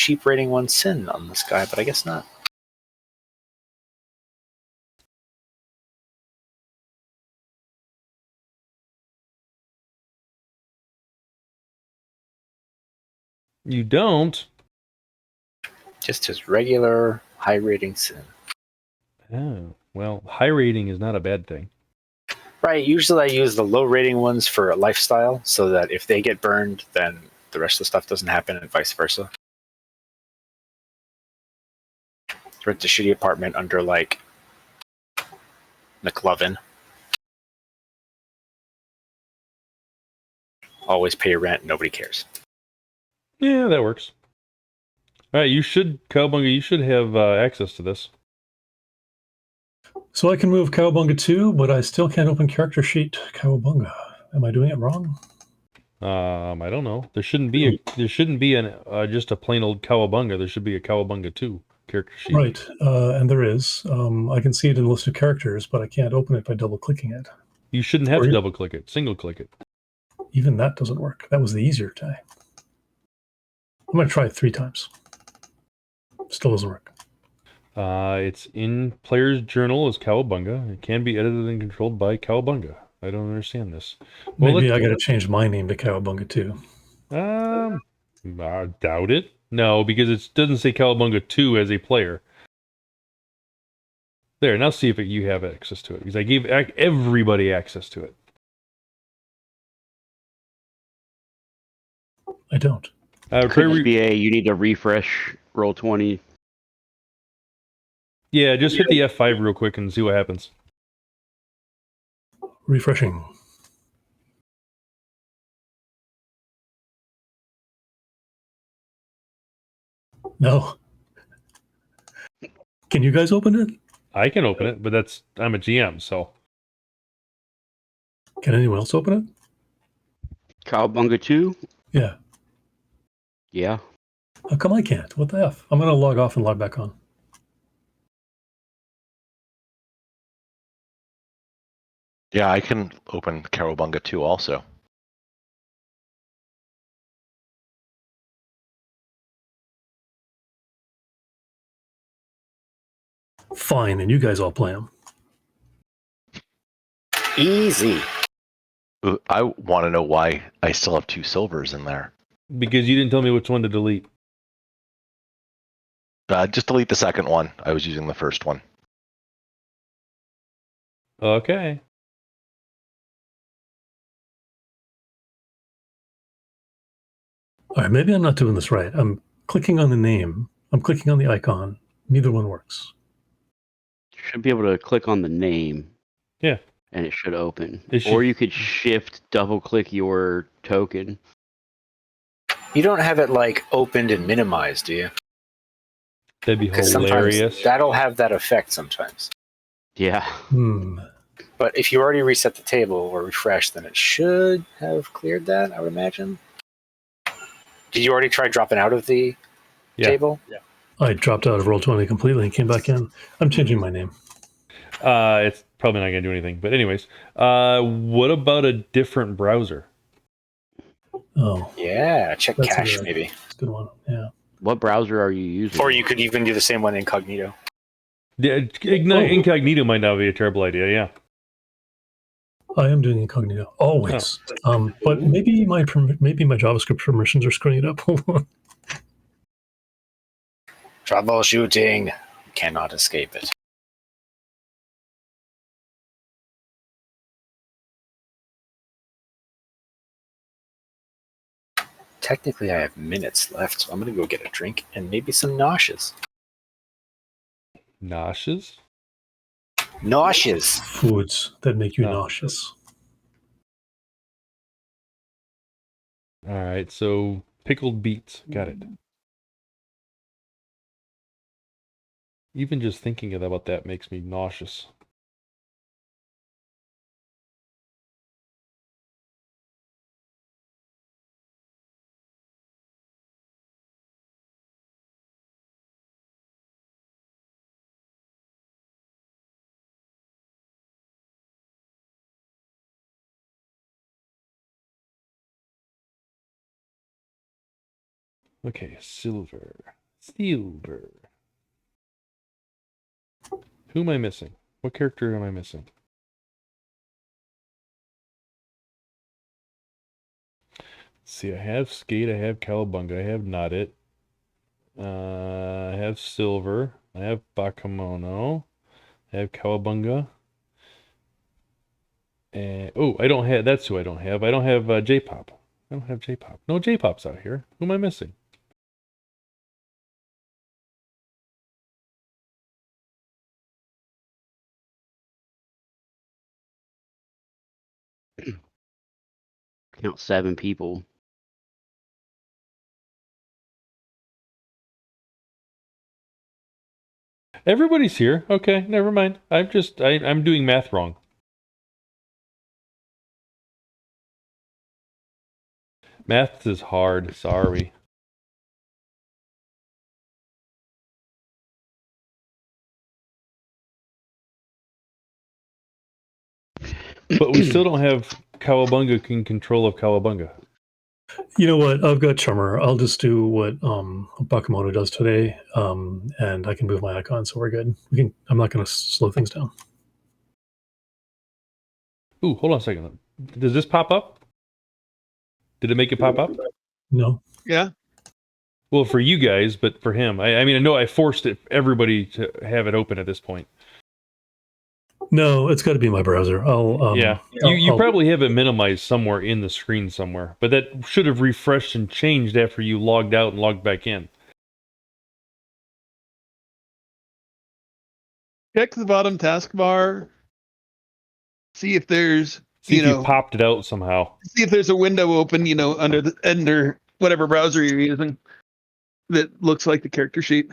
cheap rating 1 sin on this guy, but I guess not. You don't? Just his regular high rating sin. Oh, well, high rating is not a bad thing. Right, usually I use the low rating ones for a lifestyle, so that if they get burned, then the rest of the stuff doesn't happen, and vice versa. Rent a shitty apartment under, like, McLovin. Always pay your rent, nobody cares. Yeah, that works. All right, you should, Cowabunga, you should have access to this. So I can move Cowabunga 2, but I still can't open character sheet Cowabunga. Am I doing it wrong? I don't know. There shouldn't be just a plain old Cowabunga. There should be a Cowabunga 2 character sheet. Right, and there is. I can see it in the list of characters, but I can't open it by double-clicking it. You shouldn't have to double-click it. Single-click it. Even that doesn't work. That was the easier tie. I'm going to try it 3 times. Still doesn't work. It's in player's journal as Cowabunga. It can be edited and controlled by Cowabunga. I don't understand this. Well, maybe I got to change my name to Cowabunga too. I doubt it. No, because it doesn't say Cowabunga 2 as a player. There, now see if you have access to it. Because I gave everybody access to it. I don't. Could be you need to refresh Roll20. Yeah, just hit the F5 real quick and see what happens. Refreshing. No. Can you guys open it? I can open it, but I'm a GM, so. Can anyone else open it? Cowabunga 2? Yeah. Yeah. How come I can't? What the F? I'm going to log off and log back on. Yeah, I can open Cowabunga 2 also. Fine, and you guys all play them. Easy. I want to know why I still have 2 silvers in there. Because you didn't tell me which one to delete. Just delete the second one. I was using the first one. Okay. All right, maybe I'm not doing this right. I'm clicking on the name. I'm clicking on the icon. Neither one works. You should be able to click on the name. Yeah. And it should open. Or you could shift double-click your token. You don't have it, like, opened and minimized, do you? That'd be hilarious. That'll have that effect sometimes. Yeah. But if you already reset the table or refreshed, then it should have cleared that, I would imagine. Did you already try dropping out of the table? Yeah. I dropped out of Roll20 completely and came back in. I'm changing my name. It's probably not going to do anything. But anyways, what about a different browser? Oh. Yeah, check cache maybe. That's a good one, yeah. What browser are you using? Or you could even do the same one incognito. Yeah, incognito might not be a terrible idea, yeah. I am doing incognito always, but maybe my JavaScript permissions are screwing it up. Hold on. Troubleshooting. Cannot escape it. Technically, I have minutes left, so I'm going to go get a drink and maybe some nauseous. Nauseous? Nauseous. Foods that make you nauseous. All right, so pickled beets. Got it. Even just thinking about that makes me nauseous. Okay, silver. Who am I missing? What character am I missing? Let's see, I have Skate, I have Cowabunga, I have Nautit. I have Silver. I have Bakemono. I have Cowabunga. And I don't have. That's who I don't have. I don't have J-Pop. I don't have J-Pop. No J-Pop's out here. Who am I missing? Count 7 people. Everybody's here. Okay, never mind. I'm doing math wrong. Math is hard. Sorry. But we still don't have Cowabunga in control of Cowabunga. You know what? I've got Charmer. I'll just do what Bakemono does today, and I can move my icon, so we're good. I'm not going to slow things down. Ooh, hold on a second. Does this pop up? Did it make it pop up? No. Yeah. Well, for you guys, but for him, I mean, I know I forced everybody to have it open at this point. No, it's got to be my browser. You probably have it minimized somewhere in the screen somewhere, but that should have refreshed and changed after you logged out and logged back in. Check the bottom taskbar. See if there's you popped it out somehow. See if there's a window open, under whatever browser you're using that looks like the character sheet.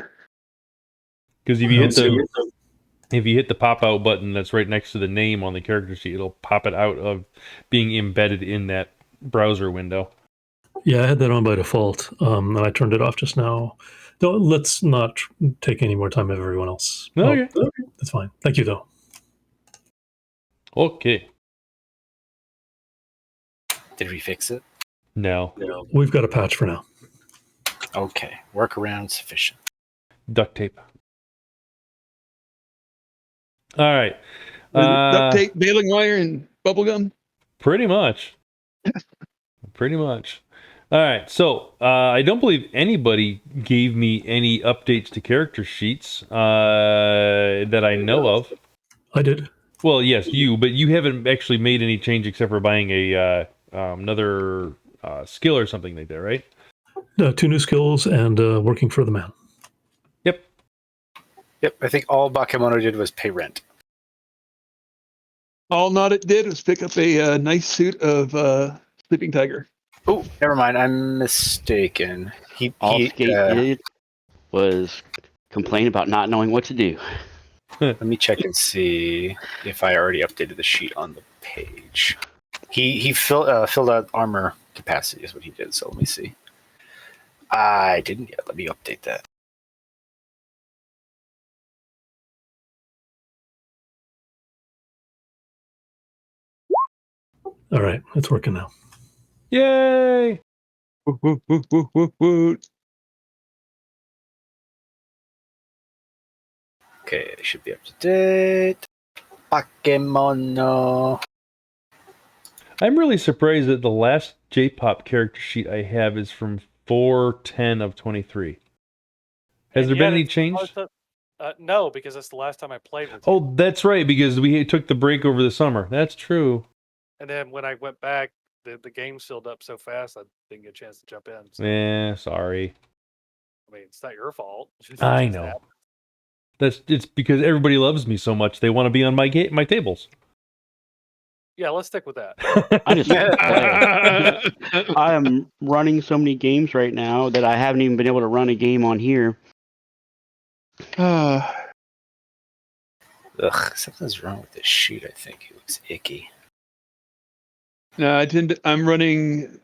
Because if you hit the pop out button that's right next to the name on the character sheet, it'll pop it out of being embedded in that browser window. Yeah, I had that on by default, and I turned it off just now. Let's not take any more time of everyone else. Okay. That's fine. Thank you, though. Okay. Did we fix it? No. We've got a patch for now. Okay. Workaround sufficient. Duct tape. All right. Duct tape, baling wire, and bubblegum? Pretty much. Pretty much. All right. So I don't believe anybody gave me any updates to character sheets that I know of. I did. Well, yes, but you haven't actually made any change except for buying another skill or something like that, right? 2 new skills and working for the man. Yep. I think all Bakemono did was pay rent. All Nautit did was pick up a nice suit of Sleeping Tiger. Oh, never mind. I'm mistaken. All Skate did was complain about not knowing what to do. Let me check and see if I already updated the sheet on the page. He filled out armor capacity is what he did. So let me see. I didn't yet. Let me update that. All right, it's working now. Yay! Woo, woo, woo, woo, woo. Okay, it should be up to date. Bakemono. I'm really surprised that the last J-Pop character sheet I have is from 4/10 of 23. Has there been any change? No, because that's the last time I played with you. Oh, that's right, because we took the break over the summer. That's true. And then when I went back, the game filled up so fast I didn't get a chance to jump in. So. Sorry. I mean, it's not your fault. I know. It's because everybody loves me so much. They want to be on my tables. Yeah, let's stick with that. I am running so many games right now that I haven't even been able to run a game on here. Ugh, something's wrong with this sheet. I think it looks icky. No, I'm running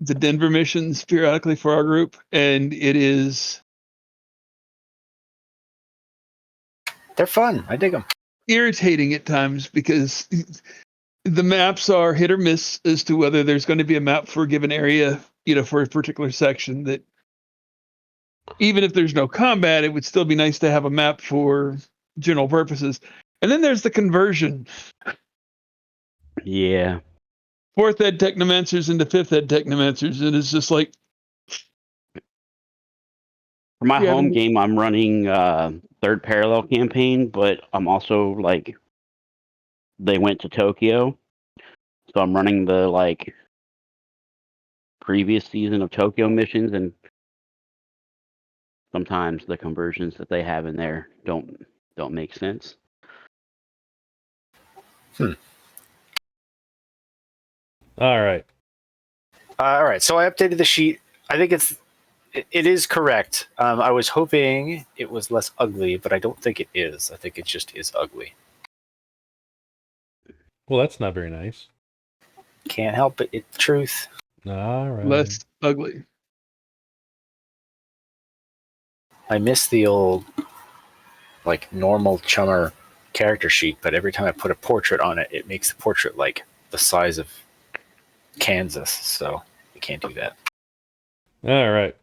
the Denver missions periodically for our group, and it is... They're fun. I dig them. Irritating at times because the maps are hit or miss as to whether there's going to be a map for a given area for a particular section, that even if there's no combat, it would still be nice to have a map for general purposes. And then there's the conversion. Yeah. 4th ed technomancers into 5th ed technomancers, and it's just like, For my Yeah, I home mean- game, I'm running 3rd parallel campaign, but I'm also like, they went to Tokyo, so I'm running the like previous season of Tokyo missions, and sometimes the conversions that they have in there don't make sense. All right. All right, so I updated the sheet. I think it is correct. I was hoping it was less ugly, but I don't think it is. I think it just is ugly. Well, that's not very nice. Can't help it. It's the truth. All right. less ugly. I miss the old, like, normal Chummer character sheet, but every time I put a portrait on it, it makes the portrait like the size of Kansas, so you can't do that. All right.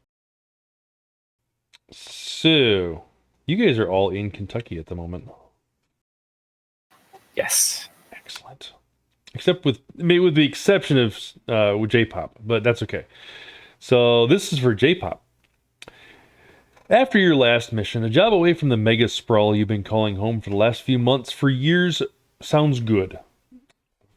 So, you guys are all in Kentucky at the moment. Yes. Excellent. Except maybe with the exception of with J-Pop, but that's okay. So this is for J-Pop. After your last mission, a job away from the mega sprawl you've been calling home for the last few months, for years, sounds good.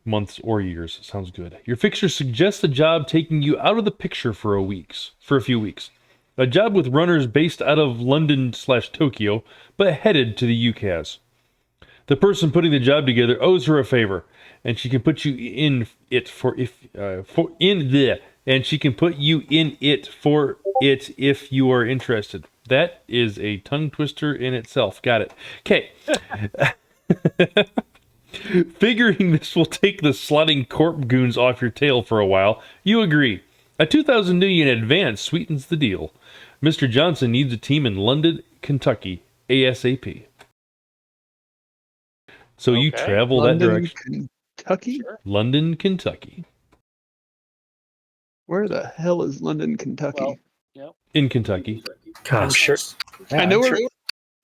Months or years sounds good. Your fixture suggests a job taking you out of the picture for a few weeks. A job with runners based out of London/Tokyo, but headed to the UCAS. The person putting the job together owes her a favor, and she can put you in it if you are interested. That is a tongue twister in itself. Got it. Okay. Figuring this will take the slotting corp goons off your tail for a while, you agree. A 2,000 new in advance sweetens the deal. Mr. Johnson needs a team in London, Kentucky, ASAP. So you Okay. travel London, that direction. Kentucky? London, Kentucky. Where the hell is London, Kentucky? Well, In Kentucky. I'm sure. I know where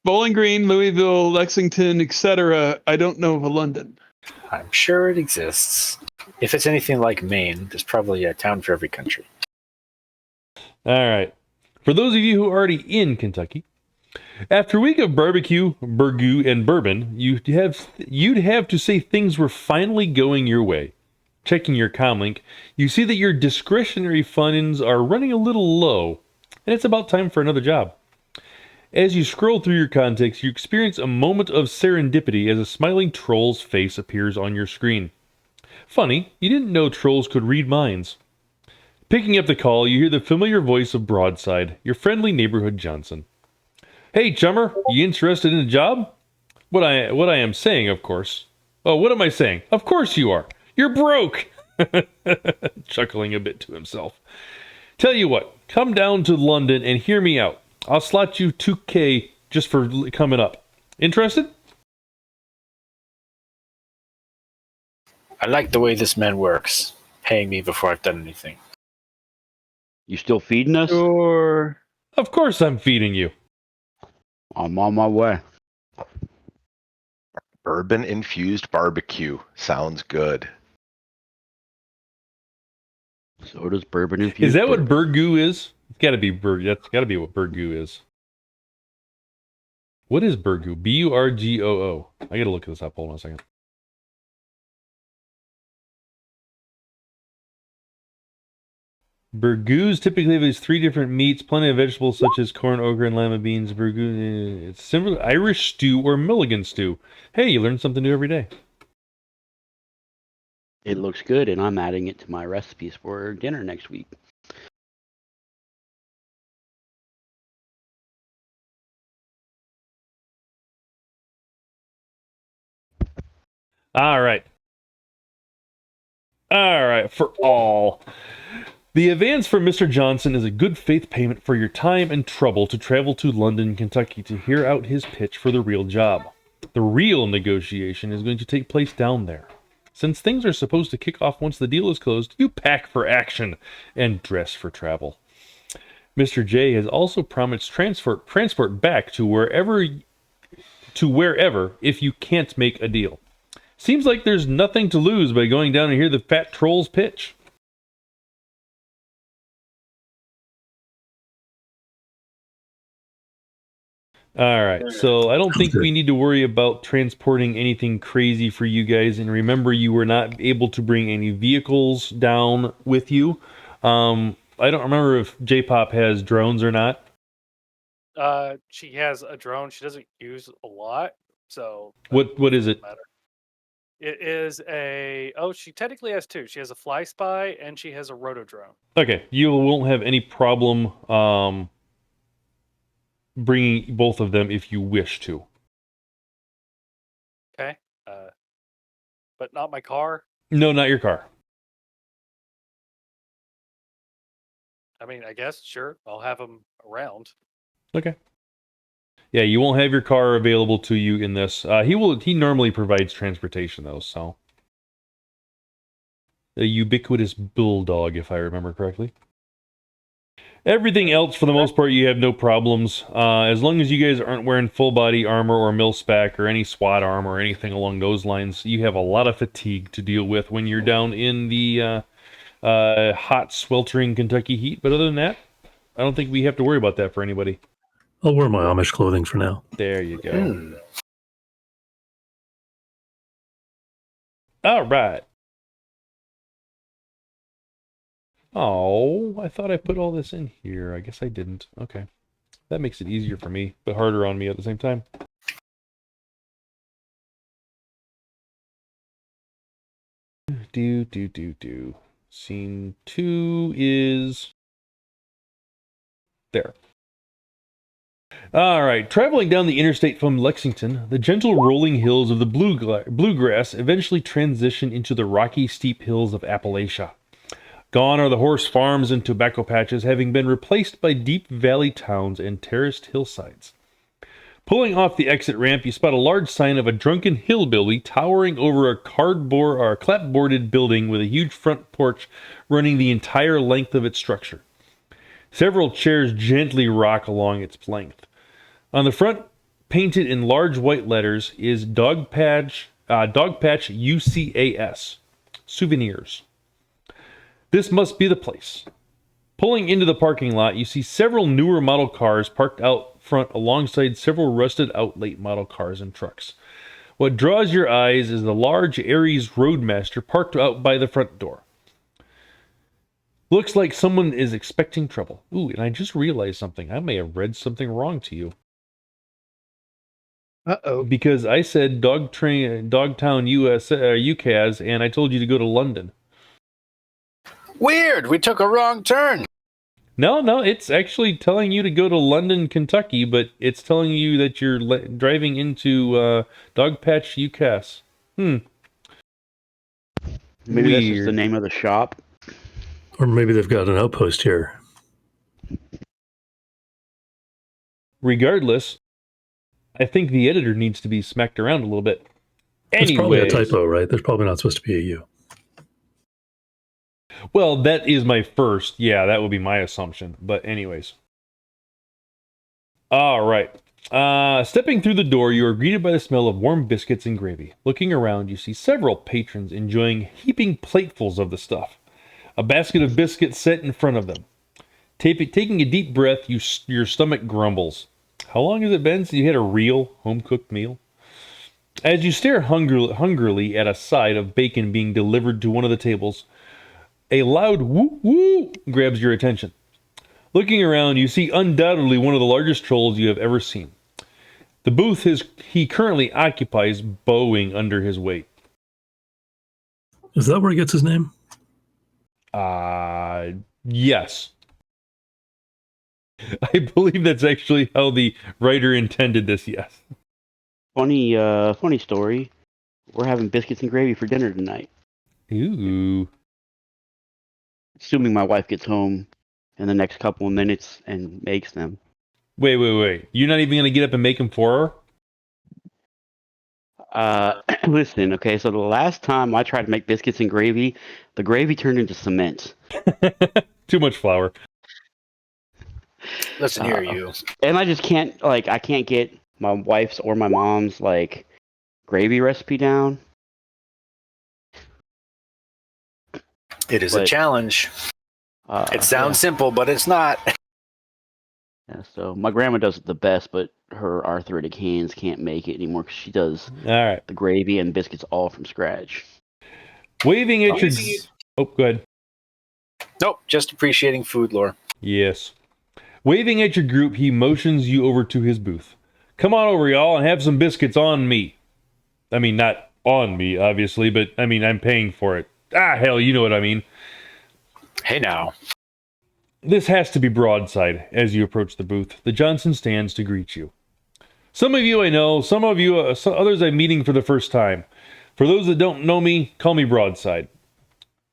Bowling Green, Louisville, Lexington, etc. I don't know of a London. I'm sure it exists. If it's anything like Maine, there's probably a town for every country. All right. For those of you who are already in Kentucky, after a week of barbecue, burgoo, and bourbon, you'd have to say things were finally going your way. Checking your comlink, you see that your discretionary funds are running a little low, and it's about time for another job. As you scroll through your contacts, you experience a moment of serendipity as a smiling troll's face appears on your screen. Funny, you didn't know trolls could read minds. Picking up the call, you hear the familiar voice of Broadside, your friendly neighborhood Johnson. Hey, chummer, you interested in a job? What I am saying, of course. Oh, what am I saying? Of course you are. You're broke! Chuckling a bit to himself. Tell you what, come down to London and hear me out. I'll slot you 2K just for coming up. Interested? I like the way this man works, paying me before I've done anything. You still feeding us? Or Of course I'm feeding you. I'm on my way. Bourbon infused barbecue sounds good. So does bourbon infused. Is that what bourbon. burgoo is? It's gotta be that's gotta be what burgoo is. What is burgoo? B-U-R-G-O-O. I gotta look this up. Hold on a second. Burgoos typically have these 3 different meats, plenty of vegetables such as corn, okra, and lima beans. Burgoo, it's similar to Irish stew or Milligan stew. Hey, you learn something new every day. It looks good, and I'm adding it to my recipes for dinner next week. All right. For all. The advance from Mr. Johnson is a good faith payment for your time and trouble to travel to London, Kentucky to hear out his pitch for the real job. The real negotiation is going to take place down there. Since things are supposed to kick off once the deal is closed, you pack for action and dress for travel. Mr. J has also promised transport back to wherever if you can't make a deal. Seems like there's nothing to lose by going down and hear the fat troll's pitch. All right, so I don't think we need to worry about transporting anything crazy for you guys. And remember, you were not able to bring any vehicles down with you. I don't remember if J-Pop has drones or not. She has a drone. She doesn't use a lot, so What is it? matter. It is she technically has two. She has a fly spy and she has a roto drone. Okay, you won't have any problem bringing both of them if you wish to. Okay, but not my car. No, not your car. I mean, I guess sure. I'll have them around. Okay. Yeah, you won't have your car available to you in this. He normally provides transportation though, so a ubiquitous bulldog, if I remember correctly. Everything else, for the most part, you have no problems. As long as you guys aren't wearing full body armor or mil-spec or any SWAT armor or anything along those lines, you have a lot of fatigue to deal with when you're down in the hot, sweltering Kentucky heat. But other than that, I don't think we have to worry about that for anybody. I'll wear my Amish clothing for now. There you go. All right. Oh, I thought I put all this in here. I guess I didn't. Okay. That makes it easier for me, but harder on me at the same time. Do. Scene 2 is there. All right. Traveling down the interstate from Lexington, the gentle rolling hills of the bluegrass eventually transition into the rocky, steep hills of Appalachia. Gone are the horse farms and tobacco patches, having been replaced by deep valley towns and terraced hillsides. Pulling off the exit ramp, you spot a large sign of a drunken hillbilly towering over a clapboarded building with a huge front porch running the entire length of its structure. Several chairs gently rock along its length. On the front, painted in large white letters, is Dog Patch UCAS. Souvenirs. This must be the place. Pulling into the parking lot, you see several newer model cars parked out front alongside several rusted-out late model cars and trucks. What draws your eyes is the large Aries Roadmaster parked out by the front door. Looks like someone is expecting trouble. Ooh, and I just realized something. I may have read something wrong to you. Uh-oh. Because I said Dogtown UCAS, and I told you to go to London. Weird. We took a wrong turn. No, it's actually telling you to go to London, Kentucky, but it's telling you that you're driving into Dogpatch UCAS. Maybe Weird. that's just the name of the shop. Or maybe they've got an outpost here. Regardless, I think the editor needs to be smacked around a little bit. It's probably a Anyways. typo, right? There's probably not supposed to be a U. Well, that is my first. Yeah, that would be my assumption. But anyways. All right. Stepping through the door, you are greeted by the smell of warm biscuits and gravy. Looking around, you see several patrons enjoying heaping platefuls of the stuff. A basket of biscuits set in front of them. Taking a deep breath, your stomach grumbles. How long has it been since you had a real home-cooked meal? As you stare hungrily at a side of bacon being delivered to one of the tables, a loud woo-woo grabs your attention. Looking around, you see undoubtedly one of the largest trolls you have ever seen. The booth he currently occupies bowing under his weight. Is that where he gets his name? Yes. I believe that's actually how the writer intended this, yes. Funny story. We're having biscuits and gravy for dinner tonight. Ooh. Assuming my wife gets home in the next couple of minutes and makes them. Wait. You're not even going to get up and make them for her? Listen, okay, so the last time I tried to make biscuits and gravy, the gravy turned into cement. Too much flour. Listen here, you. And I just can't, I can't get my wife's or my mom's, gravy recipe down. It is a But, challenge. It sounds simple, but it's not. Yeah, so my grandma does it the best, but her arthritic hands can't make it anymore because she does All right. the gravy and biscuits all from scratch. Waving at your... Oh, go ahead. Nope, just appreciating food lore. Yes. Waving at your group, he motions you over to his booth. Come on over, y'all, and have some biscuits on me. I mean, not on me, obviously, but, I mean, I'm paying for it. Ah, hell, you know what I mean. Hey, now. This has to be broadside as you approach the booth. The Johnson stands to greet you. Some of you I know, some of you, some others I'm meeting for the first time. For those that don't know me, call me Broadside.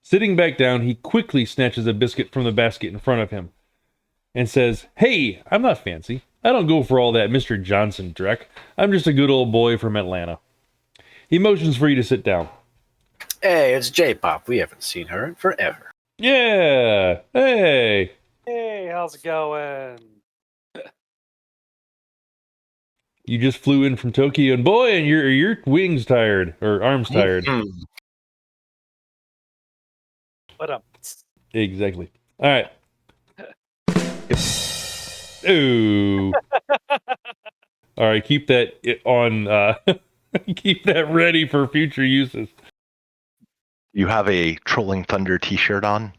Sitting back down, he quickly snatches a biscuit from the basket in front of him and says, "Hey, I'm not fancy. I don't go for all that Mr. Johnson dreck. I'm just a good old boy from Atlanta." He motions for you to sit down. Hey, it's J-Pop. We haven't seen her in forever. Yeah. Hey. Hey, how's it going? You just flew in from Tokyo, and boy, and your wings tired or arms tired. What up? Exactly. All right. Ooh. All right. Keep that on. Keep that ready for future uses. You have a Trolling Thunder t-shirt on?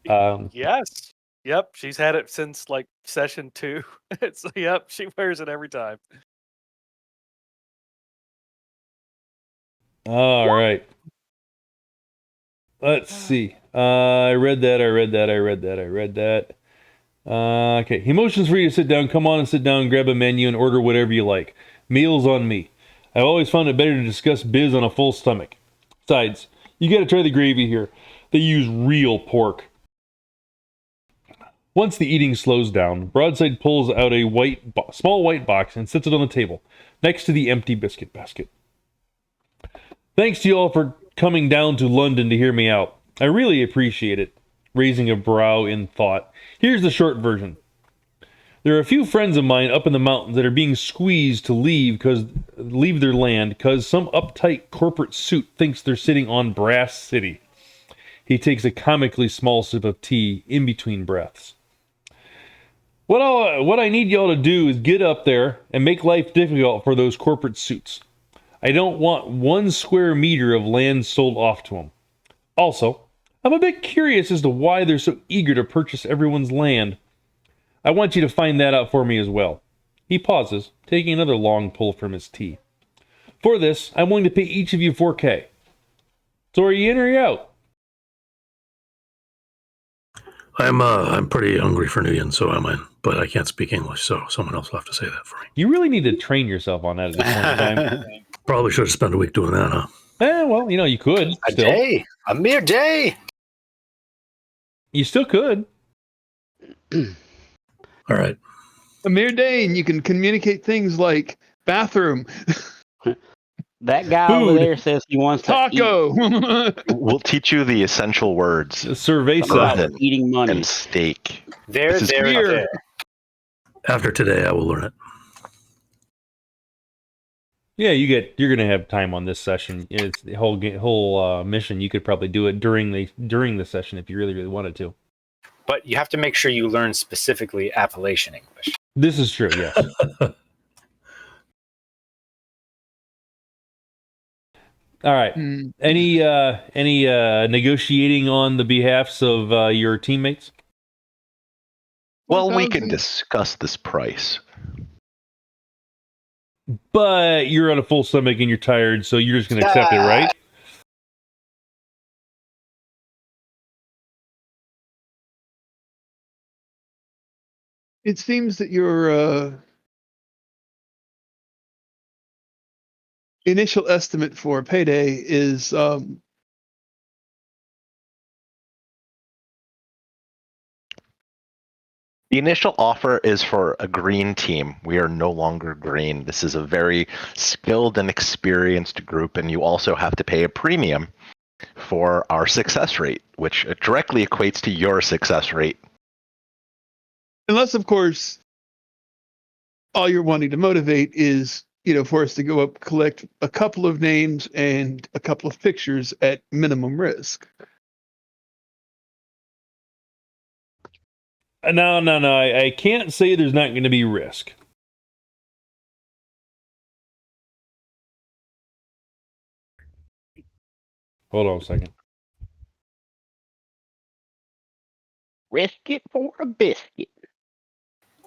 Yes. Yep. She's had it since session 2. Yep. She wears it every time. All right. Let's see. I read that. Okay. He motions for you to sit down. Come on and sit down, grab a menu, and order whatever you like. Meals on me. I've always found it better to discuss biz on a full stomach. Besides, you gotta try the gravy here. They use real pork. Once the eating slows down, Broadside pulls out a small white box and sets it on the table, next to the empty biscuit basket. Thanks to you all for coming down to London to hear me out. I really appreciate it. Raising a brow in thought. Here's the short version. There are a few friends of mine up in the mountains that are being squeezed to leave their land because some uptight corporate suit thinks they're sitting on Brass City. He takes a comically small sip of tea in between breaths. What I need y'all to do is get up there and make life difficult for those corporate suits. I don't want 1 square meter of land sold off to them. Also, I'm a bit curious as to why they're so eager to purchase everyone's land. I want you to find that out for me as well. He pauses, taking another long pull from his tea. For this, I'm willing to pay each of you 4K. So are you in or are you out? I'm pretty hungry for Nuyen, so I'm in. But I can't speak English, so someone else will have to say that for me. You really need to train yourself on that at this point in time. Probably should have spent a week doing that, huh? Well, you could. Still. A mere day. You still could. All right. A mere day, and you can communicate things like bathroom, That guy Food. over there says he wants to eat. taco. We'll teach you the essential words. Cerveza. Bourbon Eating money. and steak. There. After today, I will learn it. Yeah, you're gonna have time on this session. It's the whole mission. You could probably do it during the session if you really, really wanted to. But you have to make sure you learn specifically Appalachian English. This is true, yes. All right. Any negotiating on the behalfs of your teammates? Well, we can discuss this price. But you're on a full stomach and you're tired, so you're just going to accept it, right? It seems that your initial estimate for payday is The initial offer is for a green team. We are no longer green. This is a very skilled and experienced group, and you also have to pay a premium for our success rate, which directly equates to your success rate. Unless, of course, all you're wanting to motivate is, for us to go up, collect a couple of names and a couple of pictures at minimum risk. No. I can't say there's not going to be risk. Hold on a second. Risk it for a biscuit.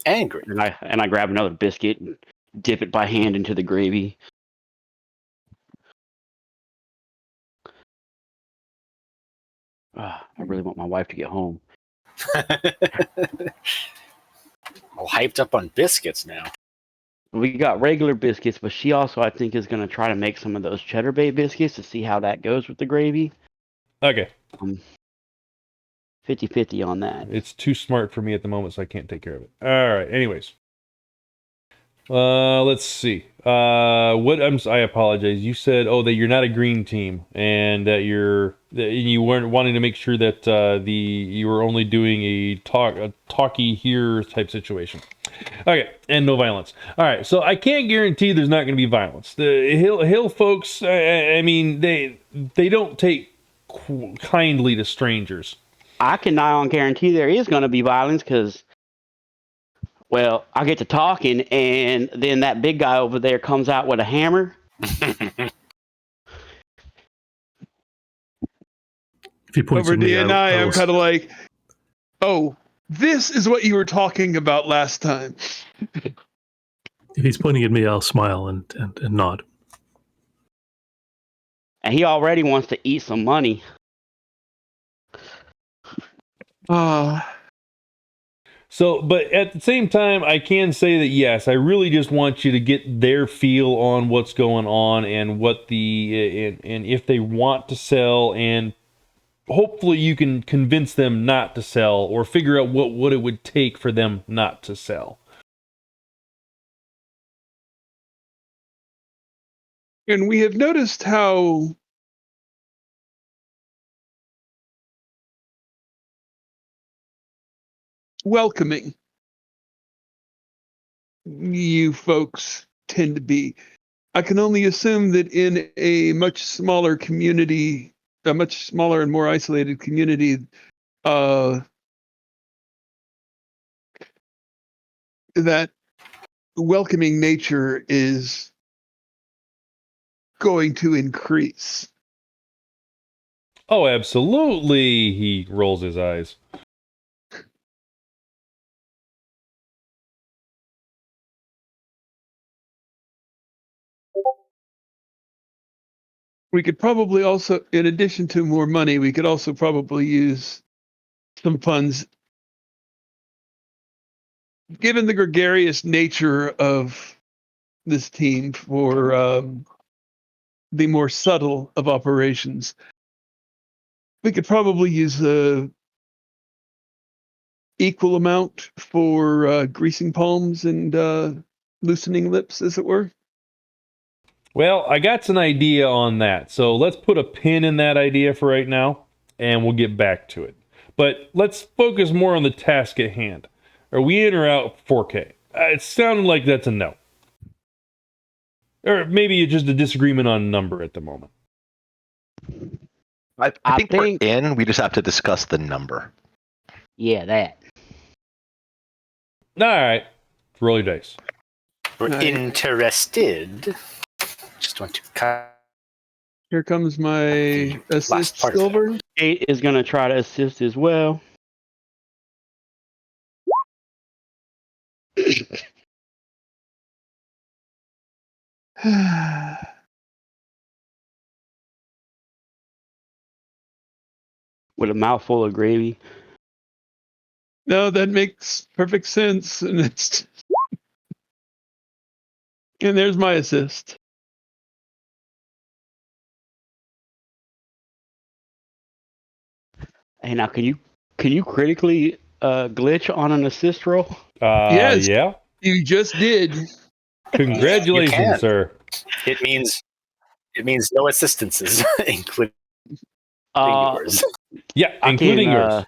Angry. And I grab another biscuit and dip it by hand into the gravy. I really want my wife to get home. All hyped up on biscuits now. We got regular biscuits, but she also, I think, is going to try to make some of those Cheddar Bay biscuits to see how that goes with the gravy. Okay. 50-50 on that. It's too smart for me at the moment, so I can't take care of it. All right. Anyways. Let's see. I apologize. You said, that you're not a green team, and that you weren't wanting to make sure that you were only doing a talkie here type situation. Okay, and no violence. All right, so I can't guarantee there's not going to be violence. The hill folks, I mean, they don't take kindly to strangers. I can nigh on guarantee there is going to be violence because, well, I get to talking, and then that big guy over there comes out with a hammer. If he points Over at me, DNI, I'm will- kind of like, oh, this is what you were talking about last time. if he's pointing at me, I'll smile and nod. And he already wants to eat some money. So, but at the same time, I can say that yes, I really just want you to get their feel on what's going on and what and if they want to sell, and hopefully you can convince them not to sell or figure out what it would take for them not to sell. And we have noticed how welcoming you folks tend to be. I can only assume that in a much smaller community, a much smaller and more isolated community, that welcoming nature is going to increase. Oh, absolutely, he rolls his eyes. We could probably also, in addition to more money, we could also probably use some funds. Given the gregarious nature of this team, for the more subtle of operations, we could probably use a equal amount for greasing palms and loosening lips, as it were. Well, I got an idea on that, so let's put a pin in that idea for right now, and we'll get back to it. But let's focus more on the task at hand. Are we in or out 4K? It sounded like that's a no. Or maybe it's just a disagreement on number at the moment. I think we're in. We just have to discuss the number. Yeah, that. All right. Roll your dice. We're interested. Just want to cut. Here comes my assist part of silver. 8 is going to try to assist as well. With a mouthful of gravy. No, that makes perfect sense. And and there's my assist. Hey, now can you critically glitch on an assist roll? Yes. Yeah. You just did. Congratulations, can. sir. It means no assistances, including Uh, yours. Yeah, I including can,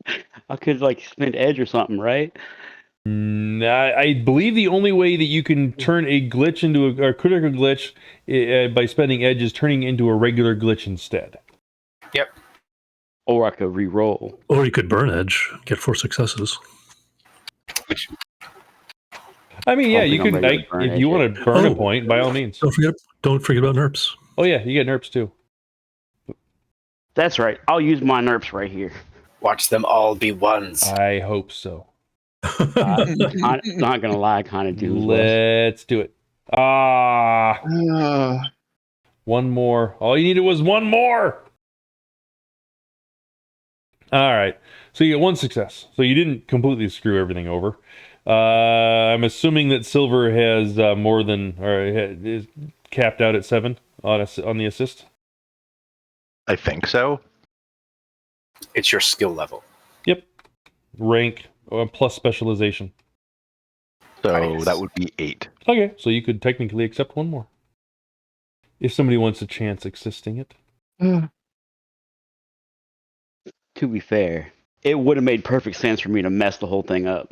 yours. I could like spend edge or something, right? I believe the only way that you can turn a glitch into a critical glitch by spending edge is turning it into a regular glitch instead. Yep. Or I could re-roll. Or you could burn edge, get 4 successes. I mean, yeah, I don't you think I'm could. ready to burn If you edge want to burn a point, by all means. Don't forget about nerps. Oh yeah, you get nerfs too. That's right. I'll use my nerfs right here. Watch them all be ones. I hope so. I'm not gonna lie, I kind of do as well. Let's do it. Ah, one more. All you needed was one more. All right. So you get one success. So you didn't completely screw everything over. I'm assuming that Silver has more than, or is capped out at 7 on the assist. I think so. It's your skill level. Yep. Rank plus specialization. So Nice. that would be 8. Okay, so you could technically accept one more. If somebody wants a chance assisting it. To be fair, it would have made perfect sense for me to mess the whole thing up.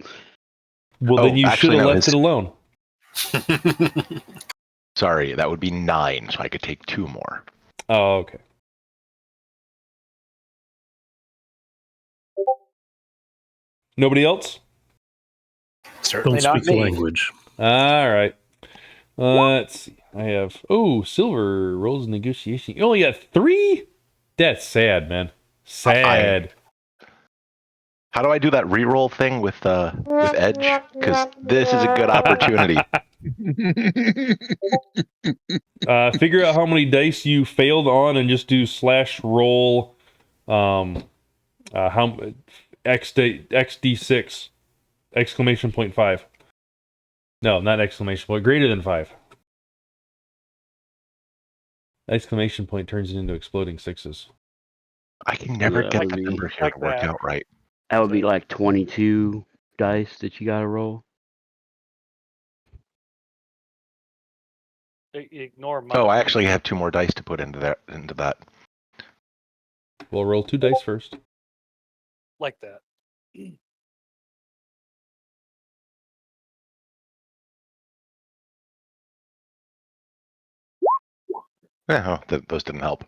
Well, Oh, then you should actually, have no, left his- it alone. Sorry, that would be 9, so I could take 2 more. Oh, okay. Nobody else? Certainly Don't not speak the me. language. All right. Let's see. I have... Oh, Silver rolls negotiation. You only got 3? That's sad, man. Sad. How do I do that reroll thing with Edge? Because this is a good opportunity. Figure out how many dice you failed on and just do /roll how XD6 exclamation point 5. No, not exclamation point, greater than 5. Exclamation point turns it into exploding 6s. I can never Yeah, get like the me. number here Like to work that. out right. That would be like 22 dice that you gotta roll. Ignore my. Oh, I actually have 2 more dice to put into that. We'll roll 2 dice first. Like that. Yeah, those didn't help.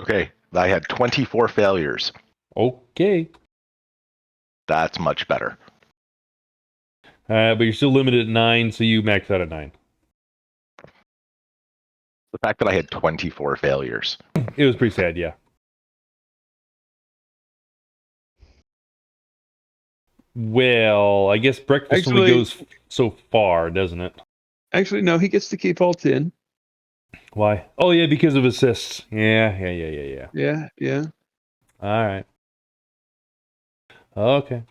Okay, I had 24 failures. Okay. That's much better. But you're still limited at 9, so you max out at 9. The fact that I had 24 failures. It was pretty sad, yeah. Well, I guess breakfast only Actually- goes so far, doesn't it? Actually, no, he gets to keep all 10. Why? Oh, yeah, because of assists. Yeah. Yeah. All right. Okay.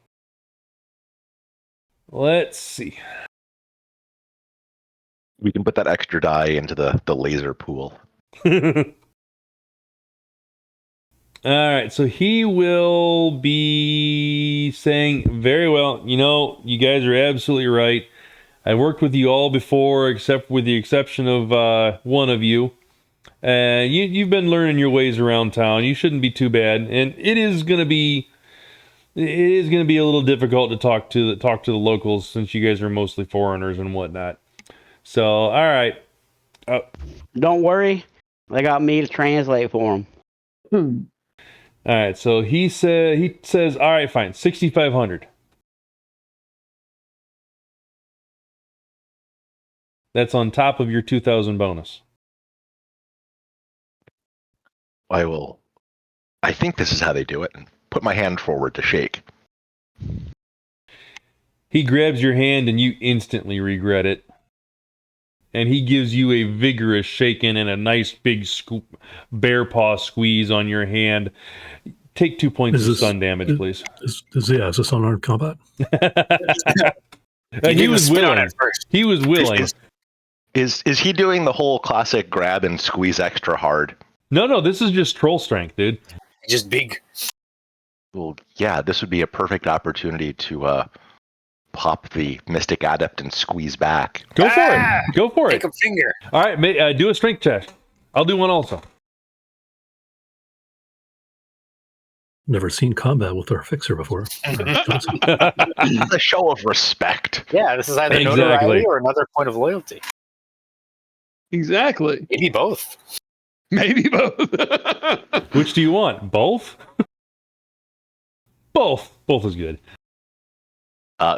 Let's see. We can put that extra die into the laser pool. All right, so he will be saying, very well, you guys are absolutely right. I worked with you all before, except with the exception of one of you. And you've been learning your ways around town. You shouldn't be too bad. And it is going to be a little difficult to talk to the locals, since you guys are mostly foreigners and whatnot. So, all right. Don't worry, they got me to translate for them. All right, so he says, all right, fine, 6,500. That's on top of your 2,000 bonus. I think this is how they do it. And put my hand forward to shake. He grabs your hand and you instantly regret it. and he gives you a vigorous shaking and a nice big bear paw squeeze on your hand. Take 2 points of stun damage, please. Is this unarmed combat? He was willing. He was willing. Is he doing the whole classic grab and squeeze extra hard? No, this is just troll strength, dude. Just big. Well, yeah, this would be a perfect opportunity to pop the Mystic Adept and squeeze back. Go for it. Go for it. Take a finger. All right, do a strength check. I'll do one also. Never seen combat with our fixer before. A show of respect. Yeah, this is either Exactly. notoriety or another point of loyalty. Exactly. Maybe both. Maybe both. Which do you want? Both? Both. Both is good.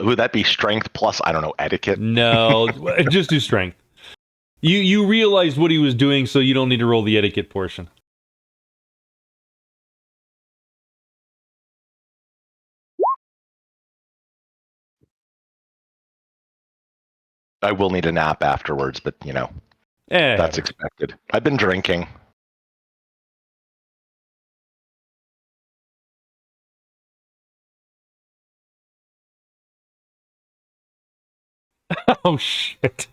Would that be strength plus, I don't know, etiquette? No, just do strength. You realized what he was doing, so you don't need to roll the etiquette portion. I will need a nap afterwards, but, that's expected. I've been drinking. Oh, shit.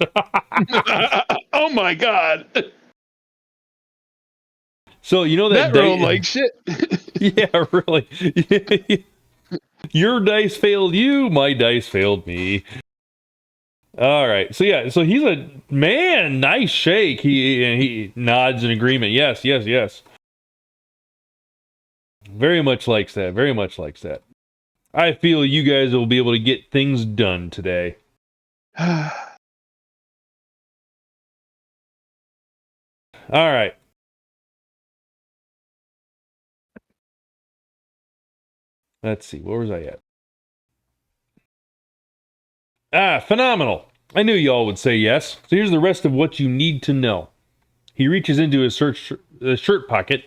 Oh, my God. So, you know that rolled like shit. Yeah, really. Your dice failed you, my dice failed me. All right. So he's a man. Nice shake. He nods in agreement. Yes. Very much likes that. Very much likes that. I feel you guys will be able to get things done today. All right. Let's see. Where was I at? Phenomenal. I knew y'all would say yes. So here's the rest of what you need to know. He reaches into his shirt pocket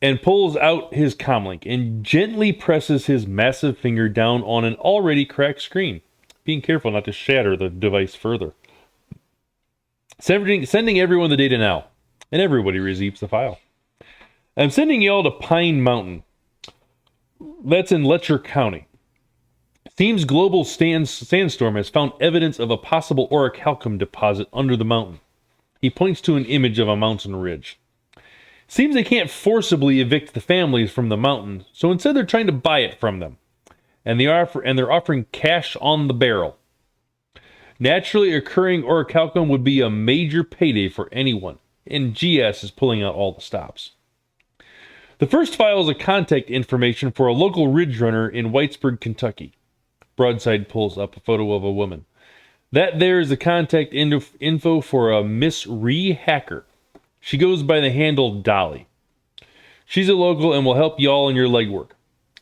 and pulls out his comlink and gently presses his massive finger down on an already cracked screen, being careful not to shatter the device further. Sending everyone the data now, and everybody receives the file. I'm sending y'all to Pine Mountain. That's in Letcher County. Seems global sandstorm has found evidence of a possible orichalcum deposit under the mountain. He points to an image of a mountain ridge. Seems they can't forcibly evict the families from the mountain, so instead they're trying to buy it from them. And they're offering cash on the barrel. Naturally occurring orichalcum would be a major payday for anyone, and GS is pulling out all the stops. The first file is a contact information for a local ridge runner in Whitesburg, Kentucky. Broadside pulls up a photo of a woman. That there is the contact info for a Miss Ree Hacker. She goes by the handle Dolly. She's a local and will help y'all in your legwork.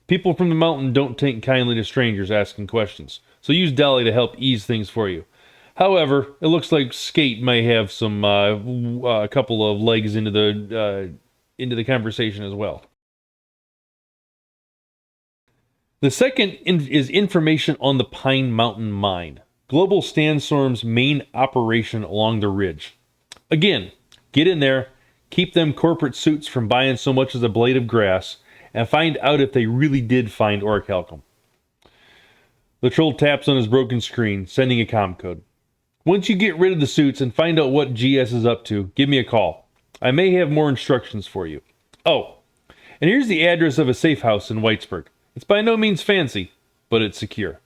People from the mountain don't take kindly to strangers asking questions, so use Dolly to help ease things for you. However, it looks like Skate may have some a couple of legs into the conversation as well. The second is information on the Pine Mountain Mine, Global Sandstorm's main operation along the ridge. Again, get in there, keep them corporate suits from buying so much as a blade of grass, and find out if they really did find orichalcum. The troll taps on his broken screen, sending a comm code. Once you get rid of the suits and find out what GS is up to, give me a call. I may have more instructions for you. Oh, and here's the address of a safe house in Whitesburg. It's by no means fancy, but it's secure.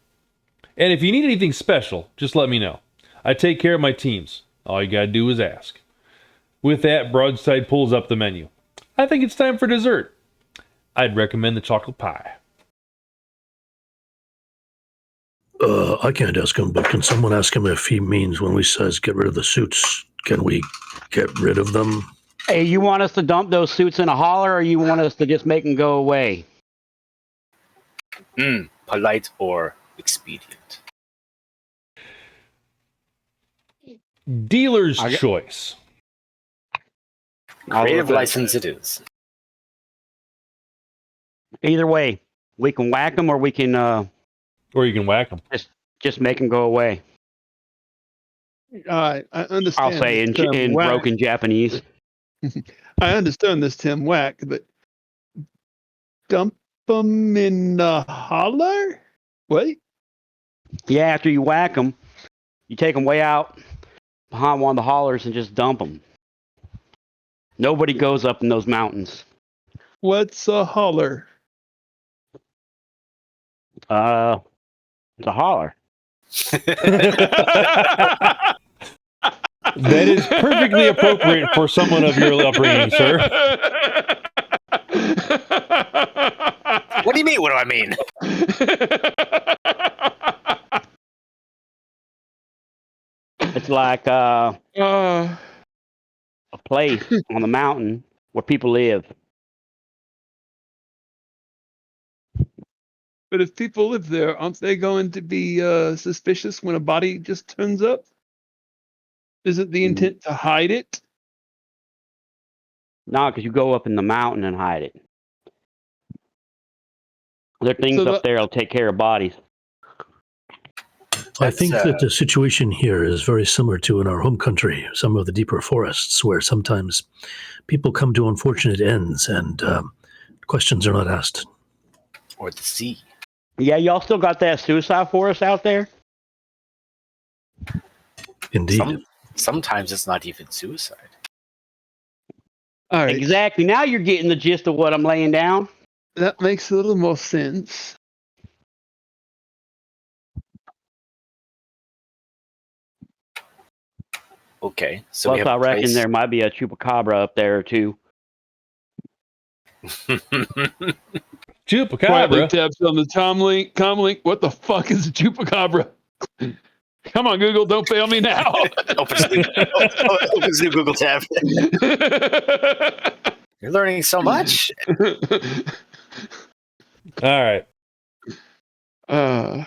And if you need anything special, just let me know. I take care of my teams. All you gotta do is ask. With that, Broadside pulls up the menu. I think it's time for dessert. I'd recommend the chocolate pie. I can't ask him, but can someone ask him if he means when we says get rid of the suits, can we get rid of them? Hey, you want us to dump those suits in a holler, or you want us to just make them go away? Polite or expedient? Dealer's choice. Creative license it is. Either way, we can whack them, or we can Or you can whack them. just make them go away. I understand. I'll say in whack. broken Japanese. I understand this Tim Whack, but dump them in a holler? What? Yeah, after you whack them, you take them way out behind one of the hollers and just dump them. Nobody goes up in those mountains. What's a holler? It's a holler. That is perfectly appropriate for someone of your upbringing, sir. What do you mean? What do I mean? It's like a place on the mountain where people live. But if people live there, aren't they going to be suspicious when a body just turns up? Isn't the intent to hide it? No, because you go up in the mountain and hide it. There are things So up there that'll take care of bodies. I think that the situation here is very similar to in our home country, some of the deeper forests, where sometimes people come to unfortunate ends and questions are not asked. Or the sea. Yeah, y'all still got that suicide forest out there? Indeed. Sometimes it's not even suicide. All right. Exactly. Now you're getting the gist of what I'm laying down. That makes a little more sense. Okay. So Plus, I reckon there might be a chupacabra up there, too. Chupacabra. Tabs on the comlink. What the fuck is a chupacabra? Come on, Google. Don't fail me now. Opens the Google tab. You're learning so much. All right. All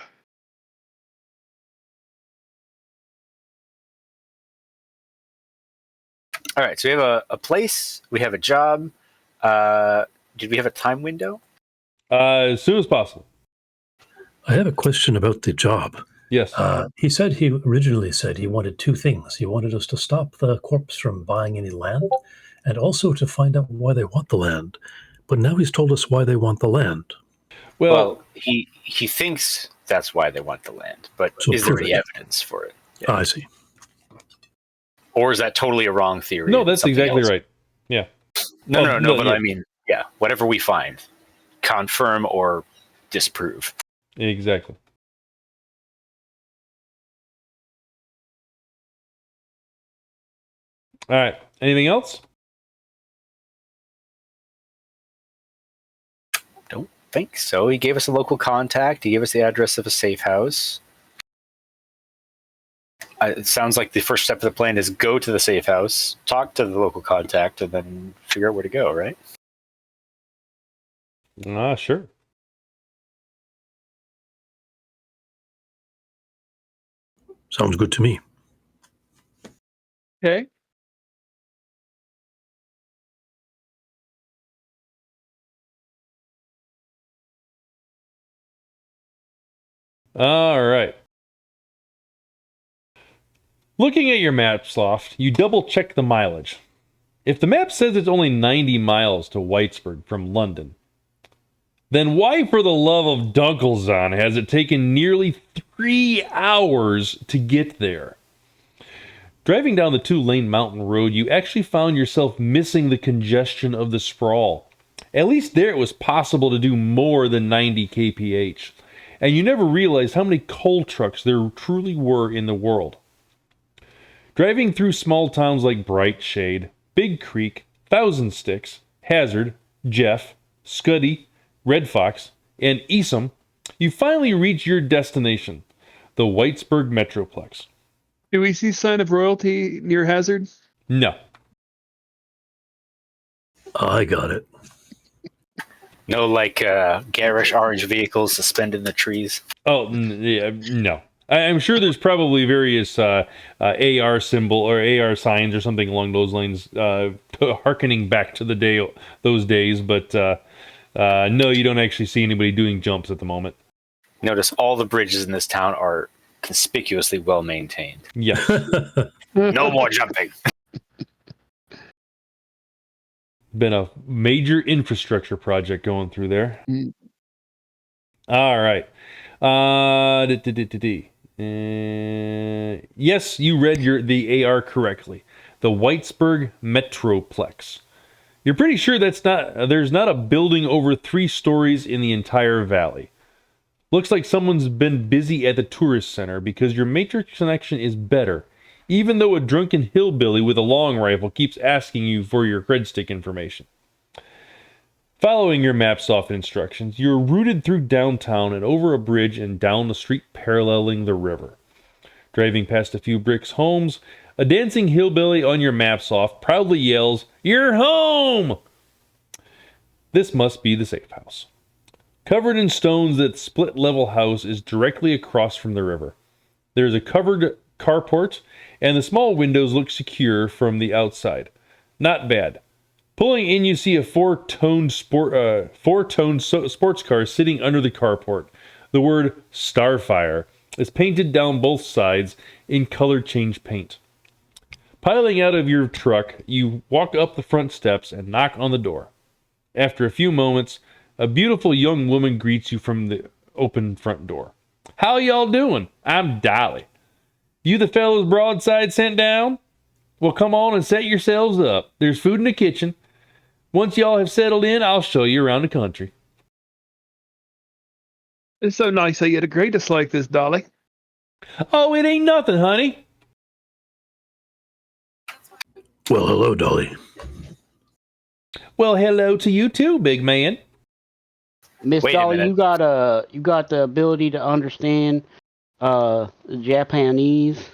right. So we have a place. We have a job. Did we have a time window? As soon as possible. I have a question about the job. Yes. He originally said he wanted two things. He wanted us to stop the corpse from buying any land and also to find out why they want the land. But now he's told us why they want the land. Well, he thinks that's why they want the land, but So is there prove any it. evidence for it? Yeah. I see. Or is that totally a wrong theory? no, and that's something exactly else? right. Yeah. No, but yeah. I mean, yeah, whatever we find, confirm or disprove. Exactly. All right. Anything else? Don't think so. He gave us a local contact. He gave us the address of a safe house. It sounds like the first step of the plan is go to the safe house, talk to the local contact, and then figure out where to go, right? Sure. Sounds good to me. Okay. All right. Looking at your map, Sloft, you double check the mileage. If the map says it's only 90 miles to Whitesburg from London, then why for the love of Dunkelzahn has it taken nearly 3 hours to get there? Driving down the 2-lane mountain road, you actually found yourself missing the congestion of the sprawl. At least there it was possible to do more than 90 kph. And you never realized how many coal trucks there truly were in the world. Driving through small towns like Brightshade, Big Creek, Thousand Sticks, Hazard, Jeff, Scuddy, Red Fox, and Esom, you finally reach your destination, the Whitesburg Metroplex. Do we see sign of royalty near Hazard? No. I got it. No, like garish orange vehicles suspended in the trees. Oh, yeah, no. I'm sure there's probably various AR symbol or AR signs or something along those lines, harkening back to those days. But no, you don't actually see anybody doing jumps at the moment. Notice all the bridges in this town are conspicuously well maintained. Yes. No more jumping. Been a major infrastructure project going through there. Mm. All right. Yes, you read the AR correctly. The Whitesburg Metroplex. You're pretty sure there's not a building over 3 stories in the entire valley. Looks like someone's been busy at the tourist center because your matrix connection is better, even though a drunken hillbilly with a long rifle keeps asking you for your cred stick information. Following your map's off instructions, you're routed through downtown and over a bridge and down the street paralleling the river. Driving past a few bricks homes, a dancing hillbilly on your maps off proudly yells, "You're home!" This must be the safe house. Covered in stones, that split-level house is directly across from the river. There's a covered carport, and the small windows look secure from the outside. Not bad. Pulling in, you see a four-tone sports car sitting under the carport. The word Starfire is painted down both sides in color change paint. Piling out of your truck, you walk up the front steps and knock on the door. After a few moments, a beautiful young woman greets you from the open front door. "How y'all doing? I'm Dolly. You the fellows Broadside sent down? Well, come on and set yourselves up. There's food in the kitchen. Once y'all have settled in, I'll show you around the country." It's so nice that you had to greet us like this, Dolly. "Oh, it ain't nothing, honey." Well, hello, Dolly. "Well, hello to you too, big man." Miss Wait a Dolly, minute. you got the ability to understand Japanese.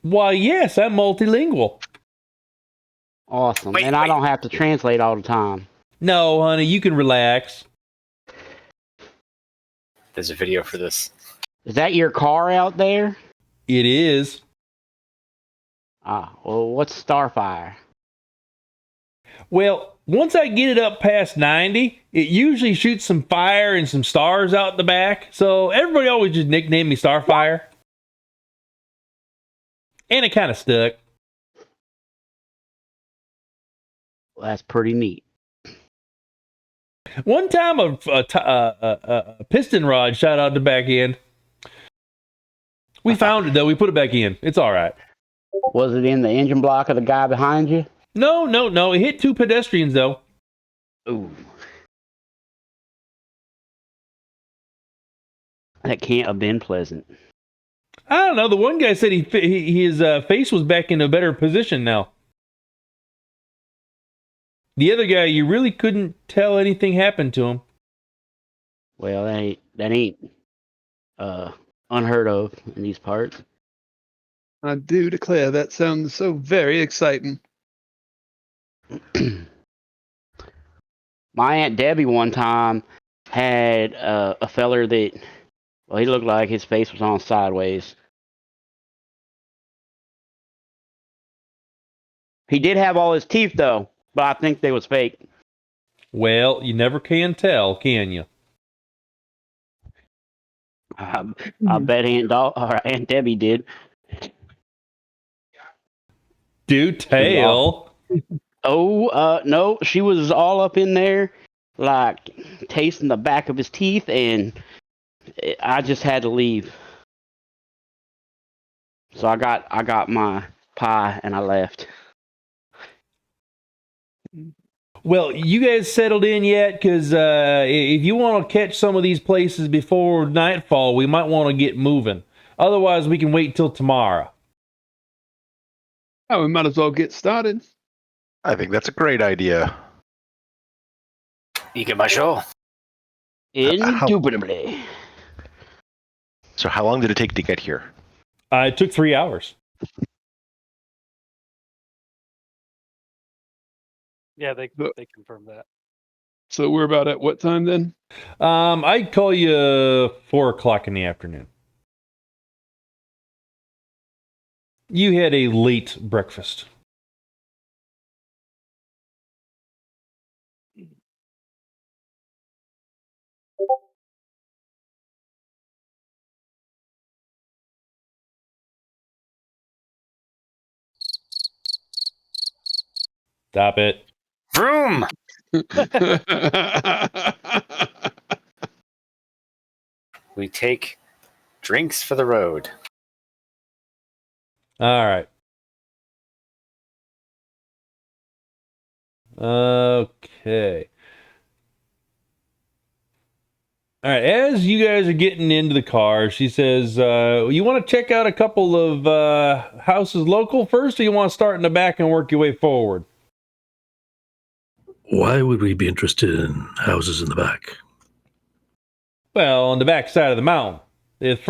"Why, yes, I'm multilingual." Awesome. Wait, and I wait. don't have to translate all the time. "No, honey, you can relax." There's a video for this. Is that your car out there? "It is." Ah, well, what's Starfire? "Well, once I get it up past 90, it usually shoots some fire and some stars out the back, so everybody always just nicknamed me Starfire. And it kind of stuck. Well, that's pretty neat. One time a piston rod shot out the back end. We found it, though. We put it back in. It's all right. Was it in the engine block of the guy behind you? No. It hit 2 pedestrians, though. Ooh. That can't have been pleasant. I don't know. The one guy said his face was back in a better position now. The other guy, you really couldn't tell anything happened to him. Well, that ain't unheard of in these parts. I do declare that sounds so very exciting. My Aunt Debbie one time had a feller that, well, he looked like his face was on sideways. He did have all his teeth, though, but I think they was fake. Well, you never can tell, can you? I bet Aunt Debbie did. Do tell. Oh, no, she was all up in there, like, tasting the back of his teeth, and I just had to leave. So I got my pie, and I left. Well, you guys settled in yet? Because if you want to catch some of these places before nightfall, we might want to get moving. Otherwise, we can wait till tomorrow. Oh, we might as well get started. I think that's a great idea. Ikebasho. Indubitably. So how long did it take to get here? It took 3 hours. Yeah, they confirmed that. So we're about at what time then? I'd call you 4 o'clock in the afternoon. You had a late breakfast. Stop it. Vroom! We take drinks for the road. All right. Okay. All right. As you guys are getting into the car, she says, you want to check out a couple of houses local first, or you want to start in the back and work your way forward? Why would we be interested in houses in the back? Well, on the back side of the mountain. If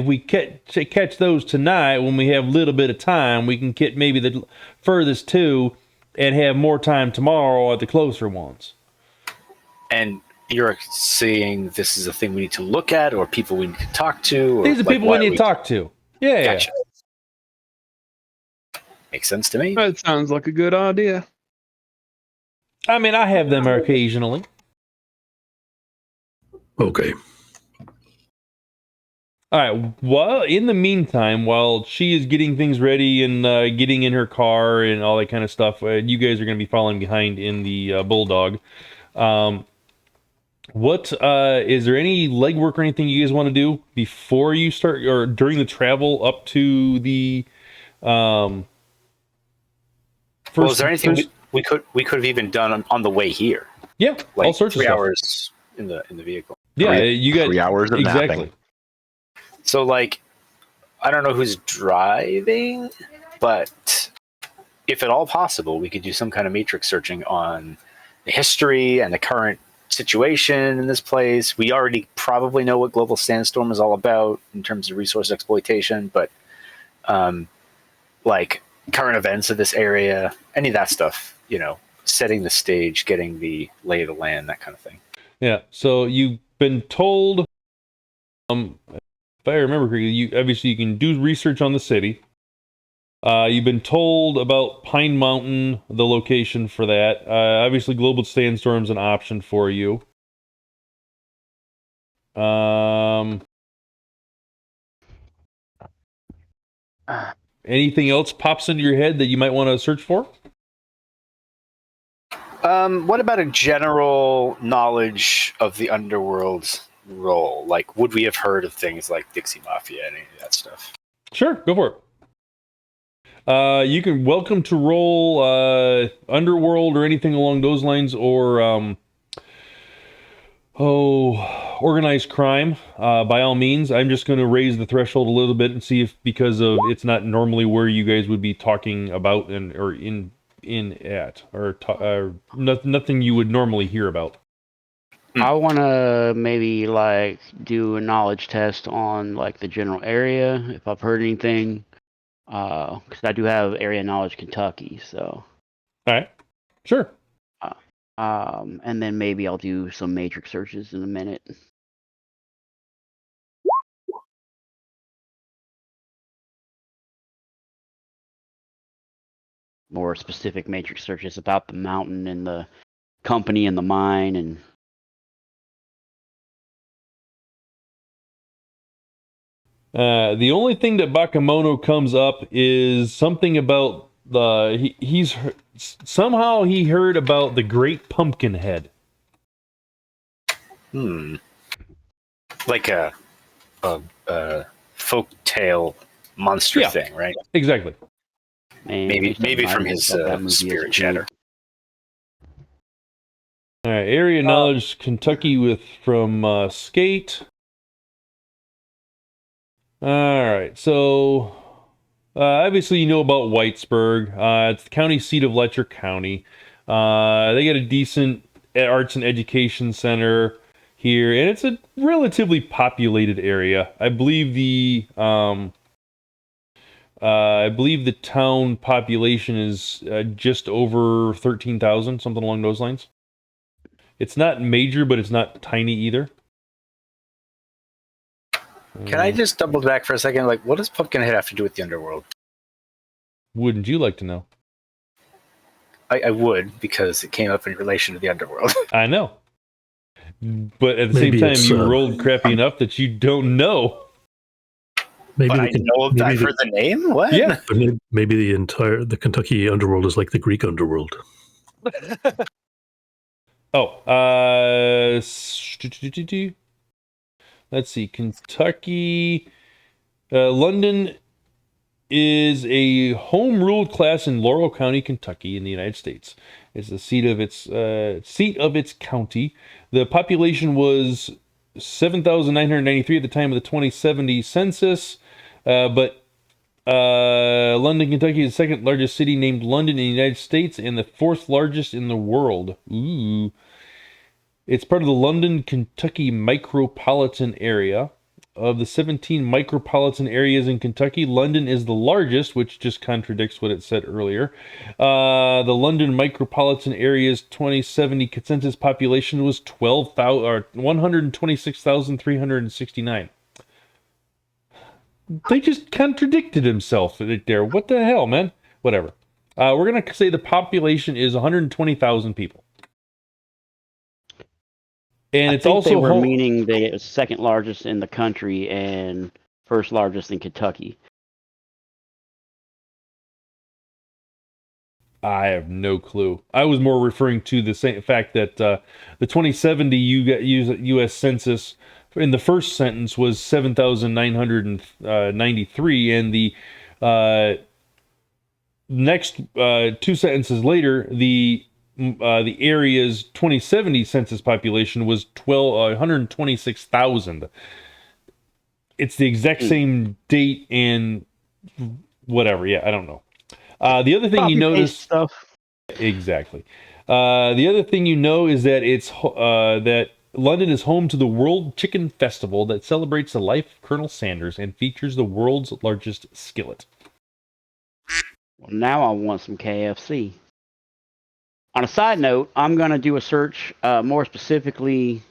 we catch those tonight, when we have a little bit of time, we can get maybe the furthest two and have more time tomorrow at the closer ones. And you're seeing this is a thing we need to look at, or people we need to talk to? Or These are people we need to talk to. Yeah. Gotcha. Makes sense to me. That sounds like a good idea. I mean, I have them occasionally. Okay. All right. Well, in the meantime, while she is getting things ready and getting in her car and all that kind of stuff, you guys are going to be following behind in the Bulldog. What is there any legwork or anything you guys want to do before you start or during the travel up to the? Well, is there anything we could have even done on the way here? Yeah, like all sorts of 3 stuff. hours in the vehicle. Yeah, you got 3 hours of exactly. napping. So, like, I don't know who's driving, but if at all possible, we could do some kind of matrix searching on the history and the current situation in this place. We already probably know what global sandstorm is all about in terms of resource exploitation, but like current events of this area, any of that stuff, setting the stage, getting the lay of the land, that kind of thing. Yeah. So you've been told, if I remember correctly, you can do research on the city. You've been told about Pine Mountain, the location for that. Obviously, global sandstorm's an option for you. Anything else pops into your head that you might want to search for? What about a general knowledge of the underworld's role? Like, would we have heard of things like Dixie Mafia and any of that stuff? Sure, go for it. You can welcome to roll Underworld or anything along those lines, or organized crime. By all means, I'm just going to raise the threshold a little bit and see if, because of it's not normally where you guys would be talking about nothing you would normally hear about. I want to maybe do a knowledge test on the general area if I've heard anything. Because I do have area knowledge Kentucky, so. All right, sure. And then maybe I'll do some matrix searches in a minute. More specific matrix searches about the mountain and the company and the mine and. The only thing that Bakemono comes up is something about somehow he heard about the Great Pumpkinhead. Like a folk tale monster thing, right? Exactly. Maybe from his spirit chatter. All right, area knowledge Kentucky from Skate. All right, so obviously you know about Whitesburg. It's the county seat of Letcher County. They got a decent arts and education center here, and it's a relatively populated area. I believe the town population is just over 13,000, something along those lines. It's not major, but it's not tiny either. Can I just double back for a second? Like, what does Pumpkinhead have to do with the underworld? Wouldn't you like to know? I would, because it came up in relation to the underworld. I know. But at the same time, you rolled crappy enough that you don't know. Maybe I've heard the name? What? Yeah. Maybe the Kentucky underworld is like the Greek underworld. Let's see. Kentucky, London is a home-ruled class in Laurel County, Kentucky, in the United States. It's the seat of its county. The population was 7,993 at the time of the 2070 census, but London, Kentucky is the second largest city named London in the United States and the fourth largest in the world. Ooh. It's part of the London, Kentucky micropolitan area. Of the 17 micropolitan areas in Kentucky, London is the largest, which just contradicts what it said earlier. The London micropolitan area's 2070 consensus population was 126,369. They just contradicted himself there. What the hell, man? Whatever. We're going to say the population is 120,000 people. And it's also they were meaning that it was second largest in the country and first largest in Kentucky. I have no clue. I was more referring to the same fact that the 2070 U.S. Census in the first sentence was 7,993, and the next two sentences later, the area's 2070 census population was 126,000. It's the exact same date and whatever. Yeah, I don't know. The other thing you notice stuff. Exactly. The other thing you know is that that London is home to the World Chicken Festival that celebrates the life of Colonel Sanders and features the world's largest skillet. Well, now I want some KFC. On a side note, I'm going to do a search more specifically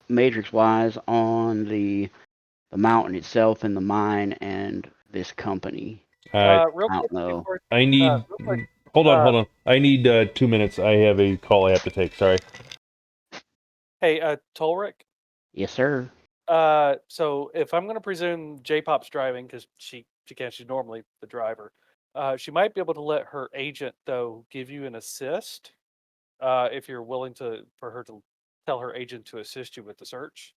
matrix-wise on the mountain itself and the mine and this company. Real I quick, don't know. I need... hold on. I need 2 minutes. I have a call I have to take. Sorry. Hey, Tolrik? Yes, sir. So if I'm going to presume J-Pop's driving, because she can, she's normally the driver, she might be able to let her agent, though, give you an assist if you're willing for her to tell her agent to assist you with the search.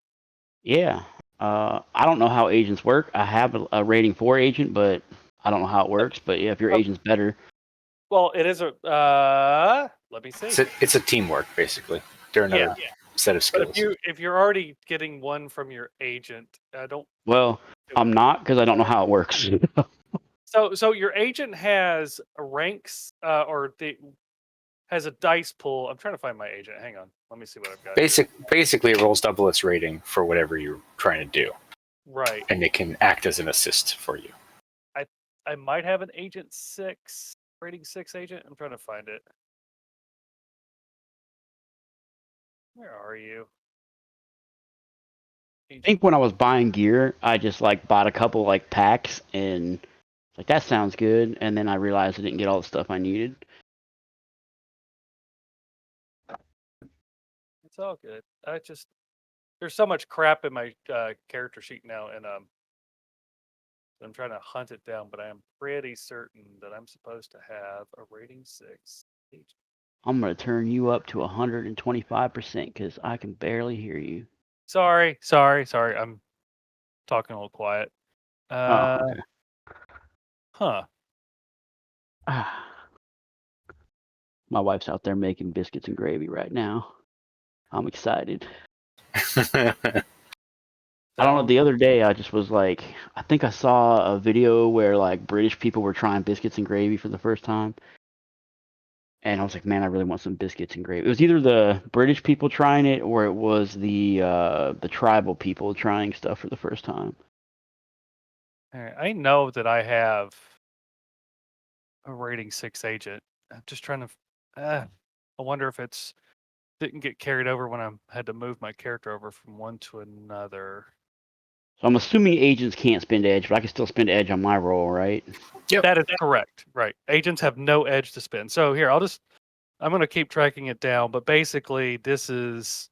Yeah. I don't know how agents work. I have a rating 4 agent, but I don't know how it works. But yeah, if your agent's better. Well, it is a... let me see. It's a teamwork, basically. They're another set of skills. But if you're already getting one from your agent, don't... Well, I'm not, because I don't know how it works. So your agent has ranks has a dice pool. I'm trying to find my agent. Hang on. Let me see what I've got. Basically, it rolls double its rating for whatever you're trying to do. Right. And it can act as an assist for you. I might have an agent 6, rating 6 agent. I'm trying to find it. Where are you? I think when I was buying gear, I just bought a couple packs and that sounds good, and then I realized I didn't get all the stuff I needed. It's all good. There's so much crap in my character sheet now, and I'm trying to hunt it down, but I am pretty certain that I'm supposed to have a rating 6 agent. I'm going to turn you up to 125% because I can barely hear you. Sorry. I'm talking a little quiet. Okay. Huh. My wife's out there making biscuits and gravy right now. I'm excited. I don't know. The other day, I just was I think I saw a video where British people were trying biscuits and gravy for the first time. And I was like, man, I really want some biscuits and gravy. It was either the British people trying it or it was the tribal people trying stuff for the first time. All right, I know that I have a rating 6 agent. I'm just trying to... I wonder if it's didn't get carried over when I had to move my character over from one to another. So I'm assuming agents can't spend edge, but I can still spend edge on my roll, right? Yep. That is correct. Right. Agents have no edge to spend. So here, I'm going to keep tracking it down, but basically this is...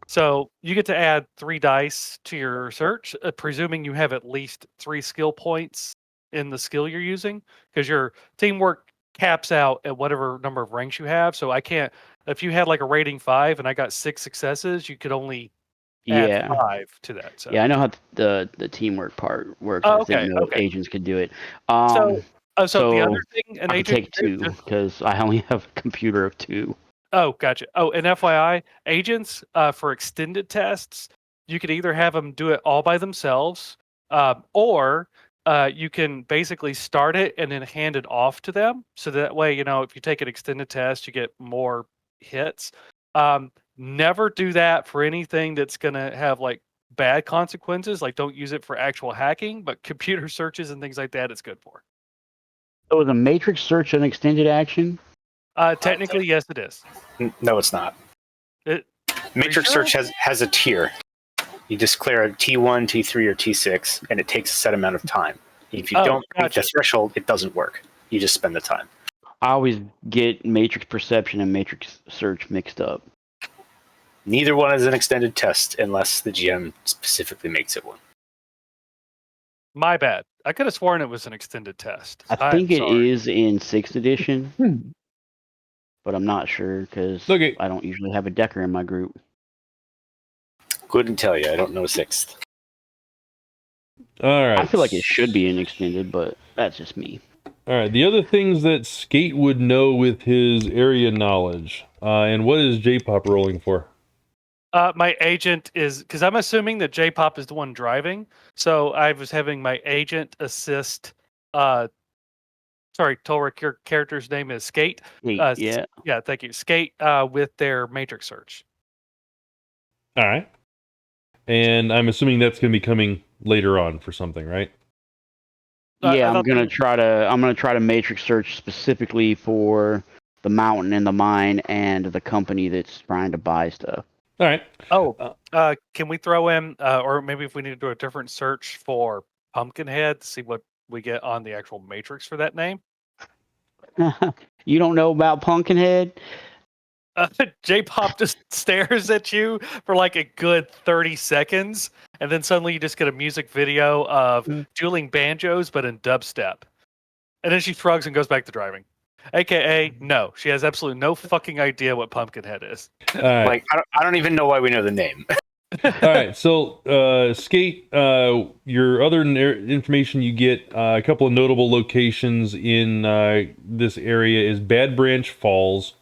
So you get to add 3 dice to your search, presuming you have at least 3 skill points in the skill you're using, because your teamwork caps out at whatever number of ranks you have. So I can't. If you had like a rating 5 and I got 6 successes, you could only add Yeah. 5 to that. So Yeah, I know how the teamwork part works. Oh, I didn't okay, know if okay. agents could do it. so so so the other thing an I could agent take can do 2 just- because I only have a computer of 2. Oh, gotcha. Oh, and FYI, agents for extended tests, you could either have them do it all by themselves, or you can basically start it and then hand it off to them. So that way, if you take an extended test, you get more hits. Never do that for anything that's going to have like bad consequences. Like, don't use it for actual hacking, but computer searches and things like that, it's good for. So is a matrix search an extended action? Technically, yes, it is. No, it's not. Matrix sure? search has a tier. You declare a T1, T3, or T6, and it takes a set amount of time. If you don't meet gotcha. the threshold, it doesn't work. You just spend the time. I always get matrix perception and matrix search mixed up. Neither one is an extended test unless the GM specifically makes it one. My bad. I could have sworn it was an extended test. I think it is in 6th edition, but I'm not sure because Okay. I don't usually have a decker in my group. Couldn't tell you. I don't know 6th. All right. I feel like it should be an extended, but that's just me. All right. The other things that Skate would know with his area knowledge, and what is J-Pop rolling for? My agent is, because I'm assuming that J-Pop is the one driving, so I was having my agent assist. Sorry, Tolrik, your character's name is Skate. Yeah. Yeah, thank you. Skate with their matrix search. All right. And I'm assuming that's going to be coming later on for something, right? Yeah, I'm gonna try to matrix search specifically for the mountain and the mine and the company that's trying to buy stuff. All right. Oh, can we throw in, or maybe if we need to do a different search for Pumpkinhead to see what we get on the actual matrix for that name? You don't know about Pumpkinhead? J-Pop just stares at you for like a good 30 seconds, and then suddenly you just get a music video of dueling banjos, but in dubstep. And then she shrugs and goes back to driving. AKA, no, she has absolutely no fucking idea what Pumpkinhead is. All right. Like, I don't even know why we know the name. All right. So, Skate, your other information you get, a couple of notable locations in this area is Bad Branch Falls.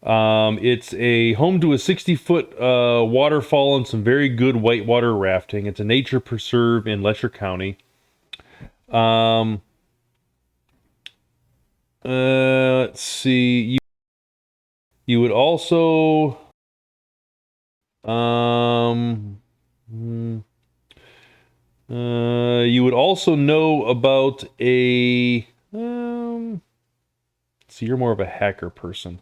It's a home to a 60-foot waterfall and some very good whitewater rafting. It's a nature preserve in Letcher County. Let's see. You would also you would also know about a see, you're more of a hacker person.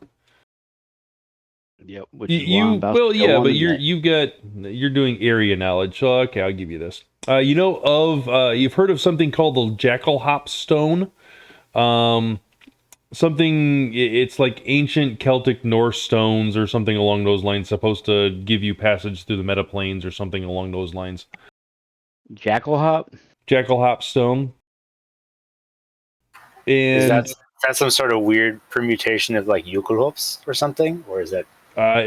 Yep. Which is why I'm about to go on but the net. you're doing area knowledge. So okay, I'll give you this. You've heard of something called the Jackal Hop Stone. It's like ancient Celtic Norse stones or something along those lines, supposed to give you passage through the metaplanes or something along those lines. Jackal Hop Stone. And Is that some sort of weird permutation of like Yukulhops or something? Or is that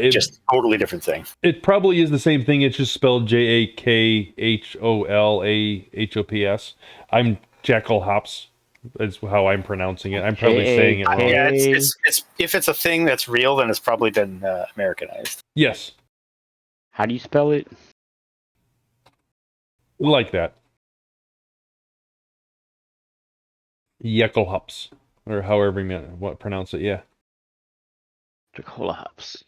just a totally different thing? It probably is the same thing. It's just spelled JAKHOLAHOPS. I'm Jackal Hops. That's how I'm pronouncing it. I'm probably saying it wrong. Yeah, it's if it's a thing that's real, then it's probably been Americanized. Yes. How do you spell it? Like that. Jekyll Hops. Or however you pronounce it, yeah. Jackal Hops.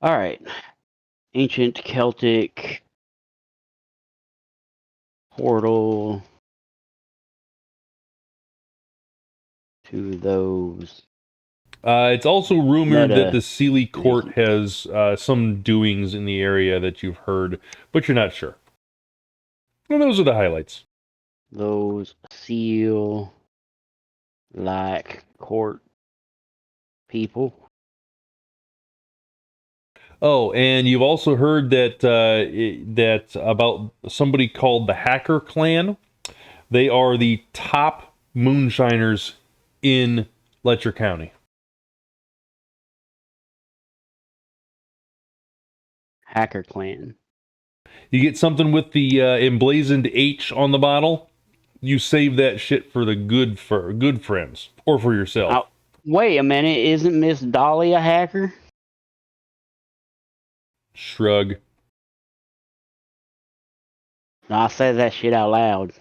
All right. Ancient Celtic portal to those. It's also rumored that the Sealy Court has some doings in the area that you've heard, but you're not sure. Well, those are the highlights. Those seal like court people. Oh, and you've also heard that that about somebody called the Hacker Clan. They are the top moonshiners in Letcher County. Hacker clan. You get something with the emblazoned H on the bottle. You save that shit for the good friends or for yourself. Wait a minute, isn't Miss Dolly a hacker? Shrug. No, I said that shit out loud.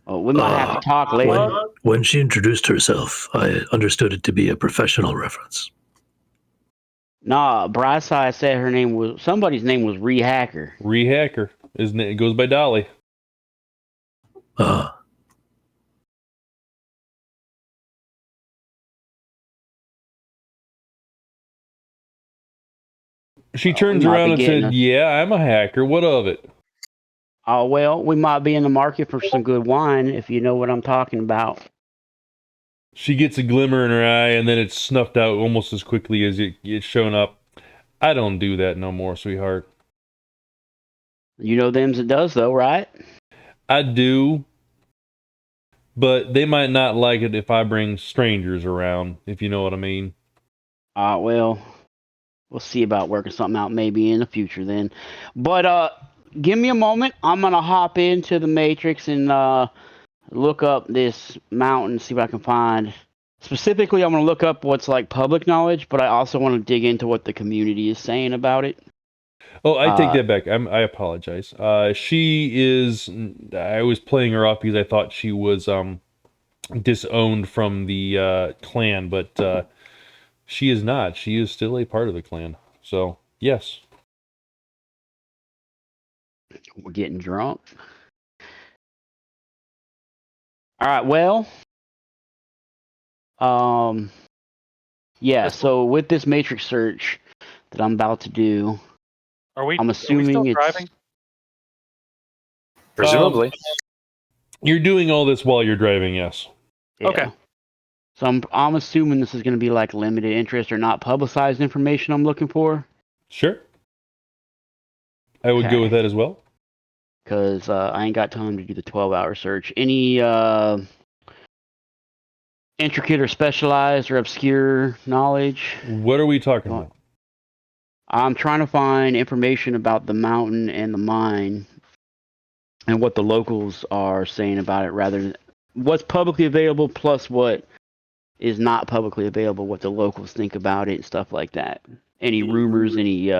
Oh, we might have to talk later. When she introduced herself, I understood it to be a professional reference. Nah, Brightside said her name was somebody's name was Rehacker. Rehacker. Isn't it? It goes by Dolly. She turns around and said, "Yeah, I'm a hacker. What of it?" Oh, well, we might be in the market for some good wine, if you know what I'm talking about. She gets a glimmer in her eye, and then it's snuffed out almost as quickly as it's shown up. I don't do that no more, sweetheart. You know them's it does, though, right? I do, but they might not like it if I bring strangers around, if you know what I mean. Well, we'll see about working something out maybe in the future then. But, give me a moment. I'm going to hop into the Matrix and look up this mountain, see what I can find. Specifically, I'm going to look up what's like public knowledge, but I also want to dig into what the community is saying about it. Oh, I take that back. I apologize. She is... I was playing her off because I thought she was disowned from the clan, but she is not. She is still a part of the clan. So, yes. We're getting drunk. All right, well... yeah, so with this matrix search that I'm about to do, I'm assuming it's driving? Presumably. You're doing all this while you're driving, yes. Yeah. Okay. So I'm assuming this is going to be like limited interest or not publicized information I'm looking for. Sure. I would go with that as well. Because I ain't got time to do the 12-hour search. Any intricate or specialized or obscure knowledge? What are we talking about? I'm trying to find information about the mountain and the mine and what the locals are saying about it, rather than what's publicly available plus what is not publicly available, what the locals think about it and stuff like that. Any rumors, any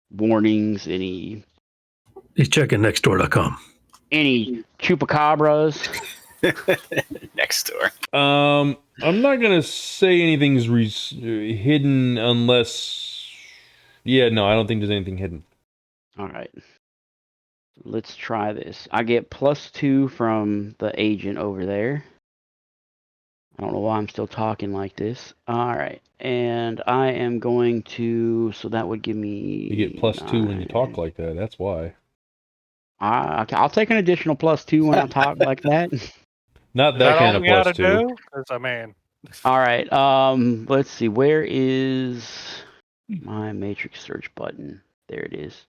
warnings, any... He's checking nextdoor.com. Any chupacabras? Next door. I'm not gonna say anything's hidden unless... Yeah, no, I don't think there's anything hidden. Alright. Let's try this. I get +2 from the agent over there. I don't know why I'm still talking like this. Alright. And I am going to... So that would give me... You get +2 when you talk like that, that's why. I'll take an additional +2 when I talk like that. Not that kind of +2. Because I mean... Alright, let's see. Where is my matrix search button? There it is.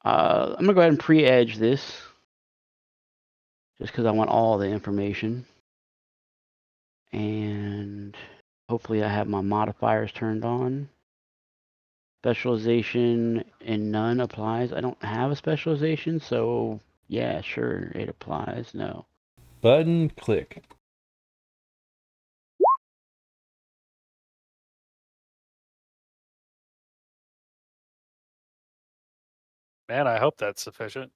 I'm going to go ahead and pre-edge this. Just because I want all the information. And hopefully I have my modifiers turned on. Specialization and none applies. I don't have a specialization, so yeah, sure, it applies. No. Button, click. Man, I hope that's sufficient.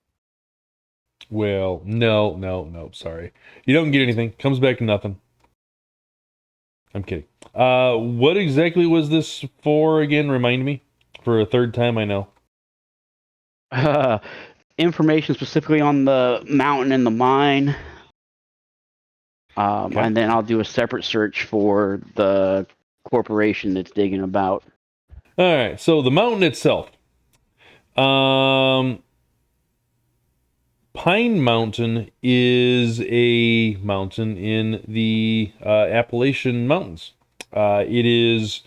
Well, no, sorry. You don't get anything. Comes back to nothing. I'm kidding. What exactly was this for again? Remind me. For a third time, I know. Information specifically on the mountain and the mine. Okay. And then I'll do a separate search for the corporation that's digging about. All right, so the mountain itself. Pine Mountain is a mountain in the Appalachian Mountains. It is...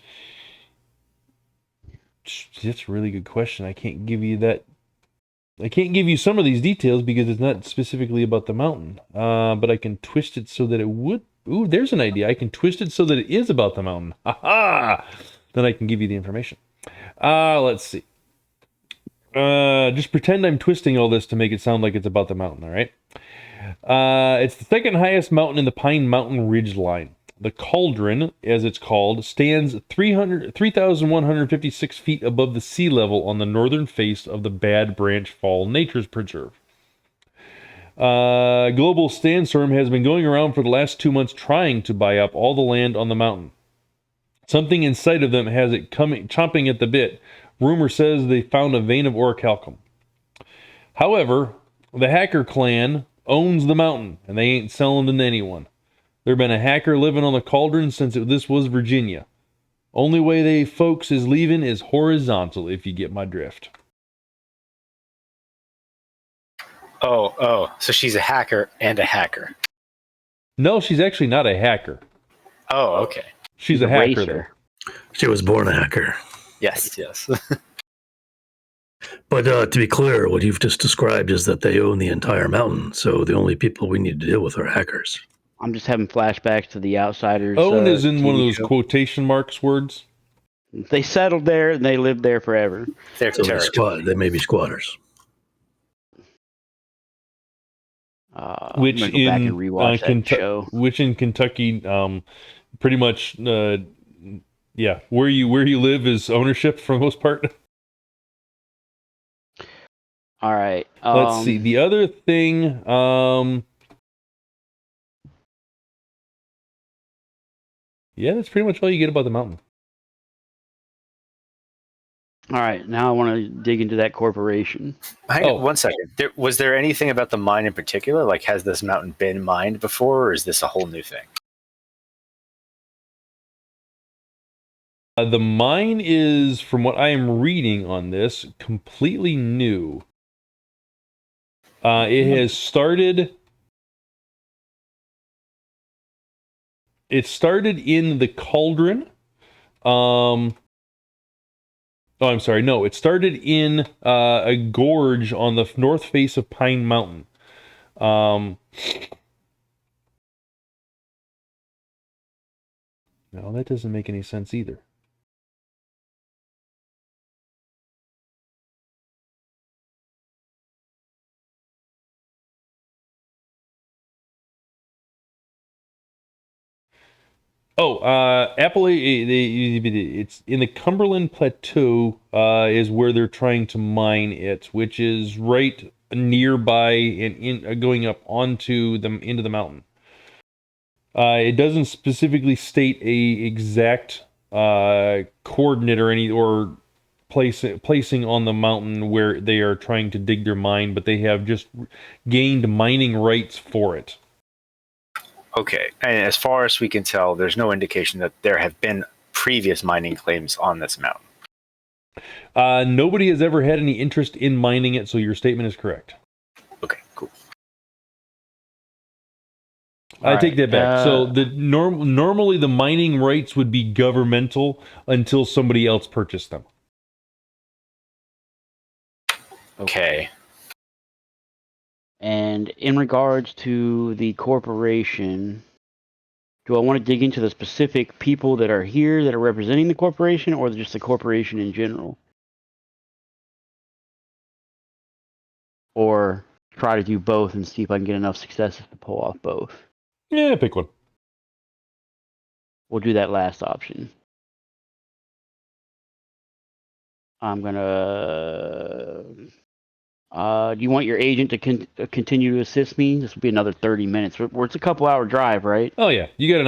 That's a really good question. I can't give you that I can't give you some of these details because it's not specifically about the mountain. But I can twist it so that it would. Ooh, there's an idea. I can twist it so that it is about the mountain. Ha! Then I can give you the information. Let's see. Just pretend I'm twisting all this to make it sound like it's about the mountain, all right? It's the second highest mountain in the Pine Mountain Ridge line. The Cauldron, as it's called, stands 3,156 feet above the sea level on the northern face of the Bad Branch Fall Nature's Preserve. Global Sandstorm has been going around for the last 2 months trying to buy up all the land on the mountain. Something inside of them has it chomping at the bit. Rumor says they found a vein of orichalcum. However, the hacker clan owns the mountain, and they ain't selling to anyone. There been a hacker living on the Cauldron since this was Virginia. Only way they folks is leaving is horizontal, if you get my drift. Oh, so she's a hacker and a hacker. No, she's actually not a hacker. Oh, okay. She's a hacker, racer. though. She was born a hacker. Yes. But to be clear, what you've just described is that they own the entire mountain, so the only people we need to deal with are hackers. I'm just having flashbacks to the Outsiders. Own is in TV one of those show. quotation marks words. They settled there and they lived there forever. They're So territory. they may be squatters. Which I'm gonna go back and in rewatch that show. Which in Kentucky, pretty much, yeah, where you live is ownership for the most part. All right. Let's see. The other thing, yeah, that's pretty much all you get about the mountain. All right. Now I want to dig into that corporation. Hang on 1 second. Was there anything about the mine in particular? Like, has this mountain been mined before, or is this a whole new thing? The mine is, from what I am reading on this, completely new. It has started. It started in the Cauldron. Oh, I'm sorry. No, it started in a gorge on the north face of Pine Mountain. No, that doesn't make any sense either. It's in the Cumberland Plateau is where they're trying to mine it, which is right nearby and going up into the mountain. It doesn't specifically state a exact coordinate or placing on the mountain where they are trying to dig their mine, but they have just gained mining rights for it. Okay, and as far as we can tell, there's no indication that there have been previous mining claims on this mountain. Nobody has ever had any interest in mining it, so your statement is correct. Okay, cool. I take that back. So normally the mining rights would be governmental until somebody else purchased them. Okay. And in regards to the corporation, do I want to dig into the specific people that are here that are representing the corporation, or just the corporation in general? Or try to do both and see if I can get enough successes to pull off both? Yeah, pick one. We'll do that last option. I'm gonna... do you want your agent to continue to assist me? This will be another 30 minutes. It's a couple-hour drive, right? Oh yeah, you got an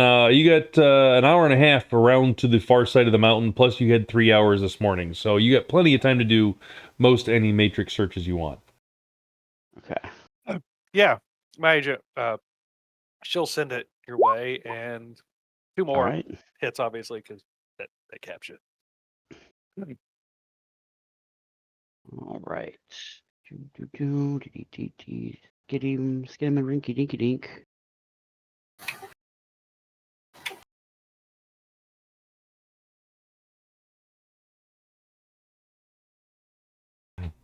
hour and a half around to the far side of the mountain. Plus, you had 3 hours this morning, so you got plenty of time to do most any matrix searches you want. Okay. Yeah, my agent. She'll send it your way, and 2 more hits, obviously, because that caps you. All right. Get him and rinky dinky dink.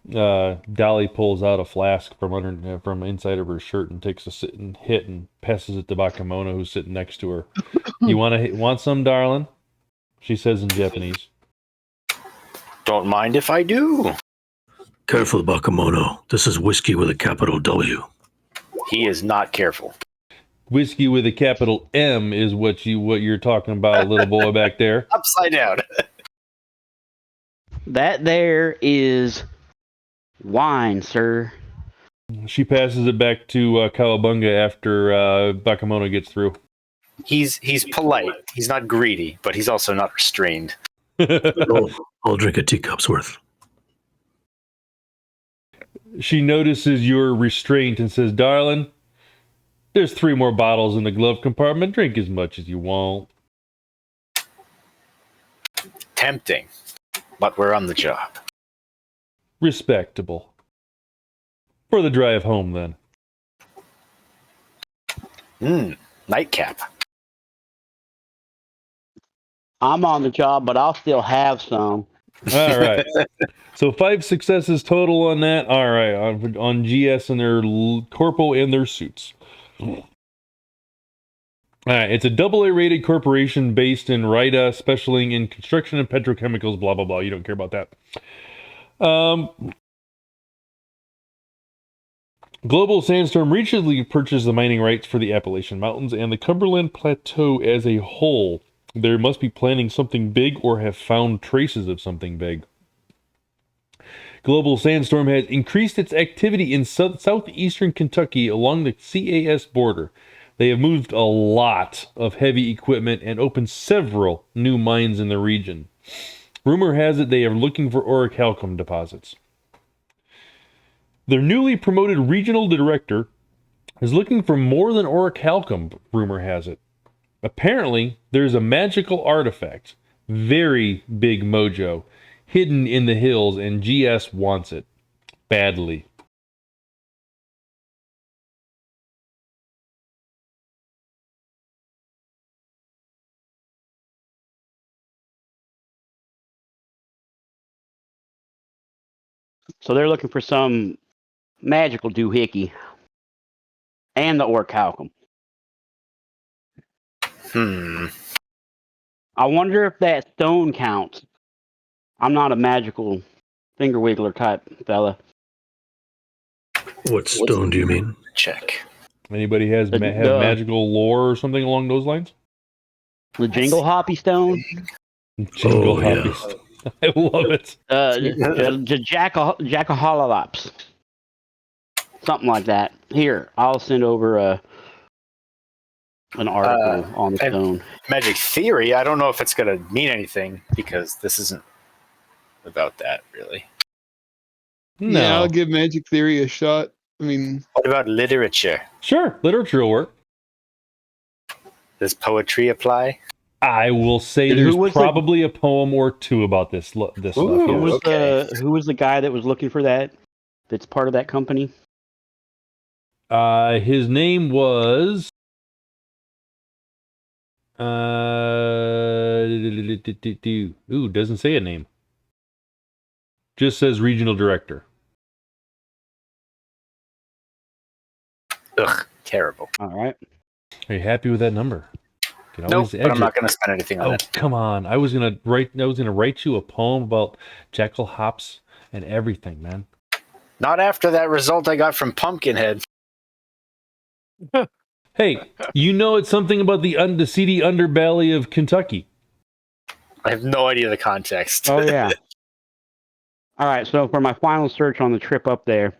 Dolly pulls out a flask from inside of her shirt and takes a sit and hit and passes it to Bakemono, who's sitting next to her. You want some, darling? She says in Japanese. Don't mind if I do. Careful, Bakemono. This is whiskey with a capital W. He is not careful. Whiskey with a capital M is what you're talking about, little boy back there. Upside down. That there is wine, sir. She passes it back to Cowabunga after Bakemono gets through. He's polite. He's not greedy, but he's also not restrained. I'll drink a teacup's worth. She notices your restraint and says, darling, there's 3 more bottles in the glove compartment. Drink as much as you want. Tempting, but we're on the job. Respectable. For the drive home, then. Nightcap. I'm on the job, but I'll still have some. All right. So 5 successes total on that. All right. On GS and their corpo and their suits. All right. It's a AA rated corporation based in Rida, specializing in construction and petrochemicals, blah, blah, blah. You don't care about that. Global Sandstorm recently purchased the mining rights for the Appalachian Mountains and the Cumberland Plateau as a whole. There must be planning something big or have found traces of something big. Global Sandstorm has increased its activity in southeastern Kentucky along the CAS border. They have moved a lot of heavy equipment and opened several new mines in the region. Rumor has it they are looking for orichalcum deposits. Their newly promoted regional director is looking for more than orichalcum, rumor has it. Apparently, there's a magical artifact, very big mojo, hidden in the hills, and GS wants it badly. So they're looking for some magical doohickey and the orichalcum. I wonder if that stone counts. I'm not a magical finger wiggler type fella. What stone do you mean? Check. Anybody have magical lore or something along those lines? The jingle hoppy stone? Jingle hoppy stone. I love it. Jackaholops. Something like that. Here, I'll send over an article on the stone. Magic theory, I don't know if it's going to mean anything because this isn't about that, really. No. Yeah, I'll give magic theory a shot. I mean, what about literature? Sure, literature will work. Does poetry apply? I will say there's probably a poem or two about this stuff. Yes. Who was the guy that was looking for that? That's part of that company? His name was... doesn't say a name. Just says regional director. Ugh, terrible. All right. Are you happy with that number? Nope, but I'm not going to spend anything on it. Come on! I was gonna write you a poem about jackal hops and everything, man. Not after that result I got from Pumpkinhead. Hey, you know it's something about the seedy underbelly of Kentucky. I have no idea the context. Oh yeah. All right. So for my final search on the trip up there,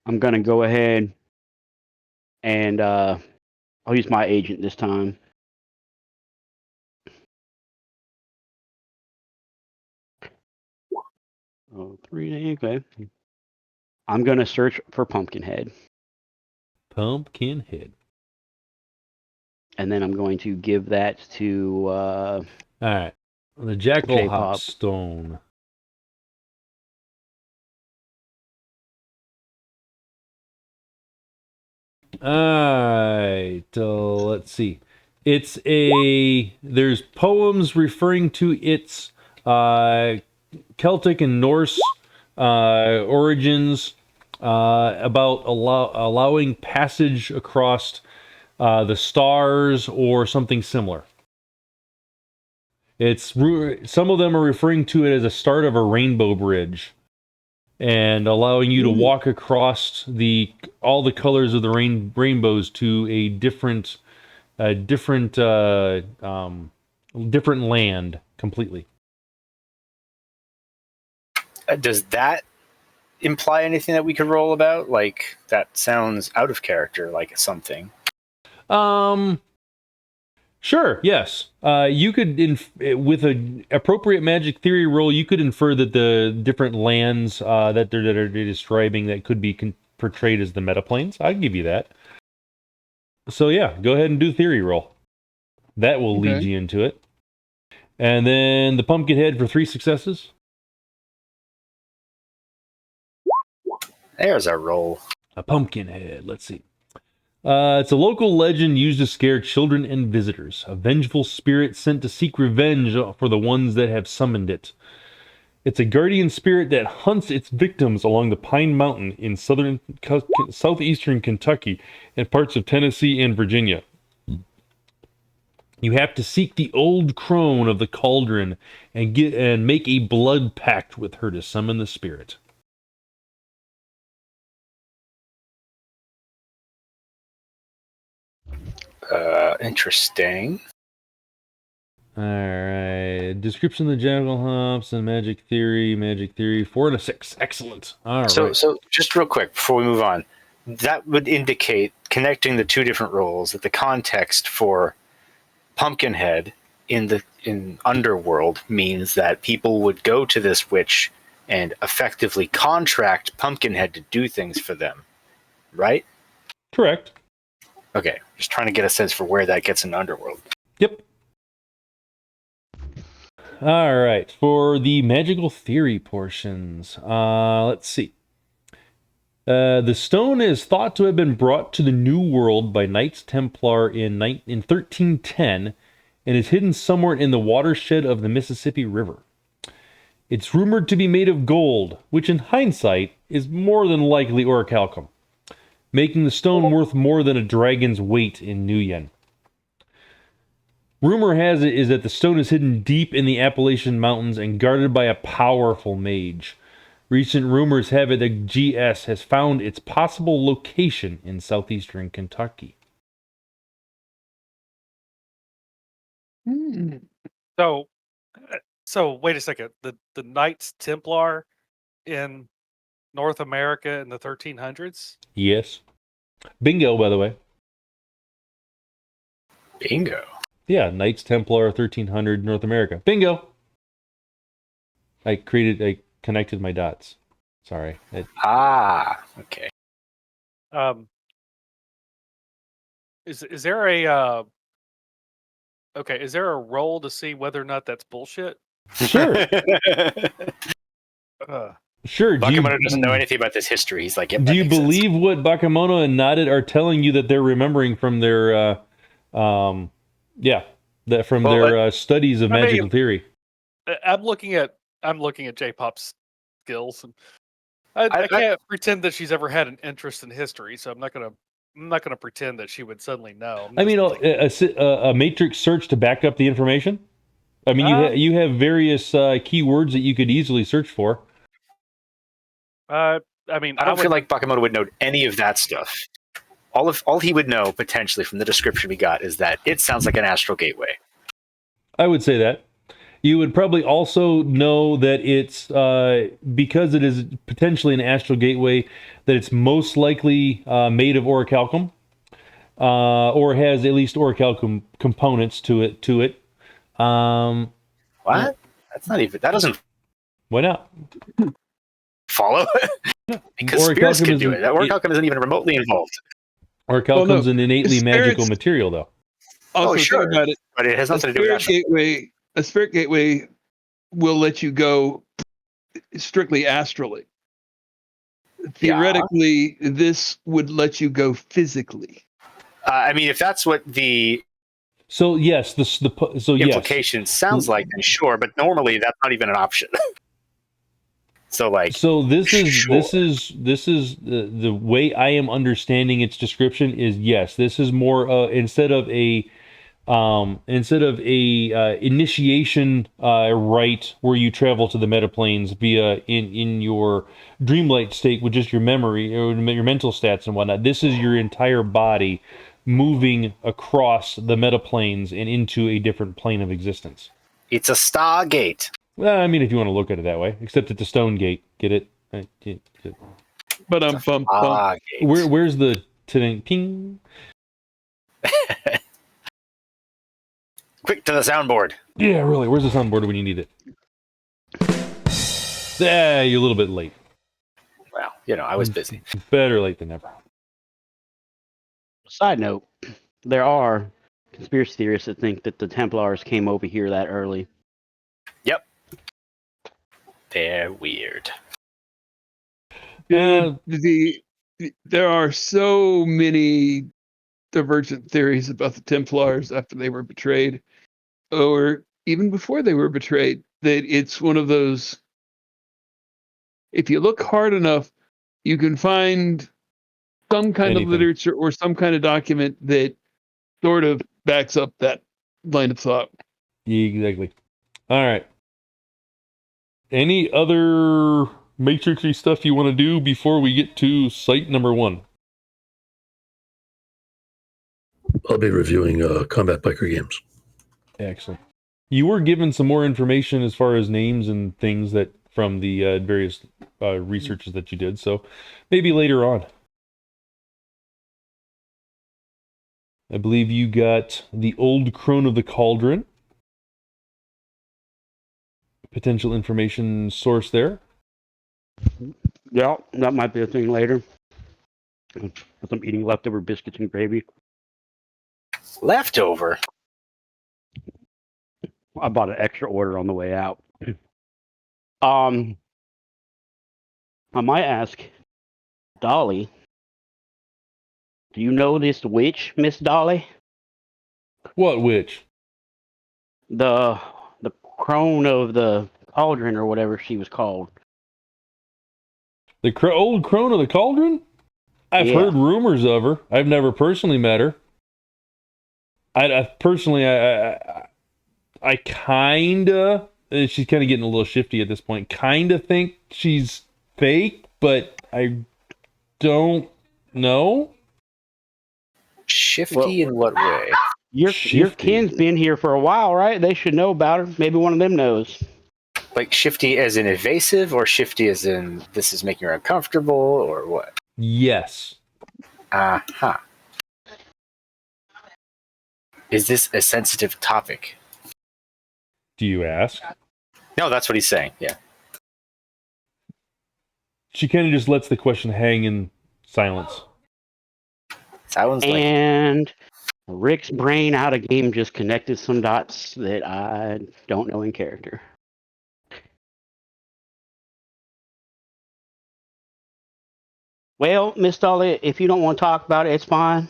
I'm gonna go ahead and I'll use my agent this time. Oh, 3, okay. I'm going to search for Pumpkinhead. Pumpkinhead. And then I'm going to give that to... all right. The Jackal Hop Stone. Alright, let's see. There's poems referring to its Celtic and Norse origins, about allowing passage across the stars or something similar. Some of them are referring to it as a start of a rainbow bridge, and allowing you to walk across all the colors of the rainbows to a different land completely. Does that imply anything that we could roll about? Like, that sounds out of character, like something. Sure, yes. You could, with an appropriate magic theory roll, you could infer that the different lands that they're describing that could be portrayed as the metaplanes. I'll give you that. So yeah, go ahead and do theory roll. That will lead you into it. And then the pumpkin head for 3 successes. There's a roll. A pumpkin head. Let's see. It's a local legend used to scare children and visitors. A vengeful spirit sent to seek revenge for the ones that have summoned it. It's a guardian spirit that hunts its victims along the Pine Mountain in southeastern Kentucky and parts of Tennessee and Virginia. You have to seek the old crone of the cauldron and make a blood pact with her to summon the spirit. Interesting. Alright. Description of the Jackal Hops and Magic Theory, 4 and a 6. Excellent. Alright. So just real quick before we move on, that would indicate, connecting the two different roles, that the context for Pumpkinhead in Underworld means that people would go to this witch and effectively contract Pumpkinhead to do things for them, right? Correct. Okay, just trying to get a sense for where that gets in Underworld. Yep. All right, for the magical theory portions, let's see. The stone is thought to have been brought to the New World by Knights Templar in 1310 and is hidden somewhere in the watershed of the Mississippi River. It's rumored to be made of gold, which in hindsight is more than likely orichalcum, making the stone worth more than a dragon's weight in New Yen. Rumor has it is that the stone is hidden deep in the Appalachian Mountains and guarded by a powerful mage. Recent rumors have it that GS has found its possible location in southeastern Kentucky. So wait a second. The Knights Templar in North America in the 1300s? Yes. Bingo, by the way. Bingo. Yeah, Knights Templar 1300 North America. Bingo. I connected my dots. Sorry. Okay. Is there a is there a roll to see whether or not that's bullshit? Sure. Sure. Bakemono doesn't know anything about this history. He's like, yep, do you believe what Bakemono and Nautit are telling you that they're remembering from their studies of magical theory? I'm looking at J-Pop's skills, and I can't pretend that she's ever had an interest in history, so I'm not gonna pretend that she would suddenly know. I mean, a matrix search to back up the information. I mean, you have various keywords that you could easily search for. I mean, I don't feel like Bakemono would know any of that stuff. All he would know potentially from the description we got is that it sounds like an astral gateway. I would say that. You would probably also know that it's because it is potentially an astral gateway, that it's most likely made of orichalcum, or has at least orichalcum components to it. What? That's not even. That doesn't. Why not? Follow? Because spirits can do it. Orichalcum isn't even remotely involved. Orichalcum is an innately magical material, though. Also, sure, about it, but it has nothing to do with that. A spirit gateway will let you go strictly astrally. Theoretically, this would let you go physically. I mean, if that's what the implication sounds like, then sure. But normally, that's not even an option. So like, So this is sure. the way I am understanding its description is yes. This is more instead of a initiation rite where you travel to the metaplanes via in your dreamlight state with just your memory or your mental stats and whatnot. This is your entire body moving across the metaplanes and into a different plane of existence. It's a Stargate. Well, I mean, if you want to look at it that way, except it's a stone gate. Get it? But Stargate. Where's the ping? Quick to the soundboard. Yeah, really. Where's the soundboard when you need it? Yeah, you're a little bit late. Well, I was busy. Better late than never. Side note, there are conspiracy theorists that think that the Templars came over here that early. Yep. They're weird. There are so many divergent theories about the Templars after they were betrayed, or even before they were betrayed, that it's one of those, if you look hard enough, you can find some kind of literature or some kind of document that sort of backs up that line of thought. Exactly. All right. Any other Matrixy stuff you want to do before we get to site number 1? I'll be reviewing combat biker games. Excellent. You were given some more information as far as names and things that from the various researches that you did, so maybe later on. I believe you got the old crone of the cauldron. Potential information source there. Yeah, that might be a thing later. With some eating leftover biscuits and gravy. Leftover? I bought an extra order on the way out. I might ask Dolly, do you know this witch, Miss Dolly? What witch? The crone of the cauldron or whatever she was called. The old crone of the cauldron? I've heard rumors of her. I've never personally met her. I personally kinda, she's kind of getting a little shifty at this point. Kinda think she's fake, but I don't know. Shifty in what way? Your kin's been here for a while, right? They should know about her. Maybe one of them knows. Like shifty as in evasive, or shifty as in this is making her uncomfortable, or what? Yes. Uh-huh. Is this a sensitive topic? Do you ask? No, that's what he's saying, yeah. She kind of just lets the question hang in silence. Sounds like... And Rick's brain out of game just connected some dots that I don't know in character. Well, Miss Dolly, if you don't want to talk about it, it's fine.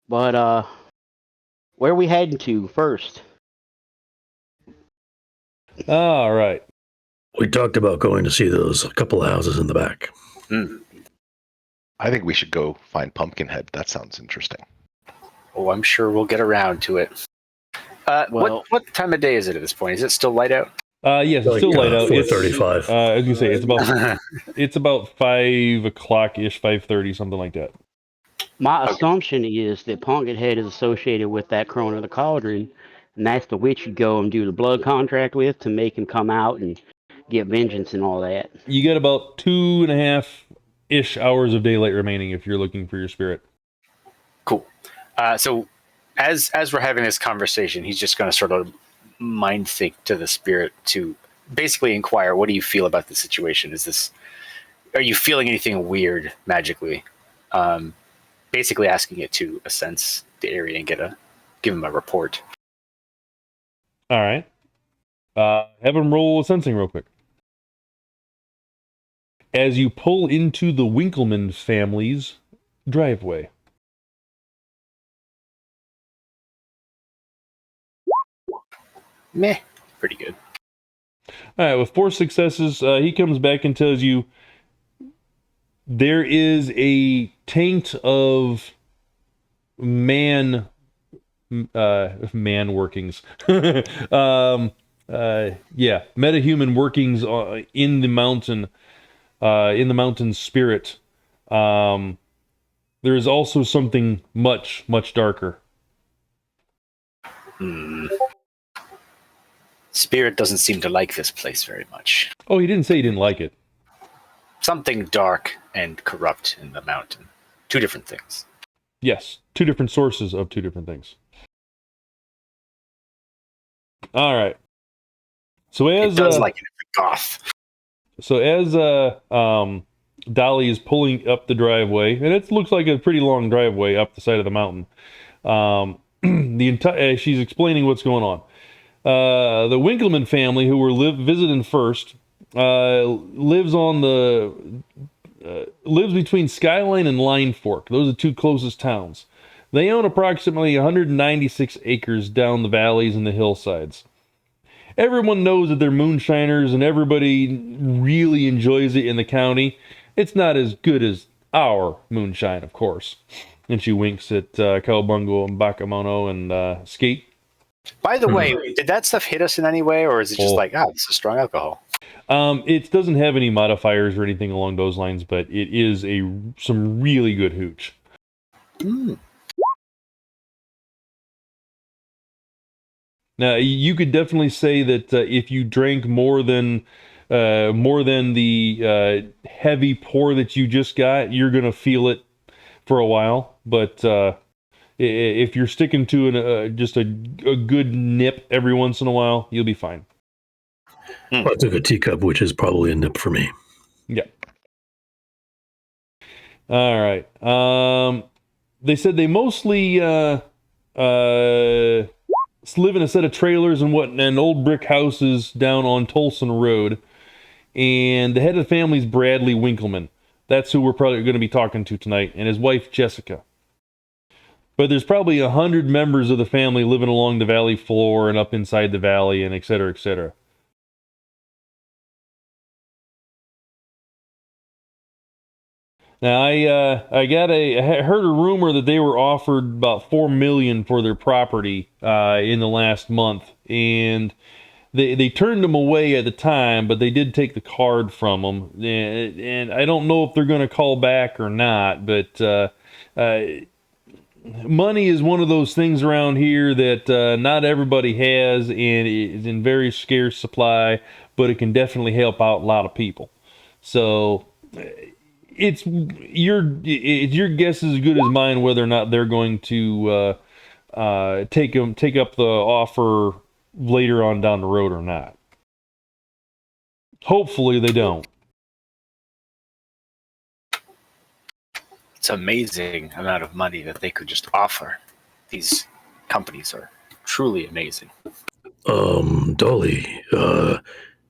But where are we heading to first? All right. We talked about going to see those couple of houses in the back. I think we should go find Pumpkinhead. That sounds interesting. Oh, I'm sure we'll get around to it. What time of day is it at this point? Is it still light out? Yes, it's still light out. 4:35. I was gonna say it's about 5 o'clock ish, 5:30, something like that. My assumption is that Pumpkinhead is associated with that crone of the cauldron, and that's the witch you go and do the blood contract with to make him come out and get vengeance and all that. You get about 2.5-ish hours of daylight remaining if you're looking for your spirit. Cool. So as we're having this conversation, he's just going to sort of mind think to the spirit to basically inquire, what do you feel about the situation? Are you feeling anything weird magically? Basically asking it to sense the area and give him a report. All right. Have him roll sensing real quick. As you pull into the Winkleman family's driveway. Meh. Pretty good. All right, with 4 successes, he comes back and tells you there is a taint of man workings. Metahuman workings in the mountain spirit. There is also something much, much darker. Spirit doesn't seem to like this place very much. Oh, he didn't say he didn't like it. Something dark and corrupt in the mountain. 2 different things. Yes, 2 different sources of 2 different things. All right. So as it does like it, the goth. So as Dolly is pulling up the driveway, and it looks like a pretty long driveway up the side of the mountain. She's explaining what's going on. The Winkleman family, who were visiting first, lives between Skyline and Line Fork. Those are the 2 closest towns. They own approximately 196 acres down the valleys and the hillsides. Everyone knows that they're moonshiners, and everybody really enjoys it in the county. It's not as good as our moonshine, of course. And she winks at Cowabunga and Bakemono and Skate. By the way, did that stuff hit us in any way, or is it just this is strong alcohol? It doesn't have any modifiers or anything along those lines, but it is some really good hooch. Now, you could definitely say that if you drank more than the heavy pour that you just got, you're going to feel it for a while. But if you're sticking to just a good nip every once in a while, you'll be fine. Well, I took a teacup, which is probably a nip for me. Yeah. All right. They said they mostly live in a set of trailers and old brick houses down on Tolson Road. And the head of the family is Bradley Winkleman. That's who we're probably going to be talking to tonight, and his wife, Jessica. But there's probably 100 members of the family living along the valley floor and up inside the valley, and et cetera, et cetera. Now, I heard a rumor that they were offered about $4 million for their property in the last month, and they turned them away at the time, but they did take the card from them, and I don't know if they're going to call back or not, but money is one of those things around here that not everybody has, and is in very scarce supply, but it can definitely help out a lot of people. So it's your guess is as good as mine whether or not they're going to take up the offer later on down the road or not. Hopefully they don't. It's amazing amount of money that they could just offer. These companies are truly amazing. Dolly,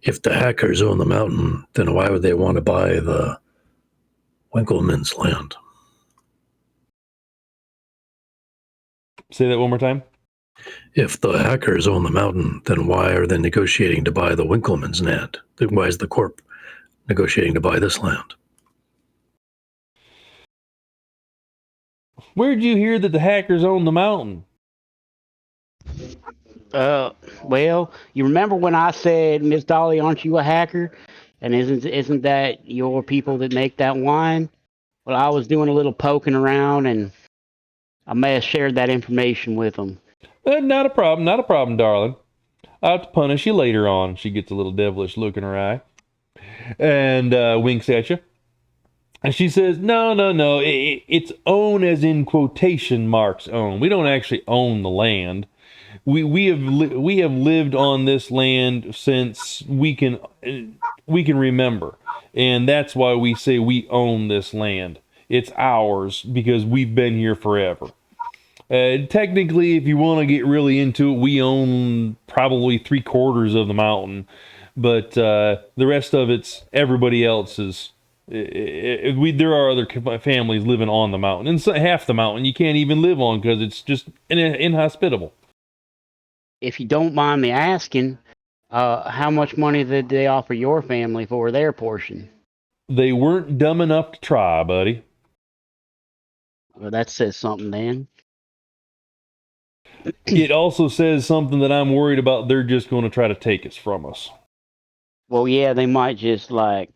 if the hackers own the mountain, then why would they want to buy the Winkleman's land? Say that one more time. If the hackers own the mountain, then why are they negotiating to buy the Winkleman's land? Why is the corp negotiating to buy this land? Where'd you hear that the hackers own the mountain? Well, you remember when I said, Miss Dolly, aren't you a hacker? And isn't that your people that make that wine? Well, I was doing a little poking around, and I may have shared that information with them. Not a problem, darling. I'll have to punish you later on. She gets a little devilish look in her eye and winks at you. And she says, no, it's own as in quotation marks own. We don't actually own the land. We have lived on this land since we can remember, and that's why we say we own this land. It's ours because we've been here forever. Technically, if you want to get really into it, we own probably 3/4 of the mountain, but the rest of it's everybody else's. There are other families living on the mountain, and half the mountain you can't even live on because it's just inhospitable. If you don't mind me asking, How much money did they offer your family for their portion? They weren't dumb enough to try, buddy. Well, that says something, then. It also says something that I'm worried about. They're just going to try to take us from us. Well, yeah, they might just like.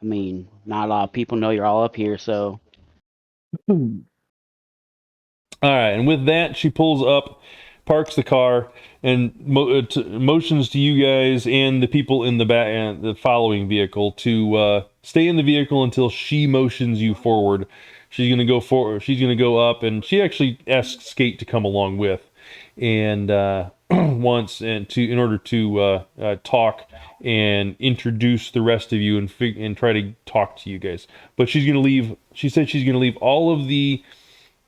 I mean, not a lot of people know you're all up here, so. All right, and with that, she pulls up, parks the car, and motions to you guys and the people in the back and the following vehicle to stay in the vehicle until she motions you forward. She's gonna go forward. She's gonna go up, and she actually asks Skate to come along with, and in order to talk and introduce the rest of you and try to talk to you guys. But she's gonna leave. She said she's gonna leave all of the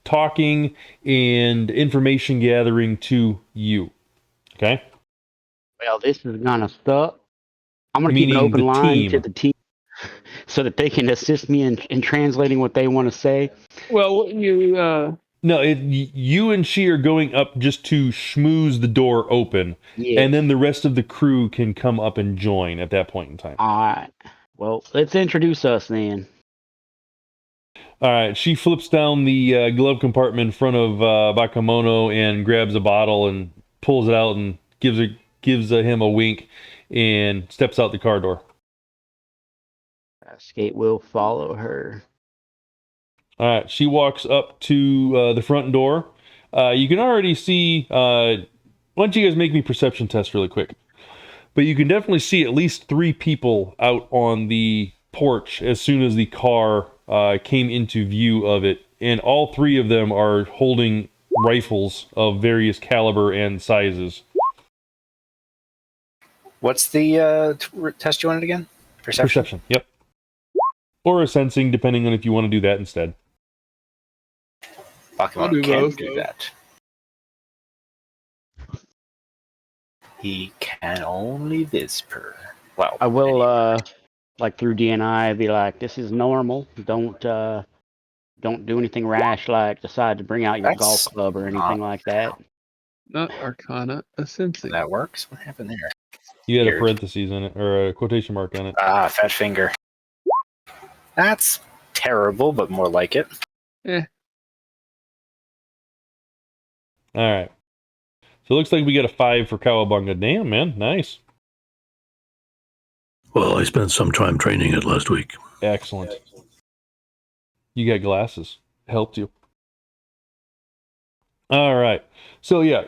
talking and information gathering to you. Okay? Well, this is gonna suck. I'm gonna keep an Meaning open the line to team. the team so that they can assist me in translating what they want to say. Well, No, you and she are going up just to schmooze the door open, Yeah. and then the rest of the crew can come up and join at that point in time. All right. Well, let's introduce us then. All right, she flips down the glove compartment in front of Bakemono and grabs a bottle and pulls it out and gives him a wink and steps out the car door. Skate will follow her. All right, she walks up to the front door. You can already see. Why don't you guys make me perception test really quick? But you can definitely see at least 3 people out on the porch as soon as the car came into view of it, and all 3 of them are holding rifles of various caliber and sizes. What's the test you wanted again? Perception. Yep. Or a sensing, depending on if you want to do that instead. I'll Bakemono do can't both. do that. He can only whisper. Well, I will, like through DNI, be like, "This is normal. Don't do anything rash, like decide to bring out your golf That's club or anything like that." not Arcana, a sensing. that works. What happened there? You had a Weird. parentheses in it, or a quotation mark on it. Ah, fat finger. That's terrible, but more like it. All right. So it looks like we got a 5 for Cowabunga. Damn, man. Nice. Well, I spent some time training it last week. Excellent. You got glasses. Helped you. All right. So yeah,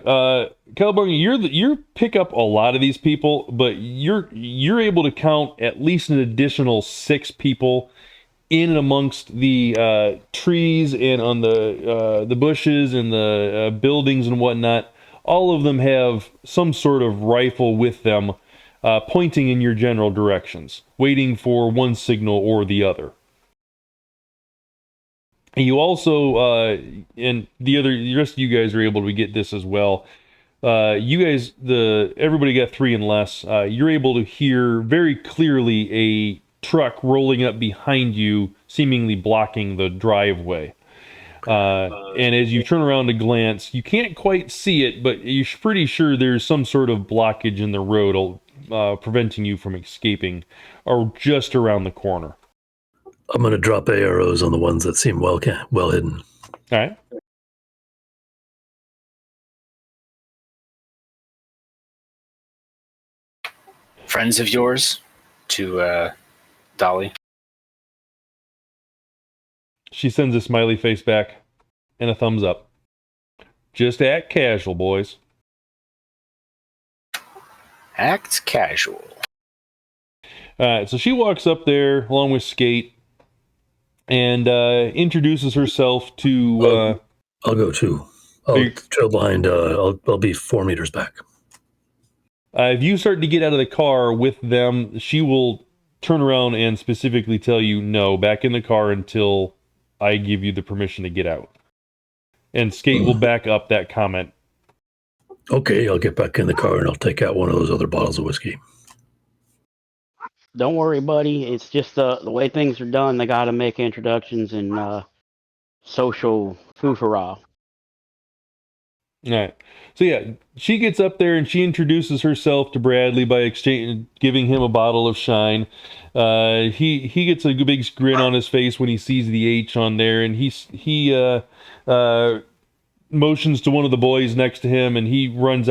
Cowabunga, you pick up a lot of these people, but you're able to count at least an additional 6 people in and amongst the trees and on the bushes and the buildings and whatnot. All of them have some sort of rifle with them, pointing in your general directions, waiting for one signal or the other. And you also, and the rest of you guys are able to get this as well. You guys, everybody got 3 and less. You're able to hear very clearly a truck rolling up behind you, seemingly blocking the driveway. And as you turn around to glance, you can't quite see it, but you're pretty sure there's some sort of blockage in the road preventing you from escaping, or just around the corner. I'm going to drop arrows on the ones that seem well hidden. All right. Friends of yours to Dolly. She sends a smiley face back and a thumbs up. Just act casual, boys. Act casual. All right, so she walks up there along with Skate and introduces herself to... I'll go too. I'll trail behind. I'll be 4 meters back. If you start to get out of the car with them, she will turn around and specifically tell you, no, back in the car until I give you the permission to get out. And Skate will back up that comment. Okay, I'll get back in the car and I'll take out one of those other bottles of whiskey. Don't worry, buddy. It's just the way things are done. They got to make introductions and social foofara. All right. So yeah, she gets up there and she introduces herself to Bradley by giving him a bottle of shine. He gets a big grin on his face when he sees the H on there, and he motions to one of the boys next to him, and he runs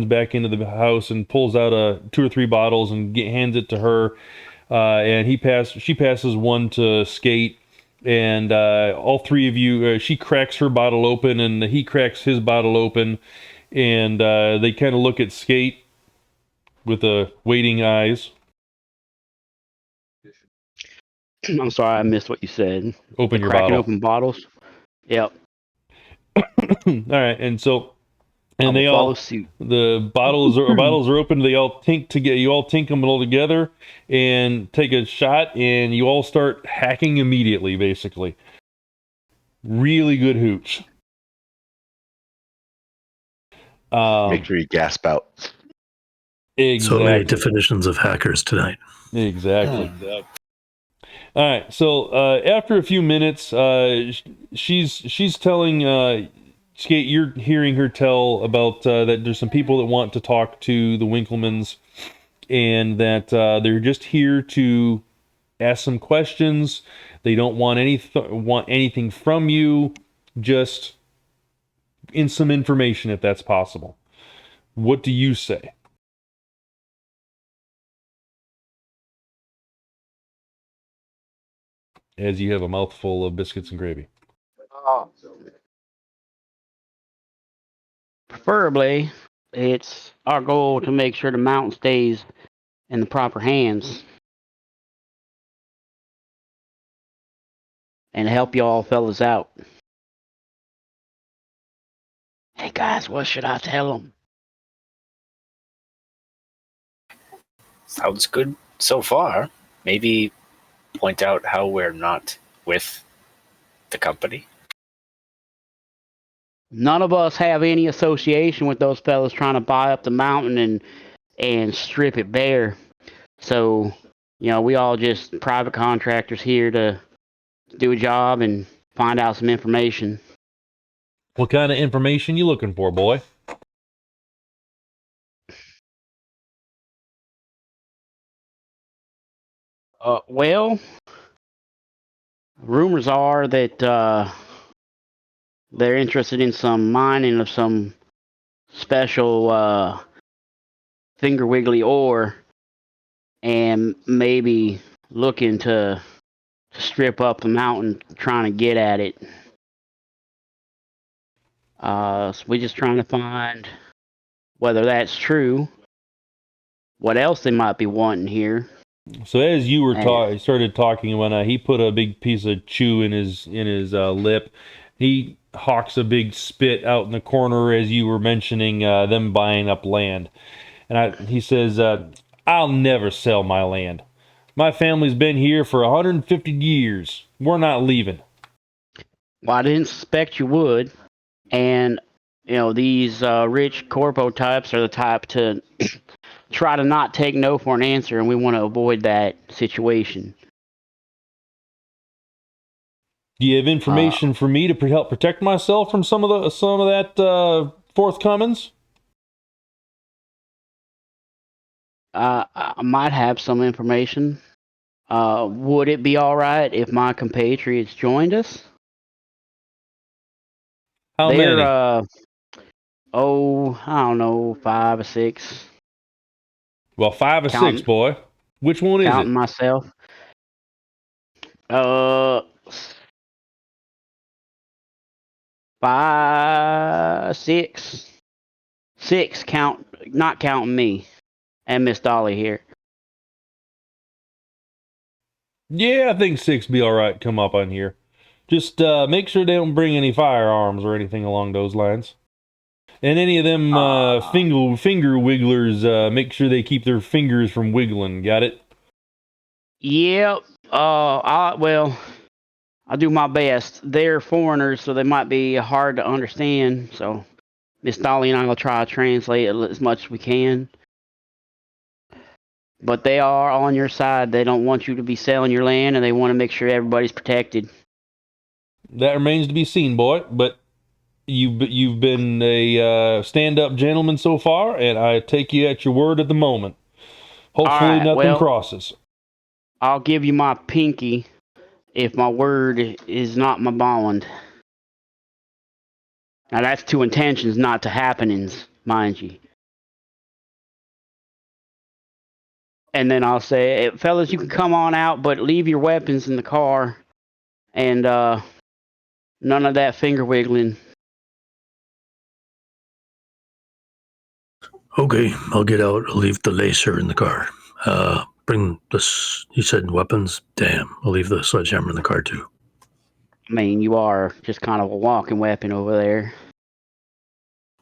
back into the house and pulls out 2 or 3 bottles and hands it to her. And she passes one to Skate. And all 3 of you, she cracks her bottle open, and he cracks his bottle open, and they kind of look at Skate with waiting eyes. I'm sorry, I missed what you said. Open your Cracking bottle. open bottles. Yep. All right, and so, and they follow all suit. The bottles are open. They all tink together. You all tink them all together and take a shot, and you all start hacking immediately. Basically, really good hooch. Make sure you gasp out. Exactly. So many definitions of hackers tonight. Exactly. All right. So after a few minutes, she's telling Skate, you're hearing her tell about that there's some people that want to talk to the Winklemans, and that they're just here to ask some questions. They don't want anything from you, just in some information if that's possible. What do you say? As you have a mouthful of biscuits and gravy. Preferably, it's our goal to make sure the mountain stays in the proper hands and help y'all fellas out. Hey guys, what should I tell them? Sounds good so far. Maybe point out how we're not with the company. None of us have any association with those fellas trying to buy up the mountain and strip it bare. So, we all just private contractors here to do a job and find out some information. What kind of information you looking for, boy? Well, rumors are that they're interested in some mining of some special finger wiggly ore, and maybe looking to strip up the mountain, trying to get at it. So we're just trying to find whether that's true, what else they might be wanting here. So as you were started talking, when he put a big piece of chew in his lip, he hawks a big spit out in the corner as you were mentioning them buying up land, and he says, "I'll never sell my land. My family's been here for 150 years. We're not leaving." Well, I didn't suspect you would, and these rich corpo types are the type to try to not take no for an answer, and we want to avoid that situation. Do you have information for me to help protect myself from some of that forthcomings? I might have some information. Would it be all right if my compatriots joined us? How many? I don't know, 5 or 6. Well, 5 or 6, boy. Which one is it? Counting myself. 5, 6. 6, not counting me and Miss Dolly here. Yeah, I think 6 be all right. Come up on here. Just make sure they don't bring any firearms or anything along those lines. And any of them finger wigglers, make sure they keep their fingers from wiggling. Got it? Yep. I'll do my best. They're foreigners, so they might be hard to understand. So Miss Dolly and I will try to translate it as much as we can. But they are on your side. They don't want you to be selling your land, and they want to make sure everybody's protected. That remains to be seen, boy. But you've been a stand-up gentleman so far, and I take you at your word at the moment. Hopefully, All right, nothing well- crosses. I'll give you my pinky if my word is not my bond. Now that's to intentions, not to happenings, mind you. And then I'll say, fellas, you can come on out, but leave your weapons in the car, and none of that finger wiggling. Okay, I'll get out. I'll leave the laser in the car. Bring this. You said weapons. Damn, I'll leave the sledgehammer in the car too. I mean, you are just kind of a walking weapon over there.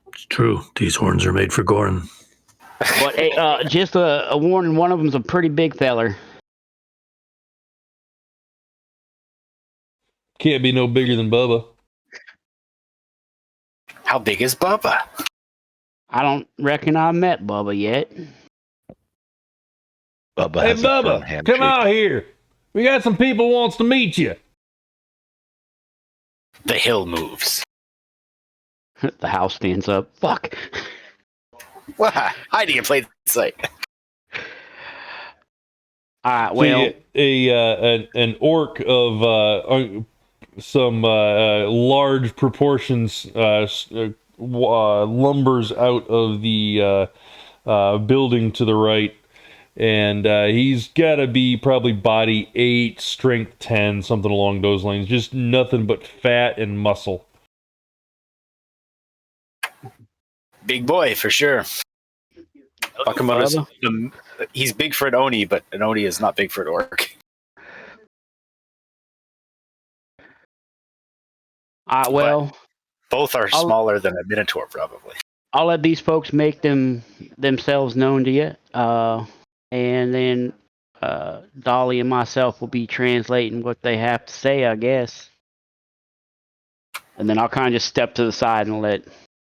It's true. These horns are made for Gorin. But just a warning, one of them's a pretty big feller. Can't be no bigger than Bubba. How big is Bubba? I don't reckon I've met Bubba yet. Bubba Hey, has a firm Bubba, handshake. come out here. We got some people wants to meet you. The hill moves. The house stands up. Fuck. What? Hiding in plain sight. All right, well, See, an orc of some large proportions lumbers out of the building to the right, and he's got to be probably body 8, strength 10, something along those lines. Just nothing but fat and muscle. Big boy, for sure. Bakemono's, he's big for an Oni, but an Oni is not big for an orc. well, Both are smaller than a Minotaur, probably. I'll let these folks make themselves known to you, and then Dolly and myself will be translating what they have to say, I guess. And then I'll kind of just step to the side and let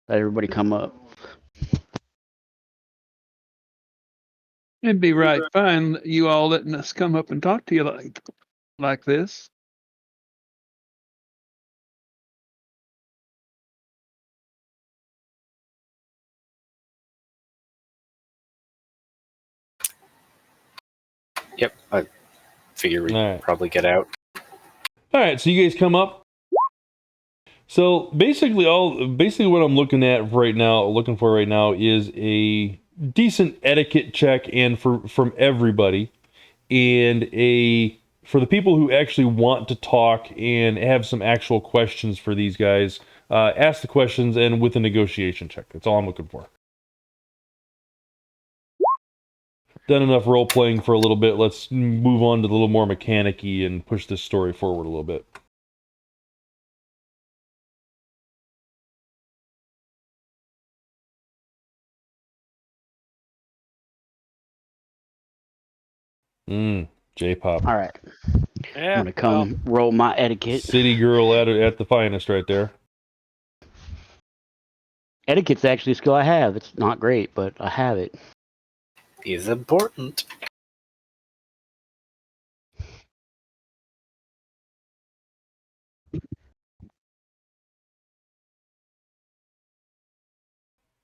everybody come up. It'd be right fine you all letting us come up and talk to you like this. Yep, I figure we'd All right. probably get out. All right, so you guys come up. So basically, what I'm looking for right now is a decent etiquette check, and from everybody, and for the people who actually want to talk and have some actual questions for these guys, ask the questions, and with a negotiation check. That's all I'm looking for. Done enough role playing for a little bit. Let's move on to a little more mechanic-y and push this story forward a little bit. J-pop. All right. Yeah, I'm going to come roll my etiquette. City girl at the finest right there. Etiquette's actually a skill I have. It's not great, but I have it. Is important.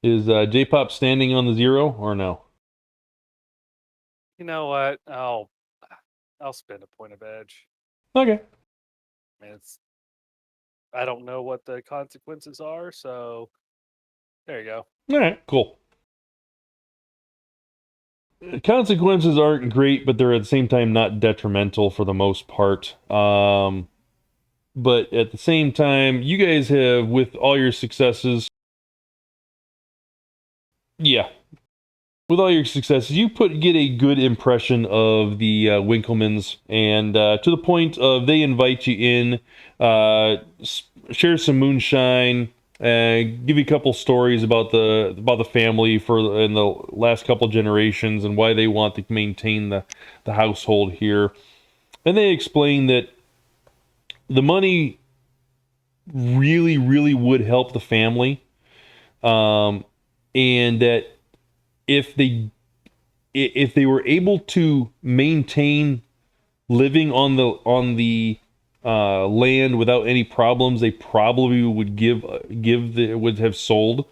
Is J-pop standing on the 0 or no? You know what? I'll spend a point of edge. Okay. I mean, I don't know what the consequences are, so there you go. All right, cool. Consequences aren't great, but they're at the same time not detrimental for the most part. But at the same time, you guys have, with all your successes, with all your successes, you get a good impression of the Winklemans, and to the point of they invite you in, share some moonshine, give you a couple stories about the family in the last couple generations and why they want to maintain the household here, and they explain that the money really, really would help the family, and that if they were able to maintain living on the land without any problems, they probably would would have sold.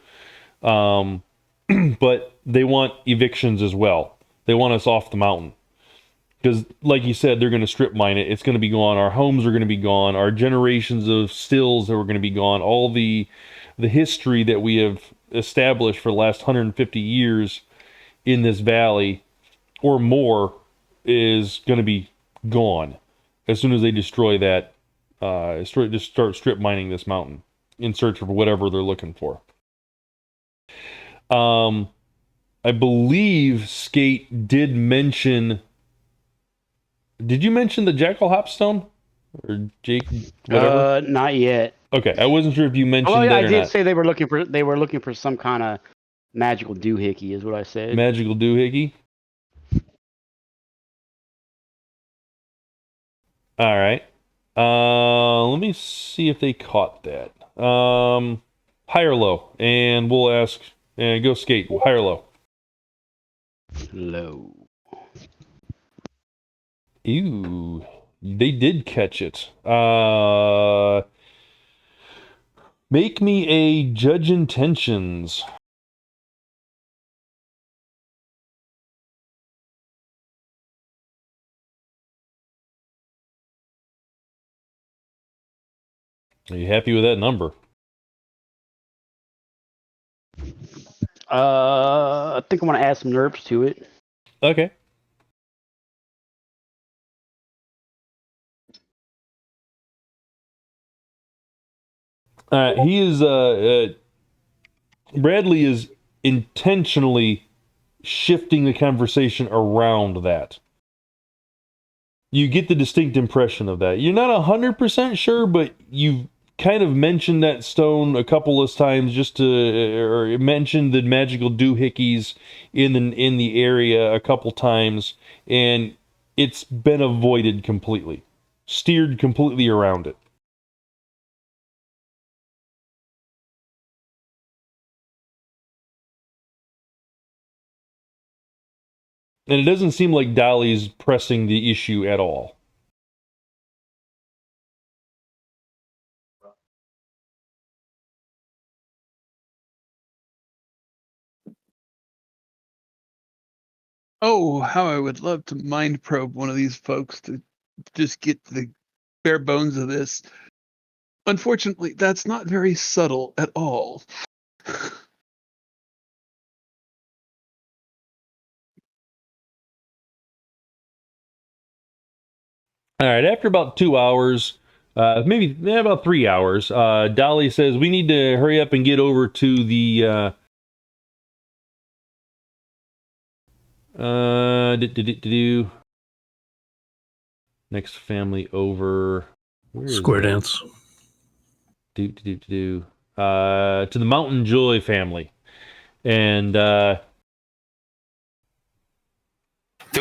But they want evictions as well. They want us off the mountain. Because, like you said, they're going to strip mine it. It's going to be gone. Our homes are going to be gone. Our generations of stills are going to be gone. All the history that we have established for the last 150 years in this valley or more is going to be gone as soon as they destroy that. Just start strip mining this mountain in search of whatever they're looking for. I believe Skate did mention. Did you mention the Jackal Hopstone? Or Jake, whatever? Not yet. Okay, I wasn't sure if you mentioned that or I did not. say they were looking for some kind of magical doohickey, is what I said. Magical doohickey? All right. Let me see if they caught that. High or low? And we'll ask, go Skate, high or low? Low. Ew, they did catch it. Make me a judge intentions. Are you happy with that number? I think I want to add some nerfs to it. Okay. He is Bradley is intentionally shifting the conversation around that. You get the distinct impression of that. You're not 100% sure, but you've kind of mentioned that stone a couple of times just to, or mentioned the magical doohickeys in the area a couple times, and it's been avoided completely, steered completely around it. And it doesn't seem like Dolly's pressing the issue at all. Oh, how I would love to mind probe one of these folks to just get the bare bones of this. Unfortunately, that's not very subtle at all. All right, after about 2 hours, maybe about 3 hours, Dolly says, we need to hurry up and get over to the next family over. Square dance. To the Mountain Joy family. And do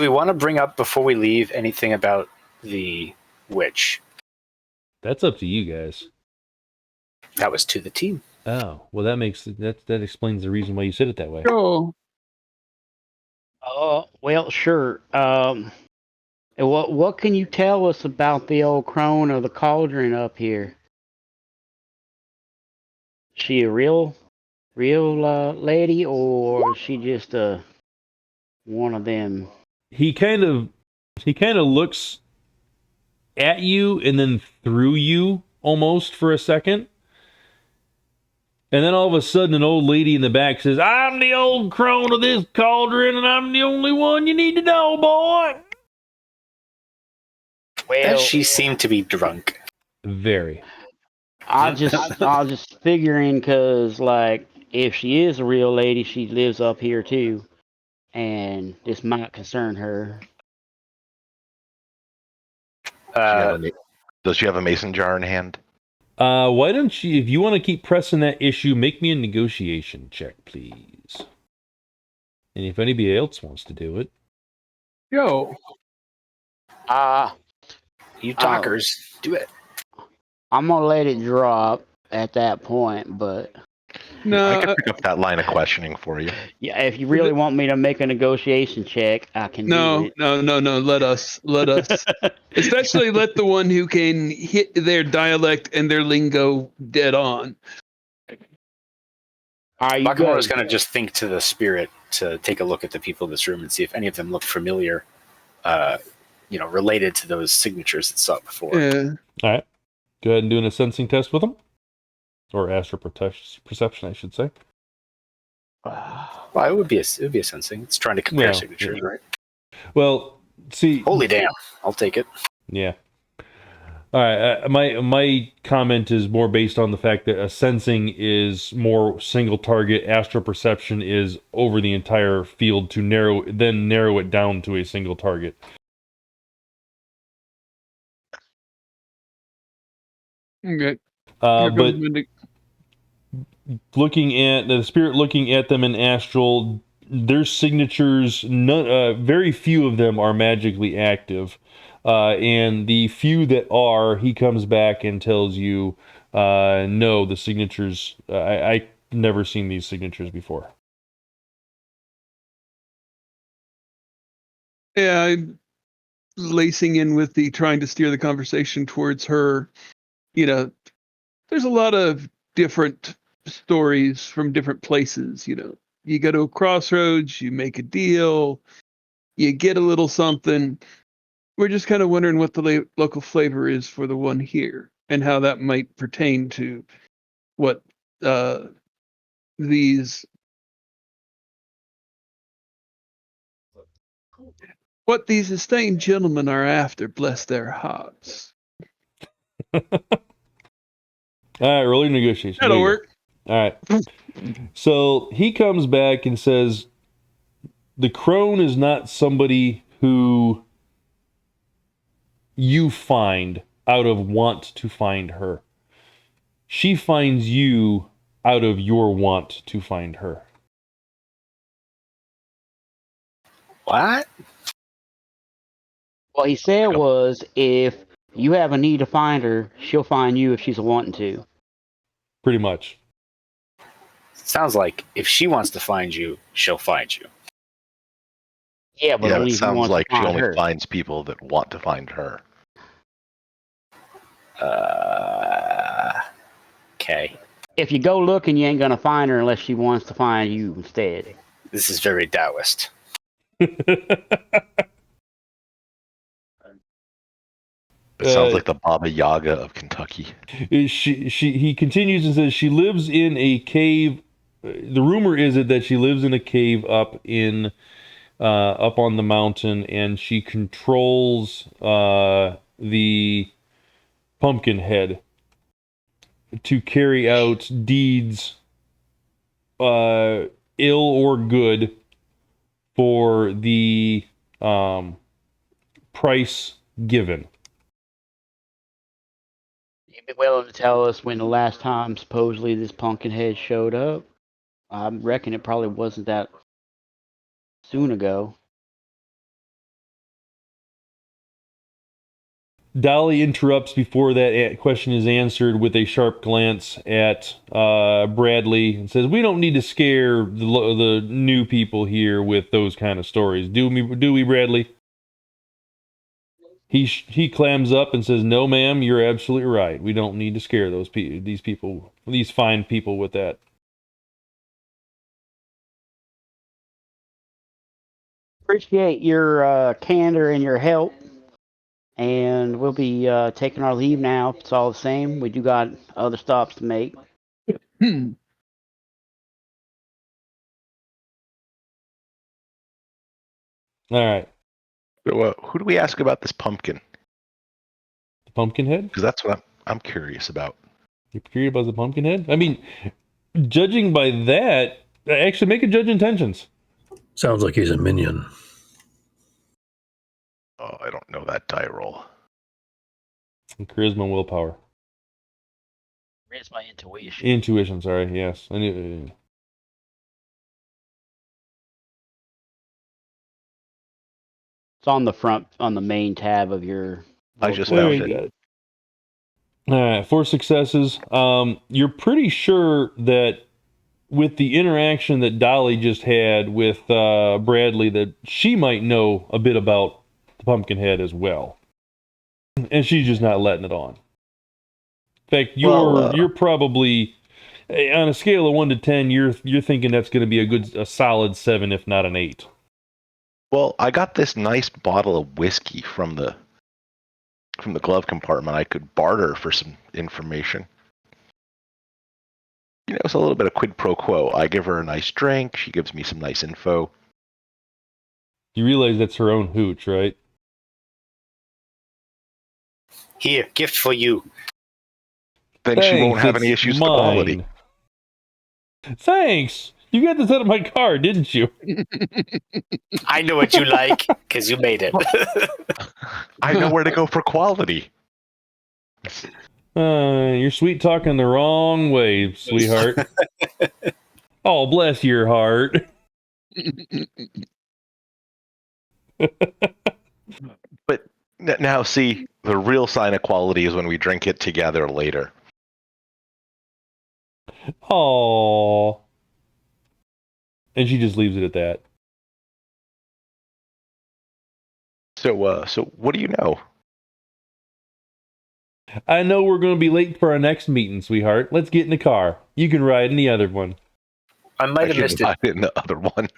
we want to bring up before we leave anything about the witch? That's up to you guys. That was to the team. Oh, well, that explains the reason why you said it that way. Oh, Well, sure. What can you tell us about the old crone of the cauldron up here? She a real lady, or is she just one of them? He kind of looks at you and then through you almost for a second. And then all of a sudden an old lady in the back says, I'm the old crone of this cauldron and I'm the only one you need to know, boy. Well, she seemed to be drunk. Very. I was just figuring, because, like, if she is a real lady, she lives up here too, and this might concern her. Does she have a mason jar in hand? Why don't you, if you want to keep pressing that issue, make me a negotiation check, please. And if anybody else wants to do it. yo. You talkers, do it. I'm gonna let it drop at that point, but No, I could pick up that line of questioning for you. Yeah, if you really want me to make a negotiation check, I can do no, it. no, no, no. Let us. Especially let the one who can hit their dialect and their lingo dead on. Are you Bakemono is good? going to just think to the spirit to take a look at the people in this room and see if any of them look familiar, related to those signatures that saw before. Yeah. All right. Go ahead and do a sensing test with them. Or astral perception, I should say. Well, it would be a sensing. It's trying to compare signatures, right? Well, see. Holy damn! I'll take it. Yeah. All right. My comment is more based on the fact that a sensing is more single target. Astral perception is over the entire field to narrow it down to a single target. Okay. But looking at the spirit, looking at them in astral, their signatures, very few of them are magically active, and the few that are, he comes back and tells you, no, the signatures. I never seen these signatures before. Yeah, I'm lacing in with the trying to steer the conversation towards her. There's a lot of different stories from different places. You go to a crossroads, you make a deal, you get a little something. We're just kind of wondering what the local flavor is for the one here and how that might pertain to what these esteemed gentlemen are after, bless their hearts. All right, roll your negotiation. That'll work. All right. So he comes back and says, the crone is not somebody who you find out of want to find her. She finds you out of your want to find her. What? What he said was, if you have a need to find her, she'll find you if she's wanting to. Pretty much. Sounds like if she wants to find you, she'll find you. Yeah, but only it if you sounds want like to she find only her. finds people that want to find her. Okay. If you go looking, you ain't gonna find her unless she wants to find you instead. This is very Taoist. It sounds like the Baba Yaga of Kentucky. He continues and says she lives in a cave. The rumor is it that she lives in a cave up on the mountain, and she controls the Pumpkinhead to carry out deeds, ill or good, for the price given. You'd be willing to tell us when the last time supposedly this Pumpkinhead showed up? I reckon it probably wasn't that soon ago. Dolly interrupts before that question is answered with a sharp glance at Bradley and says, "We don't need to scare the new people here with those kind of stories, do we, Bradley?" He clams up and says, "No, ma'am, you're absolutely right. We don't need to scare these fine people with that." Appreciate your candor and your help. And we'll be taking our leave now. If it's all the same, we do got other stops to make. Hmm. All right. So, who do we ask about this pumpkin? The Pumpkinhead? Because that's what I'm curious about. You're curious about the Pumpkinhead? I mean, judging by that, actually make a judge intentions. Sounds like he's a minion. Oh, I don't know that die roll. And charisma and willpower. Where's my intuition? Intuition, sorry, yes. I knew. It's on the front, on the main tab of your. I just There found you it. go. All right, 4 successes. You're pretty sure that with the interaction that Dolly just had with Bradley, that she might know a bit about the Pumpkinhead as well, and she's just not letting it on. In fact, you're probably, on a scale of 1 to 10, you're thinking that's going to be a solid 7, if not an 8. Well, I got this nice bottle of whiskey from the glove compartment. I could barter for some information. You know, it's a little bit of quid pro quo. I give her a nice drink. She gives me some nice info. You realize that's her own hooch, right? Here, gift for you. Then she won't have any it's issues with the quality. mine. Thanks. You got this out of my car, didn't you? I know what you like, because you made it. I know where to go for quality. You're sweet talking the wrong way, sweetheart. Oh, bless your heart. But now, see, the real sign of quality is when we drink it together later. Oh. And she just leaves it at that. So what do you know? I know we're going to be late for our next meeting, sweetheart. Let's get in the car. You can ride in the other one. I might have missed it. In the other one.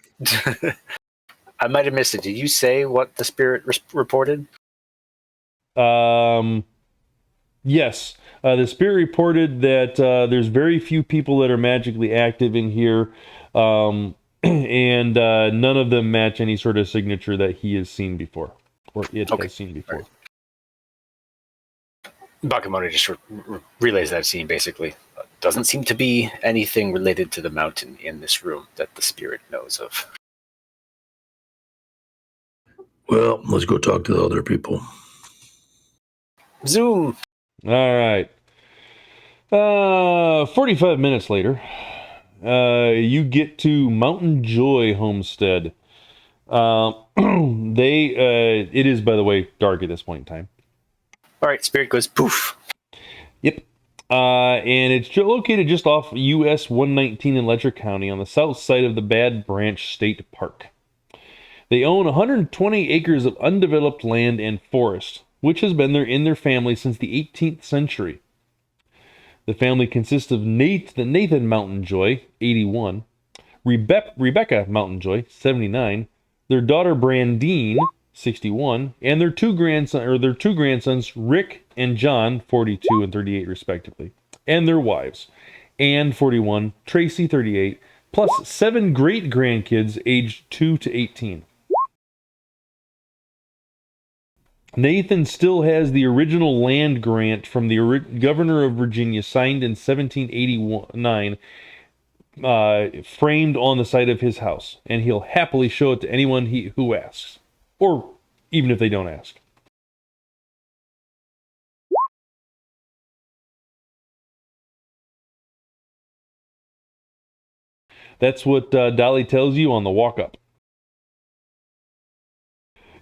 I might have missed it. Did you say what the spirit reported? Yes. The spirit reported that there's very few people that are magically active in here, and none of them match any sort of signature that he has seen before, or it has seen before. Right. Bakemono just relays that scene, basically. Doesn't seem to be anything related to the mountain in this room that the spirit knows of. Well, let's go talk to the other people. Zoom! All right. 45 minutes later, you get to Mountain Joy Homestead. It is, by the way, dark at this point in time. All right, spirit goes poof. Yep. And it's located just off US 119 in Letcher County on the south side of the Bad Branch State Park. They own 120 acres of undeveloped land and forest, which has been in their family since the 18th century. The family consists of Nathan Mountain Joy, 81, Rebecca Mountain Joy, 79, their daughter Brandine, 61, and their two grandsons, Rick and John, 42 and 38 respectively, and their wives, Anne, 41, Tracy, 38, plus 7 great-grandkids aged 2 to 18. Nathan still has the original land grant from the governor of Virginia, signed in 1789, framed on the side of his house, and he'll happily show it to anyone who asks, or even if they don't ask. That's what Dolly tells you on the walk up.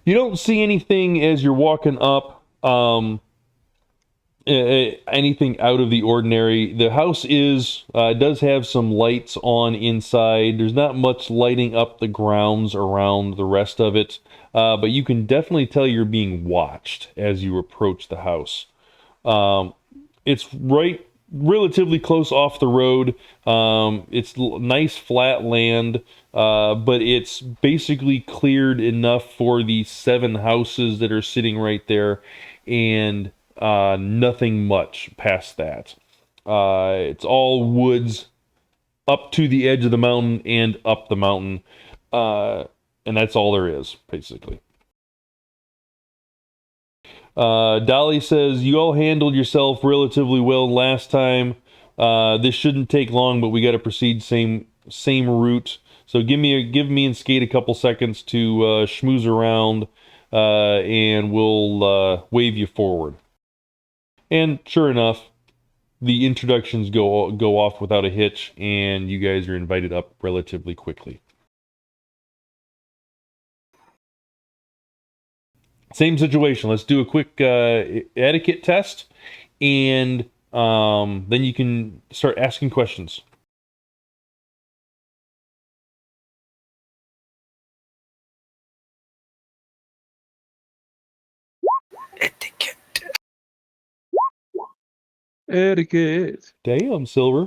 You don't see anything as you're walking up, anything out of the ordinary. The house does have some lights on inside. There's not much lighting up the grounds around the rest of it, but you can definitely tell you're being watched as you approach the house. It's relatively close off the road. It's nice flat land, but it's basically cleared enough for the 7 houses that are sitting right there, and nothing much past that. It's all woods up to the edge of the mountain and up the mountain, and that's all there is, basically. Dolly says, you all handled yourself relatively well last time. This shouldn't take long, but we got to proceed same route. So give me and Skate a couple seconds to schmooze around, and we'll wave you forward. And sure enough, the introductions go off without a hitch, and you guys are invited up relatively quickly. Same situation. Let's do a quick etiquette test, and then you can start asking questions. Etiquette. Damn, Silver.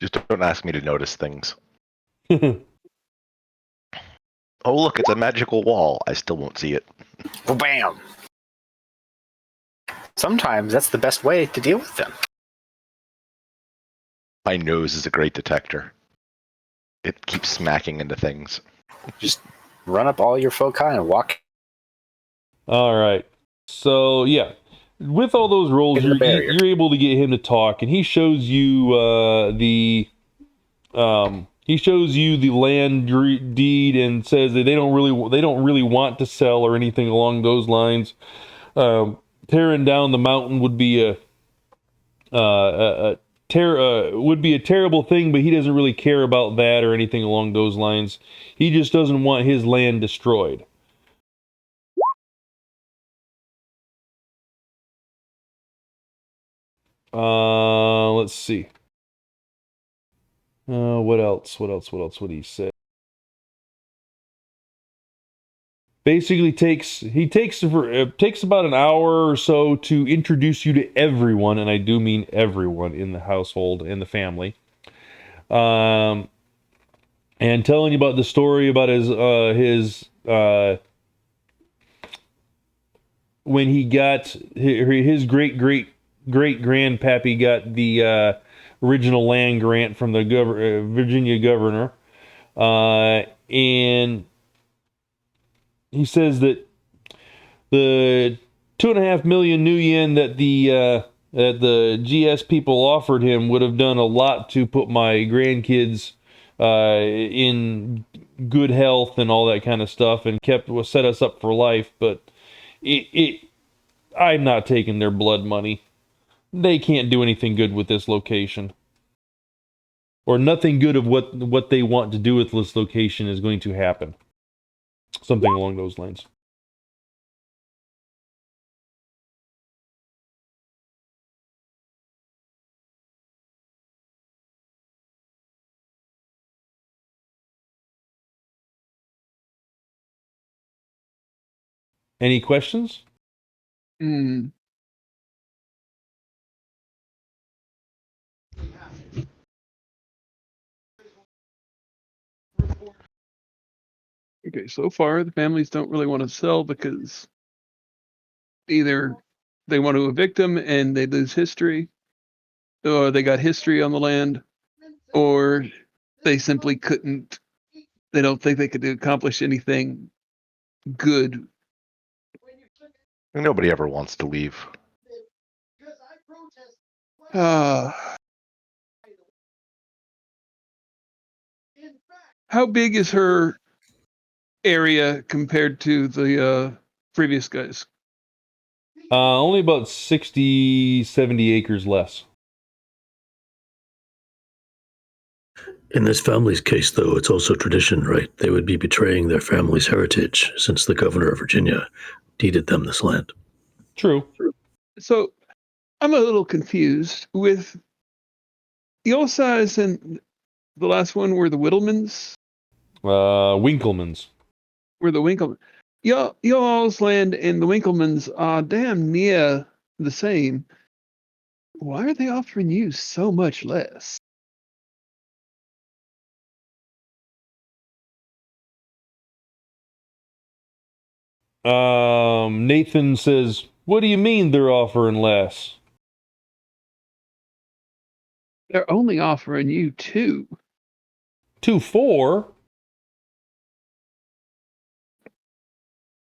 Just don't ask me to notice things. Oh, look, it's a magical wall. I still won't see it. Well, bam. Sometimes that's the best way to deal with them. My nose is a great detector. It keeps smacking into things. Just run up all your foci and walk. All right. So, yeah. With all those rolls, Hit the barrier. you're able to get him to talk, and he shows you the land deed and says that they don't really want to sell or anything along those lines. Tearing down the mountain would be a terrible thing, but he doesn't really care about that or anything along those lines. He just doesn't want his land destroyed. Let's see. What else would he say? Basically takes about an hour or so to introduce you to everyone, and I do mean everyone in the household and the family. And telling you about the story about his when he got his great grandpappy got the original land grant from the Virginia governor, and he says that the 2.5 million new yen that the GS people offered him would have done a lot to put my grandkids in good health and all that kind of stuff, and set us up for life. But I'm not taking their blood money. They can't do anything good with this location, or nothing good of what they want to do with this location is going to happen. Something along those lines. Any questions? Okay, so far the families don't really want to sell because either they want to evict them and they lose history, or they got history on the land, or they simply couldn't. They don't think they could accomplish anything good. Nobody ever wants to leave. How big is her area compared to the previous guys? Only about 60, 70 acres less. In this family's case, though, it's also tradition, right? They would be betraying their family's heritage since the governor of Virginia deeded them this land. True. So I'm a little confused with your size and the last one were the Whittlemans? Winklemans. Were the Winklemans. Y'all's land and the Winklemans are damn near the same. Why are they offering you so much less? Nathan says, "What do you mean they're offering less?" They're only offering you 2. 2.4?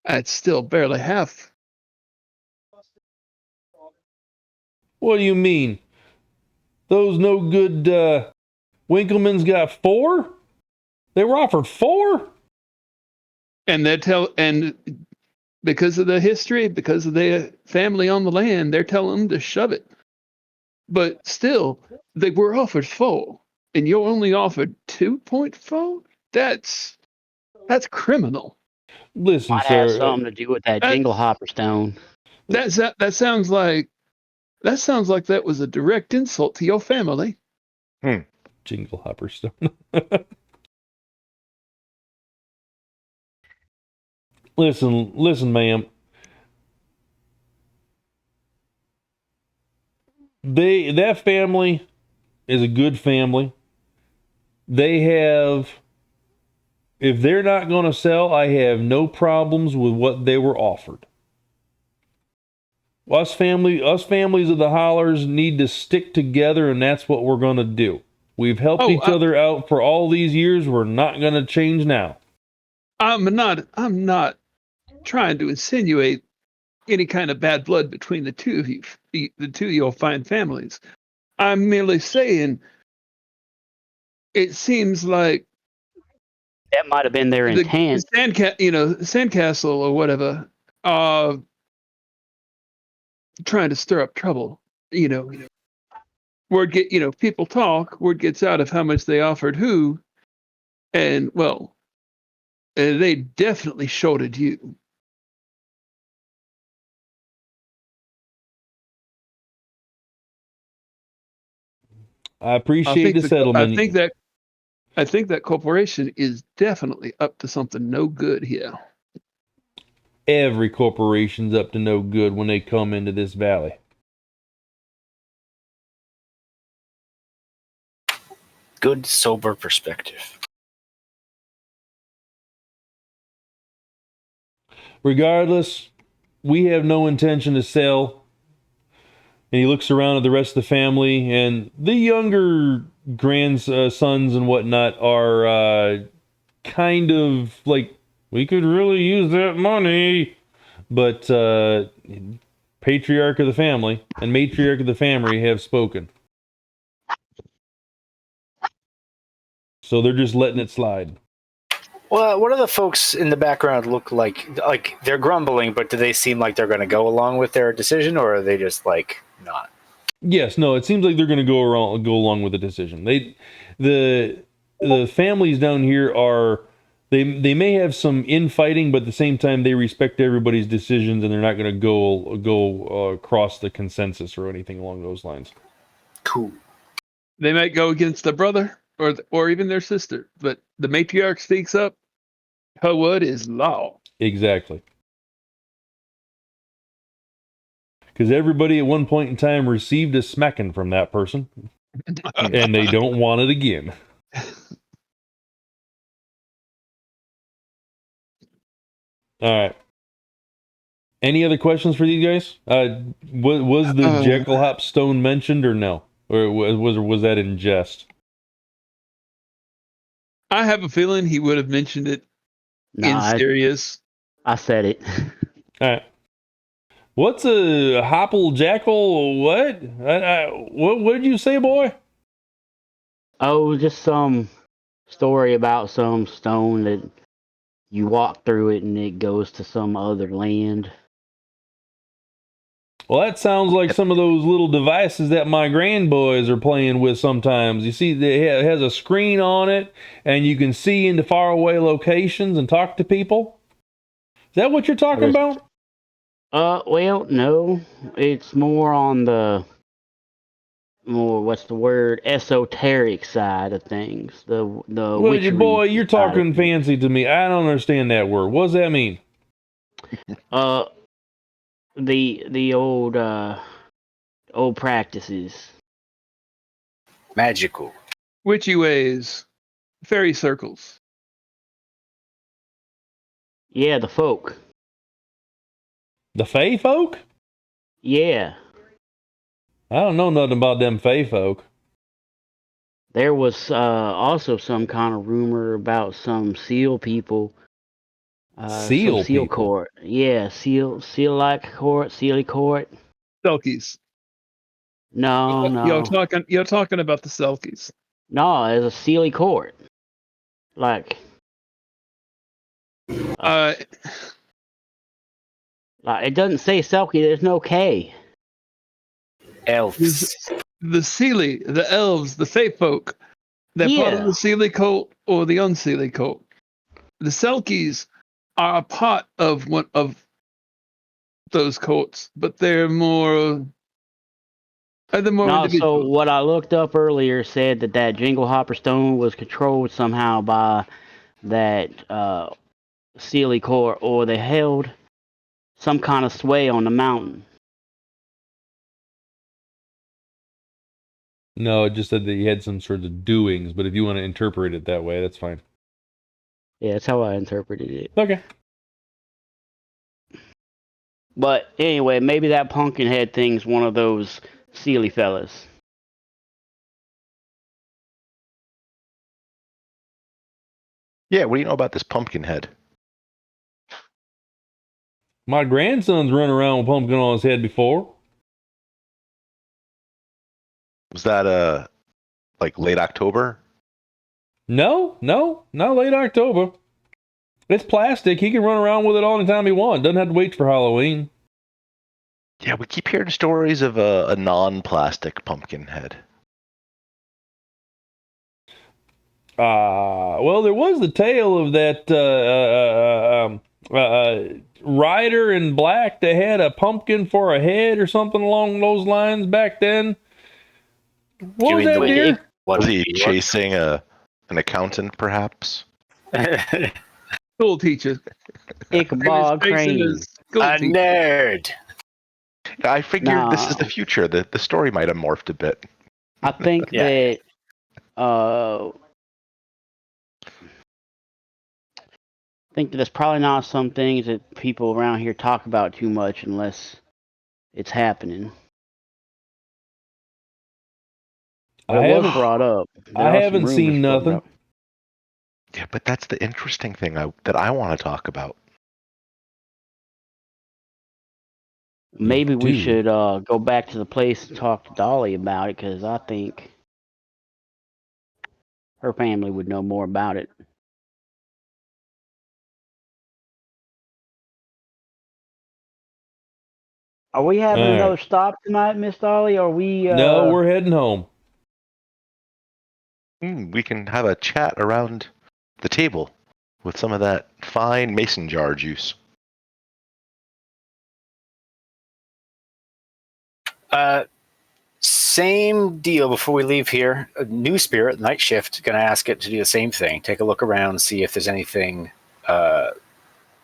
That's still barely half. What do you mean? Those no good Winklemans got 4? They were offered 4? And because of the history, because of their family on the land, they're telling them to shove it. But still, they were offered 4, and you're only offered 2.4? That's criminal. Listen, Might have sir. something to do with that jingle hopper stone. That sounds like That sounds like that was a direct insult to your family. Jingle Hopperstone. Listen, ma'am. That family is a good family. They have, if they're not going to sell, I have no problems with what they were offered. Us families of the hollers need to stick together, and that's what we're going to do. We've helped each other out for all these years. We're not going to change now. I'm not trying to insinuate any kind of bad blood between the two of you, the two of your fine families. I'm merely saying it seems like That might have been their intent. Sandcastle or whatever, trying to stir up trouble. Word people talk. Word gets out of how much they offered who, and well, they definitely shorted you. I appreciate the settlement. I think that corporation is definitely up to something no good here. Every corporation's up to no good when they come into this valley. Good, sober perspective. Regardless, we have no intention to sell. And he looks around at the rest of the family, and the younger grandsons and whatnot are kind of like, we could really use that money. But patriarch of the family and matriarch of the family have spoken. So they're just letting it slide. Well, what do the folks in the background look like? Like they're grumbling, but do they seem like they're going to go along with their decision, or are they just like not? Yes, no. It seems like they're going to go along with the decision. The families down here are they may have some infighting, but at the same time they respect everybody's decisions, and they're not going to go across the consensus or anything along those lines. Cool. They might go against the brother or even their sister, but the matriarch speaks up. Her word is law. Exactly. Because everybody at one point in time received a smacking from that person, and they don't want it again. All right. Any other questions for these guys? Was the Jekyll Hop stone mentioned or no? Or was that in jest? I have a feeling he would have mentioned it in serious. I said it. All right. What's a hopple jackal? What? What did you say, boy? Oh, just some story about some stone that you walk through it and it goes to some other land. Well, that sounds like some of those little devices that my grandboys are playing with sometimes. You see, it has a screen on it, and you can see into faraway locations and talk to people. Is that what you're talking about? Well, no. It's more on the what's the word? Esoteric side of things. The well, boy, you're talking fancy to me. I don't understand that word. What does that mean? The old practices. Magical. Witchy ways. Fairy circles. Yeah, the folk. The Fey folk? Yeah. I don't know nothing about them Fey folk. There was also some kind of rumor about some seal people. Seal people? Court. Yeah, seal-like court, sealy court. Selkies. No. You're talking about the Selkies. No, it's a sealy court. Like it doesn't say Selkie, there's no K. Elves. The Sealy, the elves, the Fey folk. They're part of the Sealy cult or the unsealy cult. The Selkies are a part of one of those cults, but they're more The more No, so individual. what I looked up earlier said that Jingle Hopper Stone was controlled somehow by that Sealy Core, or they held some kind of sway on the mountain. No, it just said that he had some sort of doings, but if you want to interpret it that way, that's fine. Yeah, that's how I interpreted it. Okay. But anyway, maybe that Pumpkinhead thing's one of those Sealy fellas. Yeah, what do you know about this Pumpkinhead? My grandson's run around with pumpkin on his head before. Was that like late October? No, not late October. It's plastic. He can run around with it all the time he wants. Doesn't have to wait for Halloween. Yeah, we keep hearing stories of a non-plastic Pumpkinhead. Well, there was the tale of that rider in black that had a pumpkin for a head or something along those lines back then. What was that, dear? Was he chasing an accountant, perhaps? School teacher. Ichabod Crane. Nerd. I figured this is the future. The story might have morphed a bit. I think that there's probably not some things that people around here talk about too much unless it's happening. But it was brought up. I haven't seen nothing. Yeah, but that's the interesting thing that I want to talk about. Maybe we should go back to the place and talk to Dolly about it, because I think her family would know more about it. Are we having another stop tonight, Miss Dolly? Or are we? No, we're heading home. We can have a chat around the table with some of that fine mason jar juice. Same deal before we leave here. A new spirit, night shift, going to ask it to do the same thing. Take a look around, see if there's anything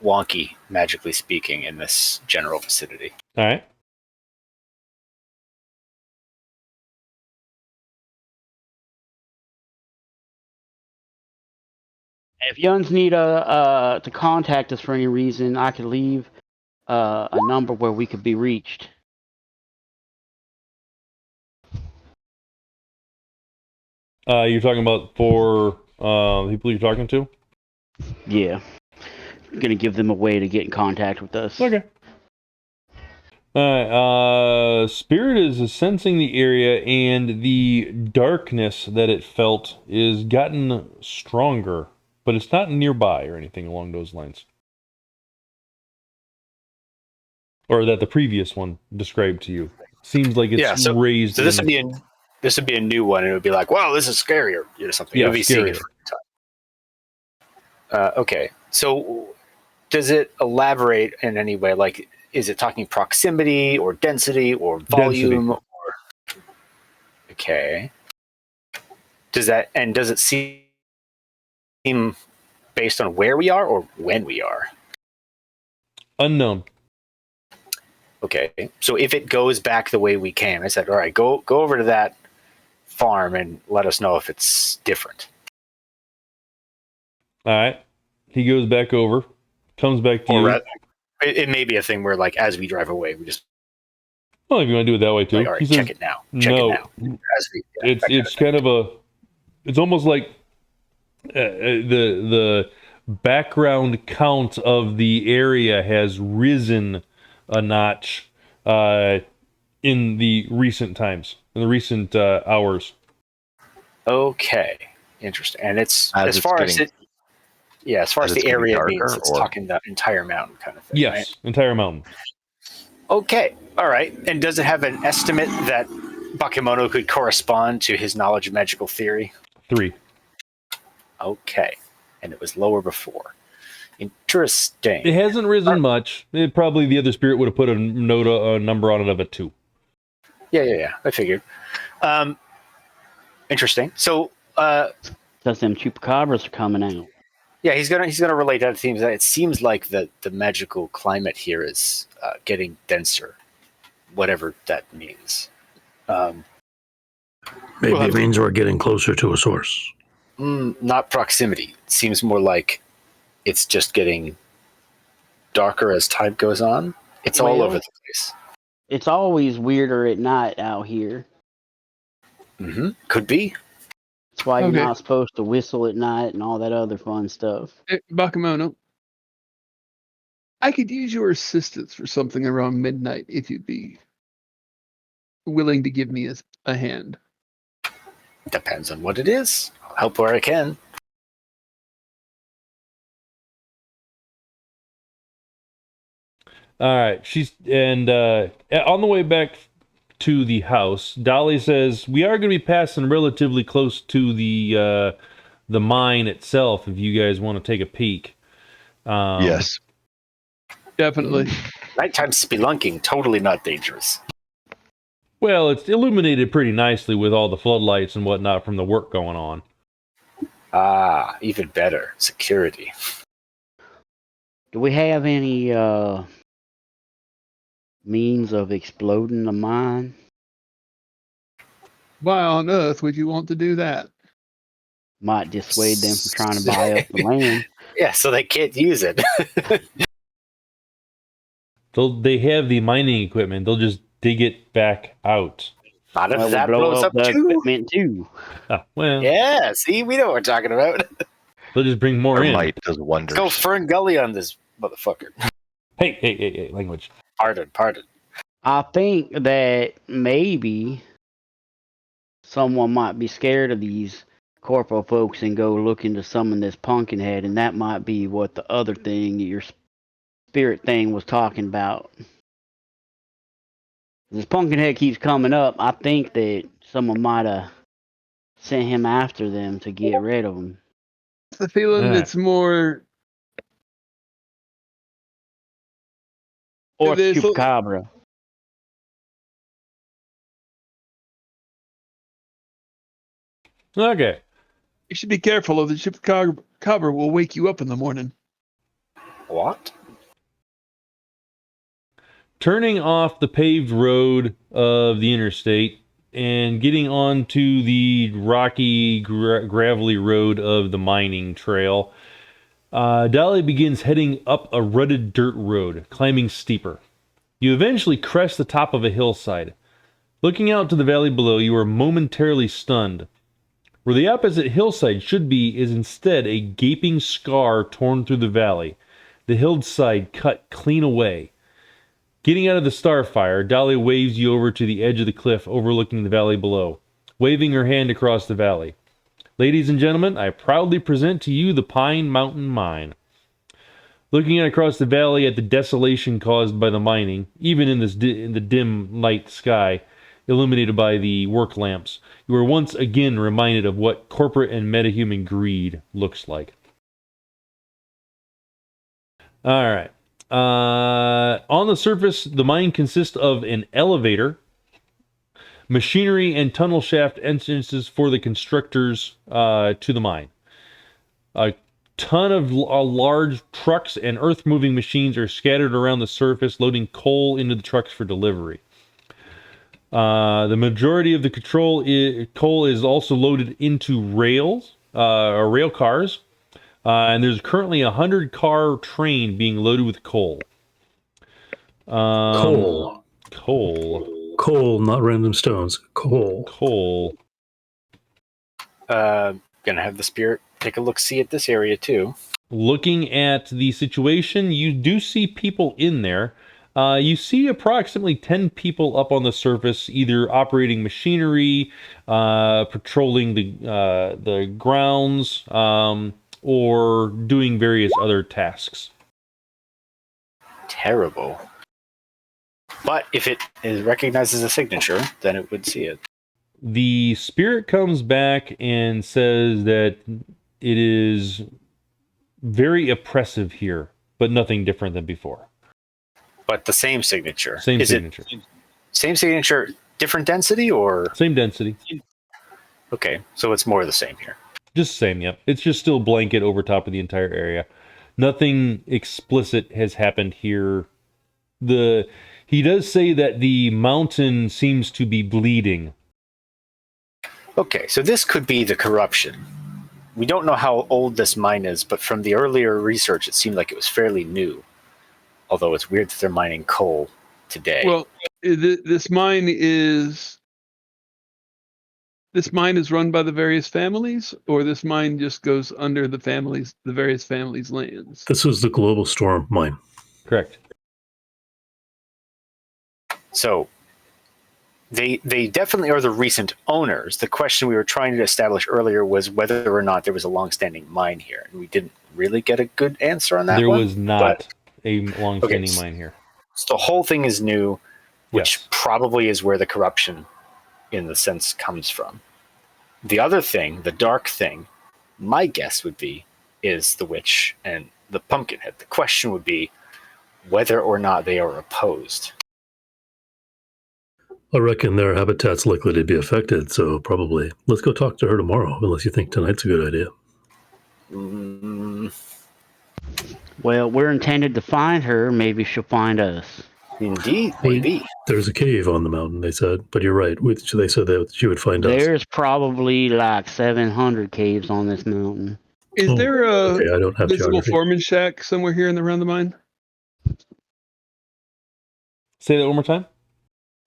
wonky, magically speaking, in this general vicinity. All right. If Yuns need to contact us for any reason, I could leave a number where we could be reached. You're talking about for the people you're talking to? Yeah. I'm going to give them a way to get in contact with us. Okay. Spirit is sensing the area, and the darkness that it felt is gotten stronger, but it's not nearby or anything along those lines. Or that the previous one described to you. Seems like it's raised. So this would be a new one, and it would be like, wow, this is scarier, or something. Yeah, You'll be seeing it for a time. Okay. So does it elaborate in any way? Like, is it talking proximity or density or volume? Or... Okay. Does it seem based on where we are or when we are? Unknown. Okay. So if it goes back the way we came, I said, all right, go over to that farm and let us know if it's different. All right. He goes back over, comes back to you. It may be a thing where, like, as we drive away, we just. Well, if you want to do it that way too. Like, all right, check it now. Check it now. It's kind of a. It's almost like the background count of the area has risen a notch in the recent times, in the recent hours. Okay, interesting. And it's as far as the area means, it's talking the entire mountain kind of thing. Yes, right? Entire mountain. Okay, all right. And does it have an estimate that Bakemono could correspond to his knowledge of magical theory? 3. Okay, and it was lower before. Interesting. It hasn't risen much. Probably the other spirit would have put a number on it of a 2. Yeah. I figured. Interesting. So, Because them chupacabras are coming out. yeah, he's gonna relate that to themes. It seems like the magical climate here is getting denser, whatever that means. Maybe it means we're getting closer to a source. Not proximity. It seems more like it's just getting darker as time goes on. It's all over the place. It's always weirder at night out here. Could be. That's why you're not supposed to whistle at night and all that other fun stuff. Hey, Bakemono, I could use your assistance for something around midnight if you'd be willing to give me a hand. Depends on what it is. I'll help where I can. All right. On the way back to the house, Dolly says, we are going to be passing relatively close to the mine itself if you guys want to take a peek. Yes. Definitely. Nighttime spelunking, totally not dangerous. Well, it's illuminated pretty nicely with all the floodlights and whatnot from the work going on. Ah, even better. Security. Do we have any means of exploding the mine? Why on earth would you want to do that? Might dissuade them from trying to buy up the land. Yeah, so they can't use it. They have the mining equipment. They'll just dig it back out. Not if Well, that blow blows up the too. equipment too. Well, Yeah, see, we know what we're talking about. they'll just bring more in. Might does wonders. Let's go Fern Gully on this motherfucker. Hey, language. Pardon. I think that maybe someone might be scared of these corpo folks and go looking to summon this Pumpkinhead, and that might be what the other thing, your spirit thing, was talking about. This Pumpkinhead keeps coming up. I think that someone might have sent him after them to get rid of him. The feeling Yeah. it's more. Or It is- Chupacabra. Okay. You should be careful, or the chupacabra will wake you up in the morning. What? Turning off the paved road of the interstate and getting onto the rocky, gravelly road of the mining trail, Dolly begins heading up a rutted dirt road, climbing steeper. You eventually crest the top of a hillside. Looking out to the valley below, you are momentarily stunned. Where the opposite hillside should be is instead a gaping scar torn through the valley, the hillside cut clean away. Getting out of the starfire, Dolly waves you over to the edge of the cliff overlooking the valley below, waving her hand across the valley. Ladies and gentlemen, I proudly present to you the Pine Mountain Mine. Looking out across the valley at the desolation caused by the mining, even in the dim night sky, illuminated by the work lamps, you are once again reminded of what corporate and metahuman greed looks like. All right. On the surface, the mine consists of an elevator, machinery, and tunnel shaft entrances for the constructors to the mine. A ton of large trucks and earth-moving machines are scattered around the surface, loading coal into the trucks for delivery. The majority of the coal is also loaded into rail cars, and there's currently a 100-car train being loaded with coal. Coal, not random stones. Coal. Gonna have the spirit take a look-see at this area too. Looking at the situation, you do see people in there. You see approximately 10 people up on the surface, either operating machinery, patrolling the grounds, or doing various other tasks. Terrible. But if it recognizes a signature, then it would see it. The spirit comes back and says that it is very oppressive here, but nothing different than before. But the same signature. Same signature. Same signature different density or? Same density. Okay, so it's more of the same here. Just same, yep. It's just still blanket over top of the entire area. Nothing explicit has happened here. He does say that the mountain seems to be bleeding. Okay, so this could be the corruption. We don't know how old this mine is, but from the earlier research, it seemed like it was fairly new. Although it's weird that they're mining coal today. Well, this mine is run by the various families, or this mine just goes under the various families' lands. This is the Global Storm mine. Correct. So they definitely are the recent owners. The question we were trying to establish earlier was whether or not there was a long-standing mine here, and we didn't really get a good answer on that. There one, was not a long-standing mine here. So the whole thing is new, which Yes. probably is where the corruption, in the sense, comes from. The other thing, the dark thing, my guess would be, is the witch and the pumpkinhead. The question would be whether or not they are opposed. I reckon their habitat's likely to be affected, so probably let's go talk to her tomorrow, unless you think tonight's a good idea. Well, we're intended to find her. Maybe she'll find us. Indeed, maybe. There's a cave on the mountain, they said, but you're right. They said that she would find us. There's probably like 700 caves on this mountain. Is there a Okay, I don't have visible geography. foreman shack somewhere here around the mine? Say that one more time.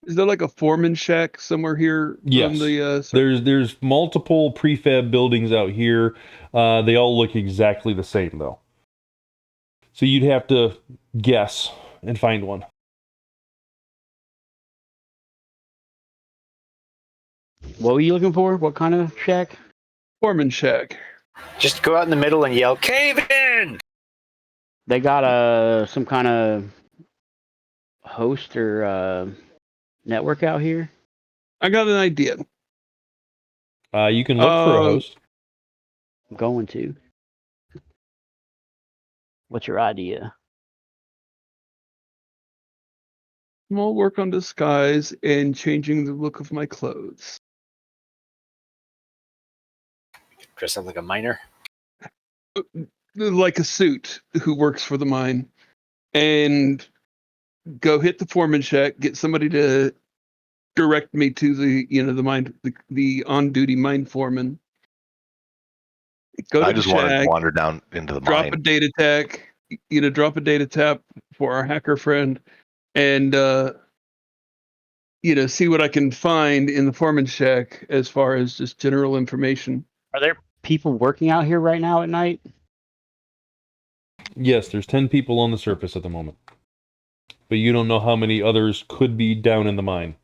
Is there like a foreman shack somewhere here? Yes. On the, There's multiple prefab buildings out here. They all look exactly the same, though. So you'd have to guess and find one. What were you looking for? What kind of shack? foreman shack. Just go out in the middle and yell, "Cave in!" They got some kind of host or network out here. I got an idea. You can look for a host. I'm going to. What's your idea? Small work on disguise and changing the look of my clothes. Dress up like a miner. Like a suit who works for the mine. And go hit the foreman shack, get somebody to direct me to the on-duty mine foreman. Go to I the just wanted to shack, wander down into the drop mine. a data tap for our hacker friend, and see what I can find in the foreman shack as far as just general information. Are there people working out here right now at night? Yes, there's 10 people on the surface at the moment. But you don't know how many others could be down in the mine.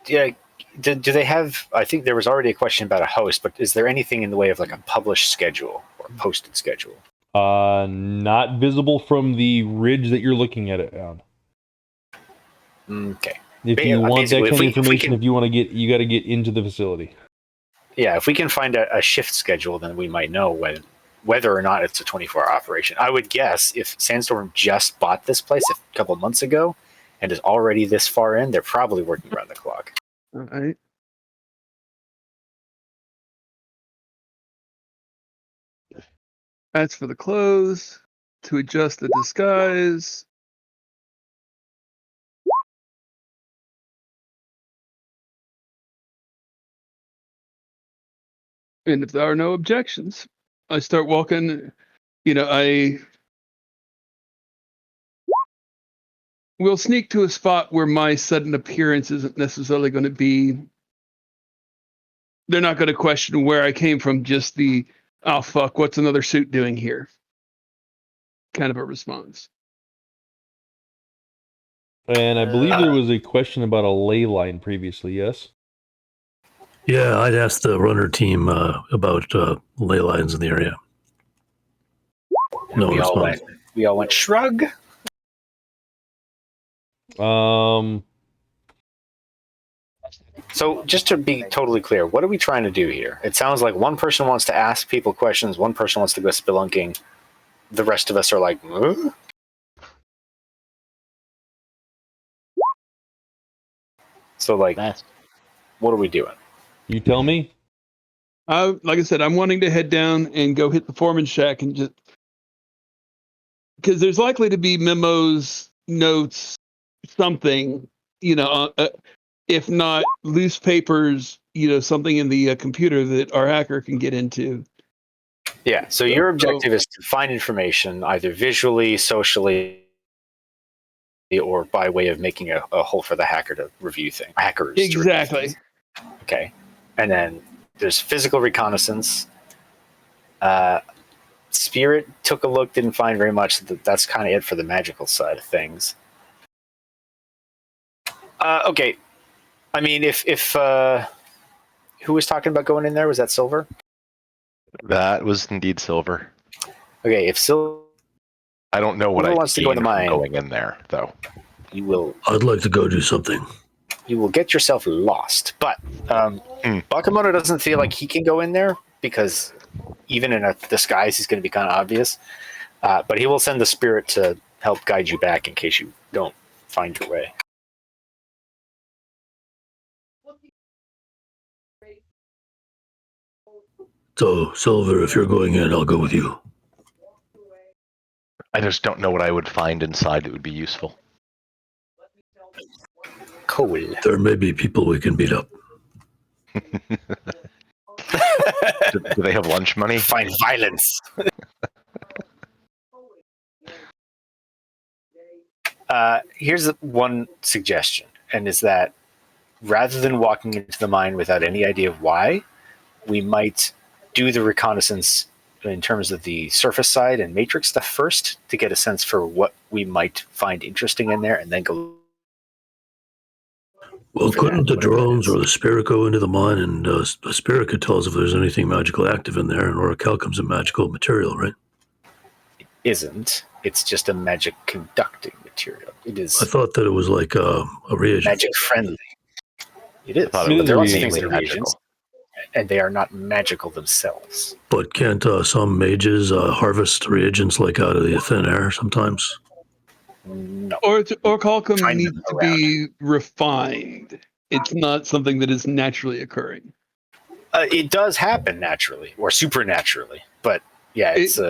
Yeah. Do they have? I think there was already a question about a host, but is there anything in the way of like a published schedule or posted schedule? Not visible from the ridge that you're looking at it on. Okay. If you want that Basically, kind of if we information, can- if you want to get, you got to get into the facility. Yeah, if we can find a shift schedule, then we might know whether or not it's a 24-hour operation. I would guess if Sandstorm just bought this place a couple months ago and is already this far in, they're probably working around the clock. All right. That's for the clothes. To adjust the disguise. And if there are no objections, I start walking. I will sneak to a spot where my sudden appearance isn't necessarily going to be. They're not going to question where I came from, just the, "Oh, fuck, what's another suit doing here?" kind of a response. And I believe there was a question about a ley line previously, yes? Yeah, I'd asked the runner team about ley lines in the area. No response. We all went shrug. So just to be totally clear, what are we trying to do here? It sounds like one person wants to ask people questions, one person wants to go spelunking. The rest of us are like, huh? So, like, That's what are we doing? You tell me. Like I said, I'm wanting to head down and go hit the foreman shack and just because there's likely to be memos, notes, something, if not loose papers, something in the computer that our hacker can get into. Yeah. So your objective is to find information either visually, socially, or by way of making a hole for the hacker to review things. Hackers. to review Exactly. things. Okay. And then there's physical reconnaissance. Spirit took a look, didn't find very much. That's kind of it for the magical side of things. Okay. I mean, if who was talking about going in there? Was that Silver? That was indeed Silver. Okay, if Silver I don't know what I wants to go in the mine, going in there, though. you will I'd like to go do something. you will get yourself lost. But Bakemono doesn't feel like he can go in there because even in a disguise, he's going to be kind of obvious. But he will send the spirit to help guide you back in case you don't find your way. So, Silver, if you're going in, I'll go with you. I just don't know what I would find inside that would be useful. Cool. There may be people we can beat up. Do they have lunch money? Find violence. Here's one suggestion, and is that rather than walking into the mine without any idea of why, we might do the reconnaissance in terms of the surface side and matrix stuff first to get a sense for what we might find interesting in there, and then go. Well, couldn't the drones or the spirit go into the mine and the spirit could tell us if there's anything magical active in there, and orichalcum's a magical material, right? Isn't. It's just a magic conducting material. It is. I thought that it was like a reagent. Magic friendly. It is. thought it But was there are also mainly things that are reagents, and they are not magical themselves. But can't some mages harvest reagents like out of the thin air sometimes? No. Orichalcum Find needs them to be refined. It's not something that is naturally occurring. It does happen naturally or supernaturally, but yeah, it's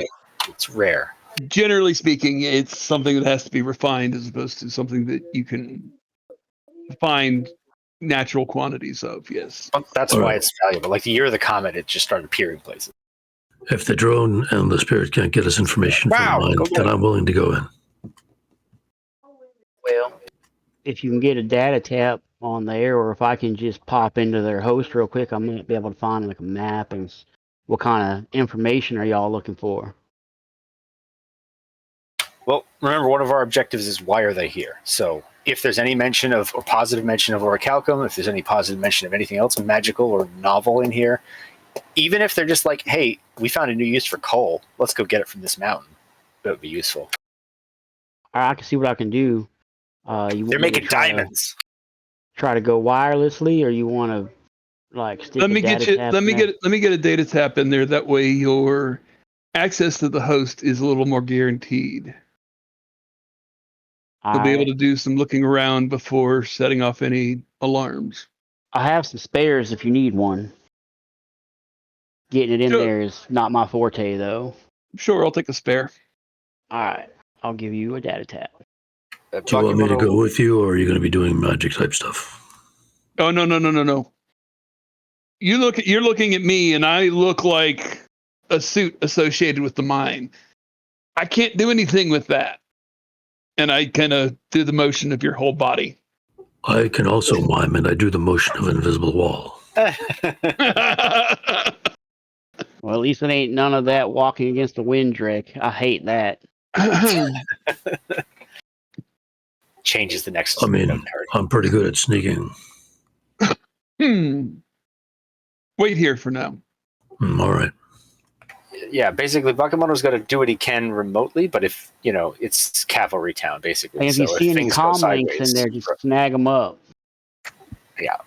rare. Generally speaking, it's something that has to be refined as opposed to something that you can find natural quantities of. Yes. But that's why it's valuable. Like the year of the comet, it just started appearing places. If the drone and the spirit can't get us information from the mine, then I'm willing to go in. well, if you can get a data tap on there, or if I can just pop into their host real quick, I might be able to find like a map and what kind of information are y'all looking for? Well, remember, one of our objectives is why are they here? So if there's any mention of, or positive mention of orichalcum, if there's any positive mention of anything else magical or novel in here, even if they're just like, hey, we found a new use for coal, let's go get it from this mountain, that would be useful. I can see what I can do. They're making diamonds. Try to go wirelessly, or you want to like stick Let me a data get you. tap Let me in there? get a data tap in there. That way, your access to the host is a little more guaranteed. You'll be able to do some looking around before setting off any alarms. I have some spares if you need one. Getting it in Sure. there is not my forte, though. Sure, I'll take a spare. All right, I'll give you a data tap. Do you want me to go with you, or are you going to be doing magic type stuff? Oh no. You're looking at me, and I look like a suit associated with the mine. I can't do anything with that. And I kind of do the motion of your whole body. I can also mime, and I do the motion of an invisible wall. Well, at least it ain't none of that walking against the wind trick. I hate that. Changes the next. I mean, I'm pretty good at sneaking. Wait here for now. All right. Yeah, basically, Bakemono's got to do what he can remotely, but if, it's cavalry town, basically. And if you see any comm links in there, just snag them up. Yeah.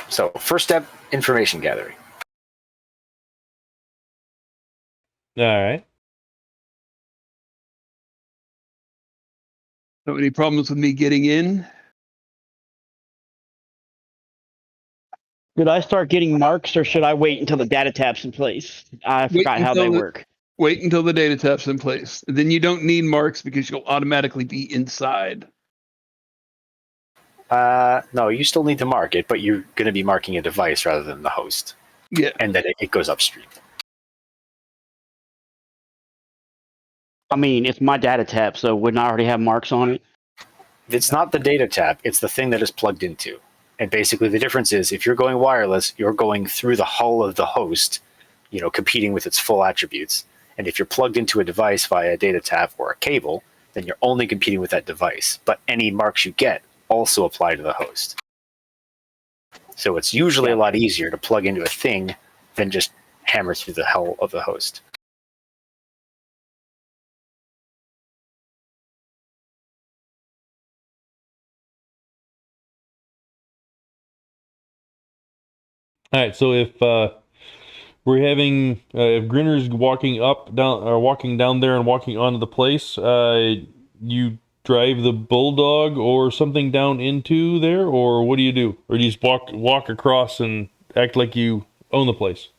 So, first step, information gathering. All right. So any problems with me getting in? Should I start getting marks, or should I wait until the data tap's in place? I forgot how they work. Wait until the data tap's in place. Then you don't need marks because you'll automatically be inside. No, you still need to mark it, but you're going to be marking a device rather than the host. Yeah. And then it goes upstream. I mean, it's my data tap, so wouldn't I already have marks on it? It's not the data tap, it's the thing that is plugged into. And basically the difference is if you're going wireless, you're going through the hull of the host, competing with its full attributes. And if you're plugged into a device via a data tap or a cable, then you're only competing with that device. But any marks you get also apply to the host. So it's usually a lot easier to plug into a thing than just hammer through the hull of the host. All right, so if we're having if Grynner's walking down there and walking onto the place, you drive the bulldog or something down into there, or what do you do? Or do you just walk across and act like you own the place?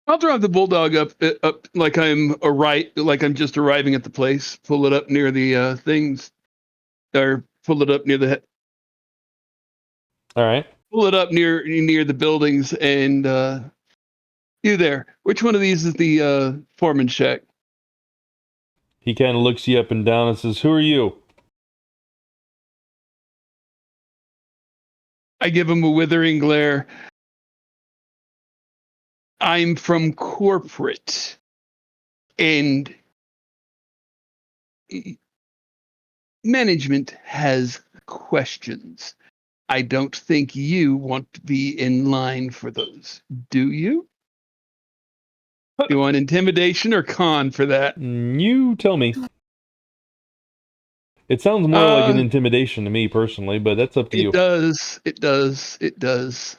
I'll drive the bulldog up like I'm just arriving at the place. Pull it up near the things, or pull it up near the. All right. Pull it up near the buildings, and you there. Which one of these is the foreman shack? He kind of looks you up and down and says, "Who are you?" I give him a withering glare. I'm from corporate, and management has questions. I don't think you want to be in line for those, do you? You want intimidation or con for that? You tell me. It sounds more like an intimidation to me personally, but that's up to you. It does. It does. It does.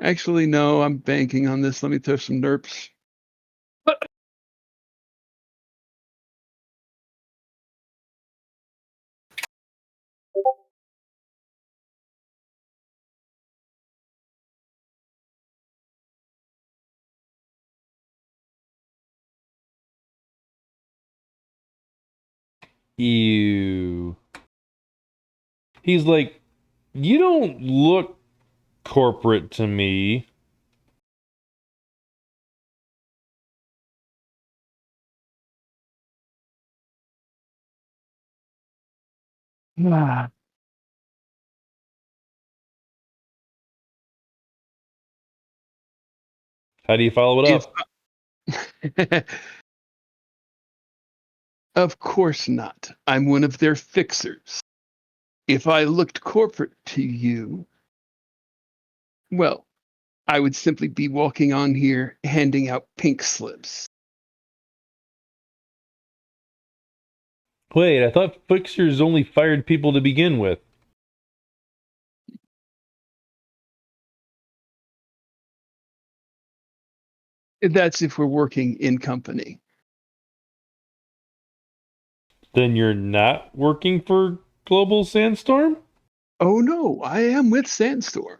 Actually, no, I'm banking on this. Let me throw some nerps. Ew. He's like, you don't look corporate to me. Ah. How do you follow it up? Of course not. I'm one of their fixers. If I looked corporate to you, well, I would simply be walking on here handing out pink slips. Wait, I thought fixers only fired people to begin with. That's if we're working in company. Then you're not working for Global Sandstorm? Oh no, I am with Sandstorm.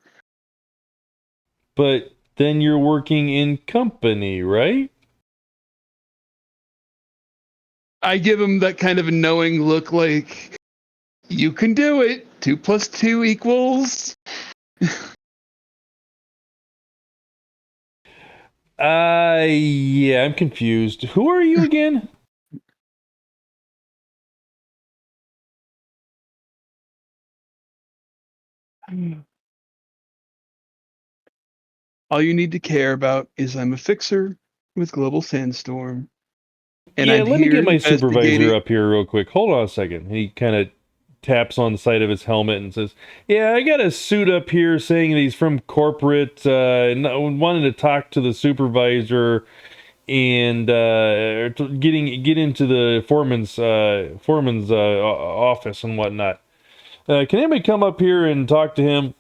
But then you're working in company, right? I give him that kind of a knowing look like, you can do it. 2 + 2 equals. Yeah, I'm confused. Who are you again? All you need to care about is I'm a fixer with Global Sandstorm. And Yeah, I'm let me get my investigating- supervisor up here real quick. Hold on a second. He kind of taps on the side of his helmet and says, "Yeah, I got a suit up here saying that he's from corporate, wanted to talk to the supervisor and get into the foreman's office and whatnot. Can anybody come up here and talk to him?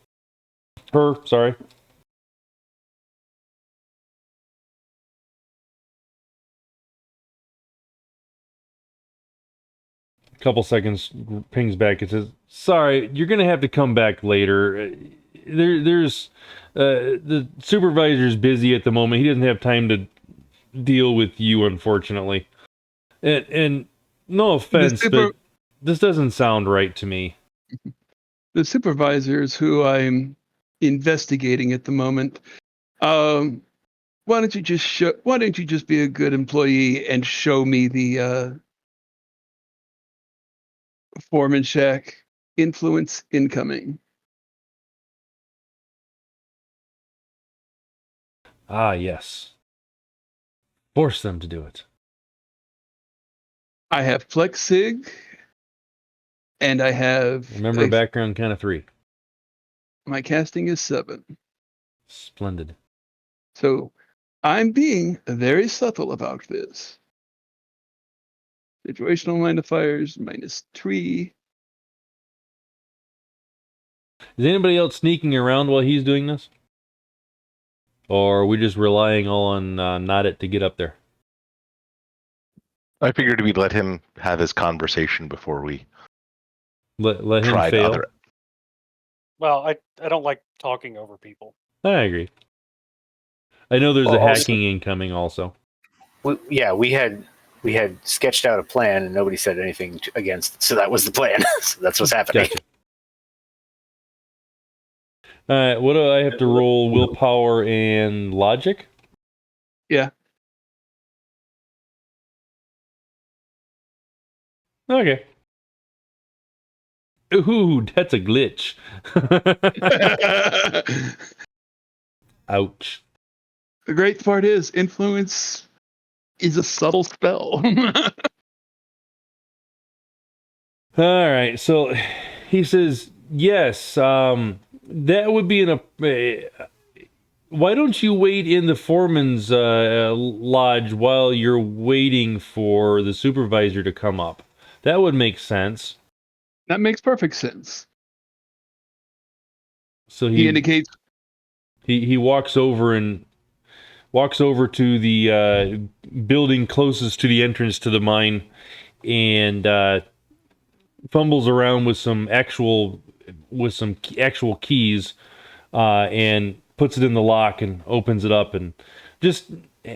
Her, sorry. A couple seconds, pings back. It says, "Sorry, you're gonna have to come back later. There's the supervisor's busy at the moment. He doesn't have time to deal with you, unfortunately. And no offense, but this doesn't sound right to me." The supervisors who I'm investigating at the moment, why don't you just be a good employee and show me the foreman shack influence incoming? Ah, yes. Force them to do it. I have Flex Sig, and I have Remember, background count of 3. my casting is 7. Splendid. So I'm being very subtle about this. Situational modifiers -3. Is anybody else sneaking around while he's doing this? Or are we just relying all on Nautit to get up there? I figured we'd let him have his conversation before we Let him tried fail. other. Well, I don't like talking over people. I agree. I know there's a Also- hacking incoming also. We had sketched out a plan and nobody said anything against it, so that was the plan. So that's what's happening. Gotcha. All right, what do I have to roll? Willpower and logic? Yeah. Okay. Ooh, that's a glitch. Ouch. The great part is influence is a subtle spell. All right, so he says, yes, that would be why don't you wait in the foreman's lodge while you're waiting for the supervisor to come up? That would make sense. That makes perfect sense. So He indicates he walks over to the building closest to the entrance to the mine and fumbles around with some actual keys and puts it in the lock and opens it up and just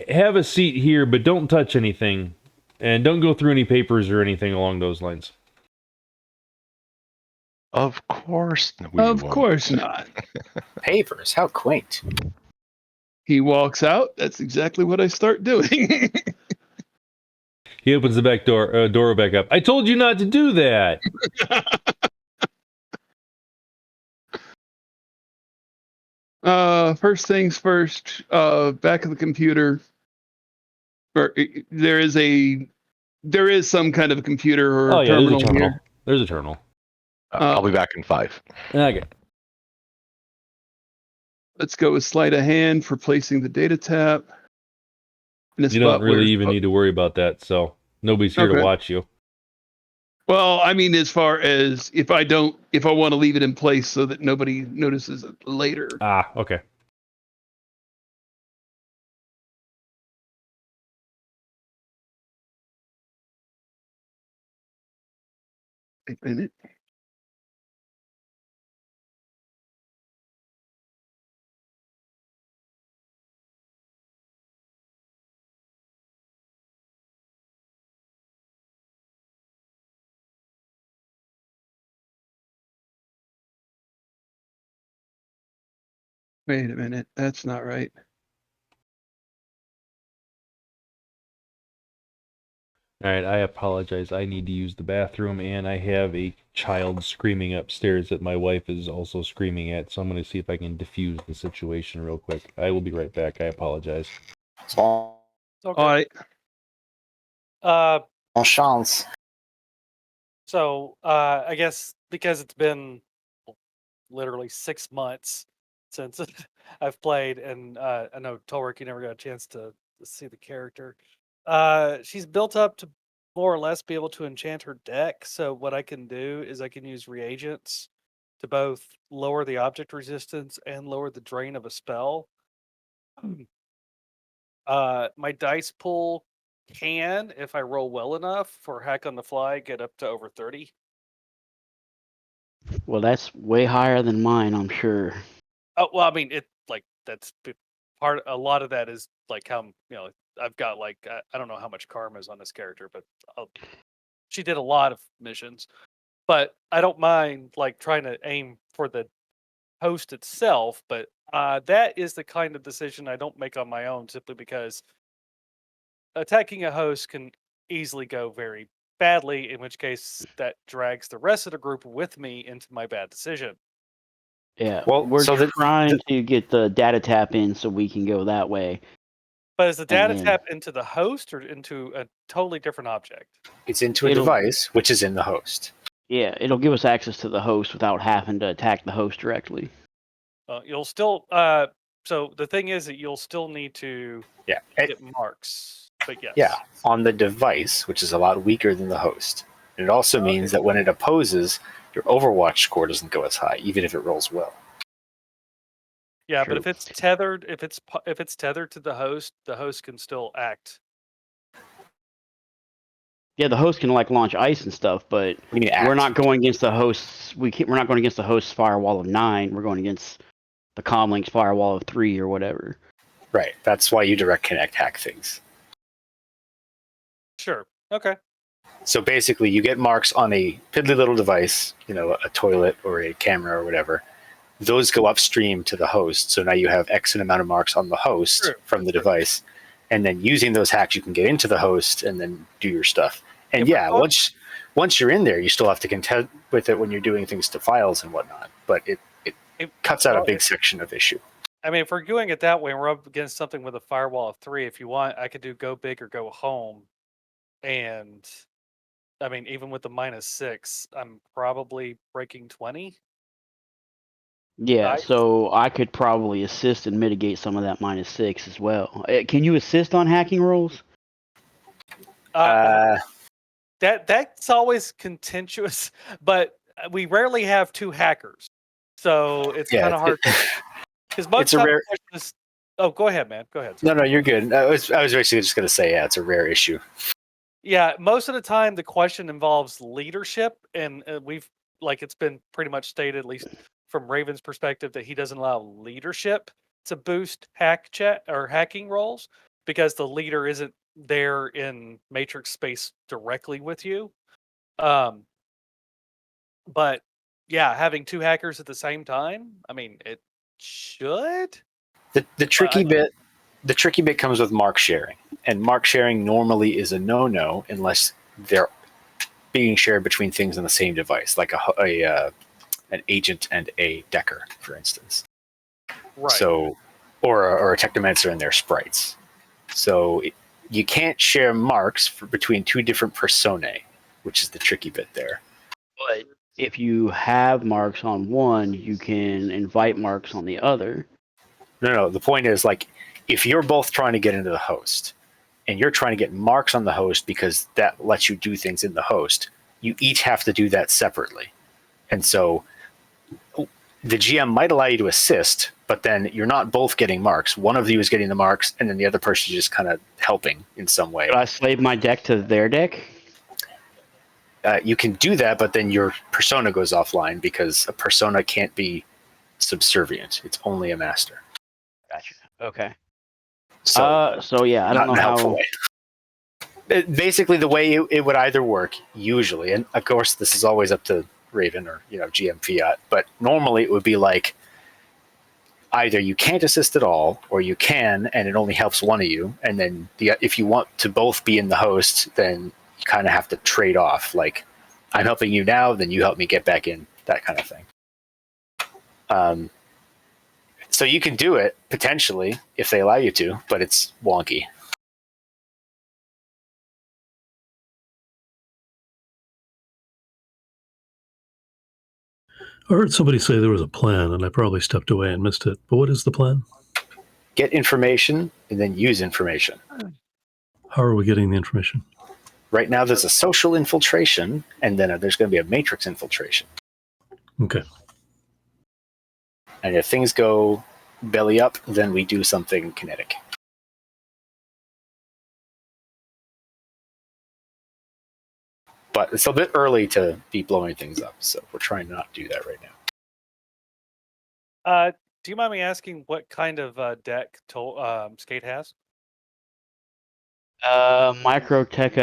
have a seat here, but don't touch anything and don't go through any papers or anything along those lines. Of course of course not. Papers, how quaint. He walks out. That's exactly what I start doing. He opens the back door back up. I told you not to do that. First things first, back of the computer. There is some kind of a computer or terminal, there's a terminal. here. There's a terminal. I'll be back in 5. Okay. Let's go with sleight of hand for placing the data tap. You don't really even need to worry about that, so nobody's here to watch you. Well, I mean, as far as if I want to leave it in place so that nobody notices it later. Ah, okay. Wait a minute. Wait a minute. That's not right. All right, I apologize. I need to use the bathroom, and I have a child screaming upstairs that my wife is also screaming at, so I'm going to see if I can diffuse the situation real quick. I will be right back. I apologize. Okay. All right. En chance. So I guess because it's been literally 6 months since I've played, and I know Tolrik, you never got a chance to see the character. She's built up to more or less be able to enchant her deck. So what I can do is I can use reagents to both lower the object resistance and lower the drain of a spell. My dice pool can, if I roll well enough for hack on the fly, get up to over 30. Well, that's way higher than mine, I'm sure. Oh well, I mean, that's part. A lot of that is like how I've got like I don't know how much karma is on this character, but she did a lot of missions. But I don't mind like trying to aim for the host itself. But that is the kind of decision I don't make on my own, simply because attacking a host can easily go very badly. In which case, that drags the rest of the group with me into my bad decision. Yeah, Well, we're so trying to get the data tap in so we can go that way. But is the data then- tap into the host or into a totally different object? it's into a It'll- device, which is in the host. Yeah, it'll give us access to the host without having to attack the host directly. You'll still. So the thing is that you'll still need to Yeah. get marks. But yes. Yeah, on the device, which is a lot weaker than the host. And it also means that when it opposes, your Overwatch score doesn't go as high, even if it rolls well. Yeah, True. but if it's tethered, if it's tethered to the host can still act. Yeah, the host can like launch ice and stuff, but What do you mean act? we're not going against the hosts. We're not going against the host's firewall of 9. We're going against the Comlink's firewall of 3 or whatever. Right. That's why you direct connect hack things. Sure. Okay. So basically, you get marks on a piddly little device, a toilet or a camera or whatever. Those go upstream to the host. So now you have X amount of marks on the host True. from the device. And then using those hacks, you can get into the host and then do your stuff. And Yeah, but once you're in there, you still have to contend with it when you're doing things to files and whatnot. But it cuts out a big section of issue. I mean, if we're doing it that way, and we're up against something with a firewall of 3. If you want, I could do go big or go home. And I mean, even with the -6, I'm probably breaking 20. Yeah, Nice. so I could probably assist and mitigate some of that -6 as well. Can you assist on hacking rolls? That's always contentious, but we rarely have 2 hackers, so it's kind of hard. Because most it's a times rare. the question is, oh, go ahead, man. Go ahead. No, you're good. I was basically just going to say, it's a rare issue. Yeah, most of the time the question involves leadership, and it's been pretty much stated, at least from Raven's perspective, that he doesn't allow leadership to boost hacking rolls because the leader isn't there in matrix space directly with you. But yeah, having 2 hackers at the same time, I mean, it should. The tricky bit comes with mark sharing, and mark sharing normally is a no unless they're being shared between things on the same device, like an agent and a decker, for instance. Right. So, or a technomancer and their sprites. So you can't share marks between 2 different personae, which is the tricky bit there. But if you have marks on one, you can invite marks on the other. No. The point is, like, if you're both trying to get into the host, and you're trying to get marks on the host because that lets you do things in the host, you each have to do that separately. And so the GM might allow you to assist, but then you're not both getting marks. One of you is getting the marks, and then the other person is just kind of helping in some way. Could I slave my deck to their deck? You can do that, but then your persona goes offline because a persona can't be subservient. It's only a master. Gotcha. Okay. So yeah, I don't know how. Basically, the way it would either work, usually, and of course, this is always up to Raven or GM Fiat, but normally it would be like either you can't assist at all, or you can, and it only helps one of you, and then if you want to both be in the host, then you kind of have to trade off. Like, I'm helping you now, then you help me get back in, that kind of thing. So you can do it, potentially, if they allow you to, but it's wonky. I heard somebody say there was a plan, and I probably stepped away and missed it. But what is the plan? Get information, and then use information. How are we getting the information? Right now, there's a social infiltration, and then there's going to be a matrix infiltration. Okay. And if things go belly up, then we do something kinetic. But it's a bit early to be blowing things up, so we're trying to not do that right now. Do you mind me asking what kind of deck Skate has? Microtechnic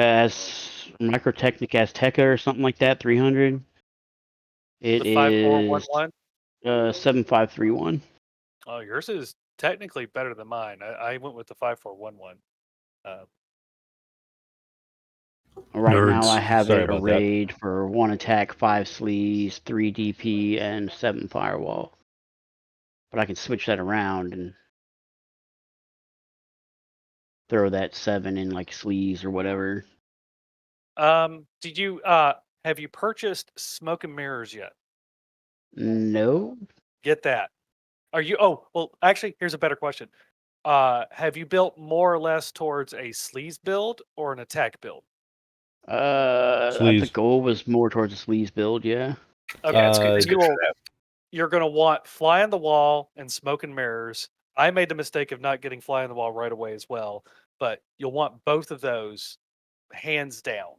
Azteca or something like that, 300. It The is 5411? 7531. Oh, yours is technically better than mine. I went with the 5411. Right now Nerds. I have Sorry it about that. arrayed for 1 attack, 5 sleeves, 3 DP, and 7 firewall. But I can switch that around and throw that 7 in like sleeves or whatever. Did you have you purchased Smoke and Mirrors yet? No. Get that. Are you? Oh, well, actually, here's a better question. Have you built more or less towards a sleaze build or an attack build? The Sleeves. goal was more towards a sleeves build, yeah. Okay, Yeah, it's good, it's good for that. You're going to want Fly on the Wall and Smoke and Mirrors. I made the mistake of not getting Fly on the Wall right away as well, but you'll want both of those hands down.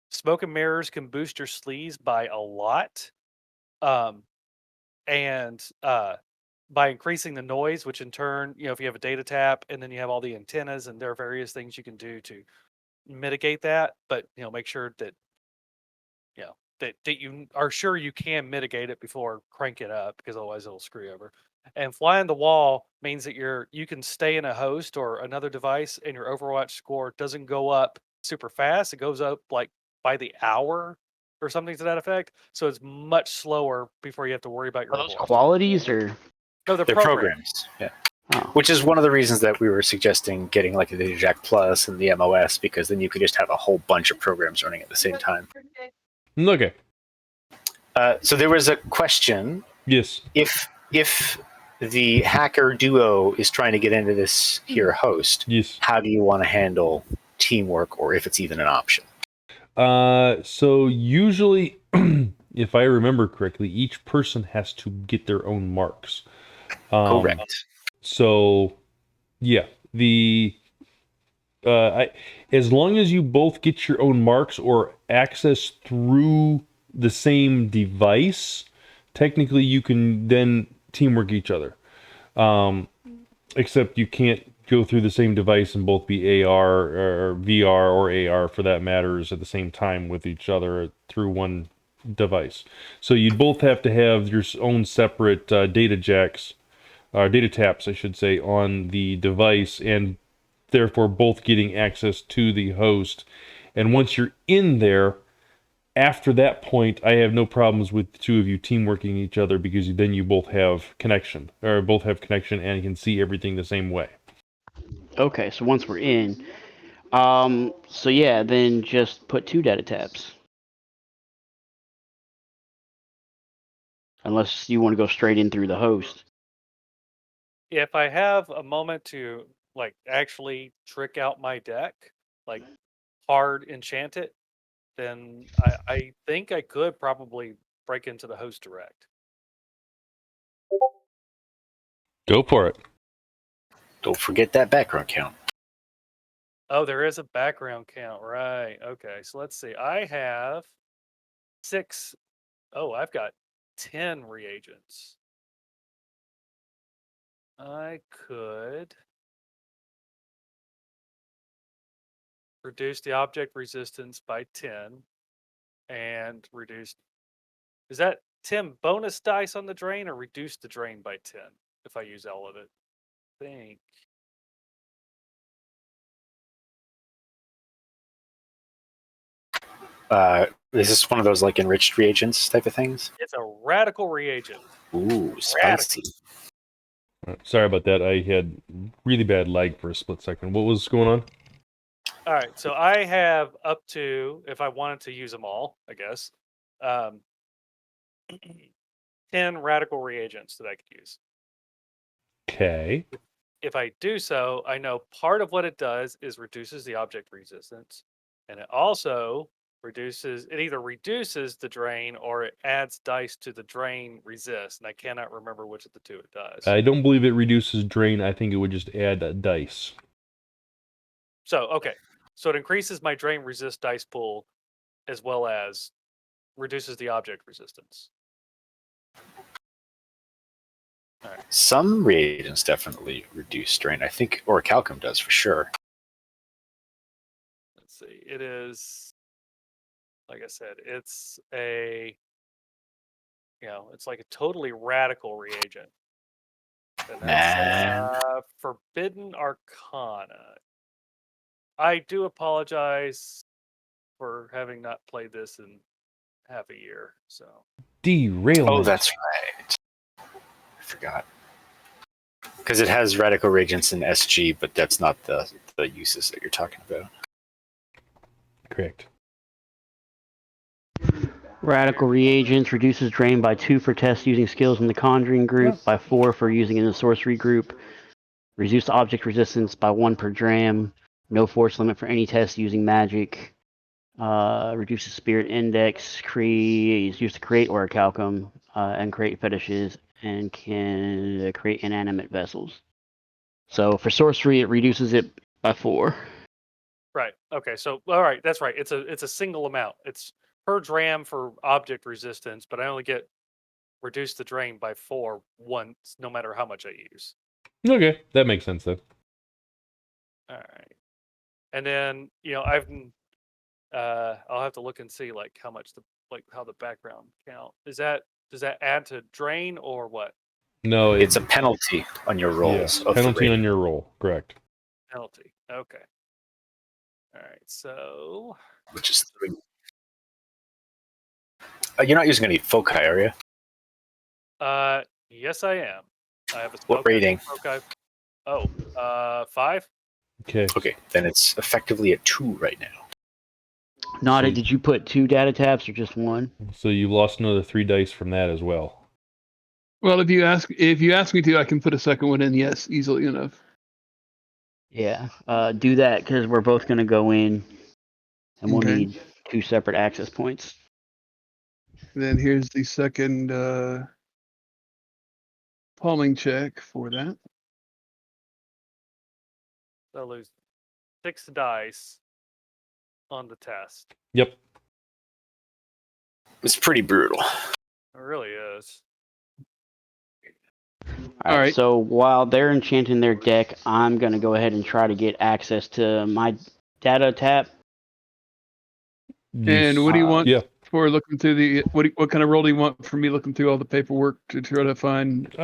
Smoke and Mirrors can boost your sleeves by a lot. And by increasing the noise, which in turn, if you have a data tap and then you have all the antennas and there are various things you can do to mitigate that, but make sure that that you are sure you can mitigate it before crank it up, because otherwise it'll screw you over. And Fly on the Wall means that you can stay in a host or another device and your Overwatch score doesn't go up super fast. It goes up like by the hour or something to that effect. So it's much slower before you have to worry about your Are those Overwatch. qualities or? No, they're They're programs. Yeah. Oh. Which is one of the reasons that we were suggesting getting like the DataJack Plus and the MOS, because then you could just have a whole bunch of programs running at the same time. Okay. So there was a question: Yes. if the hacker duo is trying to get into this here host, Yes. how do you want to handle teamwork, or if it's even an option? So usually, if I remember correctly, each person has to get their own marks. Correct. So, yeah, as long as you both get your own marks or access through the same device, technically you can then teamwork each other. Except you can't go through the same device and both be AR or VR or AR for that matters at the same time with each other through one device. So you'd both have to have your own separate data jacks, or data taps, I should say, on the device, and therefore both getting access to the host. And once you're in there, after that point, I have no problems with the two of you teamworking each other, because then you both have connection, and can see everything the same way. Okay, so once we're in, so yeah, then just put 2 data taps. Unless you want to go straight in through the host. If I have a moment to like actually trick out my deck, like hard enchant it, then I think I could probably break into the host direct. Go for it. Don't forget that background count. Oh, there is a background count, right? Okay, so let's see. I have 6. Oh, I've got 10 reagents. I could reduce the object resistance by 10 and reduce. Is that 10 bonus dice on the drain, or reduce the drain by 10 if I use all of it? I think. Is this one of those like enriched reagents type of things? It's a radical reagent. Ooh, spicy. Sorry about that. I had really bad lag for a split second. What was going on? All right, so I have up to, if I wanted to use them all, I guess, 10 radical reagents that I could use. Okay. If I do so, I know part of what it does is reduces the object resistance, and it also either reduces the drain or it adds dice to the drain resist, and I cannot remember which of the two it does. I don't believe it reduces drain. I think it would just add dice. So it increases my drain resist dice pool as well as reduces the object resistance. All right. Some reagents definitely reduce strain. I think orichalcum does for sure. Let's see. It is, like I said, it's a, it's like a totally radical reagent. And that's Forbidden Arcana. I do apologize for having not played this in half a year. So Derailment. Oh, that's right. I forgot. Because it has radical reagents in SG, but that's not the uses that you're talking about. Correct. Radical reagents reduces drain by 2 for tests using skills in the Conjuring group, by 4 for using in the Sorcery group. Reduce object resistance by 1 per dram. No force limit for any test using magic. Reduces spirit index. Is used to create orichalcum and create fetishes, and can create inanimate vessels. So for sorcery, it reduces it by 4. right, okay, so all right, that's right. It's a single amount. It's per dram for object resistance, but I only get reduce the drain by 4 once, no matter how much I use. Okay, that makes sense then. All right, and then I'll have to look and see like how much how the background count is. Does that add to drain or what? No, It's a penalty on your rolls. Yeah, penalty on your roll. Correct. Penalty. Okay. All right. So. Which is 3. You're not using any foci, are you? Yes, I am. I have a What rating? Foci. 5. Okay. Okay, then it's effectively at 2 right now. Nautit, did you put 2 data tabs or just 1? So you lost another 3 dice from that as well. Well, if you ask me to, I can put a second one in. Yes, easily enough. Yeah. Do that because we're both going to go in, and we'll Okay. need 2 separate access points. Then here's the second palming check for that. I'll lose 6 dice on the test. Yep. It's pretty brutal. It really is. All right. So while they're enchanting their deck, I'm going to go ahead and try to get access to my data tab. And what do you want Yeah. for looking through the what kind of role do you want for me looking through all the paperwork to try to find?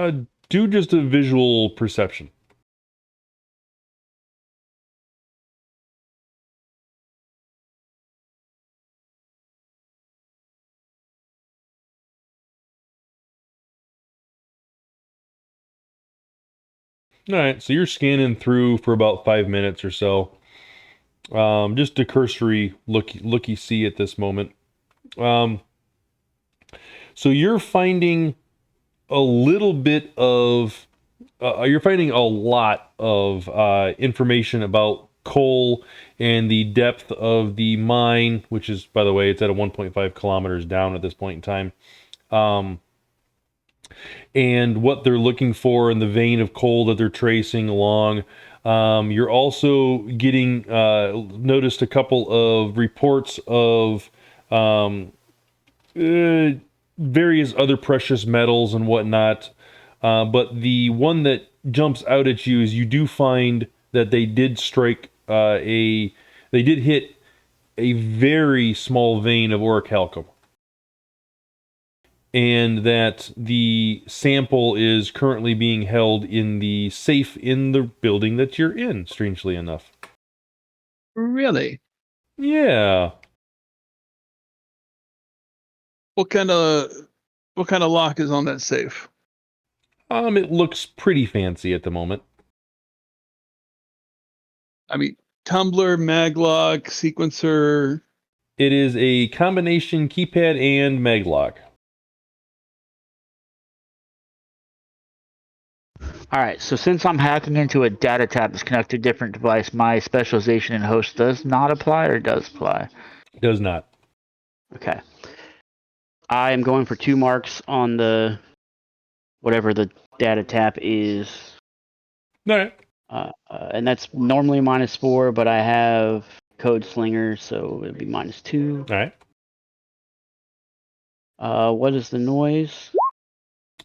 Do just a visual perception. All right, so you're scanning through for about 5 minutes or so. Just a cursory looky see at this moment. So you're finding a little bit of, you're finding a lot of information about coal and the depth of the mine, which is, by the way, it's at a 1.5 kilometers down at this point in time. And what they're looking for in the vein of coal that they're tracing along. You're also getting noticed a couple of reports of various other precious metals and whatnot. But the one that jumps out at you is you do find that they did strike they did hit a very small vein of orichalcum. And that the sample is currently being held in the safe in the building that you're in, strangely enough. Really? Yeah. What kind of lock is on that safe? It looks pretty fancy at the moment. I mean, tumbler, maglock, sequencer. It is a combination keypad and maglock. All right, so since I'm hacking into a data tab that's connected to a different device, my specialization in host does not apply or does apply? Does not. Okay. I am going for 2 marks on the whatever the data tab is. All right. And that's normally -4, but I have code slinger, so it'd be -2. All right. What is the noise?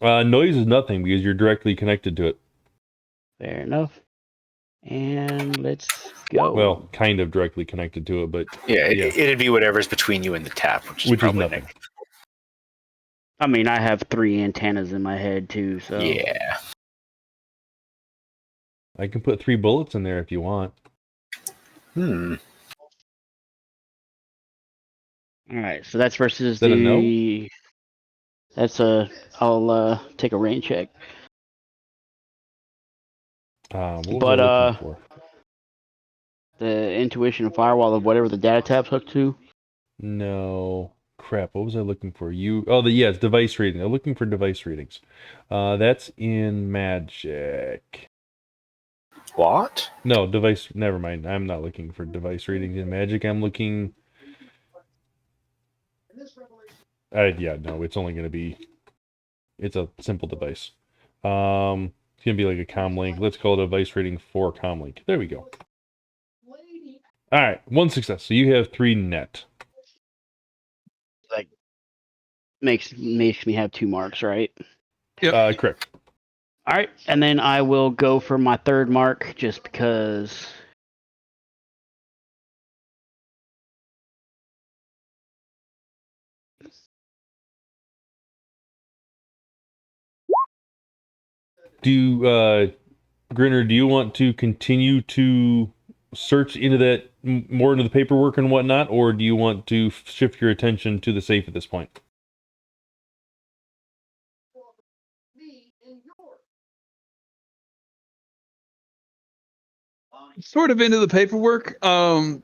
Noise is nothing because you're directly connected to it. Fair enough. And let's go. Well, kind of directly connected to it, but Yeah, it'd be whatever's between you and the tap, which is probably nothing. I mean, I have 3 antennas in my head too, so Yeah. I can put 3 bullets in there if you want. Hmm. All right, so that's versus that the. a no? That's a. I'll take a rain check. What was I looking for? The intuition and firewall of whatever the data tab's hooked to. No. Crap, what was I looking for? It's device reading. I'm looking for device readings. That's in Magic. What? No, device, never mind. I'm not looking for device readings in Magic. I'm looking... it's only going to be... It's a simple device. It's going to be like a comlink. Let's call it a device reading for comlink. There we go. All right, 1 success. So you have 3 net. Like makes me have 2 marks, right? Yep. Correct. All right, and then I will go for my 3rd mark just because. Grynner, do you want to continue to search into that, more into the paperwork and whatnot, or do you want to shift your attention to the safe at this point? Sort of into the paperwork. I'm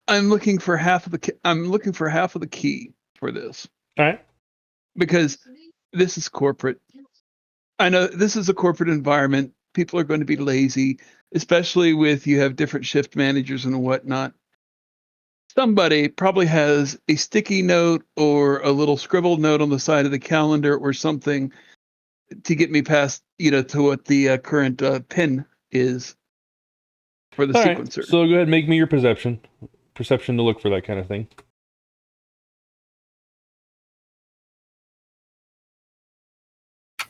looking for half of the key for this. All right. Because this is corporate. I know this is a corporate environment. People are going to be lazy, especially with you have different shift managers and whatnot. Somebody probably has a sticky note or a little scribbled note on the side of the calendar or something to get me past, to what the current pin is for the sequencer. Right. So go ahead and make me your perception to look for that kind of thing.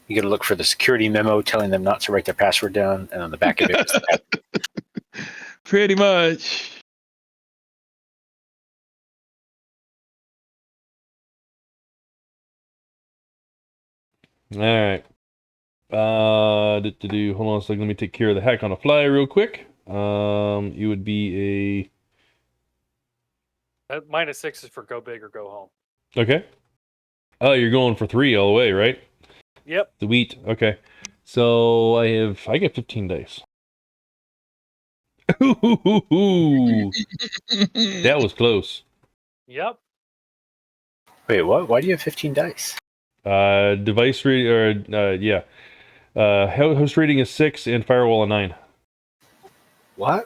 You got to look for the security memo telling them not to write their password down, and on the back of it is that. Pretty much. All right. Hold on a second. Let me take care of the hack on the fly real quick. You would be That -6 is for go big or go home. okay. Oh, you're going for 3 all the way, right? Yep. The wheat. Okay. So I get 15 dice. Ooh, that was close. Yep. Wait, what? Why do you have 15 dice? Device reading, host rating is 6 and firewall a 9. What?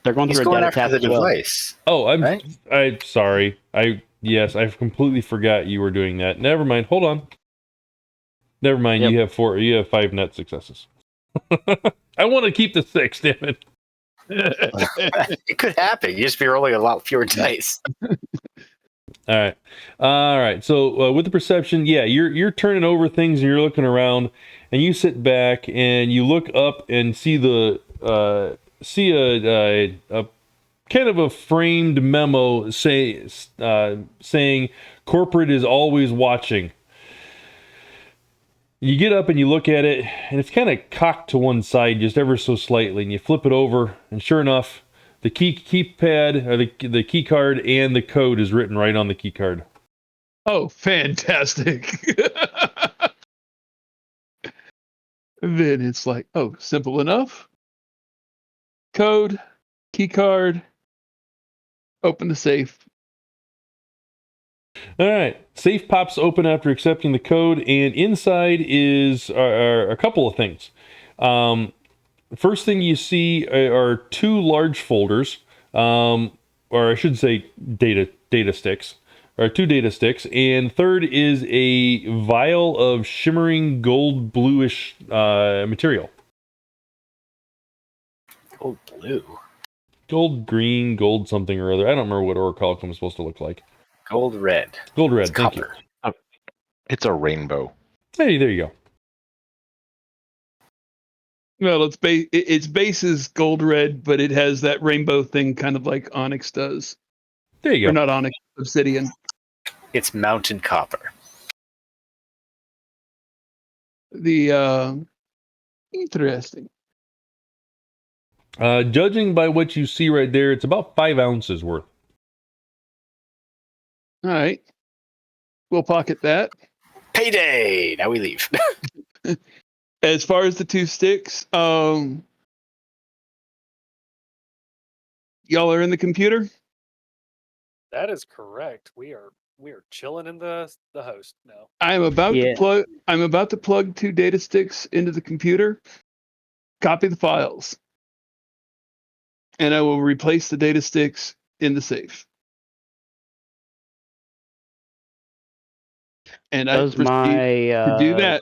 They're going He's through going a after data the tab as well. device. Oh, Right? I'm sorry. I've completely forgot you were doing that. Never mind. Hold on. Never mind. Yep. You have 5 net successes. I want to keep the 6, damn it. It could happen. You just be rolling a lot fewer dice. All right. So with the perception, you're turning over things and you're looking around, and you sit back and you look up and see a kind of a framed memo saying corporate is always watching. You get up and you look at it, and it's kind of cocked to one side just ever so slightly, and you flip it over, and sure enough, the keypad, or the key card, and the code is written right on the key card. Oh, fantastic. Then it's like, oh, simple enough. Code, key card, open the safe. All right. Safe pops open after accepting the code, and inside are a couple of things. First thing you see are two large folders, or I should say data sticks, or two data sticks, and third is a vial of shimmering gold bluish material. Oh, blue. Gold green, gold something or other. I don't remember what orichalcum is supposed to look like. Gold red. Gold red, It's thank you. copper. It's a rainbow. Hey, there you go. Well, its base is gold red, but it has that rainbow thing, kind of like onyx does. There you Or go. not onyx, obsidian. It's mountain copper. Interesting. Judging by what you see right there, it's about 5 ounces worth. All right, we'll pocket that. Payday! Now we leave. As far as the two sticks, y'all are in the computer. That is correct. We are chilling in the host now. I'm about Yeah. to plug two data sticks into the computer. Copy the files, and I will replace the data sticks in the safe. And I Does proceed my to do that.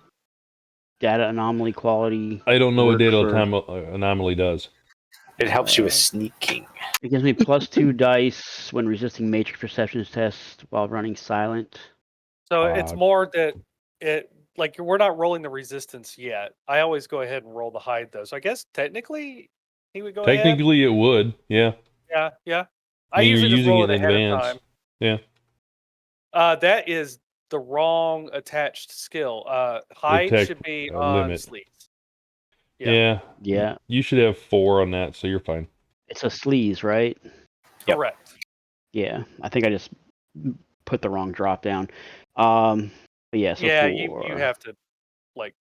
data anomaly quality? I don't know what work data for- anomaly does. It helps you with sneaking. It gives me +2 dice when resisting matrix perception test while running silent. So it's Odd. more that it like we're not rolling the resistance yet. I always go ahead and roll the hide though. So I guess technically he would go ahead. Technically, it would. Yeah. Yeah. I I mean, you're usually just using roll it it in ahead advance. of time. Yeah. That is the wrong attached skill. Hide Attack should be limit. on sleeves. Yeah. Yeah, You should have 4 on that, so you're fine. it's a sleaze, right? Yep. Correct. Yeah, I think I just put the wrong drop down. But yeah, so Yeah, 4. you have to like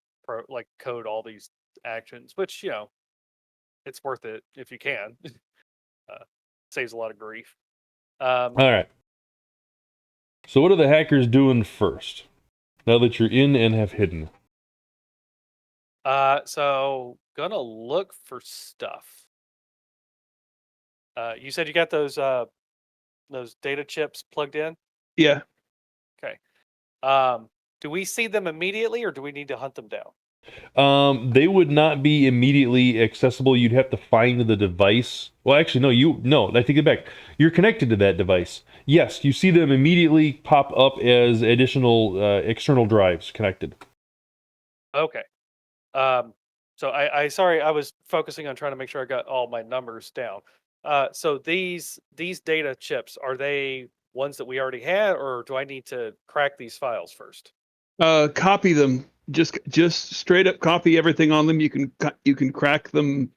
code all these actions, which it's worth it if you can. Saves a lot of grief. All right. So what are the hackers doing first? Now that you're in and have hidden. So gonna look for stuff. You said you got those data chips plugged in? Yeah. Okay. Do we see them immediately or do we need to hunt them down? They would not be immediately accessible. You'd have to find the device. Well, actually, no, I take it back. You're connected to that device. Yes, you see them immediately pop up as additional external drives connected. Okay. So I sorry, I was focusing on trying to make sure I got all my numbers down. So these data chips, are they ones that we already had, or do I need to crack these files first? Copy them. Just straight up copy everything on them. You can crack them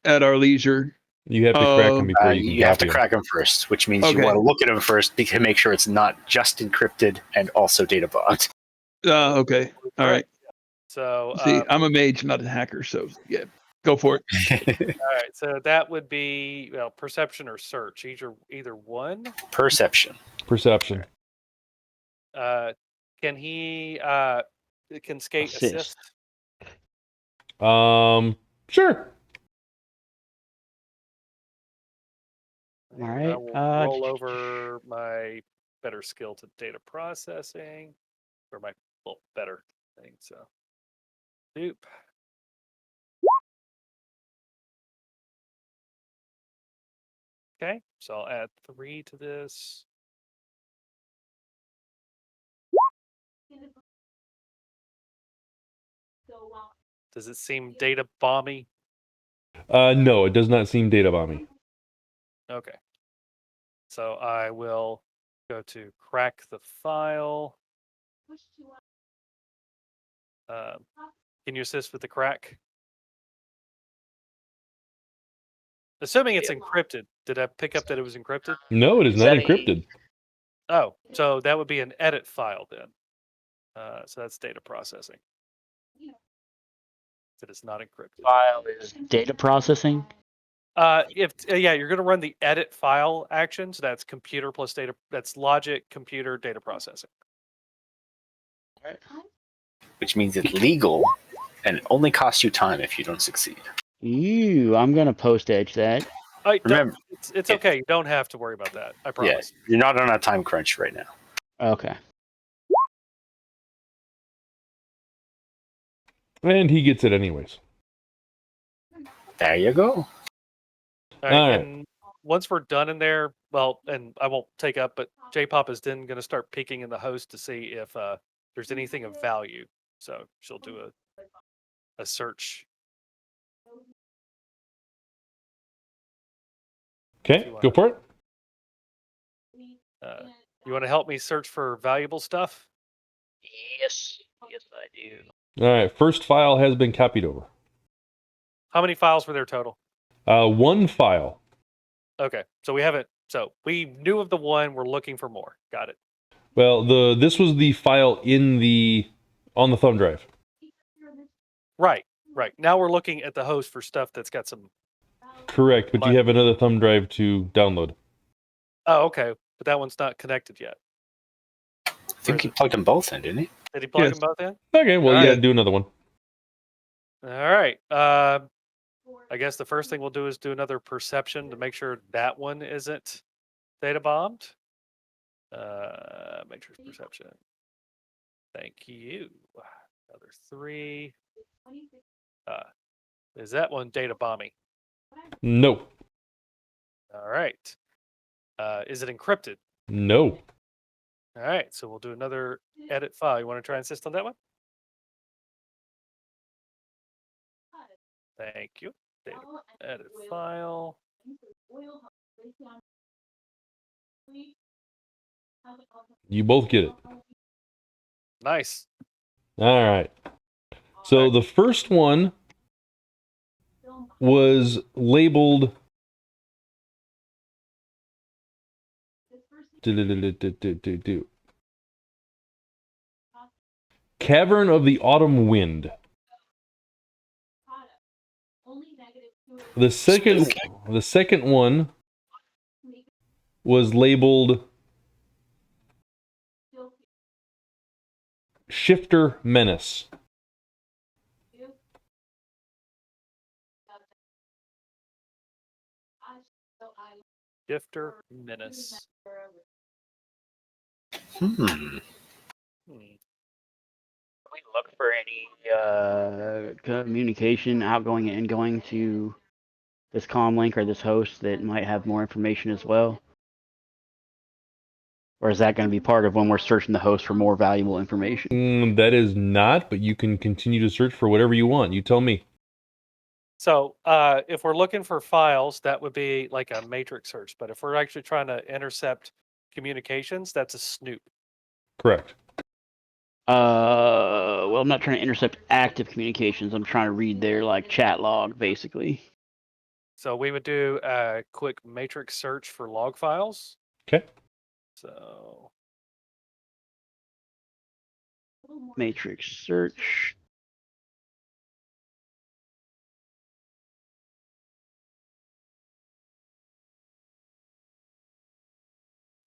at our leisure. You have to crack them before you can You have to copy 'em. crack them first, which means you Okay. want to look at them first to make sure it's not just encrypted and also data bogged. Okay. All right. So See, I'm a mage, not a hacker, so yeah, go for it. all right, so that would be perception or search, either one. Perception. Perception. Can he can skate Assist. Sure. All right. I will roll over my better skill to data processing, or my better thing. So, doop. Okay, so I'll add 3 to this. Does it seem data bomby? No, it does not seem data bomby. Okay. So I will go to crack the file. Can you assist with the crack? Assuming it's encrypted. Did I pick up that it was encrypted? No, it is not encrypted. Oh, so that would be an edit file then. So that's data processing. That is not encrypted. File is data processing. You're going to run the edit file action. So that's computer plus data. That's logic, computer, data processing. Which means it's legal, and it only costs you time if you don't succeed. I'm gonna post edge that. Remember, it's okay. You don't have to worry about that. I promise. Yeah, you're not on a time crunch right now. Okay. And he gets it anyways. There you go. All right. And once we're done in there, well, and I won't take up, but J-Pop is then going to start peeking in the host to see if there's anything of value. So she'll do a search. Okay, go for it. You want to help me search for valuable stuff? Yes, I do. All right, first file has been copied over. How many files were there total? 1 file. Okay, so we haven't. So we knew of the one. We're looking for more. Got it. Well, this was the file on the thumb drive. Right. Now we're looking at the host for stuff that's got some. Correct, but you have another thumb drive to download. Oh, okay, but that one's not connected yet. I think he plugged them both in, didn't he? Did he plug them both in? Okay, well, do another one. All right. I guess the first thing we'll do is do another perception to make sure that one isn't data bombed. Matrix perception. Thank you. Another 3. Is that one data bombing? No. All right. Is it encrypted? No. All right. So we'll do another edit file. You want to try and insist on that one? Thank you. Data edit file. You both get it. Nice. All right. So the first one was labeled Cavern of the Autumn Wind. The second one was labeled Shifter Menace. Shifter Menace. We look for any communication, outgoing and ingoing to this comm link or this host that might have more information as well? Or is that going to be part of when we're searching the host for more valuable information? That is not, but you can continue to search for whatever you want. You tell me. So if we're looking for files, that would be like a matrix search. But if we're actually trying to intercept communications, that's a snoop. Correct. Well, I'm not trying to intercept active communications. I'm trying to read their chat log, basically. So we would do a quick matrix search for log files. Okay. So matrix search.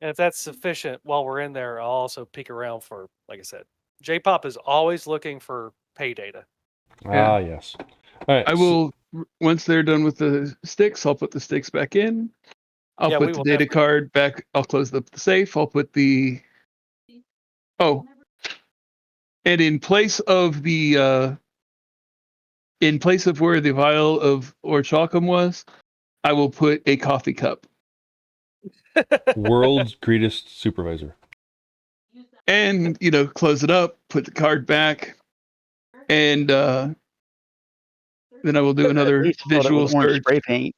And if that's sufficient while we're in there, I'll also peek around for, like I said, J-Pop is always looking for pay data. Ah, yes. All right. I will, once they're done with the sticks, I'll put the sticks back in. I'll put the data card back. I'll close the safe. I'll put the... Oh. And in place of the... in place of where the vial of orichalcum was, I will put a coffee cup. World's greatest supervisor. And, close it up, put the card back, and then I will do another visual search. Spray paint.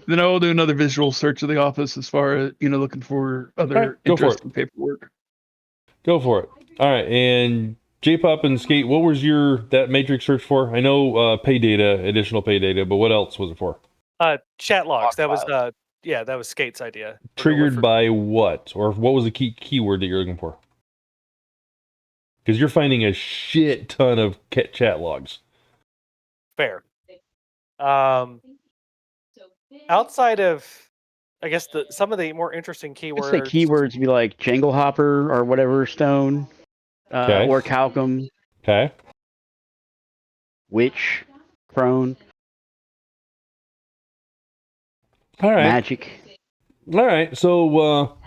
Then I will do another visual search of the office as far as, looking for other interesting paperwork. Go for it. All right, and J-Pop and Skate, what was that matrix search for? I know pay data, additional pay data, but what else was it for? Chat logs. That was that was Skate's idea. Triggered by what? Or what was the keyword that you're looking for? Because you're finding a shit ton of chat logs. Fair. outside of, I guess some of the more interesting I'd say keywords. keywords would be like jangle hopper or whatever stone, Okay. or calcum, Okay. witch, crone, All right. magic. All right. So,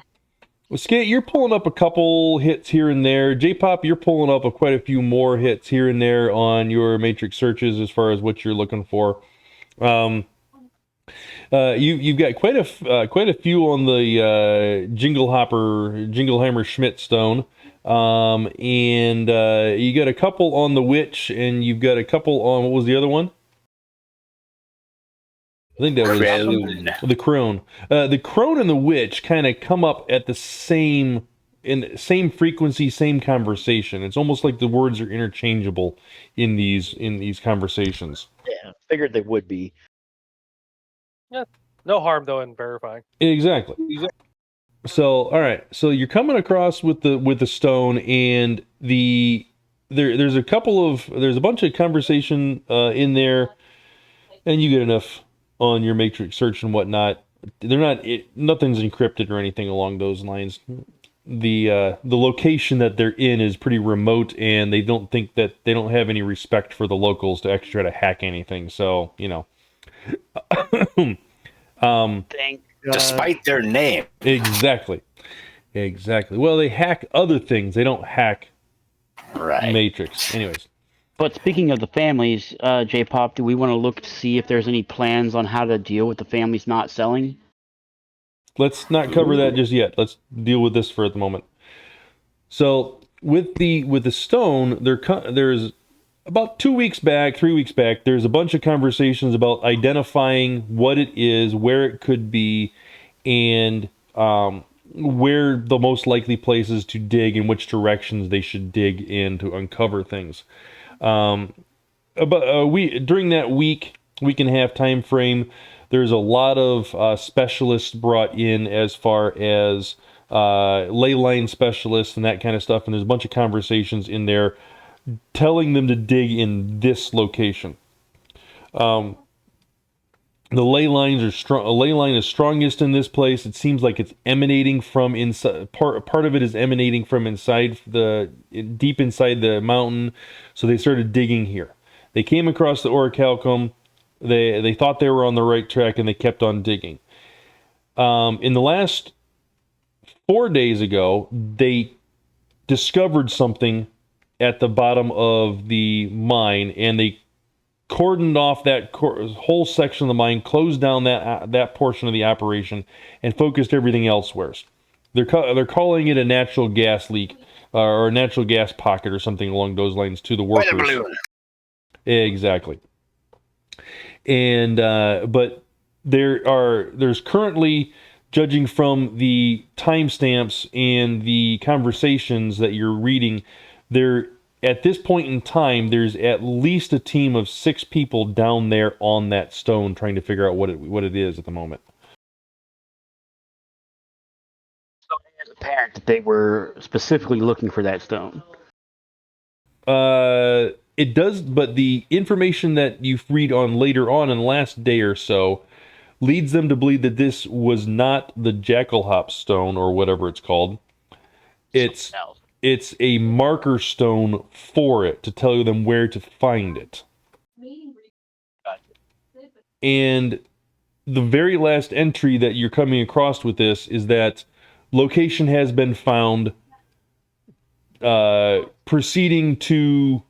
Skate, you're pulling up a couple hits here and there. J-Pop, you're pulling up quite a few more hits here and there on your matrix searches as far as what you're looking for. You've got quite a few on the Jinglehammer Schmidt stone, and you got a couple on the witch, and you've got a couple on, what was the other one? I think that was the crone. The crone and the witch kind of come up at the same frequency, same conversation. It's almost like the words are interchangeable in these conversations. Yeah, figured they would be. Yeah, no harm though in verifying. Exactly. So, all right. So you're coming across with the stone, and there's a bunch of conversation in there, and you get enough on your matrix search and whatnot. Nothing's encrypted or anything along those lines. The location that they're in is pretty remote, and they don't have any respect for the locals to actually try to hack anything. So, you know. Despite their name. Exactly. Well, they hack other things. They don't hack Matrix. Anyways. But speaking of the families, J-Pop, do we want to look to see if there's any plans on how to deal with the families not selling? Let's not cover that just yet. Let's deal with this for the moment. So with the stone, there's about 3 weeks back, there's a bunch of conversations about identifying what it is, where it could be, and where the most likely places to dig and which directions they should dig in to uncover things. During that week and a half time frame, there's a lot of specialists brought in as far as ley line specialists and that kind of stuff, and there's a bunch of conversations in there telling them to dig in this location. The ley lines are strong. A ley line is strongest in this place. It seems like it's emanating from inside. Part of it is emanating from deep inside the mountain. So they started digging here. They came across the orichalcum. They thought they were on the right track, and they kept on digging. In the last 4 days ago, they discovered something at the bottom of the mine, and they cordoned off that whole section of the mine, closed down that portion of the operation, and focused everything elsewhere. They're calling it a natural gas leak or a natural gas pocket or something along those lines to the workers. Weather balloon. Exactly. And but there's currently, judging from the timestamps and the conversations that you're reading, at this point in time, there's at least a team of 6 people down there on that stone trying to figure out what it is at the moment. So it is apparent that they were specifically looking for that stone. It does, but the information that you read on later on in the last day or so leads them to believe that this was not the Jackalhop stone or whatever it's called. It's a marker stone for it to tell them where to find it. And the very last entry that you're coming across with this is that location has been found, proceeding to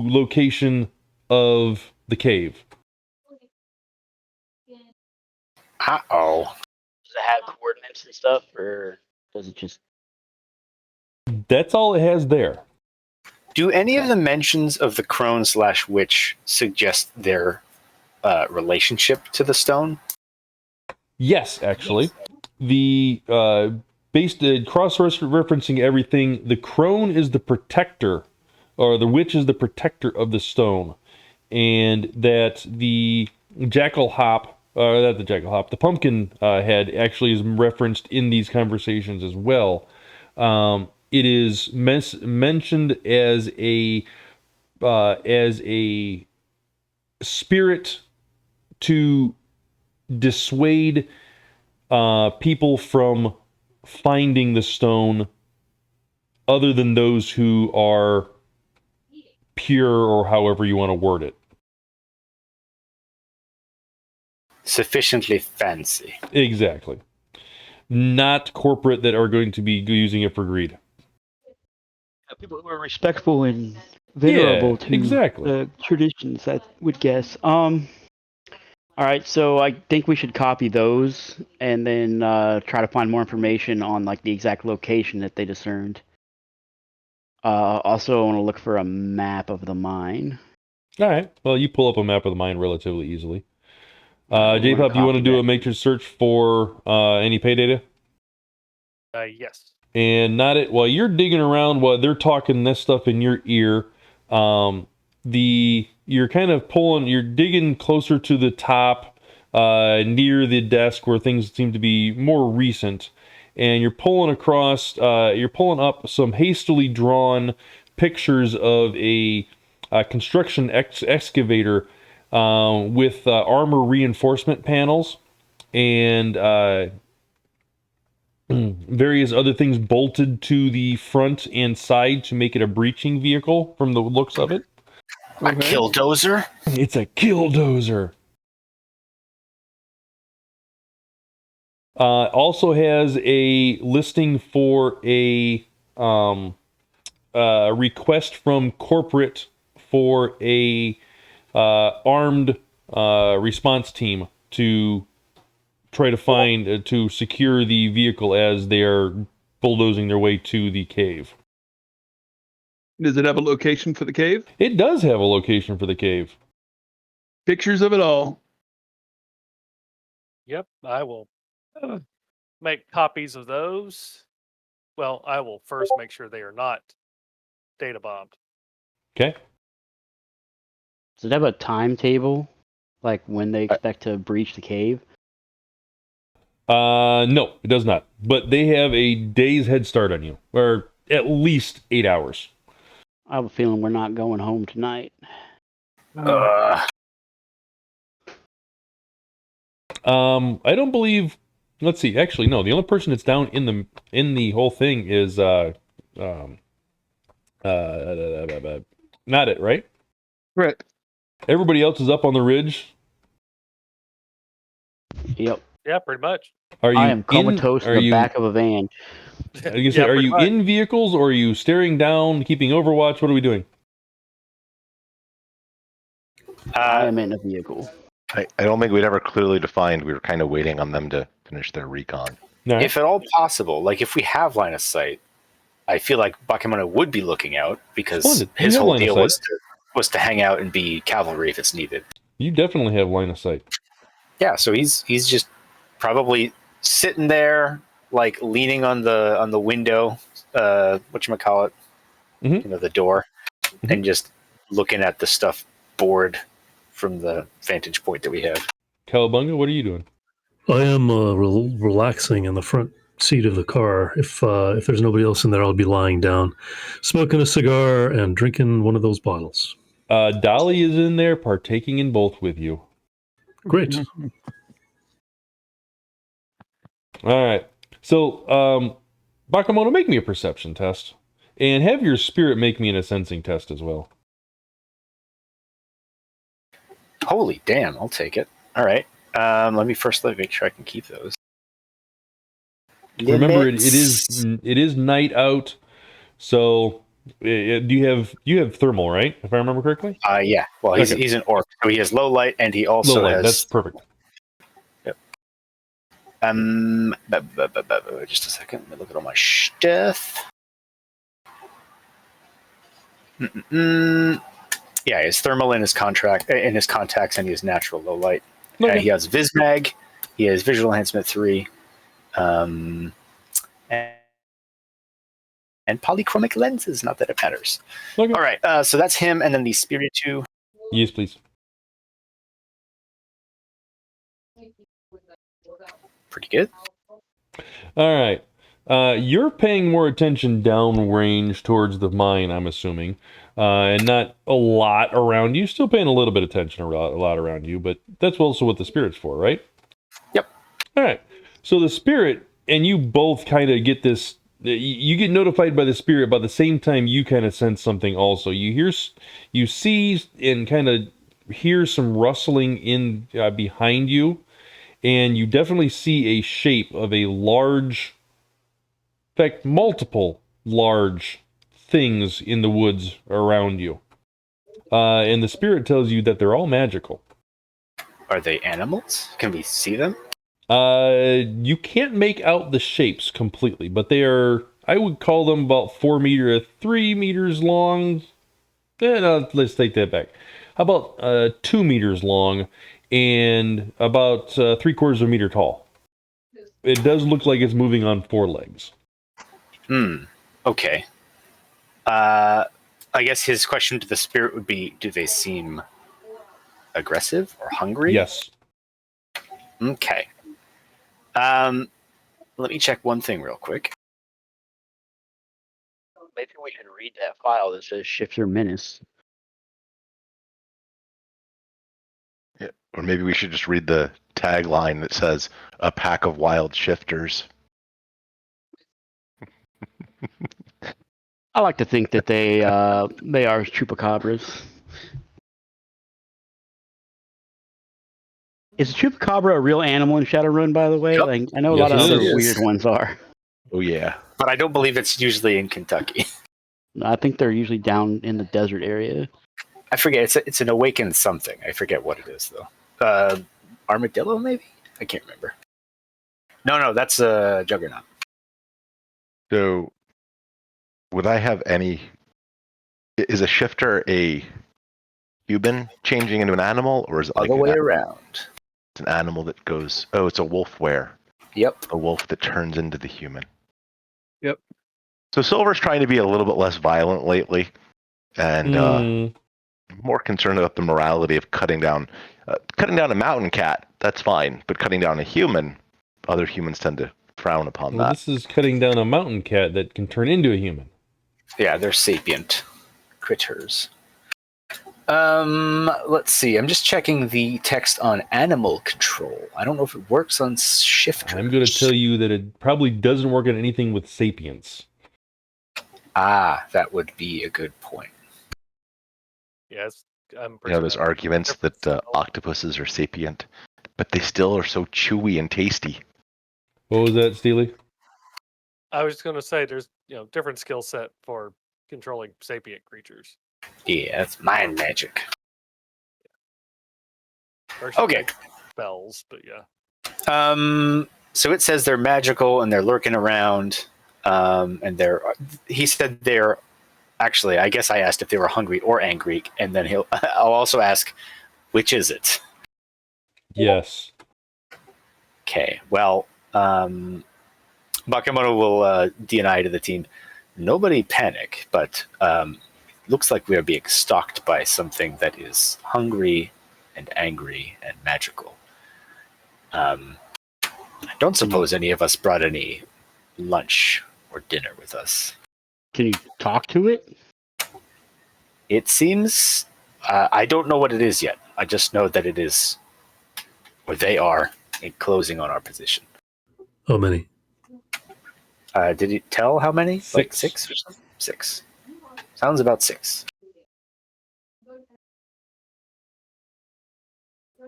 location of the cave. Uh-oh. Does it have coordinates and stuff, or does it just... That's all it has there. Do any of the mentions of the crone/witch suggest their relationship to the stone? Yes, actually. The cross-referencing everything, the crone is the protector, or the witch is the protector of the stone, and that the the pumpkin head actually is referenced in these conversations as well. It is mentioned as a spirit to dissuade people from finding the stone other than those who are pure, or however you want to word it. Sufficiently fancy. Exactly. Not corporate that are going to be using it for greed. People who are respectful and venerable to exactly. the traditions, I would guess. All right, so I think we should copy those and then try to find more information on like the exact location that they discerned. Also, I want to look for a map of the mine. All right. Well, you pull up a map of the mine relatively easily. We're gonna J-Pop, you want to copy do that. a matrix search for any pay data? Yes. And not it while you're digging around, while they're talking this stuff in your ear. You're kind of you're digging closer to the top, near the desk where things seem to be more recent, and you're pulling up some hastily drawn pictures of a construction excavator with armor reinforcement panels and various other things bolted to the front and side to make it a breaching vehicle from the looks of it. A killdozer? It's a killdozer. Also has a listing for a request from corporate for a armed response team to try to find to secure the vehicle as they are bulldozing their way to the cave. Does it have a location for the cave? It does have a location for the cave. Pictures of it all. Yep, I will make copies of those. Well, I will first make sure they are not data bombed. Okay. Does it have a timetable, like when they expect to breach the cave? No, it does not. But they have a day's head start on you, or at least 8 hours. I have a feeling we're not going home tonight. I don't believe. Let's see. Actually, no. The only person that's down in the whole thing is not it, right? Correct. Everybody else is up on the ridge. Yep. Yeah, pretty much. Are you I am comatose in the back of a van. Are you in vehicles, or are you staring down, keeping overwatch? What are we doing? I am in a vehicle. I don't think we'd ever clearly defined. We were kind of waiting on them to finish their recon. Right. If at all possible, like if we have line of sight, I feel like Bakemono would be looking out because Splendid. You his have whole line of deal sight. was to hang out and be cavalry if it's needed. You definitely have line of sight. Yeah, so he's just probably sitting there, like leaning on the window, whatchamacallit, the door, and just looking at the stuff board from the vantage point that we have. Cowabunga, what are you doing? I am relaxing in the front seat of the car. If there's nobody else in there, I'll be lying down, smoking a cigar and drinking one of those bottles. Dolly is in there, partaking in both with you. Great. All right. So, Bakemono, make me a perception test. And have your spirit make me a sensing test as well. Holy damn, I'll take it. All right. Let me make sure I can keep those. Remember, it is night out, so you have thermal, right? If I remember correctly. Yeah. Well, he's an orc, so he has low light, and he also has. That's perfect. Yep. Just a second. Let me look at all my stuff. Yeah, he has thermal in his contacts, and he has natural low light. Okay. He has Vismag. He has Visual Enhancement 3. And polychromic lenses, not that it matters. Okay. All right, so that's him, and then the Spiritu. Yes, please. Pretty good. All right. You're paying more attention downrange towards the mine, I'm assuming. and not a lot around you. Still paying a little bit of attention, a lot around you, but that's also what the spirit's for, right? Yep. All right. So the spirit and you both kind of get this. You get notified by the spirit by the same time you kind of sense something. Also, you see, and kind of hear some rustling in behind you, and you definitely see a shape of a large, in fact, multiple large things in the woods around you. And the spirit tells you that they're all magical. Are they animals? Can we see them? You can't make out the shapes completely, but they are, I would call them about 3 meters long. No, let's take that back. How about 2 meters long and about 3/4 of a meter tall? It does look like it's moving on 4 legs. Okay. I guess his question to the spirit would be, do they seem aggressive or hungry? Yes. Okay. Let me check one thing real quick. Maybe we should read that file that says Shifter Menace. Yeah. Or maybe we should just read the tagline that says "A pack of wild shifters." I like to think that they are chupacabras. Is a chupacabra a real animal in Shadowrun, by the way? Yep. Like, I know a Yes, lot of it other is. weird ones are. Oh yeah. But I don't believe it's usually in Kentucky. I think they're usually down in the desert area. I forget. It's an awakened something. I forget what it is, though. Armadillo, maybe? I can't remember. No, that's a Juggernaut. So, would I have any? Is a shifter a human changing into an animal, or is it like Other way around. it's an animal that goes? Oh, it's a wolf wear. Yep. A wolf that turns into the human. Yep. So Silver's trying to be a little bit less violent lately, and more concerned about the morality of cutting down a mountain cat. That's fine, but cutting down a human, other humans tend to frown upon Well, that. this is cutting down a mountain cat that can turn into a human. Yeah, they're sapient critters. Let's see. I'm just checking the text on animal control. I don't know if it works on shifters. I'm going to tell you that it probably doesn't work on anything with sapience. Ah, that would be a good point. Yes, I'm You know, there's arguments that octopuses are sapient, but they still are so chewy and tasty. What was that, Steely? I was going to say there's different skill set for controlling sapient creatures. Yeah, that's mind magic. Or some Okay. like spells, but yeah. So it says they're magical and they're lurking around. And he said they're actually, I guess I asked if they were hungry or angry, and then I'll also ask, which is it? Yes. Okay, well, Bakemono will deny to the team, nobody panic, but looks like we are being stalked by something that is hungry and angry and magical. I don't suppose any of us brought any lunch or dinner with us. Can you talk to it? It seems, I don't know what it is yet. I just know that it is, or they are, enclosing on our position. How many? Did it tell how many? 6. Like 6 or something? 6. Sounds about 6.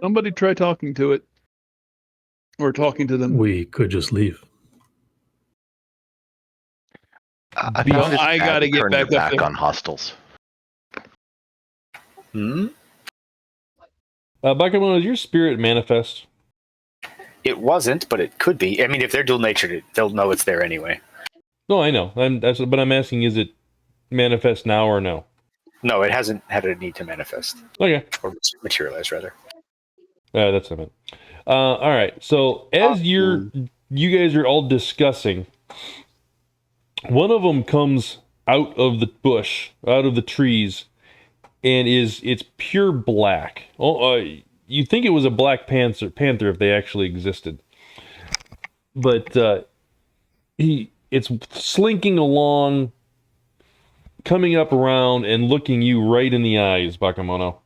Somebody try talking to it. Or talking to them. We could just leave. I Well, found it I bad gotta to get turn back your up back there. on hostiles. Bakemono, is your spirit manifest? It wasn't, but it could be. I mean, if they're dual natured, they'll know it's there anyway. No, I know. But I'm asking, is it manifest now or no? No, it hasn't had a need to manifest. Okay. Or materialize, rather. That's what I meant. All right. So as you guys are all discussing, one of them comes out of the bush, out of the trees, and it's pure black. You think it was a black panther if they actually existed, but it's slinking along, coming up around and looking you right in the eyes, Bakemono.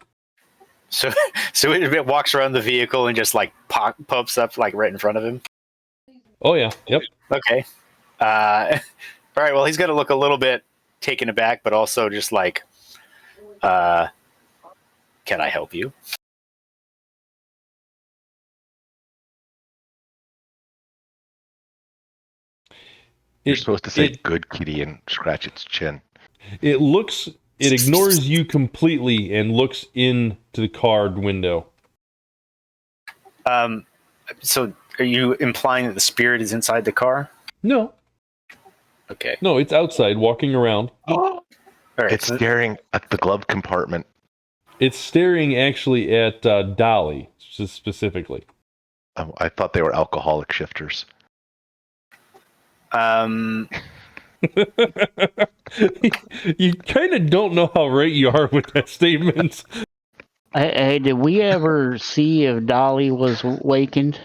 So it walks around the vehicle and just like pops up like right in front of him. Oh yeah, yep. Okay. All right. Well, he's going to look a little bit taken aback, but also just like, can I help you? You're supposed to say "good kitty" and scratch its chin. It ignores you completely and looks into the car window. So are you implying that the spirit is inside the car? No. Okay. No, it's outside walking around. Oh, All right. It's staring at the glove compartment. It's staring actually at Dolly specifically. Oh, I thought they were alcoholic shifters. You kind of don't know how right you are with that statement. Hey, did we ever see if Dolly was wakened?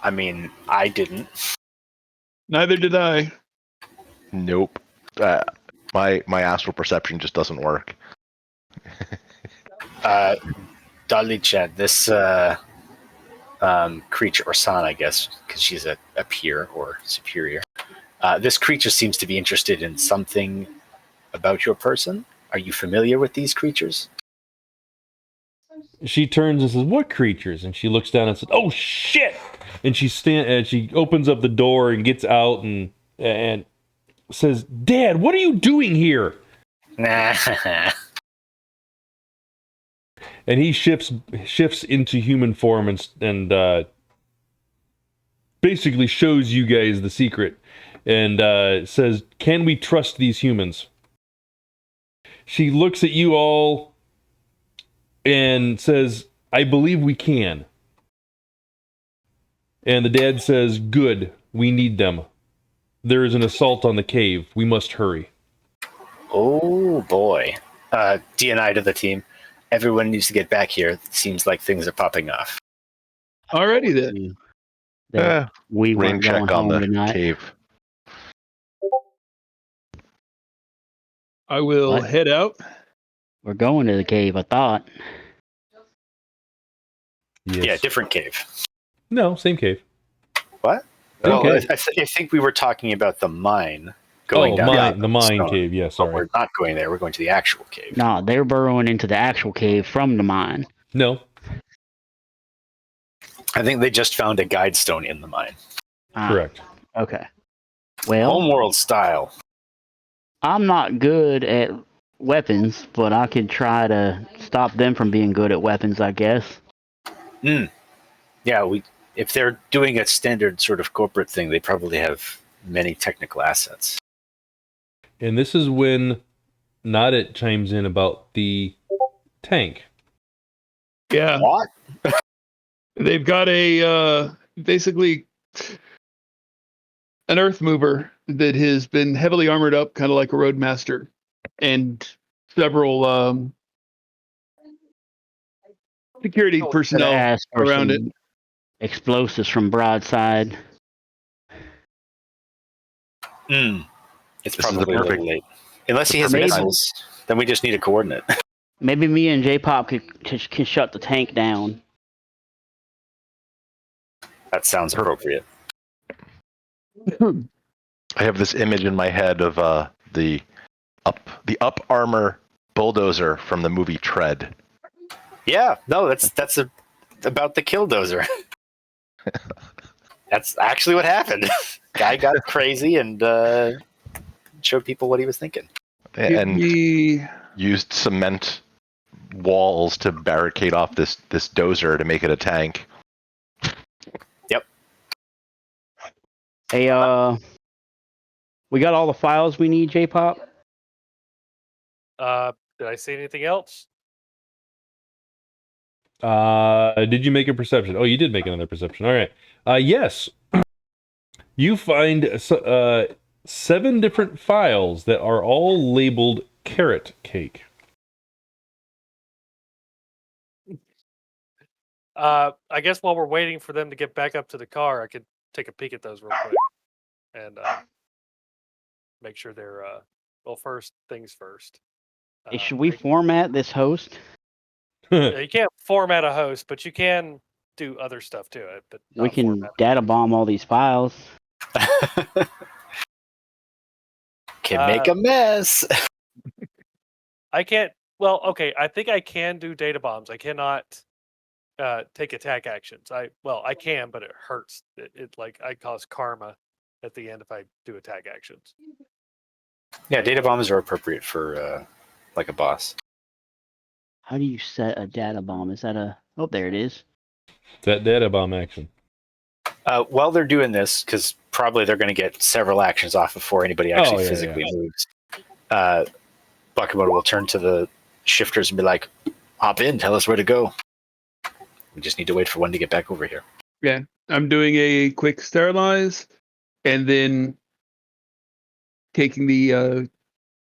I mean, I didn't. neither did I. Nope. My astral perception just doesn't work. Dali Chad, this creature, or San, I guess, because she's a peer or superior. This creature seems to be interested in something about your person. Are you familiar with these creatures? She turns and says, "What creatures?" And she looks down and says, "Oh shit!" And she opens up the door and gets out and says, "Dad, what are you doing here?" Nah. And he shifts into human form and basically shows you guys the secret and says, "Can we trust these humans?" She looks at you all and says, "I believe we can." And the dad says, "Good, we need them. There is an assault on the cave. We must hurry." Oh boy. DNI to the team. Everyone needs to get back here. It seems like things are popping off. Alrighty then. We Rain weren't going check on home the tonight. cave. I will What? head out. We're going to the cave, I thought. Yes. Yeah, different cave. No, same cave. What? Okay. Well, I think we were talking about the mine going down. The mine stone. cave. Yeah, But sorry. we're not going there. We're going to the actual cave. No, they're burrowing into the actual cave from the mine. No. I think they just found a guide stone in the mine. Correct. Okay. Well, Homeworld style. I'm not good at weapons, but I could try to stop them from being good at weapons, I guess. Yeah, if they're doing a standard sort of corporate thing, they probably have many technical assets. And this is when Nautit chimes in about the tank. Yeah. What? They've got a basically an earth mover that has been heavily armored up, kind of like a roadmaster, and several security personnel Ask for around it. some explosives from broadside. It's This is the probably a little perfect- late. Unless he has Maybe. missiles, then we just need a coordinate. Maybe me and J-Pop can shut the tank down. That sounds appropriate. I have this image in my head of the up armor bulldozer from the movie Tread. Yeah, no, that's about the killdozer. That's actually what happened. Guy got crazy and showed people what he was thinking. And used cement walls to barricade off this dozer to make it a tank. Yep. Hey, we got all the files we need, J-Pop? Did I see anything else? Did you make a perception? Oh, you did make another perception. All right. Yes. You find 7 different files that are all labeled carrot cake. I guess while we're waiting for them to get back up to the car, I could take a peek at those real quick and make sure they're Well, first things first. Hey, should we format this host? You can't format a host, but you can do other stuff to it. But We not can format it. data bomb all these files. Can make a mess. I can't. Well, okay. I think I can do data bombs. I cannot take attack actions. I can, but it hurts. It like I cause karma at the end if I do attack actions. Yeah, data bombs are appropriate for like a boss. How do you set a data bomb? Is that a... Oh, there it is. That data bomb action. While they're doing this, because probably they're going to get several actions off before anybody actually physically moves, Bakemono will turn to the shifters and be like, hop in, tell us where to go. We just need to wait for one to get back over here. Yeah, I'm doing a quick sterilize, and then taking the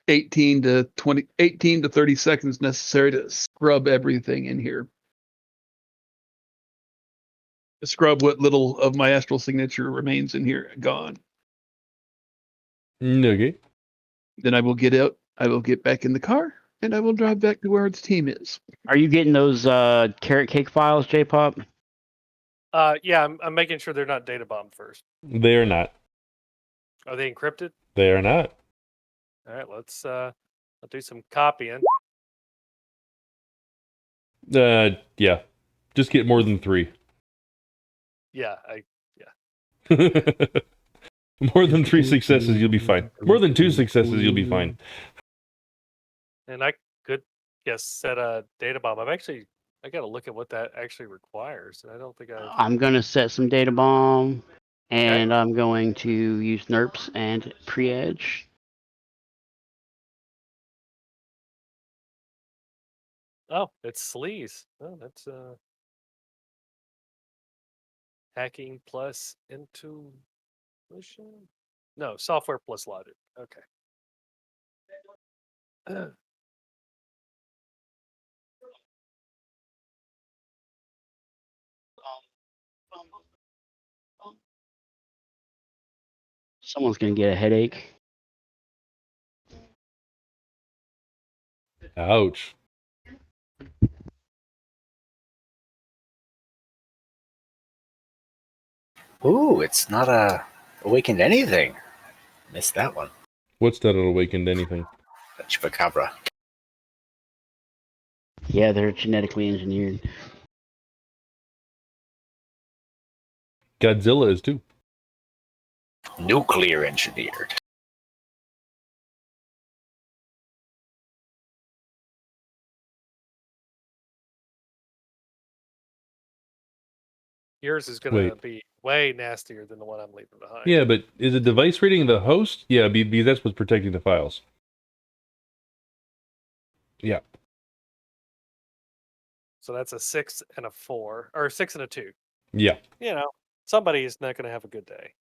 18 to 30 seconds necessary to scrub everything in here. Scrub what little of my astral signature remains in here, gone. Okay. Then I will get out. I will get back in the car, and I will drive back to where the team is. Are you getting those carrot cake files, J-Pop? Yeah, I'm making sure they're not data bombed first. They are not. Are they encrypted? They are not. All right, let's do some copying. Yeah. Just get more than 3. Yeah, More than 3 successes, you'll be fine. More than 2 successes, you'll be fine. and I could set a data bomb. I got to look at what that actually requires. And I don't think I'm going to set some data bomb, and I'm going to use NERPs and pre-edge. Oh, it's sleaze. Oh, that's hacking plus intuition. No, software plus logic. Okay. Someone's going to get a headache. Ouch. Ooh, it's not awakened anything. Missed that one. What's that awakened anything? Chupacabra. Yeah, they're genetically engineered. Godzilla is too. Nuclear engineered. Yours is going to be way nastier than the one I'm leaving behind. Yeah, but is it device reading the host? Yeah, because that's what's protecting the files. Yeah. So that's a 6 and a 4, or a 6 and a 2. Yeah. Somebody is not going to have a good day.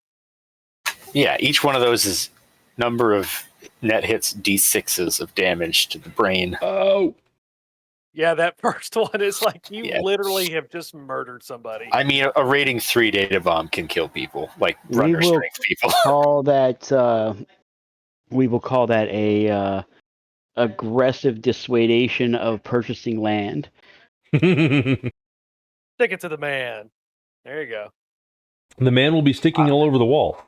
Yeah, each one of those is number of net hits D6s of damage to the brain. Oh. Yeah, that first one is like you literally have just murdered somebody. I mean, a rating 3 data bomb can kill people, like runner strength people. We will call that a aggressive dissuasion of purchasing land. Stick it to the man. There you go. The man will be sticking all over the wall.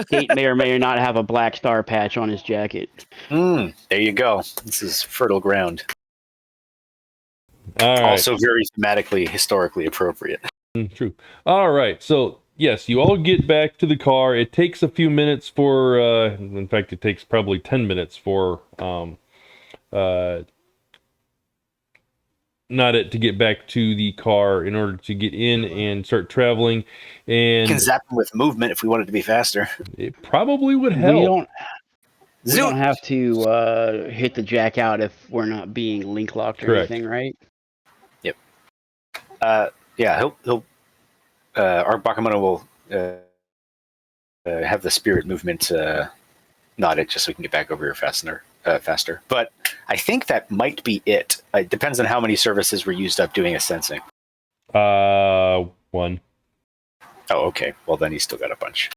Kate may or may not have a black star patch on his jacket. There you go. This is fertile ground. All right. Also very thematically, historically appropriate. True. All right. So, yes, you all get back to the car. It takes a few minutes for, in fact, it takes probably 10 minutes for Nautit to get back to the car in order to get in and start traveling. And you can zap him with movement if we wanted to be faster. It probably would help. We don't have to hit the jack out if we're not being link locked or anything, right? Yep. Yeah, he'll our Bakemono will have the spirit movement Nautit just so we can get back over here faster. But I think that might be it. It depends on how many services were used up doing a sensing. 1. Oh, okay. Well, then he's still got a bunch.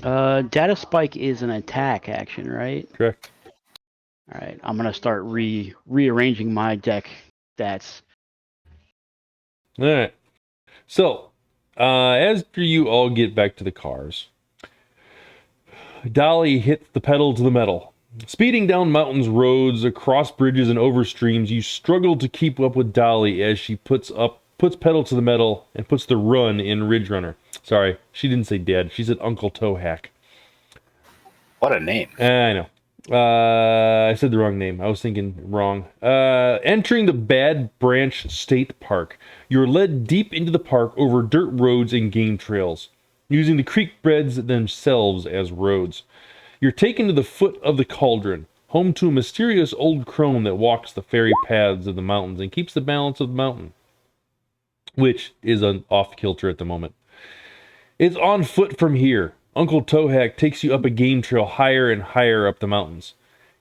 Data spike is an attack action, right? Correct. All right, I'm gonna start rearranging my deck stats. All right. So, after you all get back to the cars, Dolly hits the pedal to the metal. Speeding down mountains, roads, across bridges, and over streams, you struggle to keep up with Dolly as she puts pedal to the metal and puts the run in Ridge Runner. Sorry, she didn't say Dad. She said Uncle Toehack. What a name. I know. I said the wrong name. I was thinking wrong. Entering the Bad Branch State Park, you're led deep into the park over dirt roads and game trails, using the creek beds themselves as roads. You're taken to the foot of the cauldron, home to a mysterious old crone that walks the fairy paths of the mountains and keeps the balance of the mountain, which is off kilter at the moment. It's on foot from here. Uncle Toehack takes you up a game trail higher and higher up the mountains.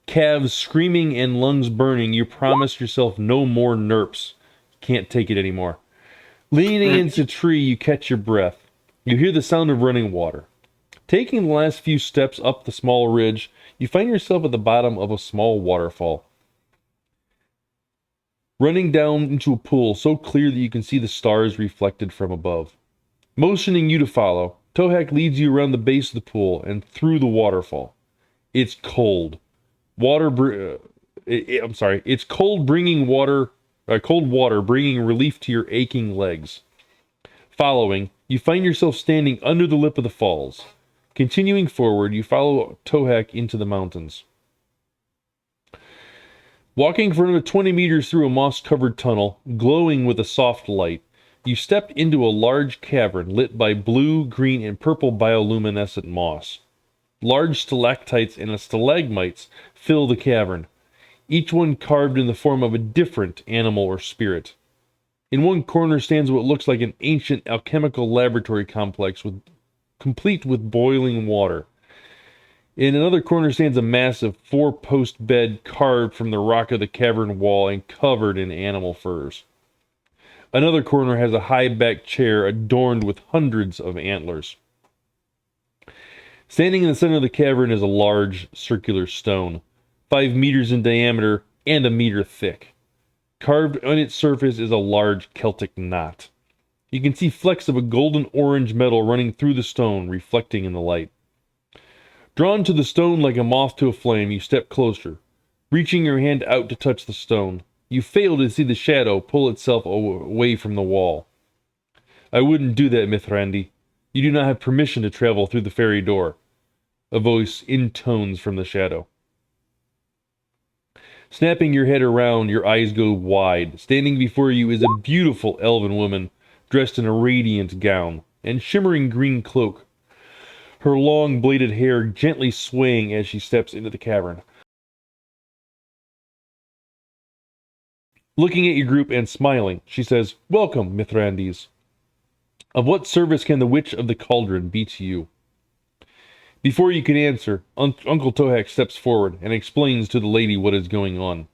Calves screaming and lungs burning, you promise yourself no more nerps. Can't take it anymore. Leaning into a tree, you catch your breath. You hear the sound of running water. Taking the last few steps up the small ridge, you find yourself at the bottom of a small waterfall. Running down into a pool so clear that you can see the stars reflected from above. Motioning you to follow, Toehack leads you around the base of the pool and through the waterfall. It's cold. It's cold, cold water bringing relief to your aching legs. Following, you find yourself standing under the lip of the falls. Continuing forward, you follow Toehack into the mountains. Walking for another 20 meters through a moss-covered tunnel, glowing with a soft light, you step into a large cavern lit by blue, green, and purple bioluminescent moss. Large stalactites and stalagmites fill the cavern, each one carved in the form of a different animal or spirit. In one corner stands what looks like an ancient alchemical laboratory complex complete with boiling water. In another corner stands a massive 4-post bed carved from the rock of the cavern wall and covered in animal furs. Another corner has a high-backed chair adorned with hundreds of antlers. Standing in the center of the cavern is a large circular stone, 5 meters in diameter and a meter thick. Carved on its surface is a large Celtic knot. You can see flecks of a golden-orange metal running through the stone, reflecting in the light. Drawn to the stone like a moth to a flame, you step closer, reaching your hand out to touch the stone. You fail to see the shadow pull itself away from the wall. I wouldn't do that, Mithrandi. You do not have permission to travel through the fairy door. A voice intones from the shadow. Snapping your head around, your eyes go wide. Standing before you is a beautiful elven woman, dressed in a radiant gown and shimmering green cloak. Her long bladed hair gently swaying as she steps into the cavern. Looking at your group and smiling, she says, "Welcome, Mithrandis. Of what service can the Witch of the Cauldron be to you?" Before you can answer, Uncle Toehack steps forward and explains to the lady what is going on.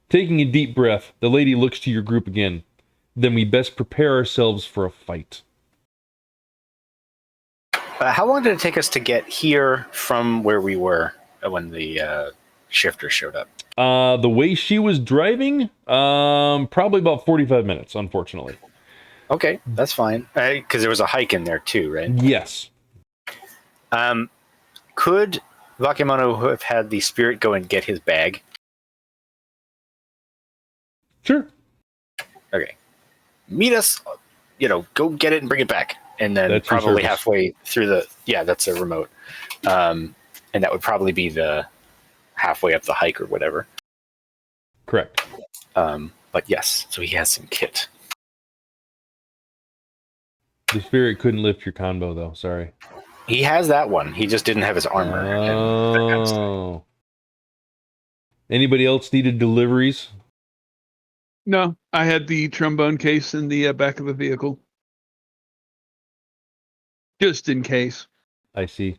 Taking a deep breath, the lady looks to your group again. Then we best prepare ourselves for a fight. How long did it take us to get here from where we were when the shifter showed up? The way she was driving, probably about 45 minutes, unfortunately. Okay, that's fine. Because there was a hike in there too, right? Yes. Could Bakemono have had the spirit go and get his bag? Sure. Okay. Meet us, go get it and bring it back. And then That's probably halfway through that's a remote. And that would probably be the halfway up the hike or whatever. Correct. But yes, so he has some kit. The spirit couldn't lift your combo, though. Sorry. He has that one. He just didn't have his armor. And that kind of stuff. Anybody else needed deliveries? No, I had the trombone case in the back of the vehicle. Just in case. I see.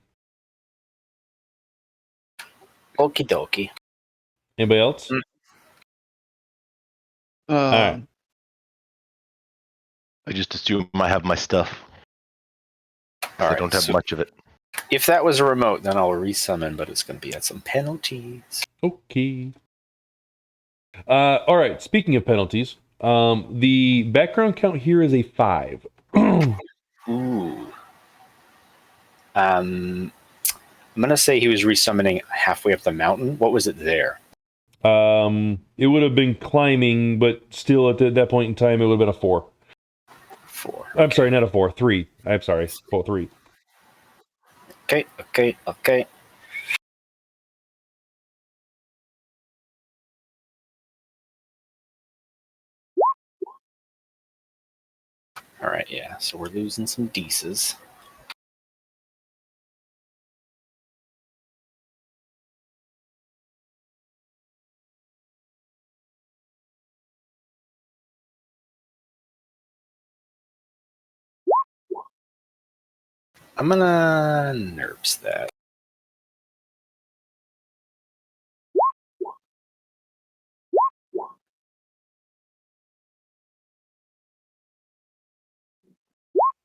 Okie dokie. Anybody else? All right. I just assume I have my stuff. I don't have much of it. If that was a remote, then I'll resummon, but it's going to be at some penalties. Okay. All right. Speaking of penalties, the background count here is a 5. Ooh. I'm going to say he was resummoning halfway up the mountain. What was it there? It would have been climbing, but still at that point in time, it would have been a 4. 4. I'm sorry, not a 4. 3. I'm sorry. 3. Okay. All right, yeah. So we're losing some Deces. I'm gonna nerfs that.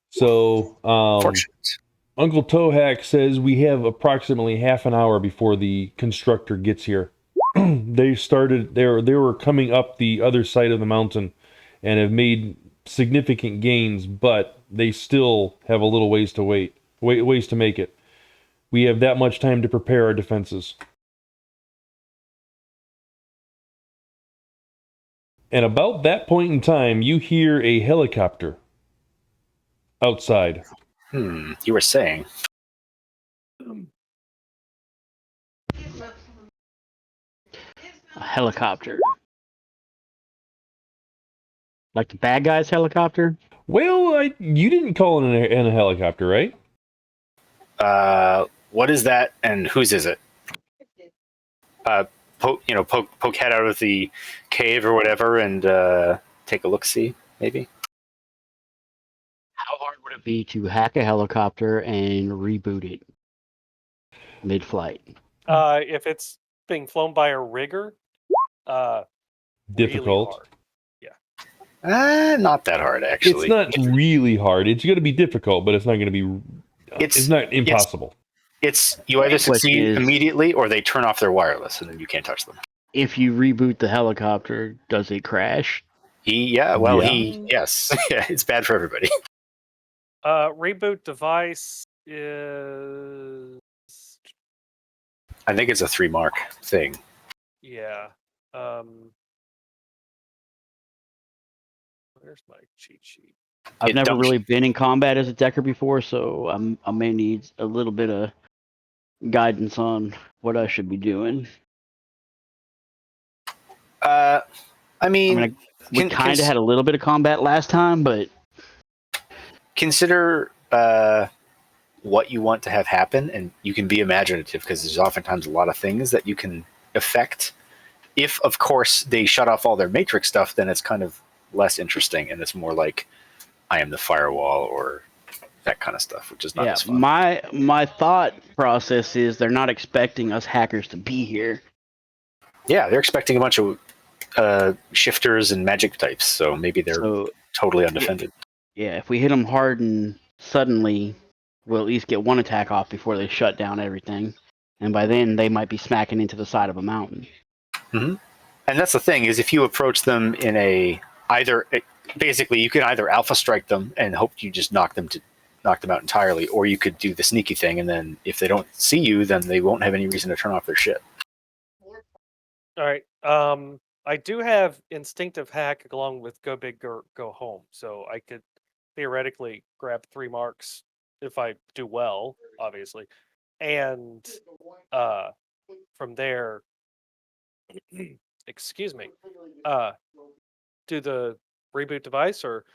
So, Fortunate. Uncle Tohack says we have approximately half an hour before the constructor gets here. They were coming up the other side of the mountain and have made significant gains, but they still have a little ways to ways to make it. We have that much time to prepare our defenses. And about that point in time, you hear a helicopter outside. You were saying. A helicopter. Like the bad guy's helicopter? Well, you didn't call it in a helicopter, right? What is that, and whose is it? Poke head out of the cave or whatever, and take a look. See, maybe. How hard would it be to hack a helicopter and reboot it mid-flight? If it's being flown by a rigger, Difficult. Really hard. Not that hard, actually. It's not really hard. It's going to be difficult, but it's not going to be. It's not impossible. It's you either succeed is, immediately or they turn off their wireless, and then you can't touch them. If you reboot the helicopter, does it crash? Yes, yeah, it's bad for everybody. Reboot device is. I think it's a 3-mark thing. Yeah. Where's my cheat sheet? I've never really been in combat as a decker before, so I may need a little bit of guidance on what I should be doing. We kind of had a little bit of combat last time, but consider what you want to have happen, and you can be imaginative because there's oftentimes a lot of things that you can affect. If, of course, they shut off all their matrix stuff, then it's kind of less interesting, and it's more like I am the firewall or that kind of stuff, which is not as fun. My thought process is they're not expecting us hackers to be here. Yeah, they're expecting a bunch of shifters and magic types, so maybe they're totally undefended. Yeah, if we hit them hard and suddenly, we'll at least get one attack off before they shut down everything. And by then, they might be smacking into the side of a mountain. Mm-hmm. And that's the thing, is if you approach them in basically you can either alpha strike them and hope you just knock them out entirely, or you could do the sneaky thing, and then if they don't see you, then they won't have any reason to turn off their shit. All right. I do have instinctive hack along with go big or go home, so I could theoretically grab 3 marks if I do well, obviously, and from there, excuse me, do the reboot device, or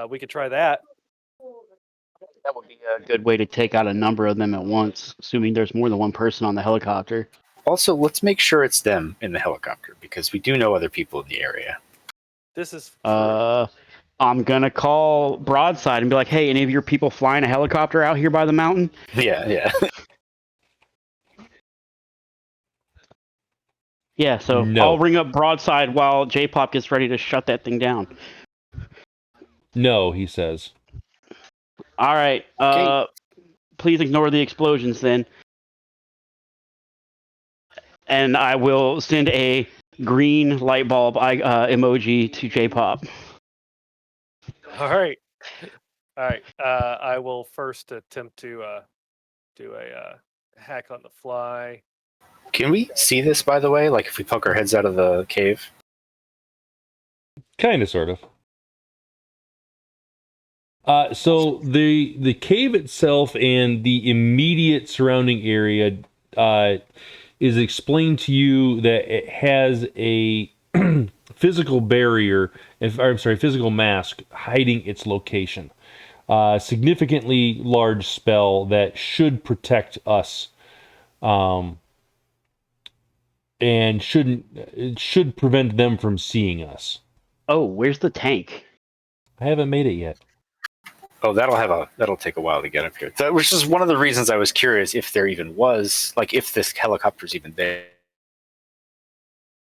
we could try that. That would be a good way to take out a number of them at once, assuming there's more than one person on the helicopter. Also, let's make sure it's them in the helicopter, because we do know other people in the area. This is I'm gonna call Broadside and be like, hey, any of your people flying a helicopter out here by the mountain? Yeah. Yeah, so No. I'll ring up Broadside while J-Pop gets ready to shut that thing down. No, he says. All right. Okay. please ignore the explosions then. And I will send a green light bulb emoji to J-Pop. All right. All right. I will first attempt to do a hack on the fly. Can we see this, by the way? Like if we poke our heads out of the cave? Kind of, sort of. So the cave itself and the immediate surrounding area is explained to you that it has a physical barrier, physical mask hiding its location. Significantly large spell that should protect us, and it should prevent them from seeing us. Oh, where's the tank? I haven't made it yet. Oh, that'll take a while to get up here. Which is one of the reasons I was curious if there even was, like, if this helicopter's even there.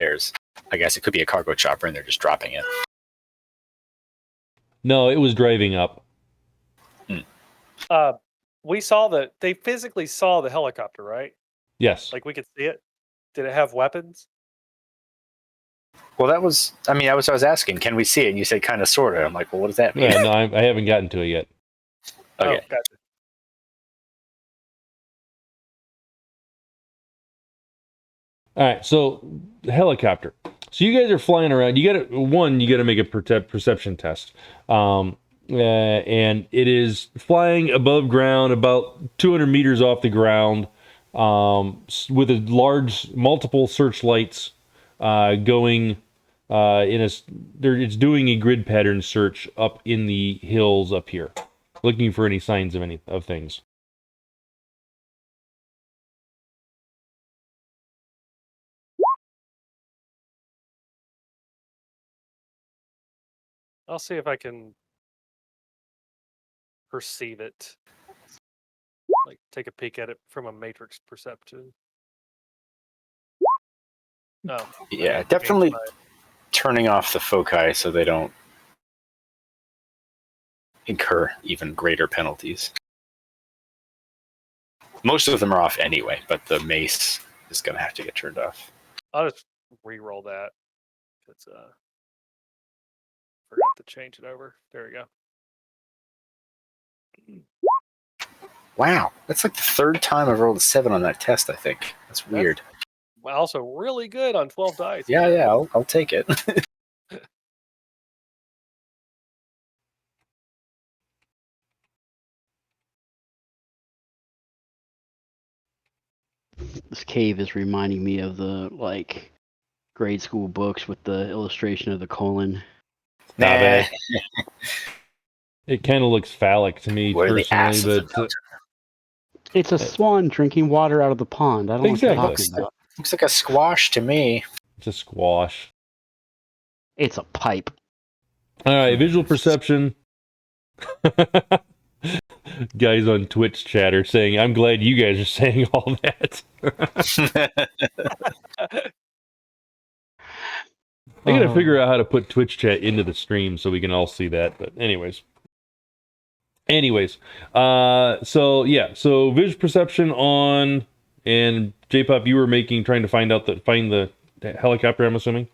I guess it could be a cargo chopper and they're just dropping it. No, it was driving up. We saw they physically saw the helicopter, right? Yes. Like we could see it. Did it have weapons? Well, I was asking, can we see it? And you said kind of, sort of. I'm like, well, what does that mean? Yeah, no, I haven't gotten to it yet. Okay. Oh, gotcha. All right, so the helicopter. So you guys are flying around. You got to make a perception test, and it is flying above ground, about 200 meters off the ground, with a large multiple searchlights going it's doing a grid pattern search up in the hills up here, looking for any signs of things. I'll see if I can perceive it. Like take a peek at it from a matrix perception. Oh. Yeah, definitely turning off the foci so they don't incur even greater penalties. Most of them are off anyway, but the mace is going to have to get turned off. I'll just re-roll that. It's forgot to change it over. There we go. Wow, that's like the third time I've rolled a 7 on that test, I think. That's weird. That's also really good on 12 dice. Yeah, I'll take it. This cave is reminding me of the grade school books with the illustration of the colon. Nah. It kind of looks phallic to me personally, but it's a swan drinking water out of the pond. I don't know what you're talking about. Looks like a squash to me. It's a squash. It's a pipe. All right, visual perception. Guys on Twitch chat are saying, I'm glad you guys are saying all that. I gotta figure out how to put Twitch chat into the stream so we can all see that. But anyways, so visual perception on, and J-Pop, you were trying to find the helicopter, I'm assuming.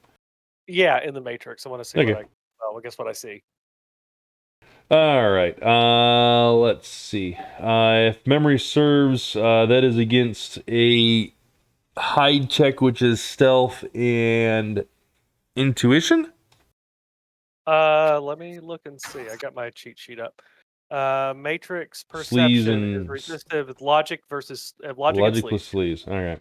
Yeah, in the matrix. I want to see what I see. All right. Let's see. If memory serves, that is against a hide check, which is stealth and intuition. Let me look and see. I got my cheat sheet up. Matrix perception is resistive with logic versus logic with sleaze. All right.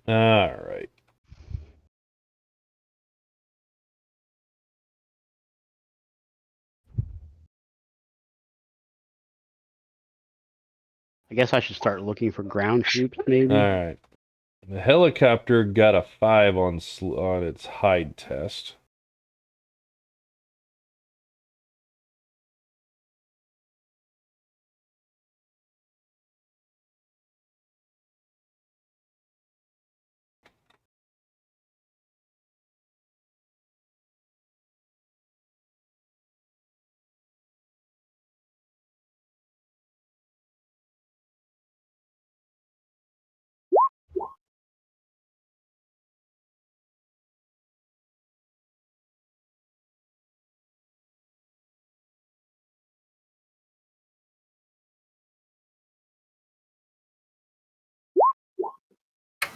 All right. I guess I should start looking for ground troops, maybe. All right. The helicopter got a 5 on its hide test.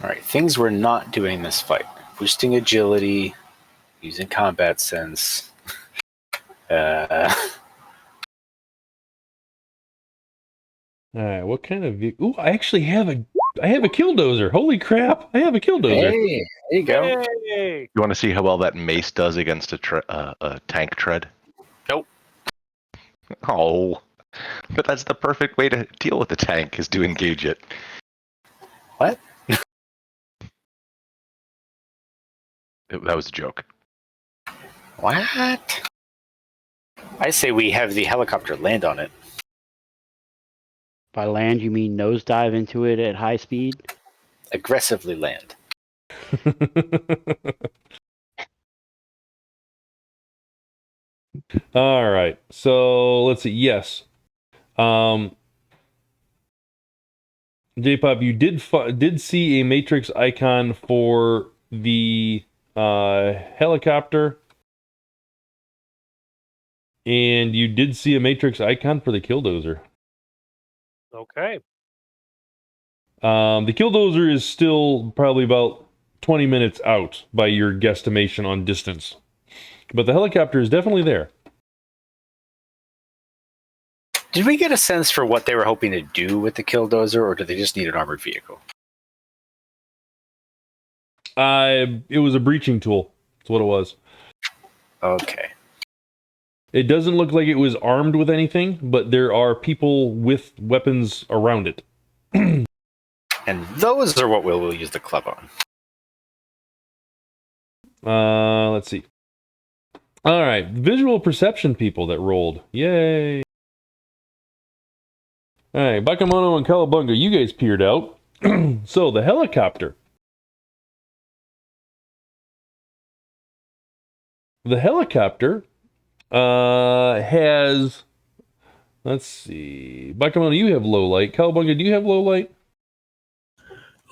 All right, things we're not doing this fight. Boosting agility, using combat sense. All right, what kind of vehicle? Ooh, I actually have a killdozer. Holy crap! I have a killdozer. Hey, there you go. Yay! You want to see how well that mace does against a tank tread? Nope. Oh, but that's the perfect way to deal with the tank, is to engage it. What? That was a joke. What? I say we have the helicopter land on it. By land, you mean nosedive into it at high speed? Aggressively land. All right. So let's see. Yes. J-Pop, you did see a matrix icon for the helicopter, and you did see a matrix icon for the killdozer. Okay. The killdozer is still probably about 20 minutes out by your guesstimation on distance, but the helicopter is definitely there. Did we get a sense for what they were hoping to do with the killdozer, or do they just need an armored vehicle? It was a breaching tool. That's what it was. Okay. It doesn't look like it was armed with anything, but there are people with weapons around it. And those are what we'll use the club on. Let's see. All right, visual perception people that rolled. Yay! All right, Bakemono and Cowabunga, you guys peered out. So the helicopter. The helicopter has. Let's see. Bakemono, you have low light. Cowabunga, do you have low light?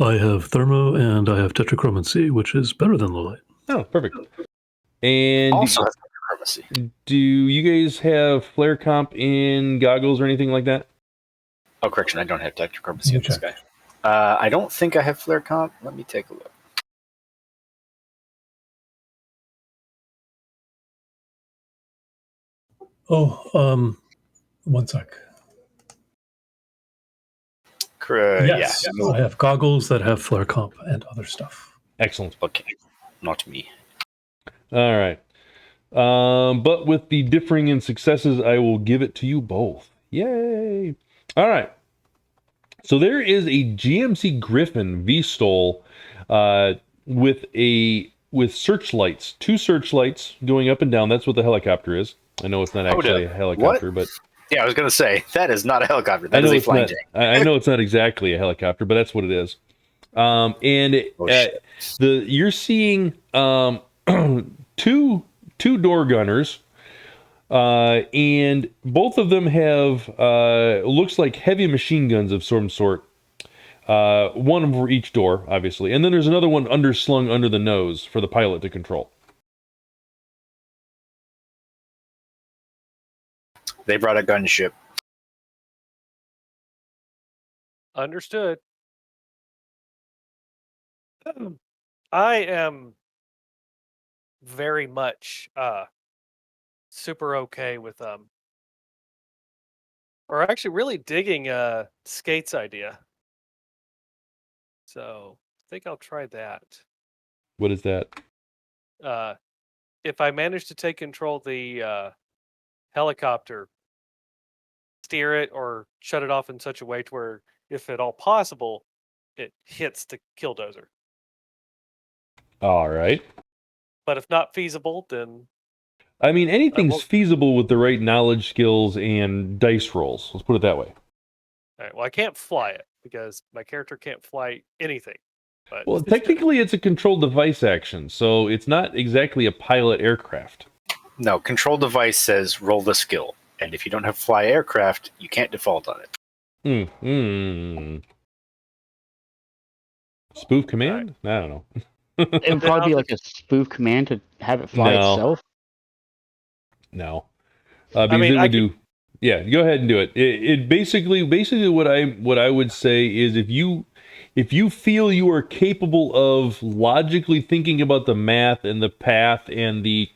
I have thermo and I have tetrachromancy, which is better than low light. Oh, perfect. And Also has diplomacy. do you guys have flare comp in goggles or anything like that? Oh, correction, I don't have diplomacy You in this check. guy. I don't think I have flare comp. Let me take a look. Oh, one sec. Yes, Yeah. I have goggles that have flare comp and other stuff. Excellent. Okay, not me. All right. But with the differing in successes, I will give it to you both. Yay! All right. So there is a GMC Griffin V-Stol with searchlights, 2 searchlights going up and down. That's what the helicopter is. I know it's not actually a helicopter, but Yeah, I was going to say, that is not a helicopter. That is a flying tank. I know it's not exactly a helicopter, but that's what it is. You're seeing two door gunners, and both of them have looks like heavy machine guns of some sort. One for each door, obviously, and then there's another one underslung under the nose for the pilot to control. They brought a gunship. Understood. I am very much super okay with or actually really digging Skate's idea. So I think I'll try that. What is that? If I manage to take control of the helicopter, steer it or shut it off in such a way to where, if at all possible, it hits the killdozer. All right. But if not feasible, then I mean, anything's won't- feasible with the right knowledge, skills, and dice rolls. Let's put it that way. all right, well, I can't fly it because my character can't fly anything. But Well, technically, it's a controlled device action, so it's not exactly a pilot aircraft. No, control device says roll the skill. And if you don't have fly aircraft, you can't default on it. Spoof command? I don't know. It would probably be like a spoof command to have it fly No. itself. No. Because Yeah, go ahead and do it. It basically what I would say is if you If you feel you are capable of logically thinking about the math and the path and the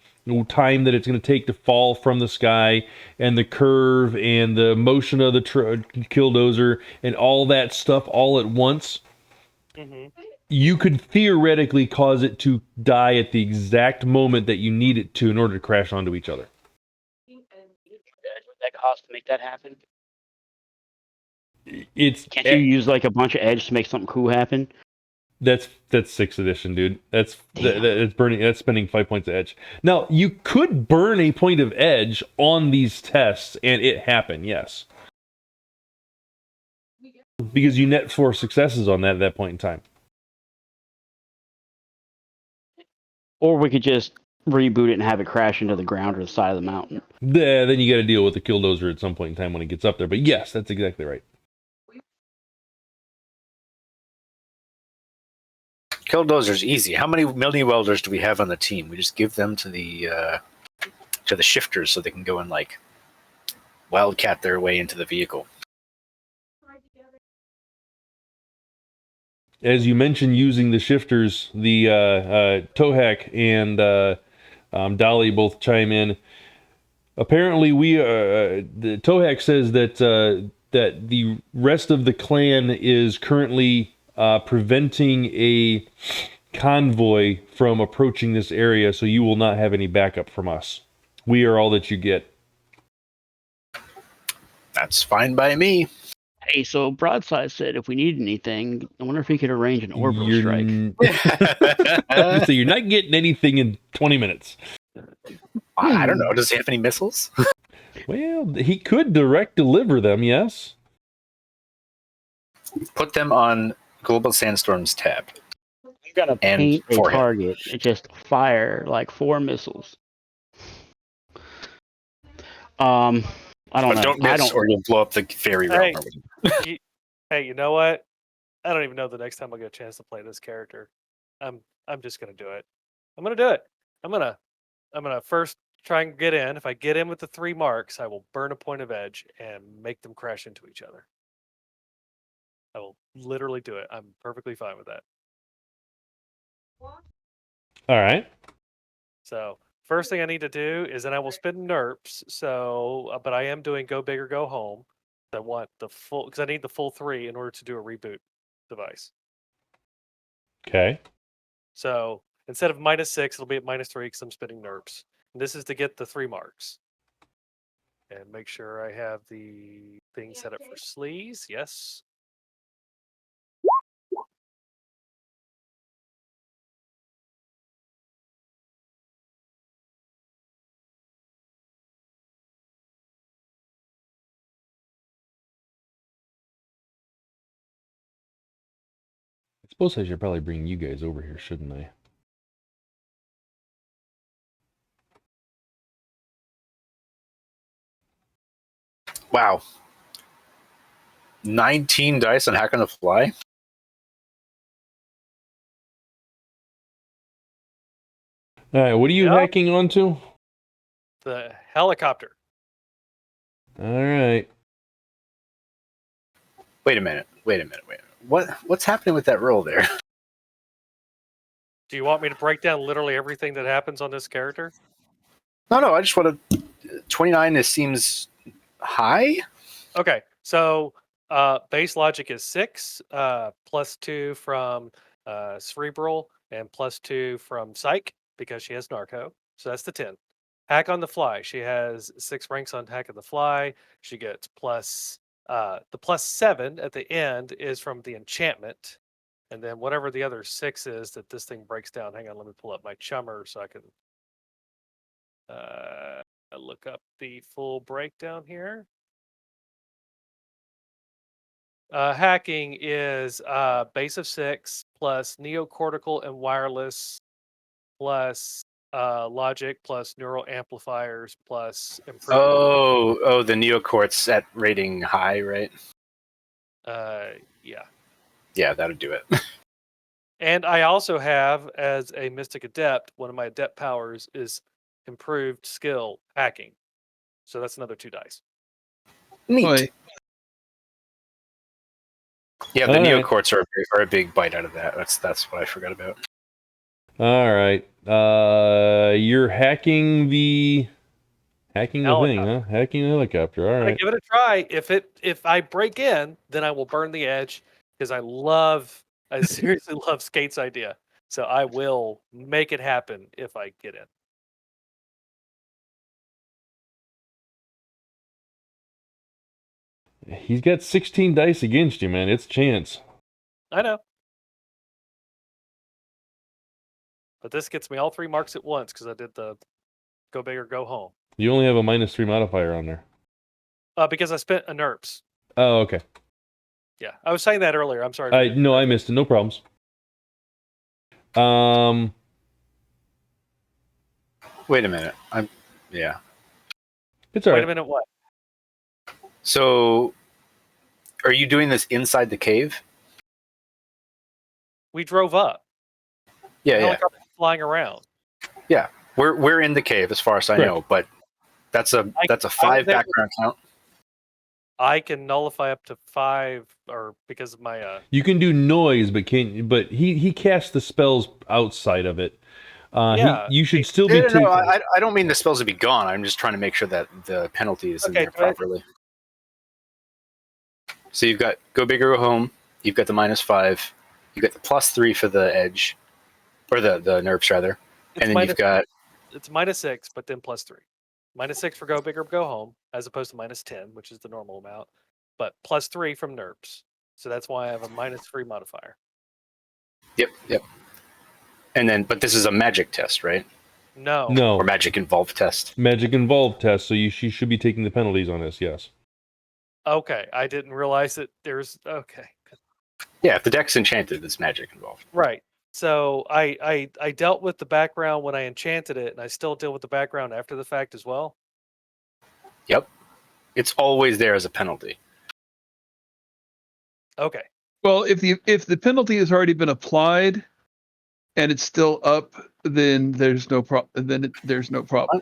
time that it's going to take to fall from the sky and the curve and the motion of the killdozer and all that stuff all at once, you could theoretically cause it to die at the exact moment that you need it to in order to crash onto each other. What that cost to make that happen? Can't you use like a bunch of edge to make something cool happen? That's 6th edition, dude. That's spending 5 points of edge. Now you could burn a point of edge on these tests and it happen, yes, because you net 4 successes on that at that point in time. Or we could just reboot it and have it crash into the ground or the side of the mountain. Then you got to deal with the killdozer at some point in time when it gets up there. But yes, that's exactly right. Killdozer's easy. How many welders do we have on the team? We just give them to the shifters so they can go and like wildcat their way into the vehicle. As you mentioned, using the shifters, the Tohak and Dolly both chime in. Apparently, the Tohak says that that the rest of the clan is currently preventing a convoy from approaching this area, so you will not have any backup from us. We are all that you get. That's fine by me. Hey, so Broadside said if we need anything, I wonder if he could arrange an orbital strike. So you're not getting anything in 20 minutes. I don't know. Does he have any missiles? Well, he could direct deliver them, yes. Put them on Global Sandstorm's tab. I'm gonna paint a target and just fire like 4 missiles. I don't know. Don't miss or you'll blow up the fairy realm. Hey, you know what? I don't even know the next time I'll get a chance to play this character. I'm just gonna do it. I'm gonna do it. I'm gonna first try and get in. If I get in with the 3 marks, I will burn a point of edge and make them crash into each other. I will literally do it. I'm perfectly fine with that. All right. So first thing I need to do is then I will spend NERPs. So, but I am doing go big or go home. I want the full because I need the full 3 in order to do a reboot device. Okay. So instead of -6, it'll be at -3 because I'm spending NERPs. And this is to get the 3 marks. And make sure I have the thing set up for sleaze. Yes. I suppose I should probably bring you guys over here, shouldn't I? Wow. 19 dice on Hack on the Fly? All right, what are you hacking onto? The helicopter. All right. Wait a minute. What's happening with that roll there? Do you want me to break down literally everything that happens on this character? No, I just want to... 29, this seems high? Okay, so base logic is 6, +2 from cerebral, and +2 from psych, because she has narco. So that's the 10. Hack on the Fly. She has 6 ranks on Hack on the Fly. She gets the +7 at the end is from the enchantment. And then whatever the other 6 is that this thing breaks down. Hang on, let me pull up my chummer so I can look up the full breakdown here. Hacking is base of 6 plus neocortical and wireless plus logic plus neural amplifiers plus improvement. Oh, the neocort's at rating high, right? Yeah. Yeah, that'll do it. And I also have, as a Mystic Adept, one of my Adept powers is improved skill hacking. So that's another 2 dice. Neat. Boy. Yeah, the All right. neocorts are a big bite out of that. That's what I forgot about. All right. You're hacking the thing, huh? Hacking the helicopter. All I'm gonna right. give it a try. If I break in, then I will burn the edge because I seriously love Skate's idea. So I will make it happen if I get in. He's got 16 dice against you, man. It's chance. I know. But this gets me all 3 marks at once because I did the go big or go home. You only have a -3 modifier on there. Because I spent a NERPs. Oh, okay. Yeah, I was saying that earlier. I'm sorry. No, I missed it. No problems. Wait a minute. Yeah. It's all Wait right. a minute, what? So, are you doing this inside the cave? We drove up. Yeah, yeah, Helicopter flying around. yeah. We're in the cave as far as I know, but that's a 5 background count. I can nullify up to 5, or because of my. You can do noise, but he casts the spells outside of it. You should still be taking. No, I don't mean the spells to be gone. I'm just trying to make sure that the penalty is in there properly. So you've got go big or go home. You've got the -5. You've got the +3 for the edge, or the NERPs rather, and then you've got. It's -6, but then +3. -6 for go big or go home, as opposed to -10, which is the normal amount, but +3 from NERPs. So that's why I have a -3 modifier. Yep. And then, but this is a magic test, right? No. Or magic involved test. Magic involved test, so she should be taking the penalties on this, yes. Okay, I didn't realize that there's okay. Yeah, if the deck's enchanted, it's magic involved. Right. So I dealt with the background when I enchanted it, and I still deal with the background after the fact as well. Yep. It's always there as a penalty. Okay. Well, if the penalty has already been applied and it's still up, then there's no problem.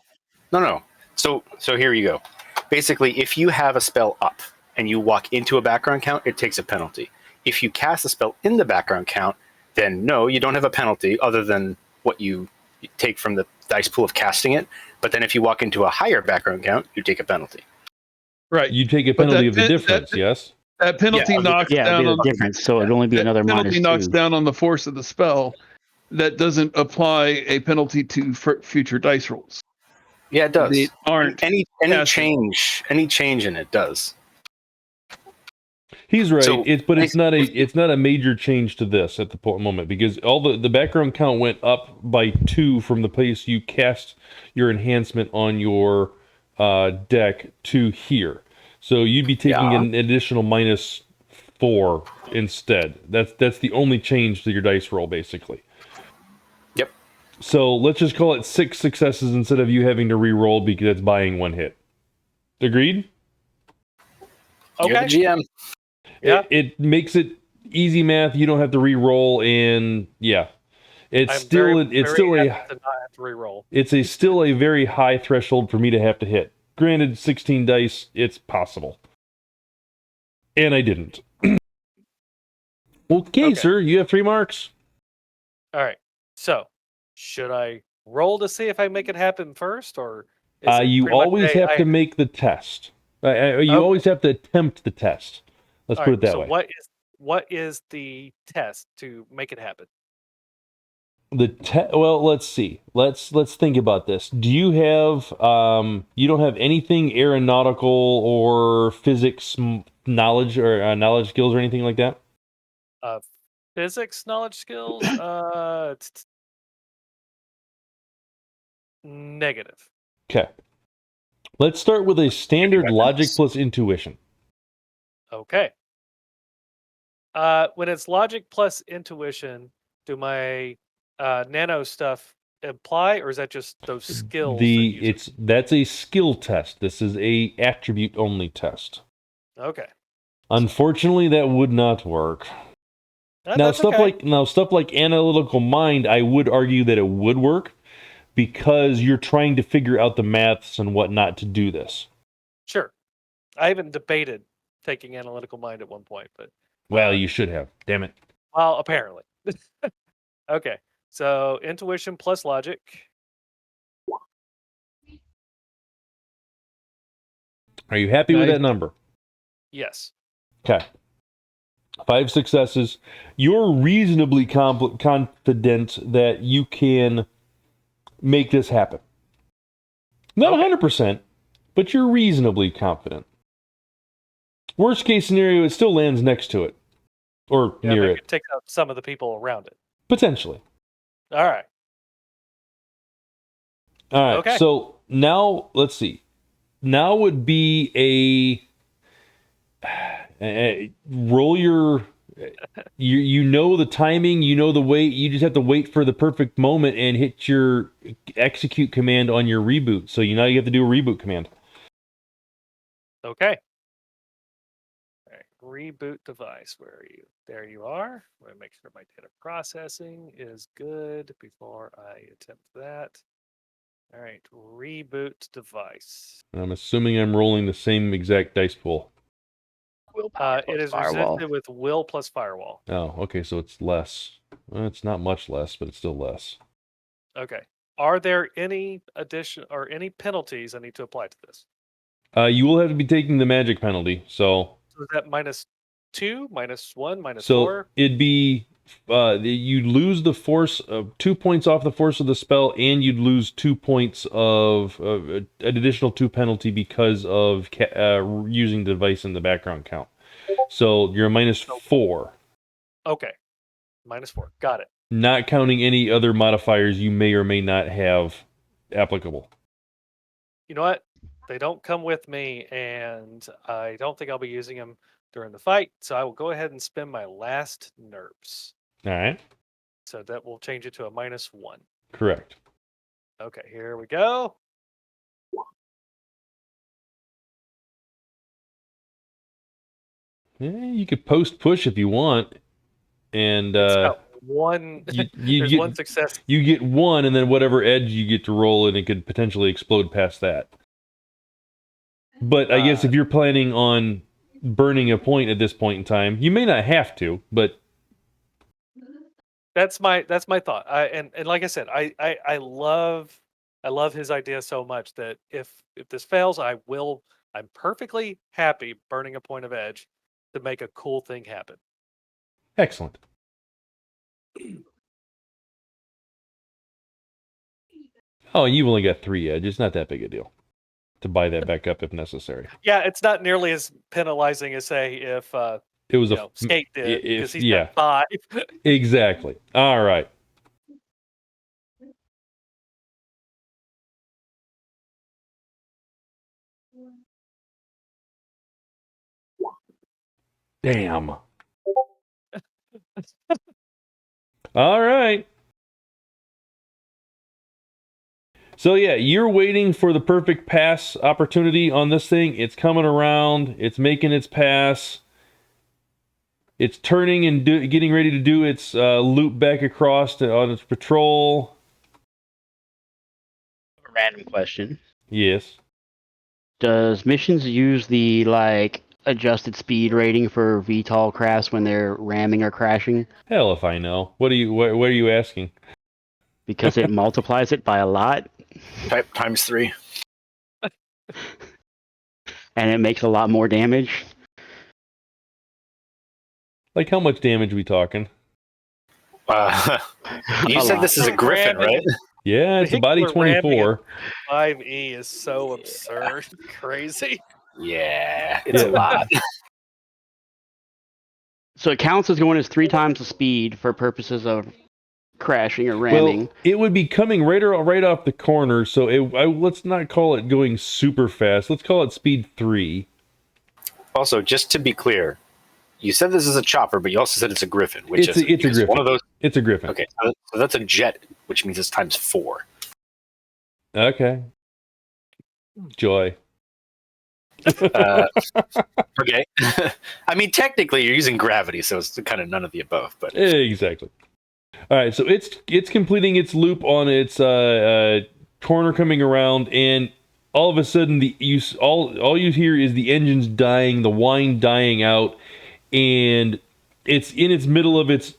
No. So here you go. Basically, if you have a spell up and you walk into a background count, it takes a penalty. If you cast a spell in the background count, then no, you don't have a penalty other than what you take from the dice pool of casting it. But then if you walk into a higher background count, you take a penalty. Right. You take a penalty of the difference, yes? That penalty knocks down on the difference, so it'd only be another penalty knocks -2. down on the force of the spell. That doesn't apply a penalty to future dice rolls. Yeah, it does. They aren't any change in it does. He's right. So, it's not a major change to this at the moment, because all the background count went up by 2 from the place you cast your enhancement on your deck to here. So you'd be taking an additional -4 instead. That's the only change to your dice roll, basically. Yep. So let's just call it 6 successes instead of you having to re-roll because it's buying 1 hit. Agreed? Okay. You're the GM. Yeah. It makes it easy math. You don't have to re-roll, and yeah, it's still a very high threshold for me to have to hit. Granted, 16 dice, it's possible, and I didn't. Okay, sir, you have 3 marks. All right. So, should I roll to see if I make it happen first, or you always have to make the test. You always have to attempt the test. Let's put it that way. What is the test to make it happen? Well, let's see. Let's think about this. Do you have you don't have anything aeronautical or physics knowledge or knowledge skills or anything like that? Physics knowledge skills? Negative. Okay. Let's start with a standard logic plus intuition. Okay. When it's logic plus intuition, do my nano stuff apply, or is that just those skills? That's a skill test. This is a attribute only test. Okay. Unfortunately, that would not work. Stuff like analytical mind, I would argue that it would work because you're trying to figure out the maths and whatnot to do this. Sure. I haven't debated taking analytical mind at one point, but Well, you should have. Damn it. Well, apparently. Okay, so intuition plus logic. Are you happy with Nice. that number? Yes. Okay. 5 successes. You're reasonably confident that you can make this happen. Not Okay. 100%, but you're reasonably confident. Worst case scenario, it still lands next to it. Or Yeah, near maybe it. take out some of the people around it. Potentially. All right. All right. Okay. So now, let's see. Now would be a roll your... You know the timing, you know the weight, you just have to wait for the perfect moment and hit your execute command on your reboot. So you have to do a reboot command. Okay. All right. Reboot device. Where are you? There you are. I'm going to make sure my data processing is good before I attempt that. All right. Reboot device. And I'm assuming I'm rolling the same exact dice pool. Willpower It plus is firewall. resisted with will plus firewall. Oh, okay, so it's less. Well, it's not much less, but it's still less. Okay. Are there any addition or any penalties I need to apply to this? You will have to be taking the magic penalty. So So is that -2, -1, -4? so it'd be you'd lose the force of 2 points off the force of the spell, and you'd lose 2 points of an additional 2 penalty because of using the device in the background count. So you're -4. Okay. -4. Got it. Not counting any other modifiers you may or may not have applicable. You know what? They don't come with me, and I don't think I'll be using them during the fight. So I will go ahead and spend my last nerfs. All right. So that will change it to a -1. Correct. Okay, here we go. You could post push if you want, and It's got one. you There's get one success. you get one, and then whatever edge you get to roll, and it could potentially explode past that. But I guess if you're planning on burning a point at this point in time, you may not have to, but That's my thought. And like I said, I love his idea so much that if this fails, I'm perfectly happy burning a point of edge to make a cool thing happen. excellent. Oh, and you've only got 3 edge. It's not that big a deal to buy that back up if necessary. Yeah, it's not nearly as penalizing as say if It was Skate did if- because he's yeah. got 5. Exactly. All right. Damn. All right. So yeah, you're waiting for the perfect pass opportunity on this thing. It's coming around. It's making its pass. It's turning and getting ready to do its loop back across on its patrol. Random question. Yes. Does missions use the adjusted speed rating for VTOL crafts when they're ramming or crashing? Hell if I know. What are you asking? Because it multiplies it by a lot, Times 3. and it makes a lot more damage. Like how much damage we talking? You A said lot. this is a griffin, Ramming. right? Yeah, it's a body Vehicular ramming 24. 5e is so absurd, crazy. Yeah, it's a Yeah. lot. So it counts as going as 3 times the speed for purposes of crashing or ramming. Well, it would be coming right off the corner, so let's not call it going super fast. Let's call it speed 3. Also, just to be clear, you said this is a chopper, but you also said it's a griffin, which It's a griffin. one of those. It's a griffin. Okay, so that's a jet, which means it's times 4. Okay. Joy. Okay. I mean, technically, you're using gravity, so it's kind of none of the above. But Exactly. All right, so it's completing its loop on its corner coming around, and all of a sudden, all you hear is the engines dying, the wine dying out, and it's in its middle of its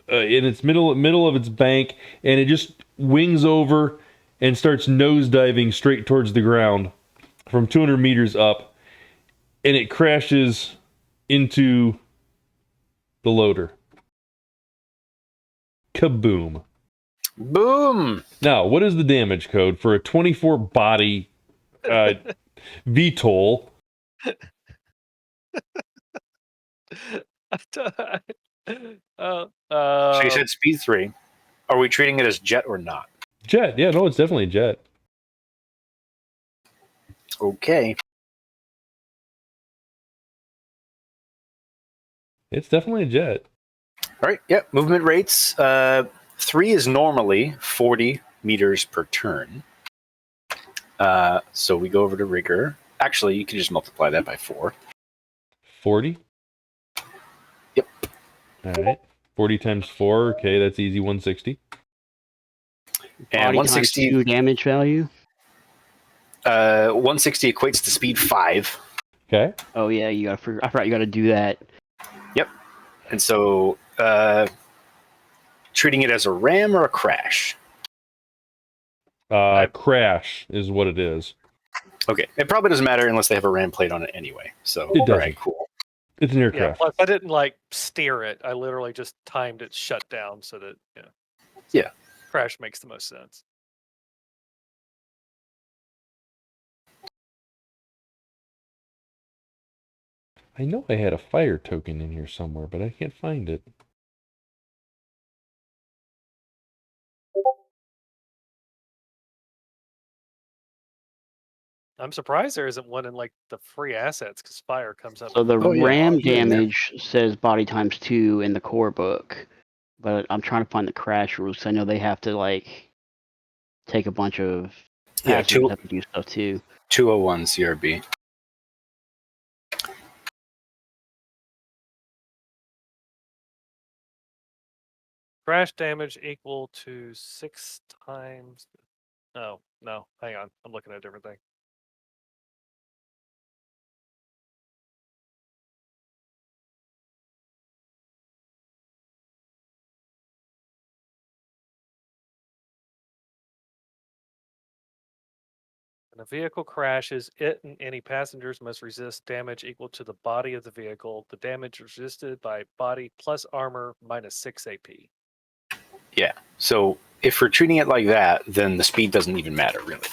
middle of its bank, and it just wings over and starts nosediving straight towards the ground from 200 meters up, and it crashes into the loader. Kaboom. Boom! Now, what is the damage code for a 24 body VTOL? So you said speed 3. Are we treating it as jet or not? Jet. Yeah, no, it's definitely a jet. Okay. It's definitely a jet. All right. Yep. Movement rates. 3 is normally 40 meters per turn. So we go over to rigor. Actually, you can just multiply that by 4. 40? Yep. All right. 40 times 4. Okay, that's easy. 160. And Body 160 times 2 damage value. 160 equates to speed 5. Okay. Oh yeah, I forgot you got to do that. Yep. And so treating it as a ram or a crash? Crash is what it is. Okay. It probably doesn't matter unless they have a ram plate on it anyway. So, It all doesn't. right, cool. It's an Yeah, aircraft. plus I didn't like steer it. I literally just timed it shut down so that Yeah. crash makes the most sense. I know I had a fire token in here somewhere, but I can't find it. I'm surprised there isn't one in like the free assets because fire comes up. So the Oh, yeah. ram Yeah, yeah. damage says body times 2 in the core book, but I'm trying to find the crash rules 'cause I know they have to like take a bunch of Yeah, passengers have to do stuff too. 201 CRB. Crash damage equal to 6 times. No, hang on. I'm looking at a different thing. When a vehicle crashes, it and any passengers must resist damage equal to the body of the vehicle. The damage resisted by body plus armor minus 6 AP. Yeah. So if we're treating it like that, then the speed doesn't even matter, really.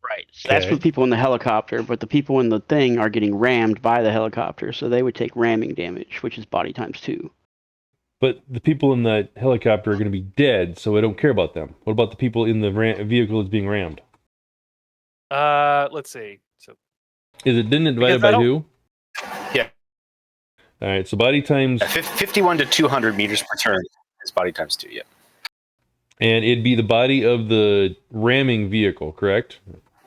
Right. So that's for the people in the helicopter, but the people in the thing are getting rammed by the helicopter, so they would take ramming damage, which is body times 2. But the people in the helicopter are going to be dead, so I don't care about them. What about the people in the vehicle that's being rammed? Let's see. So Didn't it divide it by 2? Yeah. All right, so body times... 51 to 200 meters per turn is body times 2, yeah. And it'd be the body of the ramming vehicle, correct?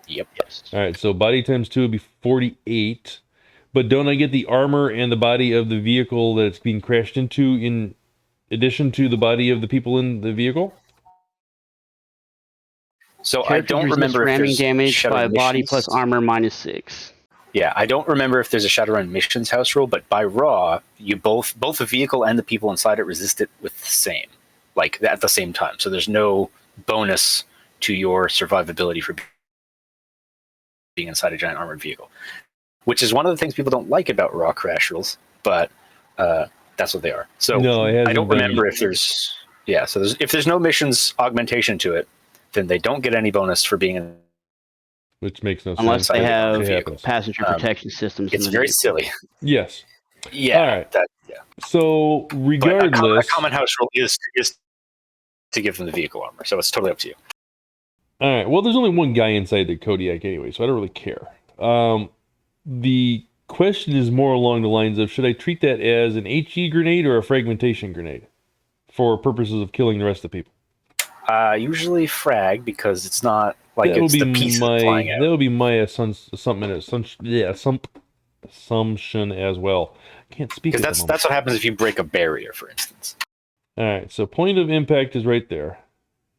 Yep. Yes. All right, so body times 2 would be 48. But don't I get the armor and the body of the vehicle that it's being crashed into in addition to the body of the people in the vehicle? So I don't remember if ramming there's damage by Shadowrun body missions. plus armor minus 6. Yeah, I don't remember if there's a Shadowrun missions house rule, but by raw, you both the vehicle and the people inside it resist it with the same, like at the same time. So there's no bonus to your survivability for being inside a giant armored vehicle, which is one of the things people don't like about raw crash rules, but that's what they are. So No, it hasn't I don't been- remember if there's if there's no missions augmentation to it, then they don't get any bonus for being in. Which makes no Unless sense. they Inside have the vehicle. passenger protection systems. in It's the very vehicle. silly. Yes. Yeah. All right. Yeah. So But a regardless... common house rule is to give them the vehicle armor, so it's totally up to you. All right. Well, there's only one guy inside the Kodiak anyway, so I don't really care. The question is more along the lines of, should I treat that as an HE grenade or a fragmentation grenade for purposes of killing the rest of the people? Usually frag, because it's not like That it's the pieces flying out. That would be my assumption as well. I can't speak. Because that's what happens if you break a barrier, for instance. All right. So point of impact is right there,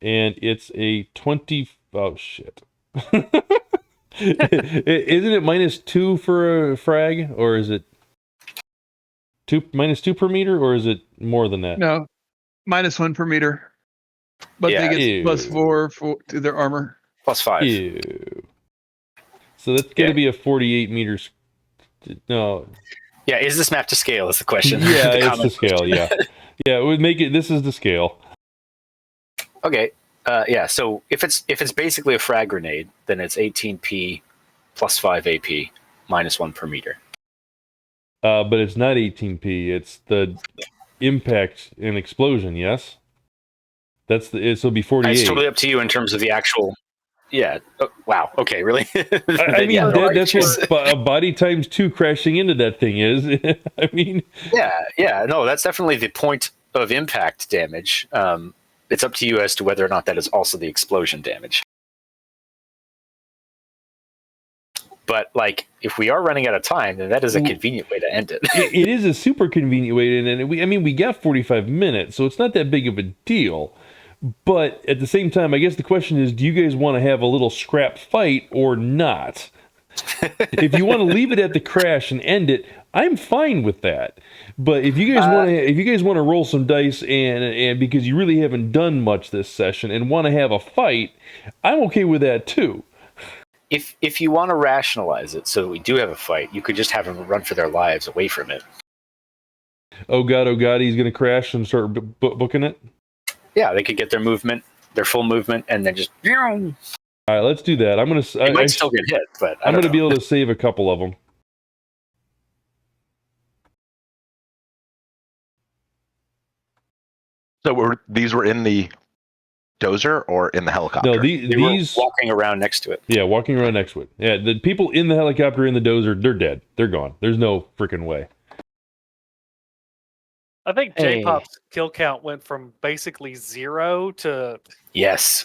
and it's a 20. Oh shit! Isn't it -2 for a frag, or is it? 2 per meter, or is it more than that? No, -1 per meter. But Yeah. they get Ew. +4 to their armor. +5. Ew. So that's got to be a 48 meters. No. Yeah, is this map to scale is the question. Yeah, The it's common to scale, question. yeah. Yeah, it would make it, this is the scale. Okay. Yeah, so if it's basically a frag grenade, then it's 18p +5 AP -1 per meter. But it's not 18p, it's the impact and explosion, yes? That's the, it'll be 48. It's totally up to you in terms of the actual. Yeah. Oh, wow. Okay. Really? I mean, Yeah, no, that's what a body times 2 crashing into that thing is. I mean, yeah. No, that's definitely the point of impact damage. It's up to you as to whether or not that is also the explosion damage. But like, if we are running out of time, then that is a convenient way to end it. it is a super convenient way to end it. We got 45 minutes, so it's not that big of a deal. But at the same time, I guess the question is, do you guys want to have a little scrap fight or not? If you want to leave it at the crash and end it, I'm fine with that. But if you guys want to roll some dice and because you really haven't done much this session and want to have a fight, I'm okay with that too. If you want to rationalize it so that we do have a fight, you could just have them run for their lives away from it. Oh god, he's going to crash and start booking it? Yeah, they could get their movement, their full movement, and then just. All right, let's do that. I'm gonna. They might still get hit, but I'm gonna be able to save a couple of them. So these were in the dozer or in the helicopter? No, these were walking around next to it. Yeah, walking around next to it. Yeah, the people in the helicopter in the dozer, they're dead. They're gone. There's no freaking way. I think J-Pop's kill count went from basically 0 to... Yes.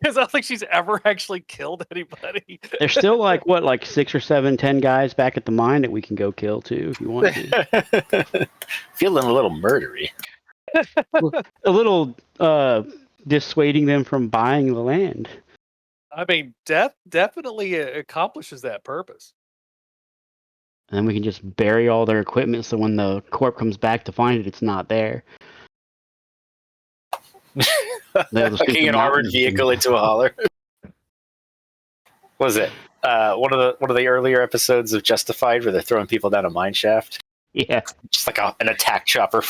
Because I don't think she's ever actually killed anybody. There's still like 6 or 7, 10 guys back at the mine that we can go kill too if you want to. Feeling a little murdery. A little dissuading them from buying the land. I mean, death definitely accomplishes that purpose. And then we can just bury all their equipment so when the corp comes back to find it, it's not there. Hooking an armored vehicle into a holler. Was it one of the earlier episodes of Justified where they're throwing people down a mine shaft? Yeah, just like an attack chopper.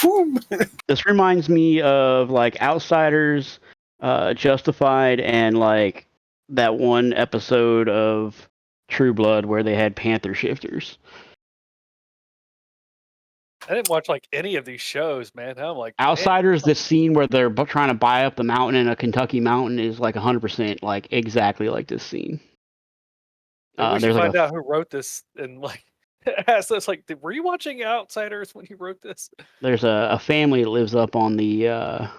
This reminds me of like Outsiders, Justified, and like that one episode of True Blood where they had Panther shifters. I didn't watch like any of these shows, man. I'm like Outsiders. This scene where they're trying to buy up the mountain in a Kentucky mountain is like 100% like exactly like this scene. We should find out who wrote this and like ask us like, were you watching Outsiders when you wrote this? There's a family that lives up on the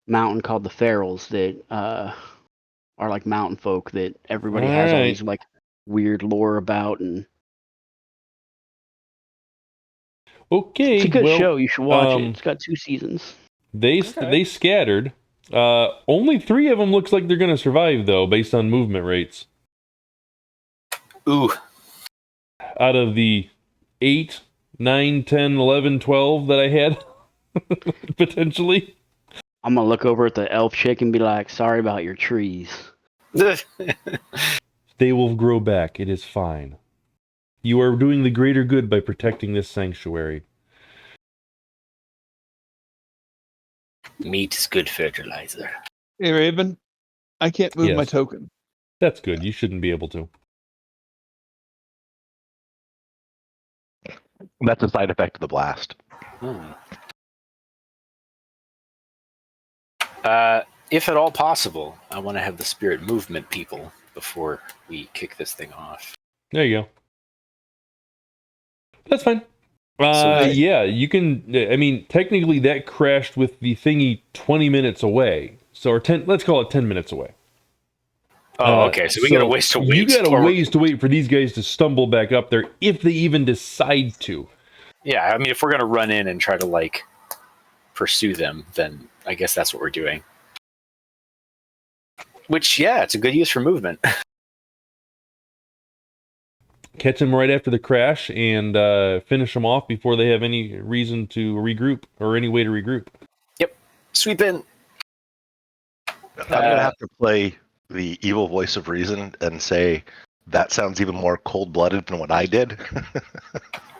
mountain called the Ferals that are like mountain folk that everybody has all these like weird lore about and. Okay, it's a good show. You should watch it. It's got 2 seasons. They scattered. Only 3 of them looks like they're going to survive, though, based on movement rates. Ooh. Out of the 8, 9, 10, 11, 12 that I had, potentially. I'm going to look over at the elf chick and be like, sorry about your trees. They will grow back. It is fine. You are doing the greater good by protecting this sanctuary. Meat is good fertilizer. Hey, Raven, I can't move my token. That's good. You shouldn't be able to. That's a side effect of the blast. If at all possible, I want to have the spirit movement people before we kick this thing off. There you go. That's fine. Yeah, you can. I mean, technically, that crashed with the thingy 20 minutes away. So, or 10. Let's call it 10 minutes away. Oh, okay. So we got a ways to wait. You got a ways to wait for these guys to stumble back up there if they even decide to. Yeah, I mean, if we're gonna run in and try to like pursue them, then I guess that's what we're doing. Which, yeah, it's a good use for movement. catch them right after the crash and finish them off before they have any reason to regroup or any way to regroup. Yep. Sweep in. I'm gonna have to play the evil voice of reason and say that sounds even more cold-blooded than what I did.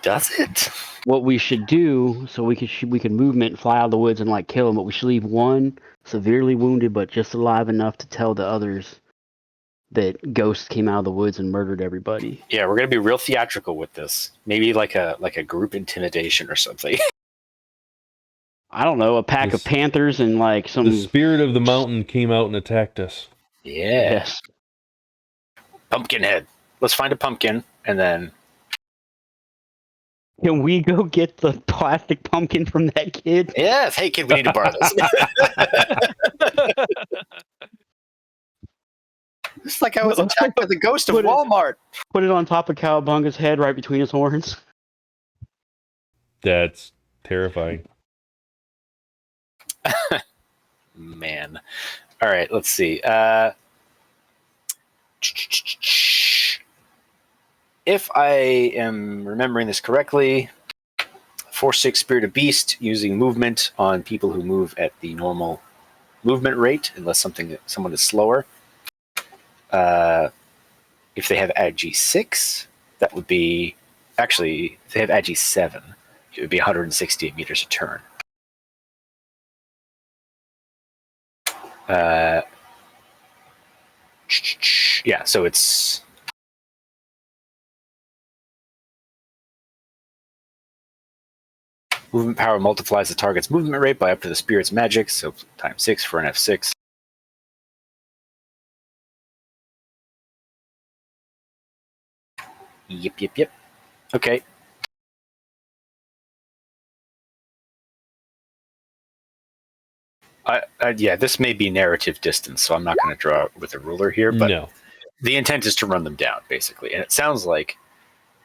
Does it? What we should do, so we could movement, fly out of the woods, and like kill him. But we should leave one severely wounded, but just alive enough to tell the others that ghosts came out of the woods and murdered everybody. Yeah, we're gonna be real theatrical with this. Maybe like a group intimidation or something. I don't know, a pack of panthers and like some. The spirit of the mountain came out and attacked us. Yeah. Yes. Pumpkinhead. Let's find a pumpkin and then. Can we go get the plastic pumpkin from that kid? Yes. Hey, kid, we need to borrow this. It's like I was attacked by the ghost of Walmart. Put it on top of Cowabunga's head, right between his horns. That's terrifying. Man. All right, let's see. If I am remembering this correctly, 4/6 Spirit of Beast using movement on people who move at the normal movement rate, unless someone is slower. If they have Ag 6, that would be actually if they have Ag 7, it would be 168 meters a turn. Yeah, so it's movement power multiplies the target's movement rate by up to the spirit's magic, so times 6 for an F6. Yep. Okay. Yeah, this may be narrative distance, so I'm not going to draw with a ruler here, but No. The intent is to run them down, basically. And it sounds like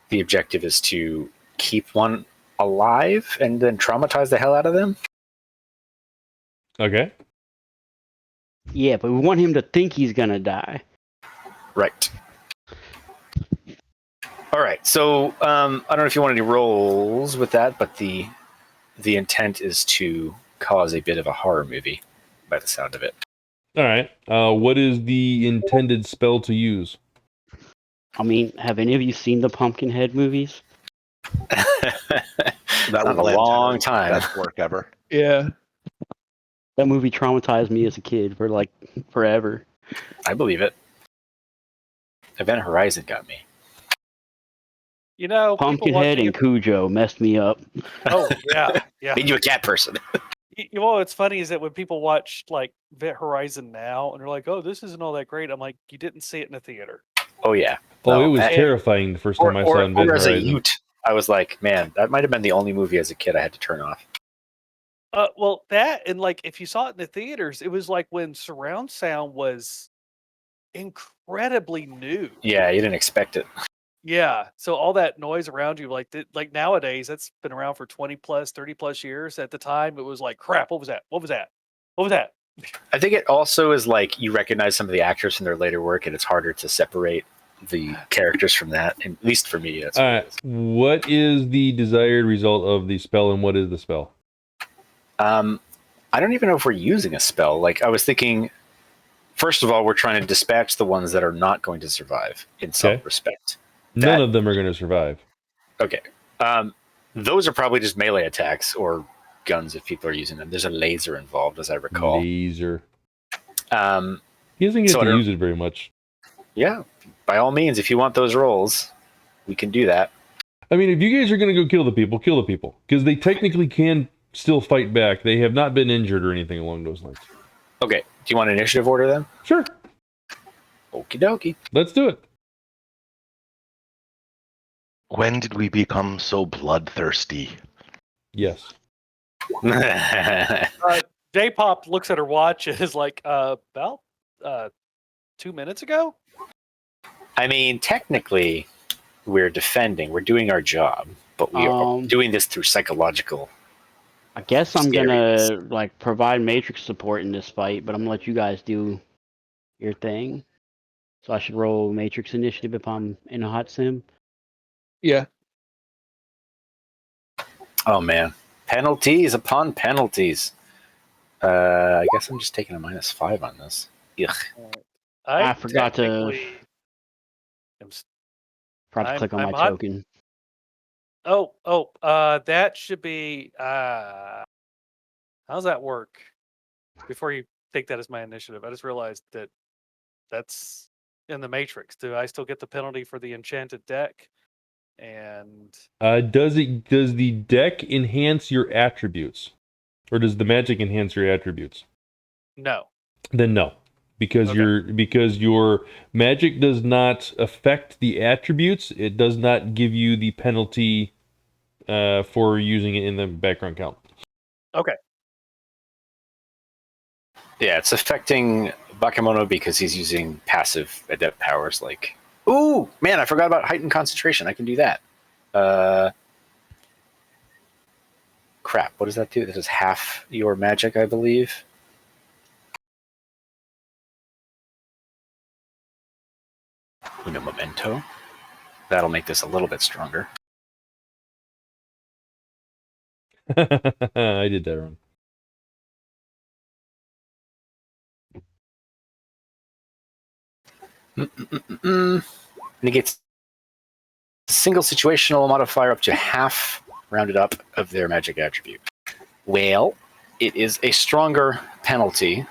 the objective is to keep one alive and then traumatize the hell out of them. Okay. Yeah, but we want him to think he's gonna die. Right. All right, so I don't know if you want any rolls with that, but the intent is to cause a bit of a horror movie by the sound of it. All right. What is the intended spell to use? I mean, have any of you seen the Pumpkinhead movies? That Not would a land long terrible. time. Best work ever. Yeah. That movie traumatized me as a kid for like forever. I believe it. Event Horizon got me. You know, people Pumpkinhead watching and Cujo messed me up. Oh yeah. Made you a cat person. You know what's funny is that when people watch like Event Horizon now and they're like, "Oh, this isn't all that great," I'm like, "You didn't see it in a theater." Oh yeah. Oh, No, it was and- terrifying the first time I saw or Event as a Horizon. Ute, I was like, man, that might have been the only movie as a kid I had to turn off. Well, that and like if you saw it in the theaters, it was like when surround sound was incredibly new. Yeah, you didn't expect it. Yeah, so all that noise around you, like nowadays, that's been around for 20 plus, 30 plus years. At the time, it was like, crap, what was that? What was that? What was that? I think it also is like you recognize some of the actors from their later work, and it's harder to separate the characters from that. And at least for me, that's All what right. it is. What is the desired result of the spell, and what is the spell? I don't even know if we're using a spell. Like I was thinking, first of all, we're trying to dispatch the ones that are not going to survive in some Okay. respect. None of them are going to survive. Okay. Those are probably just melee attacks or guns if people are using them. There's a laser involved, as I recall. Laser. Um, He doesn't get So I to don't- use it very much. yeah, by all means, if you want those rolls, we can do that. I mean, if you guys are going to go kill the people. Because they technically can still fight back. They have not been injured or anything along those lines. Okay. Do you want initiative order then? Sure. Okie dokie. Let's do it. When did we become so bloodthirsty? Yes. J-Pop looks at her watch and is like, about 2 minutes ago? I mean, technically, we're defending. We're doing our job, but we are doing this through psychological. I guess I'm Scariness. gonna like provide Matrix support in this fight, but I'm gonna let you guys do your thing. So I should roll Matrix initiative if I'm in a hot sim. Yeah. Oh man, penalties upon penalties. I guess I'm just taking a -5 on this. Ugh. I forgot to- technically Forgot to click on my hot. token. That should be. How's that work? Before you take that as my initiative, I just realized that that's in the Matrix. Do I still get the penalty for the enchanted deck? And Does the deck enhance your attributes, or does the magic enhance your attributes? no. Then no, because Okay. your magic does not affect the attributes. It does not give you the penalty for using it in the background count. Okay. Yeah, it's affecting Bakemono because he's using passive adept powers like. Ooh, man, I forgot about heightened concentration. I can do that. Crap, what does that do? This is half your magic, I believe. Uno momento. That'll make this a little bit stronger. I did that wrong. Negates a single situational modifier up to half rounded up of their magic attribute. Well, it is a stronger penalty.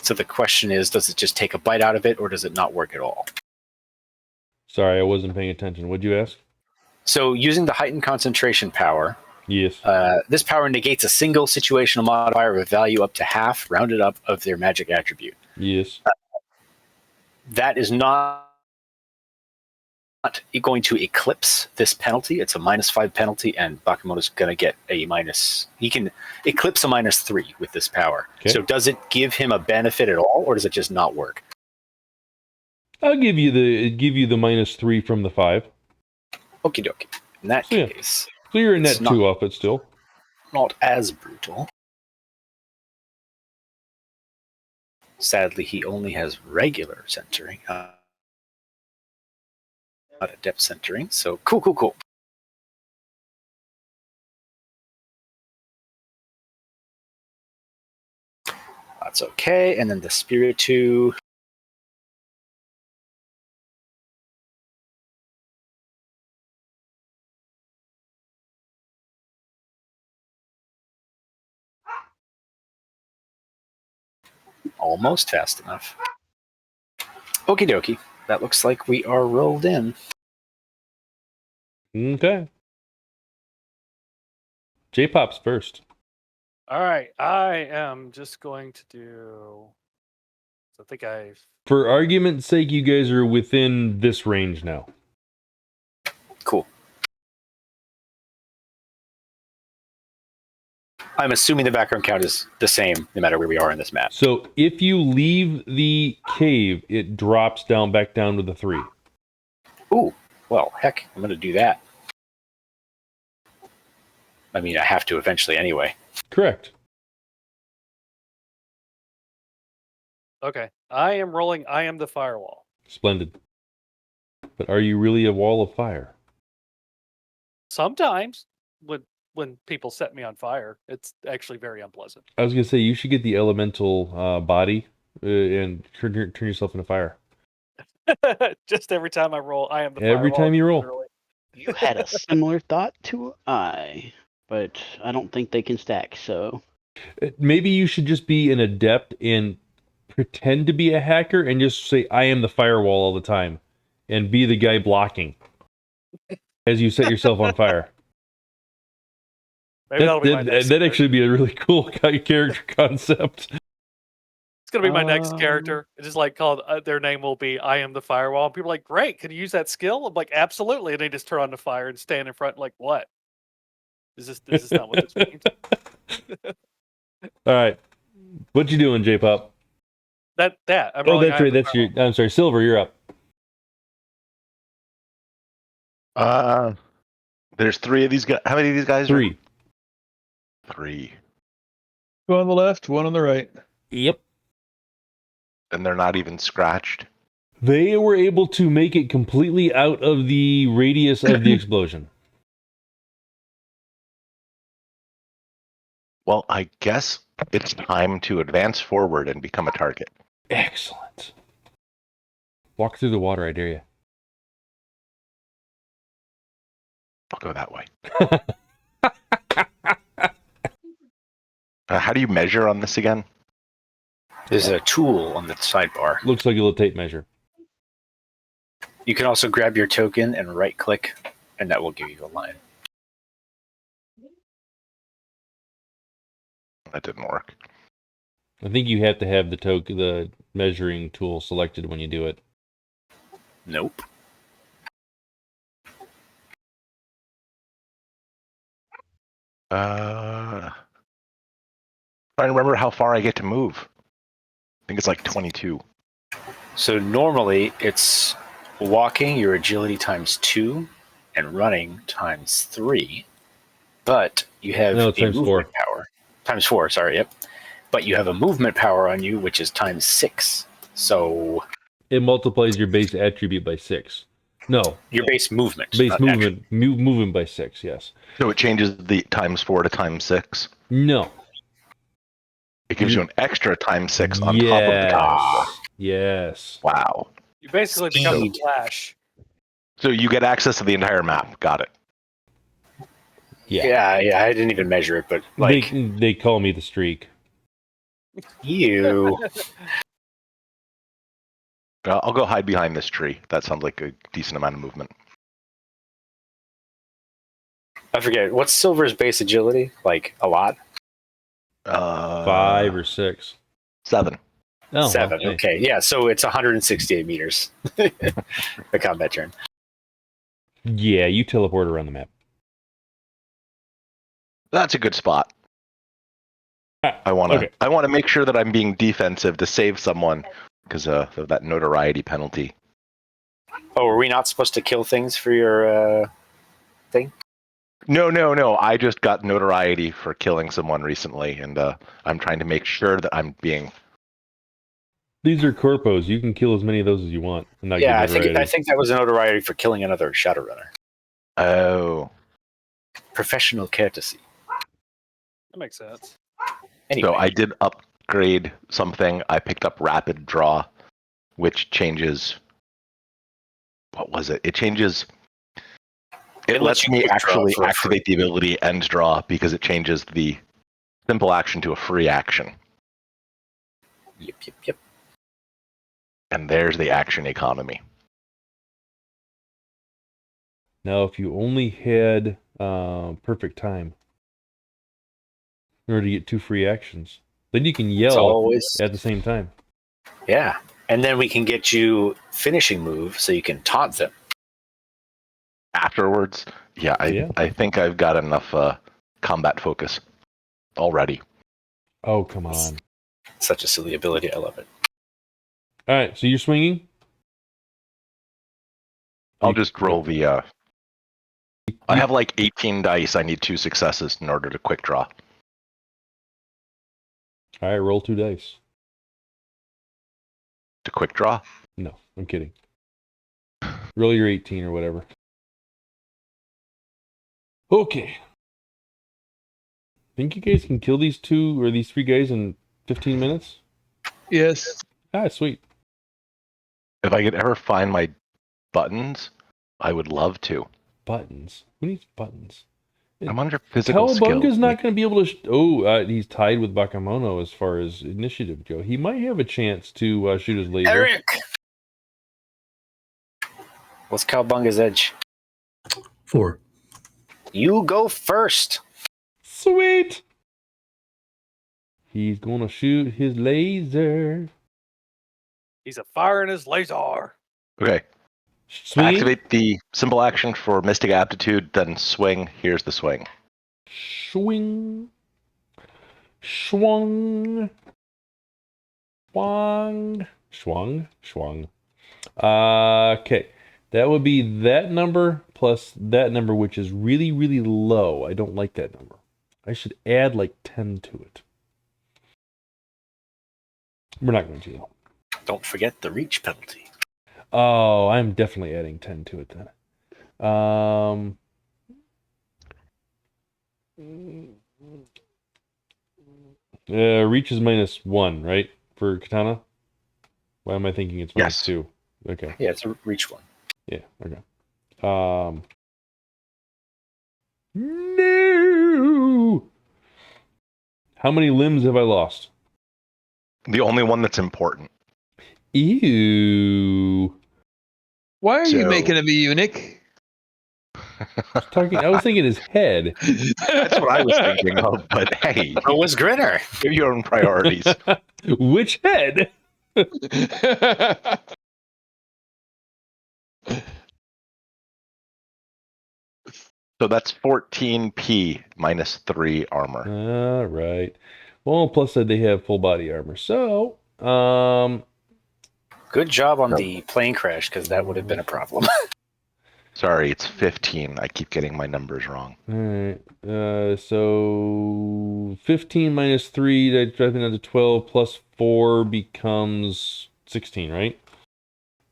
So the question is, does it just take a bite out of it, or does it not work at all? Sorry, I wasn't paying attention. What'd you ask? So using the heightened concentration power, Yes. this power negates a single situational modifier of a value up to half rounded up of their magic attribute. Yes. That is not going to eclipse this penalty. It's a -5 penalty, and Bakemono's going to get a minus. He can eclipse a -3 with this power. Okay. So does it give him a benefit at all, or does it just not work? I'll give you the -3 from the 5. Okie dokie. In that So, yeah. case, So you're a It's net 2 not- off it still. not as brutal. Sadly, he only has regular centering, not adept centering. So cool. That's okay. And then the Spiritu. Almost fast enough. Okie dokie. That looks like we are rolled in. Okay. J-Pop's first. All right. I am just going to do. I think I've. For argument's sake, you guys are within this range now. Cool. I'm assuming the background count is the same no matter where we are in this map. So if you leave the cave, it drops back down to the 3. Ooh, well, heck, I'm going to do that. I mean, I have to eventually anyway. Correct. Okay. I am rolling. I am the firewall. Splendid. But are you really a wall of fire? Sometimes when people set me on fire, it's actually very unpleasant. I was going to say, you should get the elemental body and turn yourself into fire. Just every time I roll, I am the Every firewall, time you roll. literally. You had a similar thought to I, but I don't think they can stack, so. Maybe you should just be an adept and pretend to be a hacker and just say, I am the firewall all the time. And be the guy blocking as you set yourself on fire. Maybe that'll be my next That'd actually be a really cool character concept. It's gonna be my next character. It's just like called. Their name will be I am the firewall. And people are like, great. Can you use that skill? I'm like, absolutely. And they just turn on the fire and stand in front. Like, what? Is this not what this means? All right, what you doing, J-Pop? I'm Oh, rolling that's I am right. the That's your. firewall. I'm sorry, Silver. You're up. There's 3 of these guys. How many of these guys? 3. 3. 2 on the left, 1 on the right. Yep. And they're not even scratched. They were able to make it completely out of the radius of the explosion. Well, I guess it's time to advance forward and become a target. Excellent. Walk through the water, I dare you. I'll go that way. How do you measure on this again? There's a tool on the sidebar. Looks like a little tape measure. You can also grab your token and right-click, and that will give you a line. That didn't work. I think you have to have the measuring tool selected when you do it. Nope. Trying to remember how far I get to move. I think it's like 22. So normally it's walking, your agility times 2, and running times 3. But you have No, a times movement 4. power. Times 4, sorry, yep. But you have a movement power on you, which is times 6. So It multiplies your base attribute by 6. No, your base movement. base not movement. Movement by 6, yes. So it changes the times 4 to times 6. No. It gives you an extra times 6 on top of the times 4. Yes. Wow. You basically become the Speed. Flash. So you get access to the entire map. Got it. Yeah. Yeah, I didn't even measure it, but like They call me the streak. you. I'll go hide behind this tree. That sounds like a decent amount of movement. I forget what's Silver's base agility? Like a lot. 5 or 6. 7. Oh, 7. well, hey. Okay, yeah. So it's 168 meters. The combat turn. Yeah, you teleport around the map. That's a good spot. Ah, I want okay. to make sure that I'm being defensive to save someone because of that notoriety penalty. Oh, were we not supposed to kill things for your thing? No. I just got notoriety for killing someone recently, and I'm trying to make sure that I'm being. These are corpos. You can kill as many of those as you want. And not Yeah, I get think notoriety. that was a notoriety for killing another Shadowrunner. Oh. Professional courtesy. That makes sense. Anyway, So I did upgrade something. I picked up Rapid Draw, which changes. What was it? It changes. It lets you me quick draw actually for activate the ability End Draw because it changes the simple action to a free action. Yep. And there's the action economy. Now, if you only had perfect time in order to get 2 free actions, then you can It's yell always at the same time. yeah, and then we can get you finishing move so you can taunt them. Afterwards, I think I've got enough combat focus already. Oh, come on. Such a silly ability. I love it. All right, so you're swinging? I'll just roll the. I have like 18 dice. I need 2 successes in order to quick draw. All right, roll 2 dice. To quick draw? No, I'm kidding. Roll your 18 or whatever. Okay. Think you guys can kill these 2 or these 3 guys in 15 minutes? Yes. Ah, sweet. If I could ever find my buttons, I would love to. Buttons? Who needs buttons? I'm under physical Cowabunga's skills. not going to be able to... he's tied with Bakemono as far as initiative go. He might have a chance to shoot his laser. Eric, what's Cowabunga's edge? 4. You go first. Sweet! He's going to shoot his laser. He's a firing his laser. Okay. Swing. Activate the simple action for Mystic Aptitude, then swing. Here's the swing. Swing. Swung. Swung. Swung. Okay. That would be that number plus that number, which is really, really low. I don't like that number. I should add like 10 to it. We're not going to, though. Don't forget the reach penalty. Oh, I'm definitely adding 10 to it then. Reach is -1, right? For katana? Why am I thinking it's Yes. -2? Okay. Yeah, it's a reach one. Yeah, okay. No! How many limbs have I lost? The only one that's important. Ew. Why are you So- making him a eunuch? I was thinking his head. That's what I was thinking of, but hey, Oh, was Grynner? give your own priorities. Which head? So that's 14p minus 3 armor. All right. Well, plus they have full body armor. So, Good job on the plane crash, because that would have been a problem. Sorry, it's 15. I keep getting my numbers wrong. all right. So 15 minus 3, that drives me down to 12, plus 4 becomes 16, right?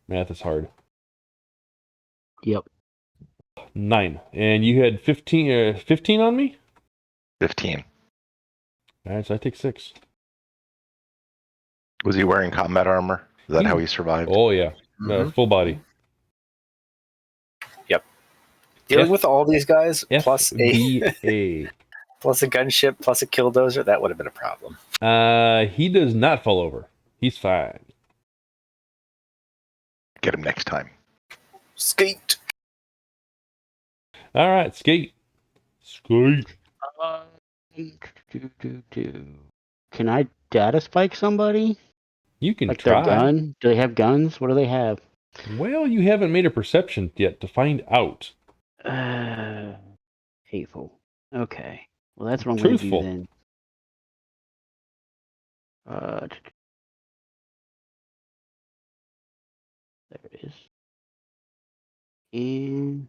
Math is hard. Yep. 9. And you had 15 on me? 15. All right, so I take 6. Was he wearing combat armor? Is that how he survived? Oh, yeah. Mhm. Full body. Dealing with all these guys, plus FBA. plus a gunship, plus a killdozer, that would have been a problem. He does not fall over. He's fine. Get him next time. Skate. All right, skate. Skate. Can I data spike somebody? You can Like their try. gun? Do they have guns? What do they have? Well, you haven't made a perception yet to find out. Hateful. Okay. Well, that's what I'm going to do Truthful. then. There it is. And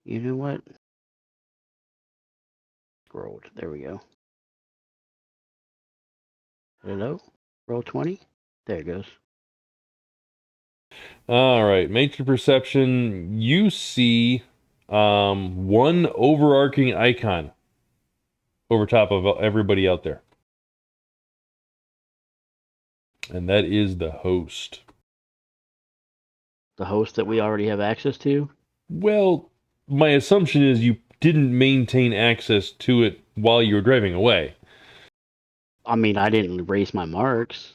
you know what? Scrolled. There we go. Hello? Roll 20? There it goes. All right, make your perception. You see one overarching icon over top of everybody out there. And that is the host. The host that we already have access to? Well, my assumption is you didn't maintain access to it while you were driving away. I mean, I didn't erase my marks.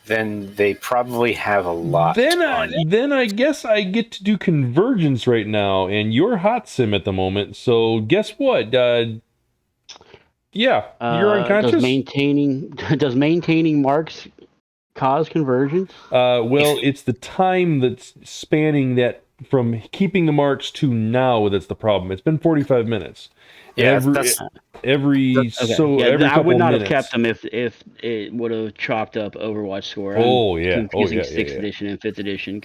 Then they probably have a lot on you. Then I guess I get to do convergence right now, and you're hot sim at the moment. So guess what? Yeah, you're unconscious. Does maintaining marks cause convergence? Well, it's the time that's spanning that from keeping the marks to now that's the problem. It's been 45 minutes. Yeah, every Okay. every I couple would not minutes. have kept them if it would have chalked up Overwatch score. Oh, I'm yeah. confusing Oh, yeah, 6th yeah. edition and 5th edition.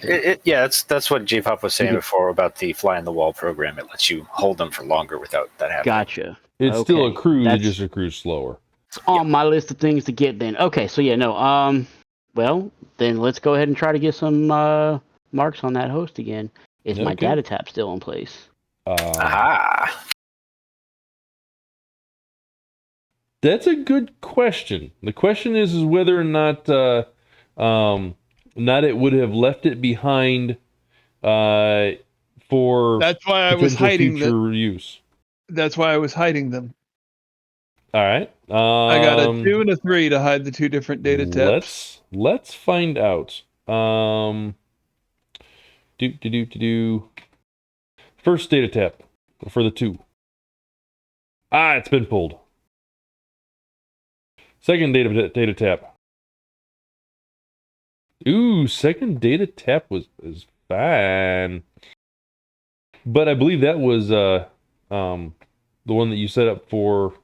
That's what J-Pop was saying before about the fly on the wall program. It lets you hold them for longer without that happening. Gotcha. It's still Okay. accrues, it That's- just accrues slower. It's on my list of things to get then. Okay, so yeah, no. Well, then let's go ahead and try to get some marks on that host again. Is my Okay. data tab still in place? Aha! That's a good question. The question is whether or not not it would have left it behind for That's why I was potential hiding future them. use. That's why I was hiding them. All right. I got a 2 and a 3 to hide the 2 different data tabs. Let's find out. First data tab for the 2. It's been pulled. Second data tab. Ooh, second data tab is fine. But I believe that was the one that you set up for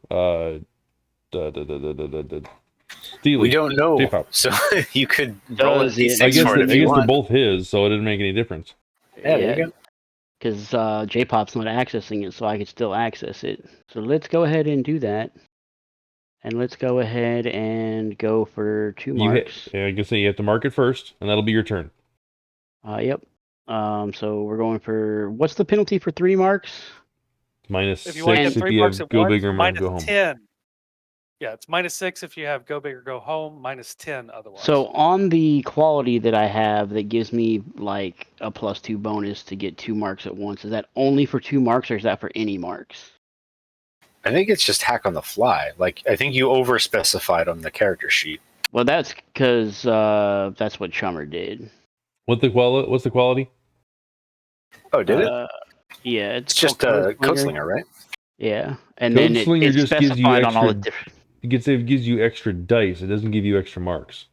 Steely. We don't know, J-Pop. so you could roll a Does it- d6 I guess for it if they're you want. both his, so it didn't make any difference. Yeah, there you go. Because J-Pop's not accessing it, so I could still access it. So let's go ahead and do that. And let's go ahead and go for 2 marks. I guess you have to mark it first, and that'll be your turn. Yep. So we're going for, what's the penalty for 3 marks? Minus If you want to 6 get if 3 you marks have at go once, big or minus go home. 10. Yeah, it's minus 6 if you have go big or go home, minus 10 otherwise. So on the quality that I have that gives me like a +2 bonus to get 2 marks at once, is that only for 2 marks or is that for any marks? I think it's just hack on the fly. Like, I think you over specified on the character sheet. Well, that's because that's what Chummer did. What's the quality? Oh, did it? Yeah, It's just called Code Slinger, right? Yeah, and Code then Slinger it's just gives you specified on all the extra- different. It gives you extra dice. It doesn't give you extra marks.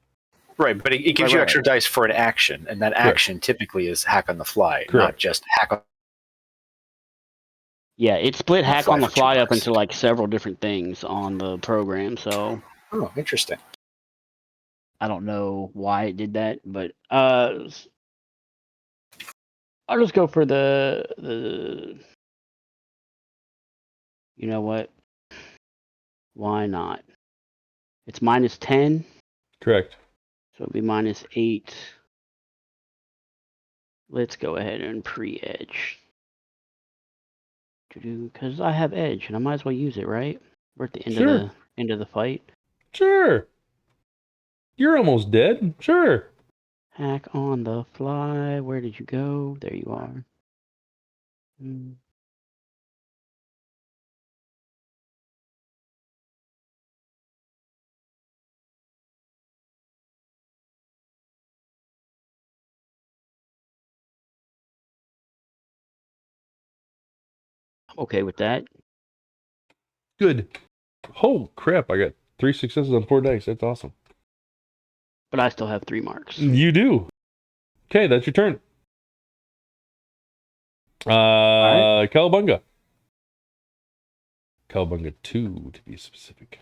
Right, but it gives you extra dice for an action, and that action typically is hack on the fly, not just hack on. Yeah, it split hack on the for 2 fly up marks. into like several different things on the program. So Oh, interesting. I don't know why it did that, but I'll just go for the. You know what? Why not? It's minus 10. Correct. So it'll be minus 8. Let's go ahead and pre-edge. Because I have edge, and I might as well use it, right? We're at the end of the fight. Sure. You're almost dead. Sure. Hack on the fly. Where did you go? There you are. I'm okay with that. Good. Oh, crap. I got 3 successes on 4 dice. That's awesome. But I still have 3 marks. You do. Okay, that's your turn. Right. Cowabunga. Cowabunga 2, to be specific.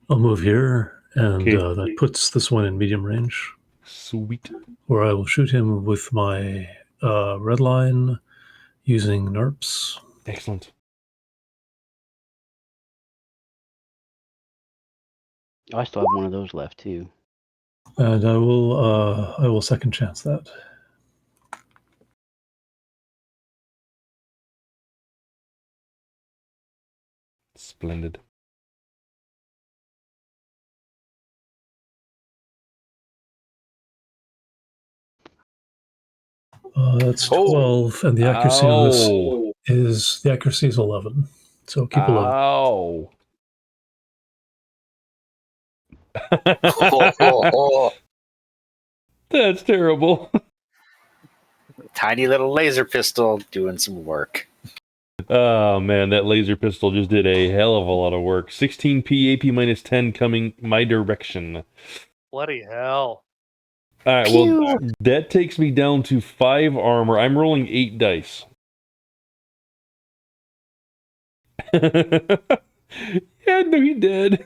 I'll move here, and Okay. that puts this one in medium range, Sweet. where I will shoot him with my red line using NERPs. Excellent. Oh, I still have one of those left too. And I will second chance that. Splendid. That's 12, and the accuracy on this is 11. So keep 11. Ow. That's terrible. Tiny little laser pistol doing some work. Oh, man, that laser pistol just did a hell of a lot of work. 16p, AP minus 10 coming my direction. Bloody hell. All right, well, that takes me down to 5 armor. I'm rolling 8 dice. Yeah, no, he dead.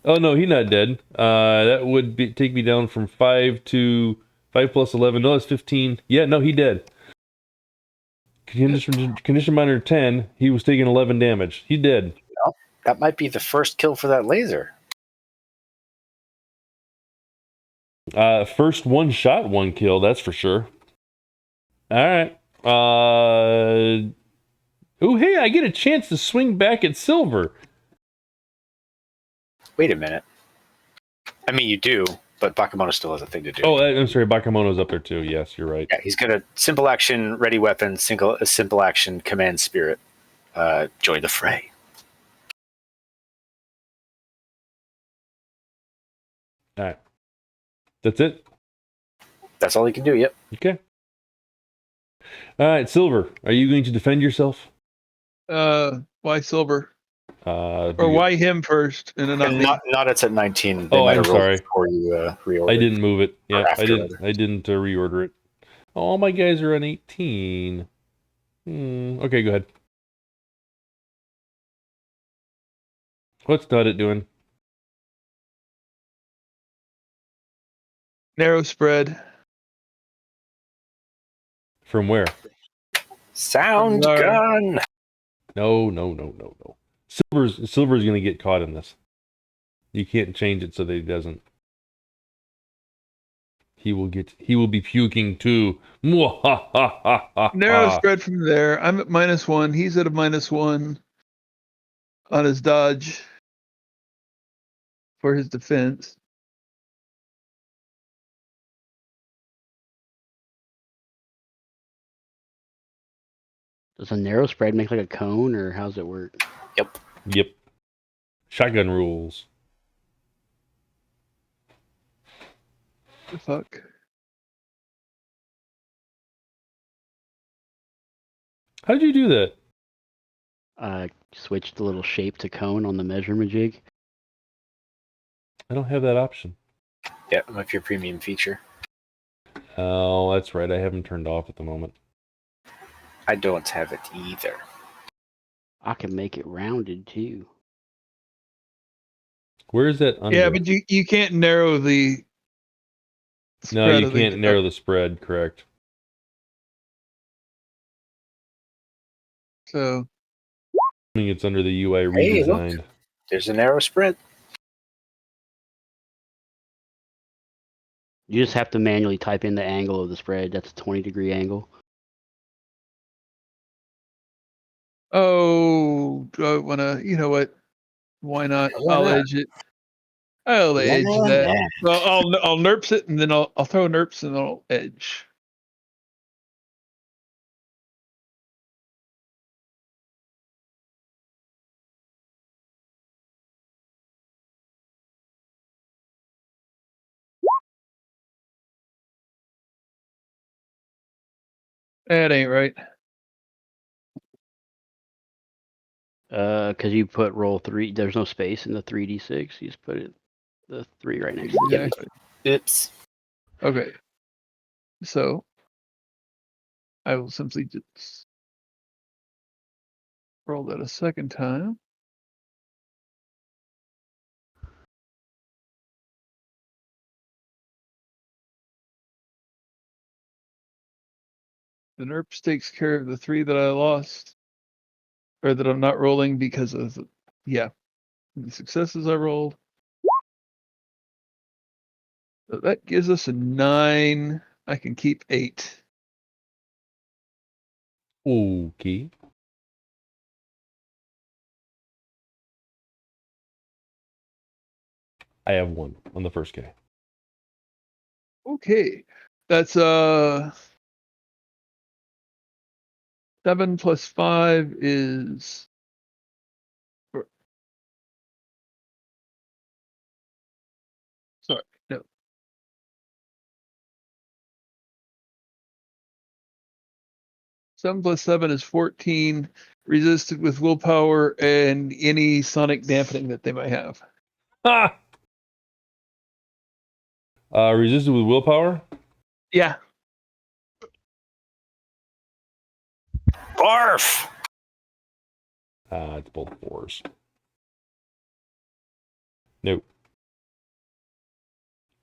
Oh, no, he's not dead. That would take me down from 5 to 5 plus 11. No, that's 15. Yeah, no, he dead. Condition minor 10. He was taking 11 damage. He dead. Well, that might be the first kill for that laser. First one shot, 1 kill, that's for sure. All right. Oh, hey, I get a chance to swing back at Silver. Wait a minute. I mean, you do, but Bakemono still has a thing to do. Oh, I'm sorry, Bakemono's up there too. Yes, you're right. Yeah, he's got a simple action, ready weapon, simple action, command spirit. Join the fray. All right. That's it? That's all he can do, yep. Okay. All right, Silver, are you going to defend yourself? Why Silver? Or Or why him first? And then And not it's at 19. Oh, might I'm have rolled sorry. before you reordered. I didn't move it. Yeah, after, I didn't reorder it. All my guys are on 18. Okay, go ahead. What's Nautit doing? narrow spread. From where? Sound Sorry. gun! No. Silver's gonna get caught in this. You can't change it so that he doesn't. He will be puking too. Narrow spread from there. I'm at -1. He's at a -1 on his dodge for his defense. Does a narrow spread make like a cone, or how's it work? Yep. Shotgun rules. The fuck? How did you do that? Switch the little shape to cone on the measurement jig. I don't have that option. Yeah, with your premium feature. Oh, that's right. I haven't turned off at the moment. I don't have it either. I can make it rounded too. Where is that under? Yeah, but you can't narrow the No, spread you of the- can't narrow the spread, correct. So I think it's under the UI Hey, look. redesigned. There's a narrow spread. You just have to manually type in the angle of the spread. That's a 20-degree angle. oh, do I wanna, you know what? Why not? Why I'll not? edge it. I'll edge Why that. not? Well, I'll nerps it, and then I'll throw nerps and I'll edge. That ain't right. Because you put roll 3. There's no space in the 3d6. You just put it the 3 right next to it. Exactly. Oops. Okay. So I will simply just roll that a second time. The NERPS takes care of the 3 that I lost, or that I'm not rolling because of the successes I rolled. So that gives us a 9. I can keep 8. Okay. I have 1 on the first guy. Okay. That's 7 plus 5 is sorry, no. 7 plus 7 is 14. Resisted with willpower and any sonic dampening that they might have. Ah! Resisted with willpower? Yeah. Barf! It's both 4s. Nope.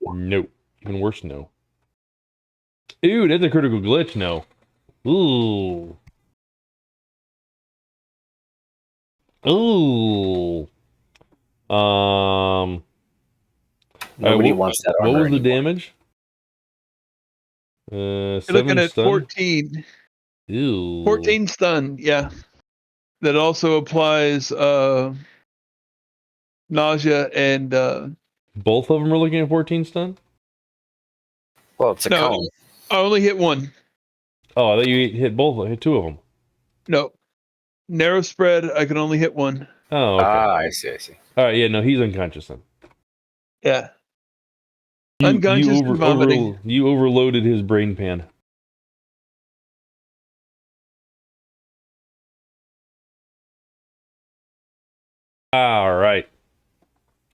Nope. Even worse, no. Ew, that's a critical glitch, no. Ooh. Ooh. Nobody what, wants that what armor was the anymore. damage? You're 7 looking at stun? 14. Ew. 14 stun, yeah. That also applies nausea and Both of them are looking at 14 stun? Well, it's a No. cone. I only hit 1. Oh, I thought you hit 2 of them. No. Narrow spread, I can only hit 1. Oh, okay. I see. All right, yeah, no, he's unconscious then. Yeah. Unconscious and vomiting. You overloaded his brain pan. All right.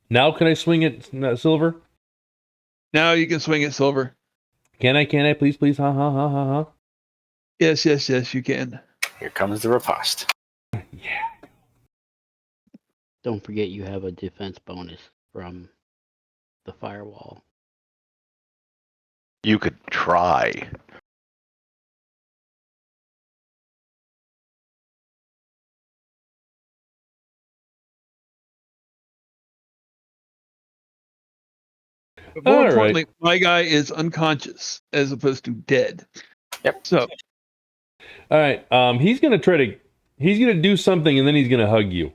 Now can I swing it, Silver? Now you can swing it, Silver. Can I? Please? Ha, ha, ha, ha, ha. Yes, you can. Here comes the riposte. Yeah. Don't forget you have a defense bonus from the firewall. You could try. But more All right. importantly, my guy is unconscious as opposed to dead. Yep. So All right. He's gonna do something, and then he's gonna hug you.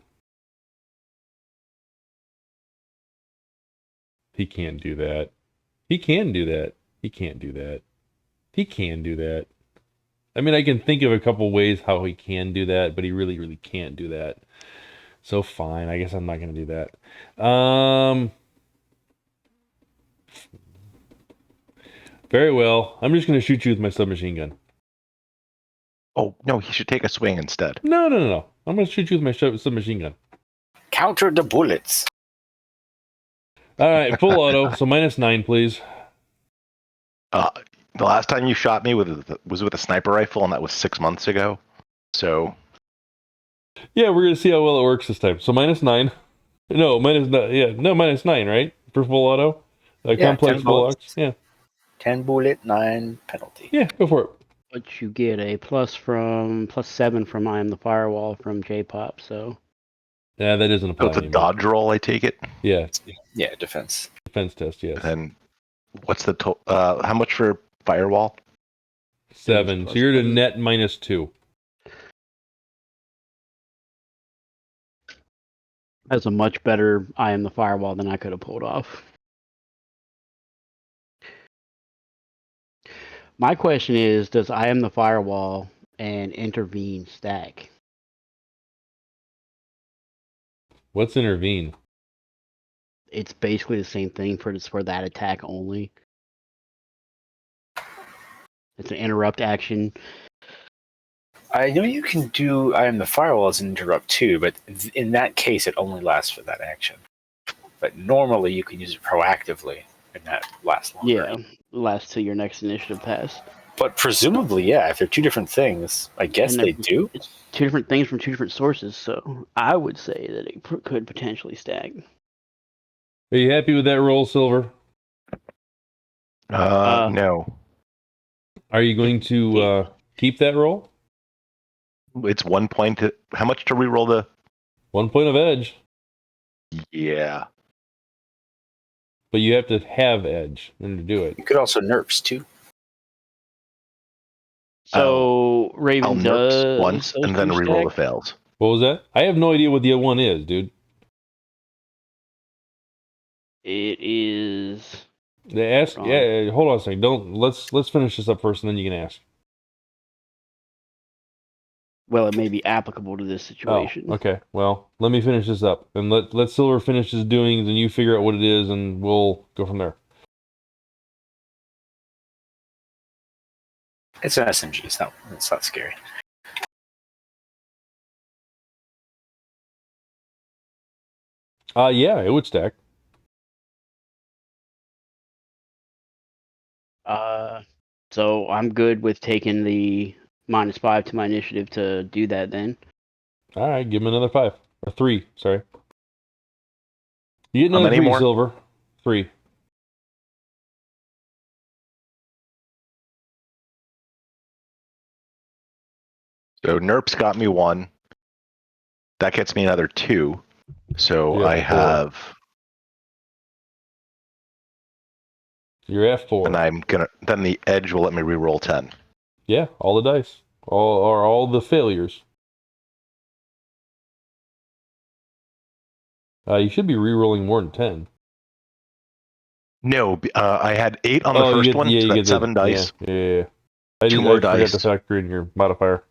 He can't do that. He can do that. He can't do that. He can do that. I mean, I can think of a couple ways how he can do that, but he really, really can't do that. So fine, I guess I'm not going to do that. Very well. I'm just going to shoot you with my submachine gun. Oh, no, he should take a swing instead. No. I'm going to shoot you with my submachine gun. Counter the bullets. All right, full auto. So -9, please. The last time you shot me was with a sniper rifle, and that was 6 months ago. So Yeah, we're going to see how well it works this time. So -9. No, -9. Yeah, no, -9, right? For full auto? Complex 10 bullocks. bullets. Yeah. 10 bullet, 9 penalty. Yeah, go for it. But you get a +7 from I Am the Firewall from J-Pop, so Yeah, that isn't a so play it's a anymore. dodge roll, I take it. Yeah, Yeah, defense. defense test, yes. And what's the how much for firewall? 7. So you're to +7. net -2. That's a much better I Am the Firewall than I could have pulled off. My question is, does I Am the Firewall and Intervene stack? What's intervene? It's basically the same thing for that attack only. It's an interrupt action. I know you can do I Am the Firewall as an interrupt too, but in that case, it only lasts for that action. But normally, you can use it proactively, and that lasts longer. Yeah, lasts till your next initiative pass. But presumably, yeah, if they're two different things, I guess And they do. It's two different things from two different sources, so I would say that it could potentially stack. Are you happy with that roll, Silver? No. Are you going to keep that roll? It's 1 point. How much to reroll the? 1 point of edge, Yeah. but you have to have edge in order to do it. You could also nerfs too. So I'll Raven does nerf once those and then two reroll the stack? fails. What was that? I have no idea what the one is, dude. It is. They ask. Wrong. Yeah, hold on a second. Let's finish this up first, and then you can ask. Well, it may be applicable to this situation. Oh, okay. Well, let me finish this up, and let Silver finish his doings, and you figure out what it is, and we'll go from there. It's an SMG. It's not scary. Yeah, it would stack. So I'm good with taking the -5 to my initiative to do that then. All right, give him another 5 or 3. Sorry, you get another many 3, more? Silver. 3. So NERP's got me 1. That gets me another 2. So Yeah, I 4. have, You're at 4. and I'm gonna. Then the edge will let me reroll 10. Yeah, all the dice, all the failures. You should be re-rolling more than 10. No, I had 8 on the first one, so that's 7 dice. Yeah. Two I more forgot dice. to factor in your modifier.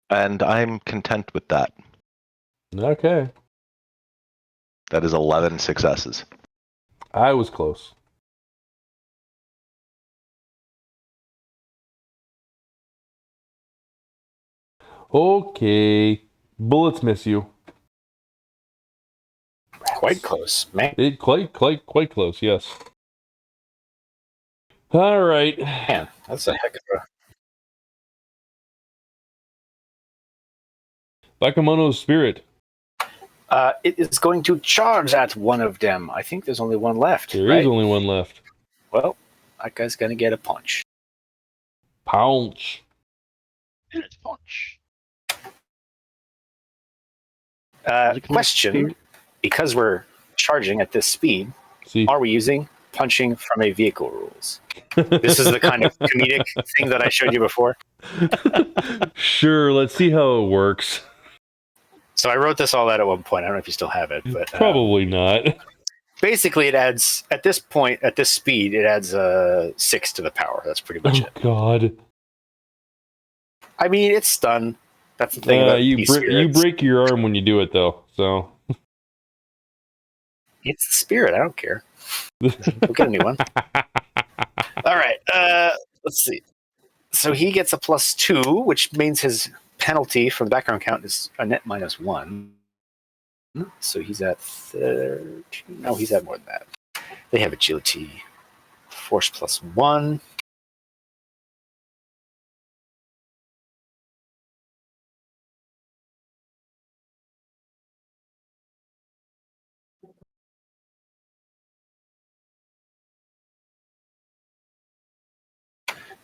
And I'm content with that. Okay. That is 11 successes. I was close. Okay. Bullets miss you. Quite close, man. Quite close, yes. All right. Man, that's a heck of a. Bakemono's spirit. It is going to charge at one of them. I think there's only one left. There right? is only one left. Well, that guy's going to get a punch. Pounce. And it's punch. Question. because we're charging at this speed, See, are we using punching from a vehicle rules? This is the kind of comedic thing that I showed you before. sure. Let's see how it works. So I wrote this all out at one point. I don't know if you still have it, but Probably not. basically it adds, at this point, at this speed, it adds 6 to the power. That's pretty much Oh it. God. I mean, it's stun. That's the thing about You these you spirits. break your arm when you do it, though. So. It's the spirit. I don't care. We'll get a new one. All right. Let's see. So he gets a +2, which means his penalty from the background count is a net -1. So he's at 13. No, he's at more than that. They have agility, force +1.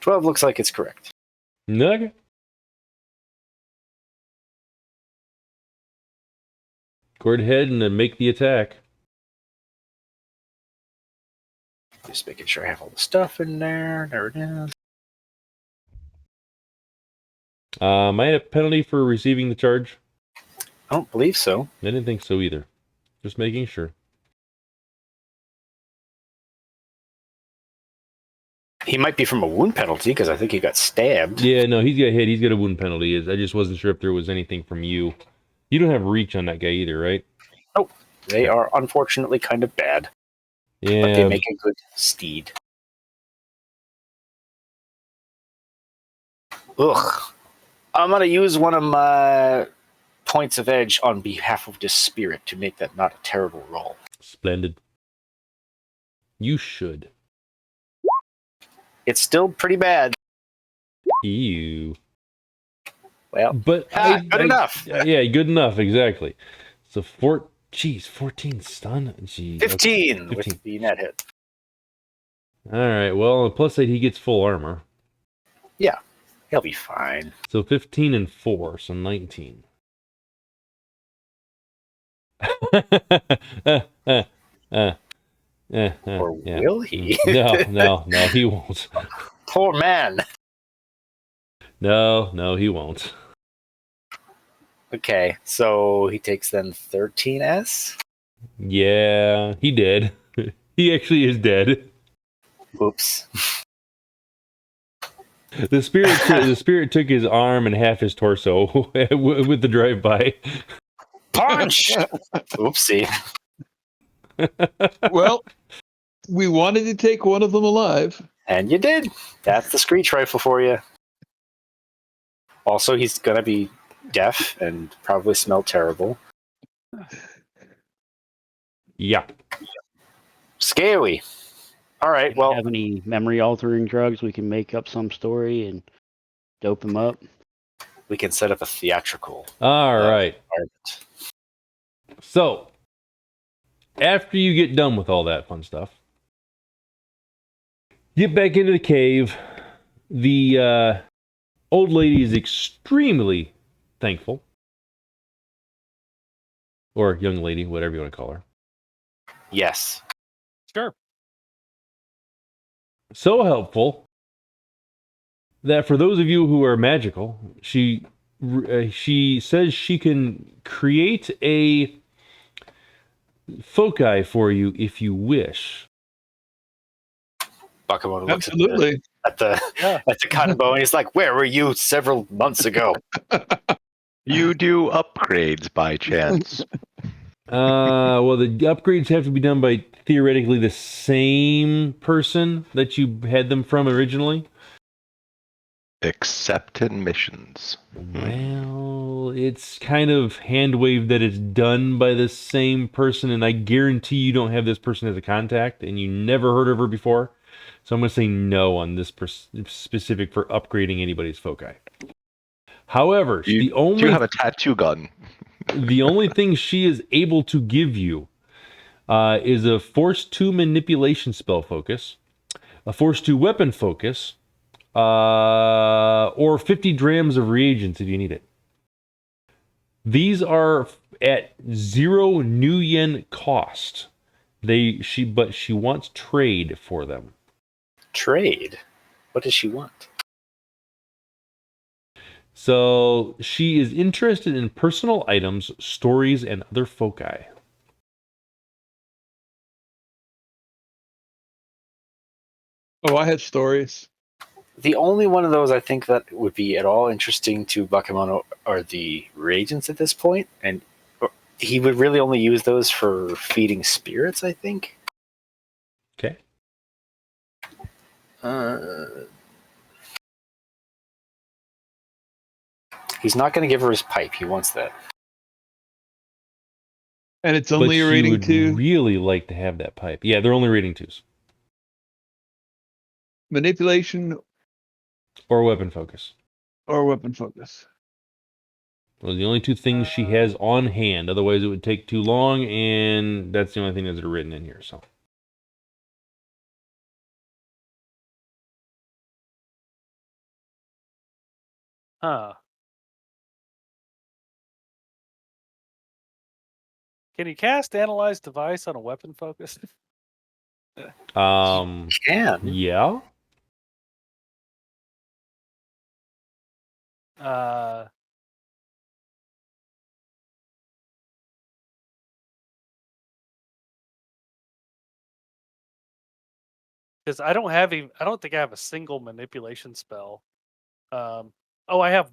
$12 looks like it's correct. Okay. Go ahead and make the attack. Just making sure I have all the stuff in there. There it is. Am I at a penalty for receiving the charge? I don't believe so. I didn't think so either. Just making sure. He might be from a wound penalty because I think he got stabbed. Yeah, no, he's got hit. He's got a wound penalty. I just wasn't sure if there was anything from you. You don't have reach on that guy either, right? Nope. They are unfortunately kind of bad. Yeah. But they make a good steed. Ugh. I'm going to use one of my points of edge on behalf of this spirit to make that not a terrible roll. Splendid. You should. It's still pretty bad. Ew. Well, But good enough. Yeah, good enough, exactly. So 14 stun. Jeez. 15 okay. with the net hit. All right. Well, on plus 8, he gets full armor. Yeah, he'll be fine. So 15 and 4, so 19. Or yeah. will he? No, he won't. Poor man. No, he won't. Okay, so he takes then 13S. Yeah, he did. He actually is dead. Oops. The spirit took his arm and half his torso with the drive-by. Punch! Oopsie. Well, we wanted to take one of them alive. And you did. That's the screech rifle for you. Also, he's going to be deaf and probably smell terrible. Yeah. Scary. All right, well, Have any memory altering drugs? We can make up some story and dope him up. we can set up a theatrical All right. environment. So, after you get done with all that fun stuff, get back into the cave. The old lady is extremely thankful. Or young lady, whatever you want to call her. Yes. Sure. So helpful that for those of you who are magical, she says she can create a foci for you if you wish. Bakemono looks Absolutely. at the cotton bow and he's like, where were you several months ago? You do upgrades by chance. Well, the upgrades have to be done by theoretically the same person that you had them from originally. Accepted missions. Well, it's kind of hand-waved that it's done by the same person, and I guarantee you don't have this person as a contact, and you never heard of her before. So I'm going to say no on this specific for upgrading anybody's foci. However, Do you have a tattoo gun? the only thing she is able to give you is a Force 2 manipulation spell focus, a Force 2 weapon focus, or 50 drams of reagents if you need it. These are at 0 new yen cost. But she wants trade for them. Trade? What does she want? So she is interested in personal items, stories, and other foci. Oh, I have stories. The only one of those I think that would be at all interesting to Bakemono are the reagents at this point, and he would really only use those for feeding spirits, I think. Okay. He's not going to give her his pipe. He wants that. And it's But only a she rating would 2. really like to have that pipe. Yeah, they're only rating 2s. Manipulation Or weapon focus. or weapon focus. Those are the only 2 things she has on hand. Otherwise, it would take too long, and that's the only thing that's written in here. So, Huh. Can you cast Analyze Device on a weapon focus? Can. yeah. Because I don't think I have a single manipulation spell. Oh, I have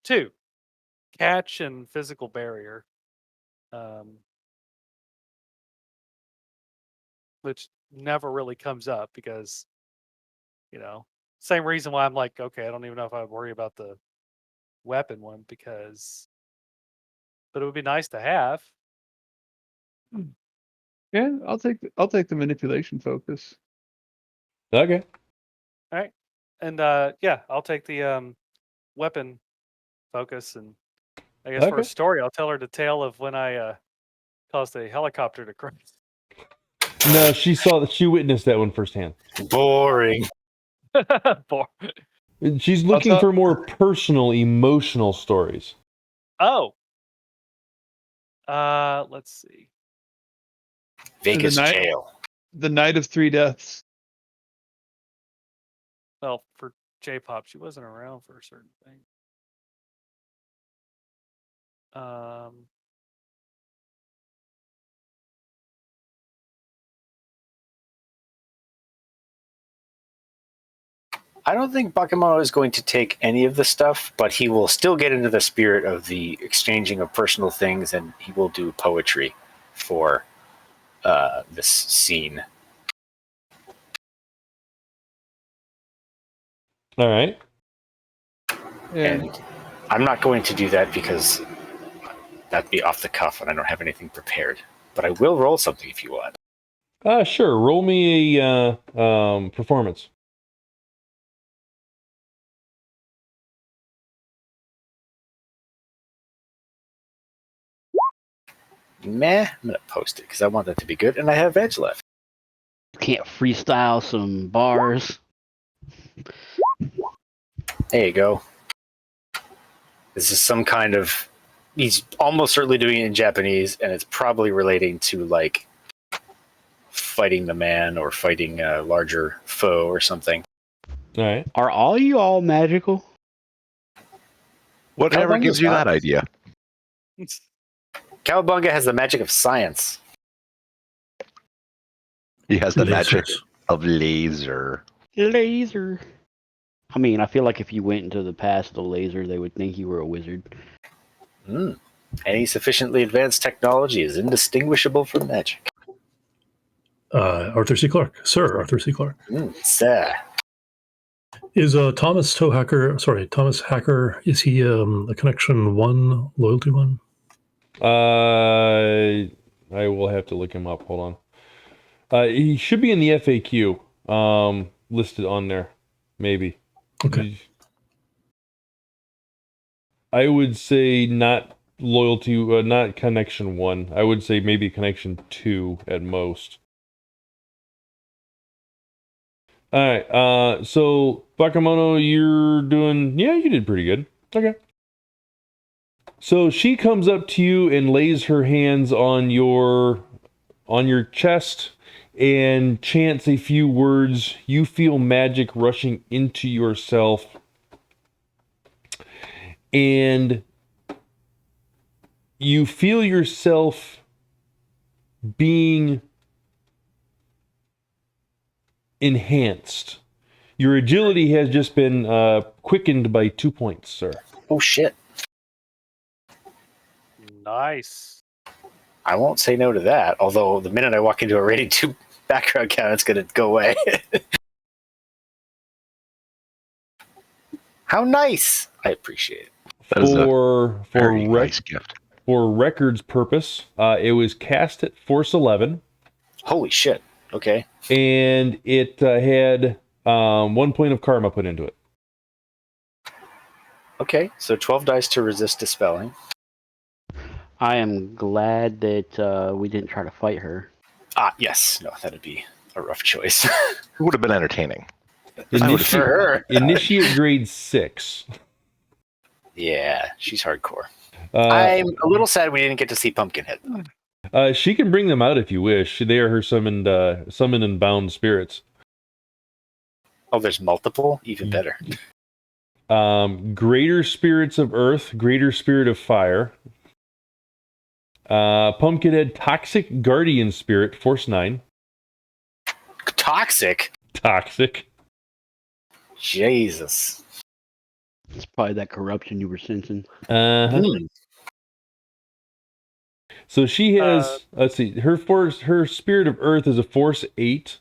2. Catch and physical barrier. Which never really comes up because, same reason why I'm like, okay, I don't even know if I would worry about the weapon one but it would be nice to have. Yeah, I'll take the manipulation focus. Okay. All right. And I'll take the weapon focus, and I guess for a Okay. story, I'll tell her the tale of when I caused a helicopter to crash. No, she witnessed that one firsthand. Boring. She's looking for more personal, emotional stories. Oh. Let's see. Vegas jail. The Night of 3 Deaths. Well, for J-pop, she wasn't around for a certain thing. I don't think Bakemono is going to take any of the stuff, but he will still get into the spirit of the exchanging of personal things, and he will do poetry for this scene. All right. And I'm not going to do that because that'd be off the cuff, and I don't have anything prepared. But I will roll something if you want. Sure. Roll me a performance. Meh, I'm going to post it because I want that to be good, and I have edge left. Can't freestyle some bars. There you go. This is some kind of... He's almost certainly doing it in Japanese, and it's probably relating to, like, fighting the man or fighting a larger foe or something. All right. Are all you all magical? Whatever gives you that idea. Cowabunga has the magic of science. He has the Lasers. magic of laser. Laser. I mean, I feel like if you went into the past of the laser, they would think you were a wizard. Any sufficiently advanced technology is indistinguishable from magic. Arthur C. Clarke. Sir Arthur C. Clarke. Sir. Is Thomas Hacker, is he a Connection 1 loyalty 1? I will have to look him up. Hold on. He should be in the FAQ listed on there. Maybe. Okay. I would say not loyalty, not Connection 1. I would say maybe Connection 2 at most. All right. So Bakemono, you did pretty good. Okay. So she comes up to you and lays her hands on your chest and chants a few words. You feel magic rushing into yourself, and you feel yourself being enhanced. Your agility has just been quickened by 2 points, sir. Oh shit! Nice. I won't say no to that. Although the minute I walk into a rated 2 background count, it's going to go away. How nice! I appreciate it. That is For very nice gift. For records purpose, it was cast at Force 11. Holy shit! Okay. And it had 1 point of karma put into it. Okay, so 12 dice to resist dispelling. I am glad that we didn't try to fight her. Yes. No, that'd be a rough choice. It would have been entertaining. Initiate grade 6. Yeah, she's hardcore. I'm a little sad we didn't get to see Pumpkinhead. She can bring them out if you wish. They are her summoned and bound spirits. Oh, there's multiple? Even better. Greater spirits of earth, greater spirit of fire. Pumpkinhead, toxic guardian spirit, force 9. Toxic? Toxic. Jesus. It's probably that corruption you were sensing. So she has, let's see, her spirit of earth is a force 8.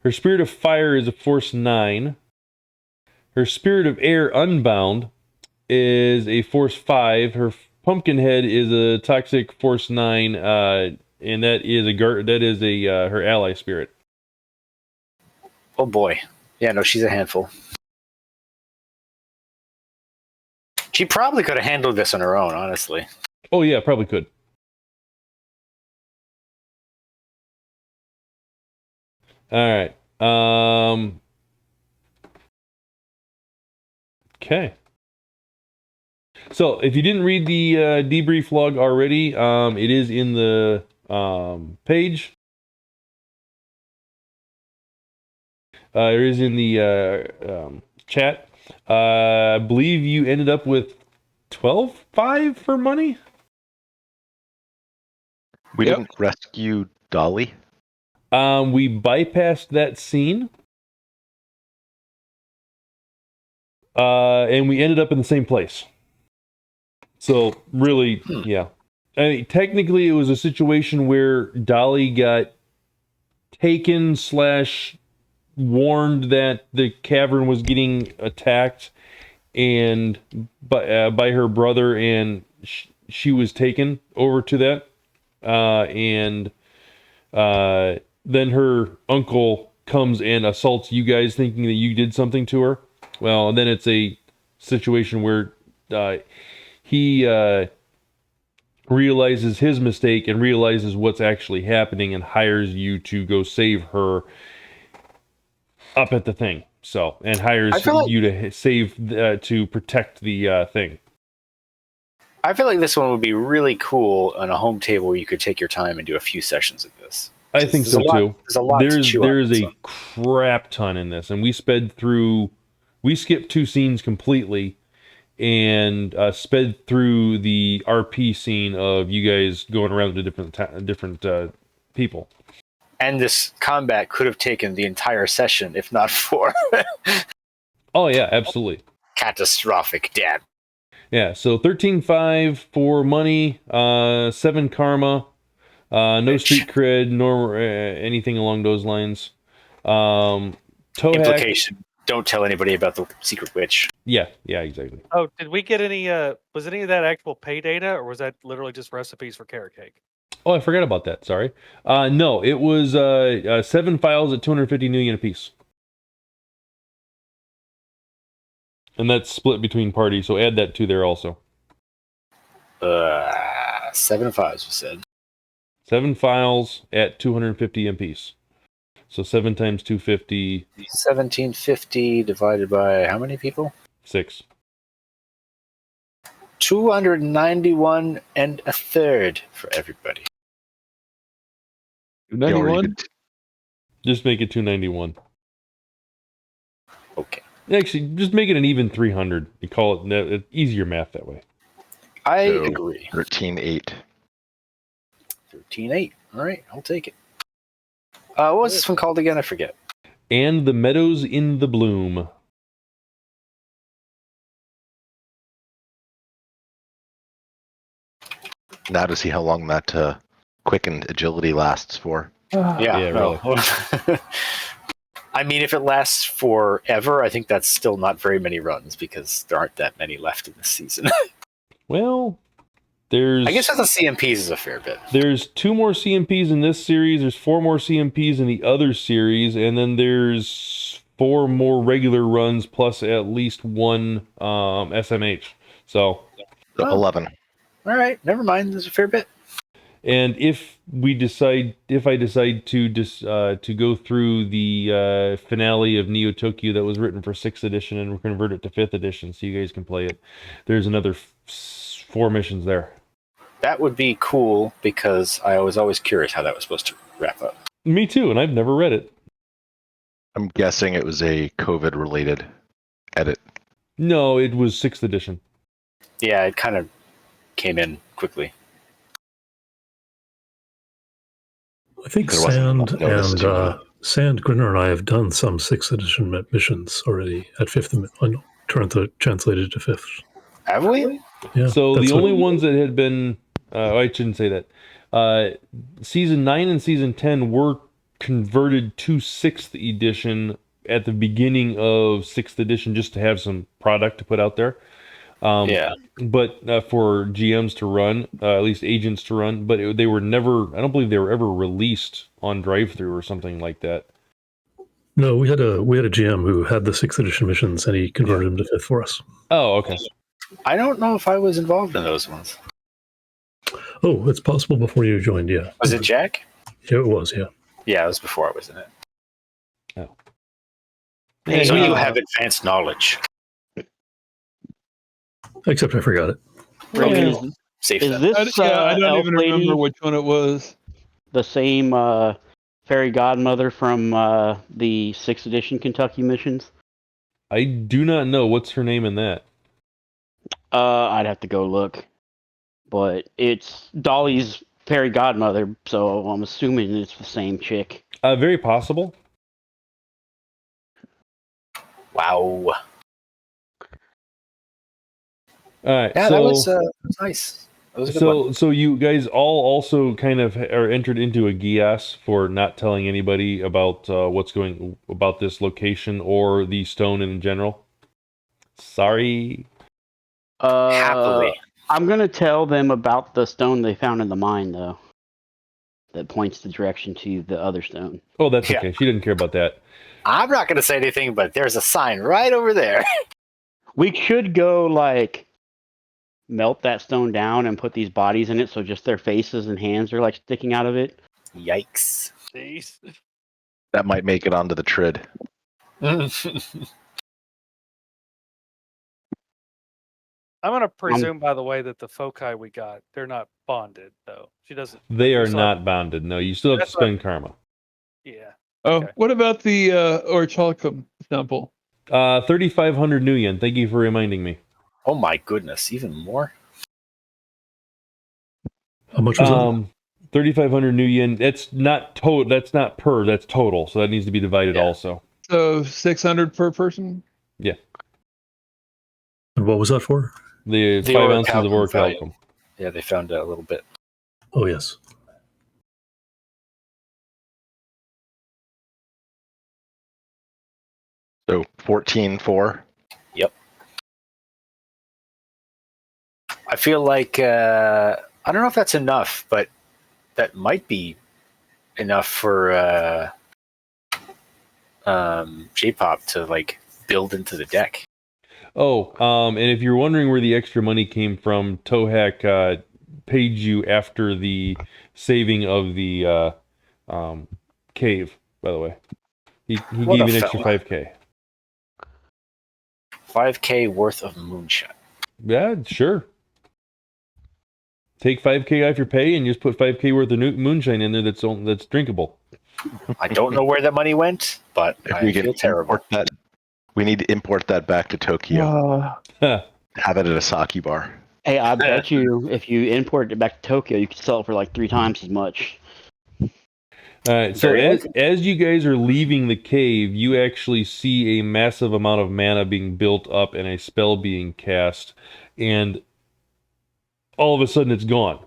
Her spirit of fire is a force 9. Her spirit of air unbound is a force 5. Her Pumpkinhead is a toxic force 9, and that is her ally spirit. Oh boy. Yeah, no, she's a handful. She probably could have handled this on her own, honestly. Oh yeah, probably could. All right. Okay. So, if you didn't read the debrief log already, it is in the page. It is in the chat. I believe you ended up with 12.5 for money. We didn't rescue Dolly. We bypassed that scene. And we ended up in the same place. So, really, yeah. I mean, technically, it was a situation where Dolly got taken / warned that the cavern was getting attacked and by her brother, and she was taken over to that. And then her uncle comes and assaults you guys thinking that you did something to her. Well, and then it's a situation where he realizes his mistake and realizes what's actually happening and hires you to go save her up at the thing. So, and hires you to save, to protect the thing. I feel like this one would be really cool on a home table where you could take your time and do a few sessions of this. I think so too. There's a lot to chew on. There's a crap ton in this, and we skipped 2 scenes completely and sped through the RP scene of you guys going around to different people. And this combat could have taken the entire session, if not for... Oh, yeah, absolutely. Catastrophic death. Yeah, so 13.5 for money, 7 karma, no street cred, nor anything along those lines. Implication: don't tell anybody about the secret witch. Yeah, exactly. Oh, did we get any? Was any of that actual pay data, or was that literally just recipes for carrot cake? Oh, I forgot about that. Sorry. No, it was 7 files at 250 New yen apiece. And that's split between parties, so add that to there also. 7 files, you said. 7 files at 250 MPs. So 7 times 250. 1750 divided by how many people? 6. 291 and a third for everybody. You already 91. did- Just make it 291. Okay. Actually, just make it an even 300. You call it easier math that way. I So- agree. 13-8. 13-8. All right, I'll take it. What was this one called again? I forget. And the Meadows in the Bloom. Now to see how long that quickened agility lasts for. Yeah, really. I mean, if it lasts forever, I think that's still not very many runs because there aren't that many left in this season. Well, there's... I guess with the CMPs is a fair bit. There's 2 more CMPs in this series, there's 4 more CMPs in the other series, and then there's 4 more regular runs plus at least 1 SMH. So, So 11. All right, never mind. There's a fair bit. and if I decide to go through the finale of Neo Tokyo that was written for 6th edition and convert it to 5th edition so you guys can play it, there's another 4 missions there. That would be cool because I was always curious how that was supposed to wrap up. Me too, and I've never read it. I'm guessing it was a COVID-related edit. No, it was 6th edition. Yeah, it kind of came in quickly. I think There wasn't Sand notice and to, Sand, Grynner, and I have done some 6th edition missions already at 5th. Translated to 5th. Have we? Yeah. So that's the what- only ones that had been, I shouldn't say that. Season 9 and Season 10 were converted to 6th edition at the beginning of 6th edition just to have some product to put out there. Yeah. But for GMs to run, at least agents to run, but they were never, I don't believe they were ever released on drive-through or something like that. No, we had a GM who had the 6th edition missions, and he converted them to 5th for us. Oh, okay. I don't know if I was involved in those ones. Oh, it's possible before you joined. Yeah. Was it Jack? Yeah, it was. Yeah. Yeah, it was before I was in it. Yeah, So he- you have advanced knowledge. Except I forgot it. Okay. Is, Safe is then. this I don't elf even lady remember which one it was. the same fairy godmother from the 6th edition Kentucky missions? I do not know. What's her name in that? I'd have to go look. But it's Dolly's fairy godmother, so I'm assuming it's the same chick. Very possible. Wow. All right. Yeah, so, that was nice. That was a good one. So you guys all also kind of are entered into a GIAS for not telling anybody about what's going about this location or the stone in general. Sorry. Happily. I'm gonna tell them about the stone they found in the mine, though. That points the direction to the other stone. Oh, that's Yeah. okay. She didn't care about that. I'm not going to say anything, but there's a sign right over there. We should go like melt that stone down and put these bodies in it, so just their faces and hands are like sticking out of it. Yikes. Jeez. That might make it onto the TRID. I'm going to presume, by the way, that the foci we got, they're not bonded, though. She doesn't. They are It's not bounded. No, you still have to That's what- spend karma. Yeah. Oh, Okay. what about the Orichalcum temple? 3,500 new yen. Thank you for reminding me. Oh my goodness, even more? How much was it? 3,500 new yen. That's not total. That's not per. That's total. So that needs to be divided Yeah. also. So 600 per person? And what was that for? The The 5 ounces of orichalcum value. orichalcum. Yeah, they found a little bit. Oh, yes. So 14-4. I feel like, I don't know if that's enough, but that might be enough for J-Pop to like build into the deck. Oh, and if you're wondering where the extra money came from, Tohac paid you after the saving of the cave. By the way, he What gave a you an extra fella. 5K. 5K worth of moonshine. Yeah, sure. Take 5K off your pay and just put 5K worth of moonshine in there that's drinkable. I don't know where the money went, but I feel terrible. We need to import that back to Tokyo. Have it at a sake bar. Hey, I bet you if you import it back to Tokyo, you could sell it for like 3 times as much. All right, so as you guys are leaving the cave, you actually see a massive amount of mana being built up and a spell being cast, and all of a sudden it's gone.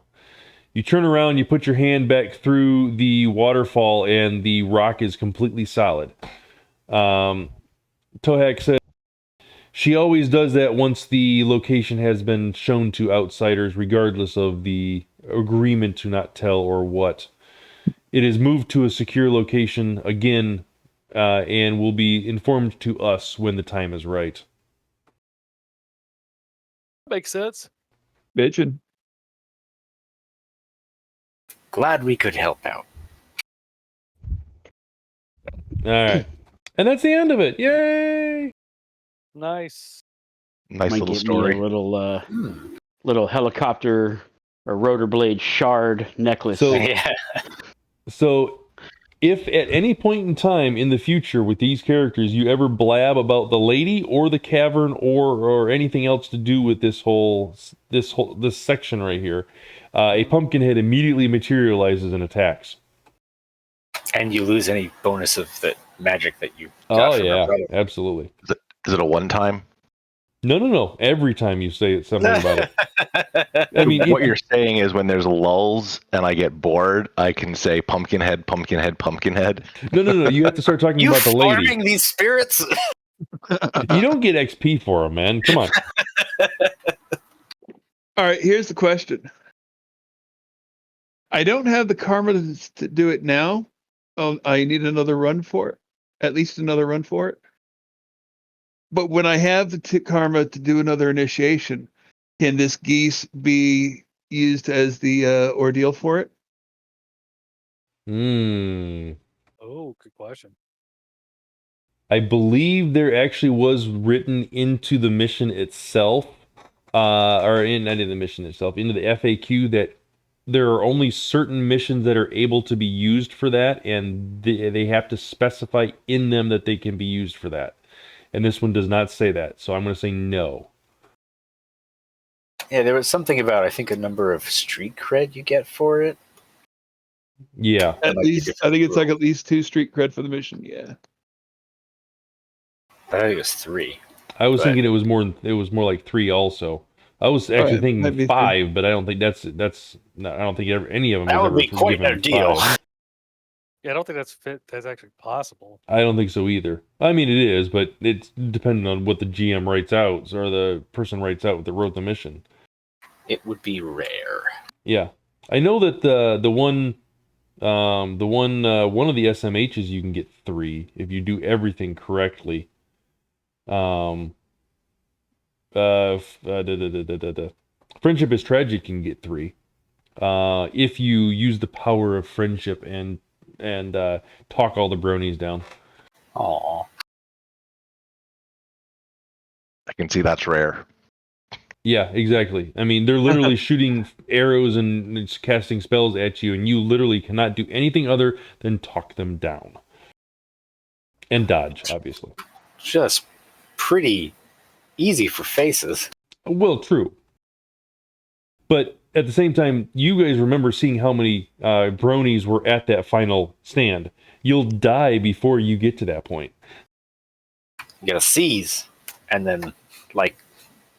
You turn around, you put your hand back through the waterfall, and the rock is completely solid. Tohak said she always does that once the location has been shown to outsiders, regardless of the agreement to not tell or what. It is moved to a secure location again, and will be informed to us when the time is right. Makes sense. Bitchin'. Glad we could help out. All right. And that's the end of it. Yay! Nice. Nice Might little get story. me a little helicopter or rotor blade shard necklace. So, Yeah. So, if at any point in time in the future with these characters you ever blab about the lady or the cavern or anything else to do with this section right here, a pumpkin head immediately materializes and attacks. And you lose any bonus of the magic that you got from your brother. Absolutely. Is it a one-time? No. Every time you say something about it. I mean, what you're saying is when there's lulls and I get bored, I can say pumpkin head, pumpkin head, pumpkin head. No. You have to start talking about the lady. You farming these spirits? You don't get XP for them, man. Come on. All right, here's the question. I don't have the karma to do it now. I need another run for it. At least another run for it. But when I have the karma to do another initiation, can this geese be used as the ordeal for it? Oh, good question. I believe there actually was written into the mission itself, not in the mission itself, into the FAQ that there are only certain missions that are able to be used for that, and they have to specify in them that they can be used for that. And this one does not say that, so I'm going to say no. Yeah, there was something about, I think, a number of street cred you get for it. Yeah. At least, I think it's like at least 2 street cred for the mission, yeah. I think it was 3. I was thinking it was more like 3 also. I was actually thinking 5, but I don't think that's I don't think any of them. That would be quite an deal. Yeah, I don't think that's actually possible. I don't think so either. I mean, it is, but it's depending on what the GM writes out, or the person writes out that wrote the mission. It would be rare. Yeah, I know that one of the SMHs you can get 3 if you do everything correctly. Friendship is Tragic can get 3 if you use the power of friendship and talk all the bronies down. Aww. I can see that's rare. Yeah, exactly. I mean, they're literally shooting arrows and casting spells at you, and you literally cannot do anything other than talk them down. And dodge, obviously. Just pretty easy for faces. Well, true. But at the same time, you guys remember seeing how many bronies were at that final stand. You'll die before you get to that point. You gotta seize, and then, like,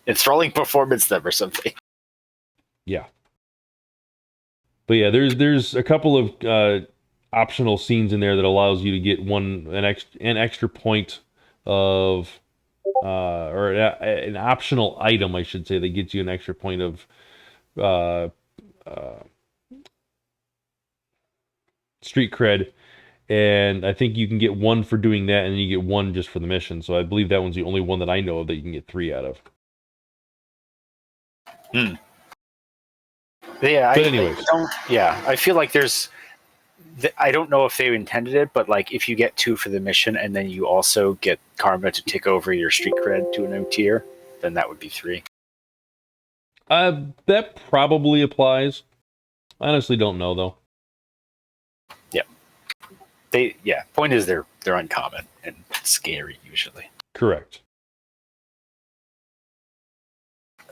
enthralling performance them or something. Yeah. But yeah, there's a couple of optional scenes in there that allows you to get an extra point of or an optional item, I should say, that gets you an extra point of street cred, and I think you can get 1 for doing that, and then you get 1 just for the mission. So I believe that one's the only one that I know of that you can get 3 out of. Yeah, but anyways, I feel like there's. I don't know if they intended it, but like if you get 2 for the mission and then you also get karma to tick over your street cred to a new tier, then that would be 3. That probably applies. I honestly don't know though. Point is they're uncommon and scary usually. Correct.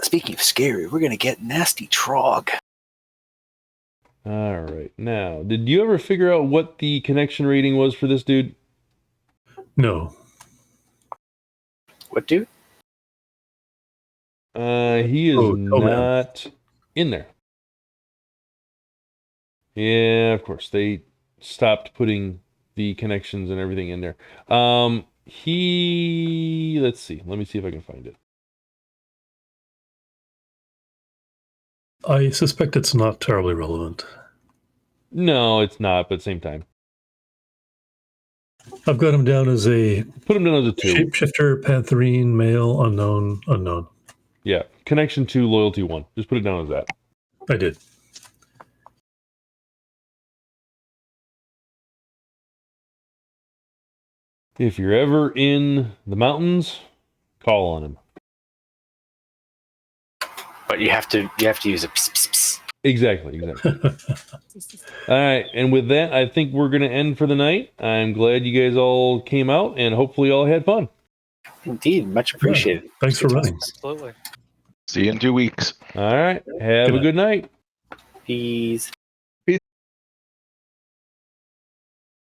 Speaking of scary, we're gonna get nasty trog. All right. Now, did you ever figure out what the connection rating was for this dude? No. What dude? He is not in there. Yeah, of course. They stopped putting the connections and everything in there. Let's see. Let me see if I can find it. I suspect it's not terribly relevant. No, it's not, but same time. I've got him down as a Put him down as a 2. shapeshifter, pantherine, male, unknown. Yeah. Connection 2, loyalty 1. Just put it down as that. I did. If you're ever in the mountains, call on him. But you have to use a pss, pss, pss. Exactly. All right, and with that, I think we're going to end for the night. I'm glad you guys all came out, and hopefully all had fun. Indeed, much appreciated. Thanks for running. Absolutely. See you in 2 weeks. All right, have a good night. Peace.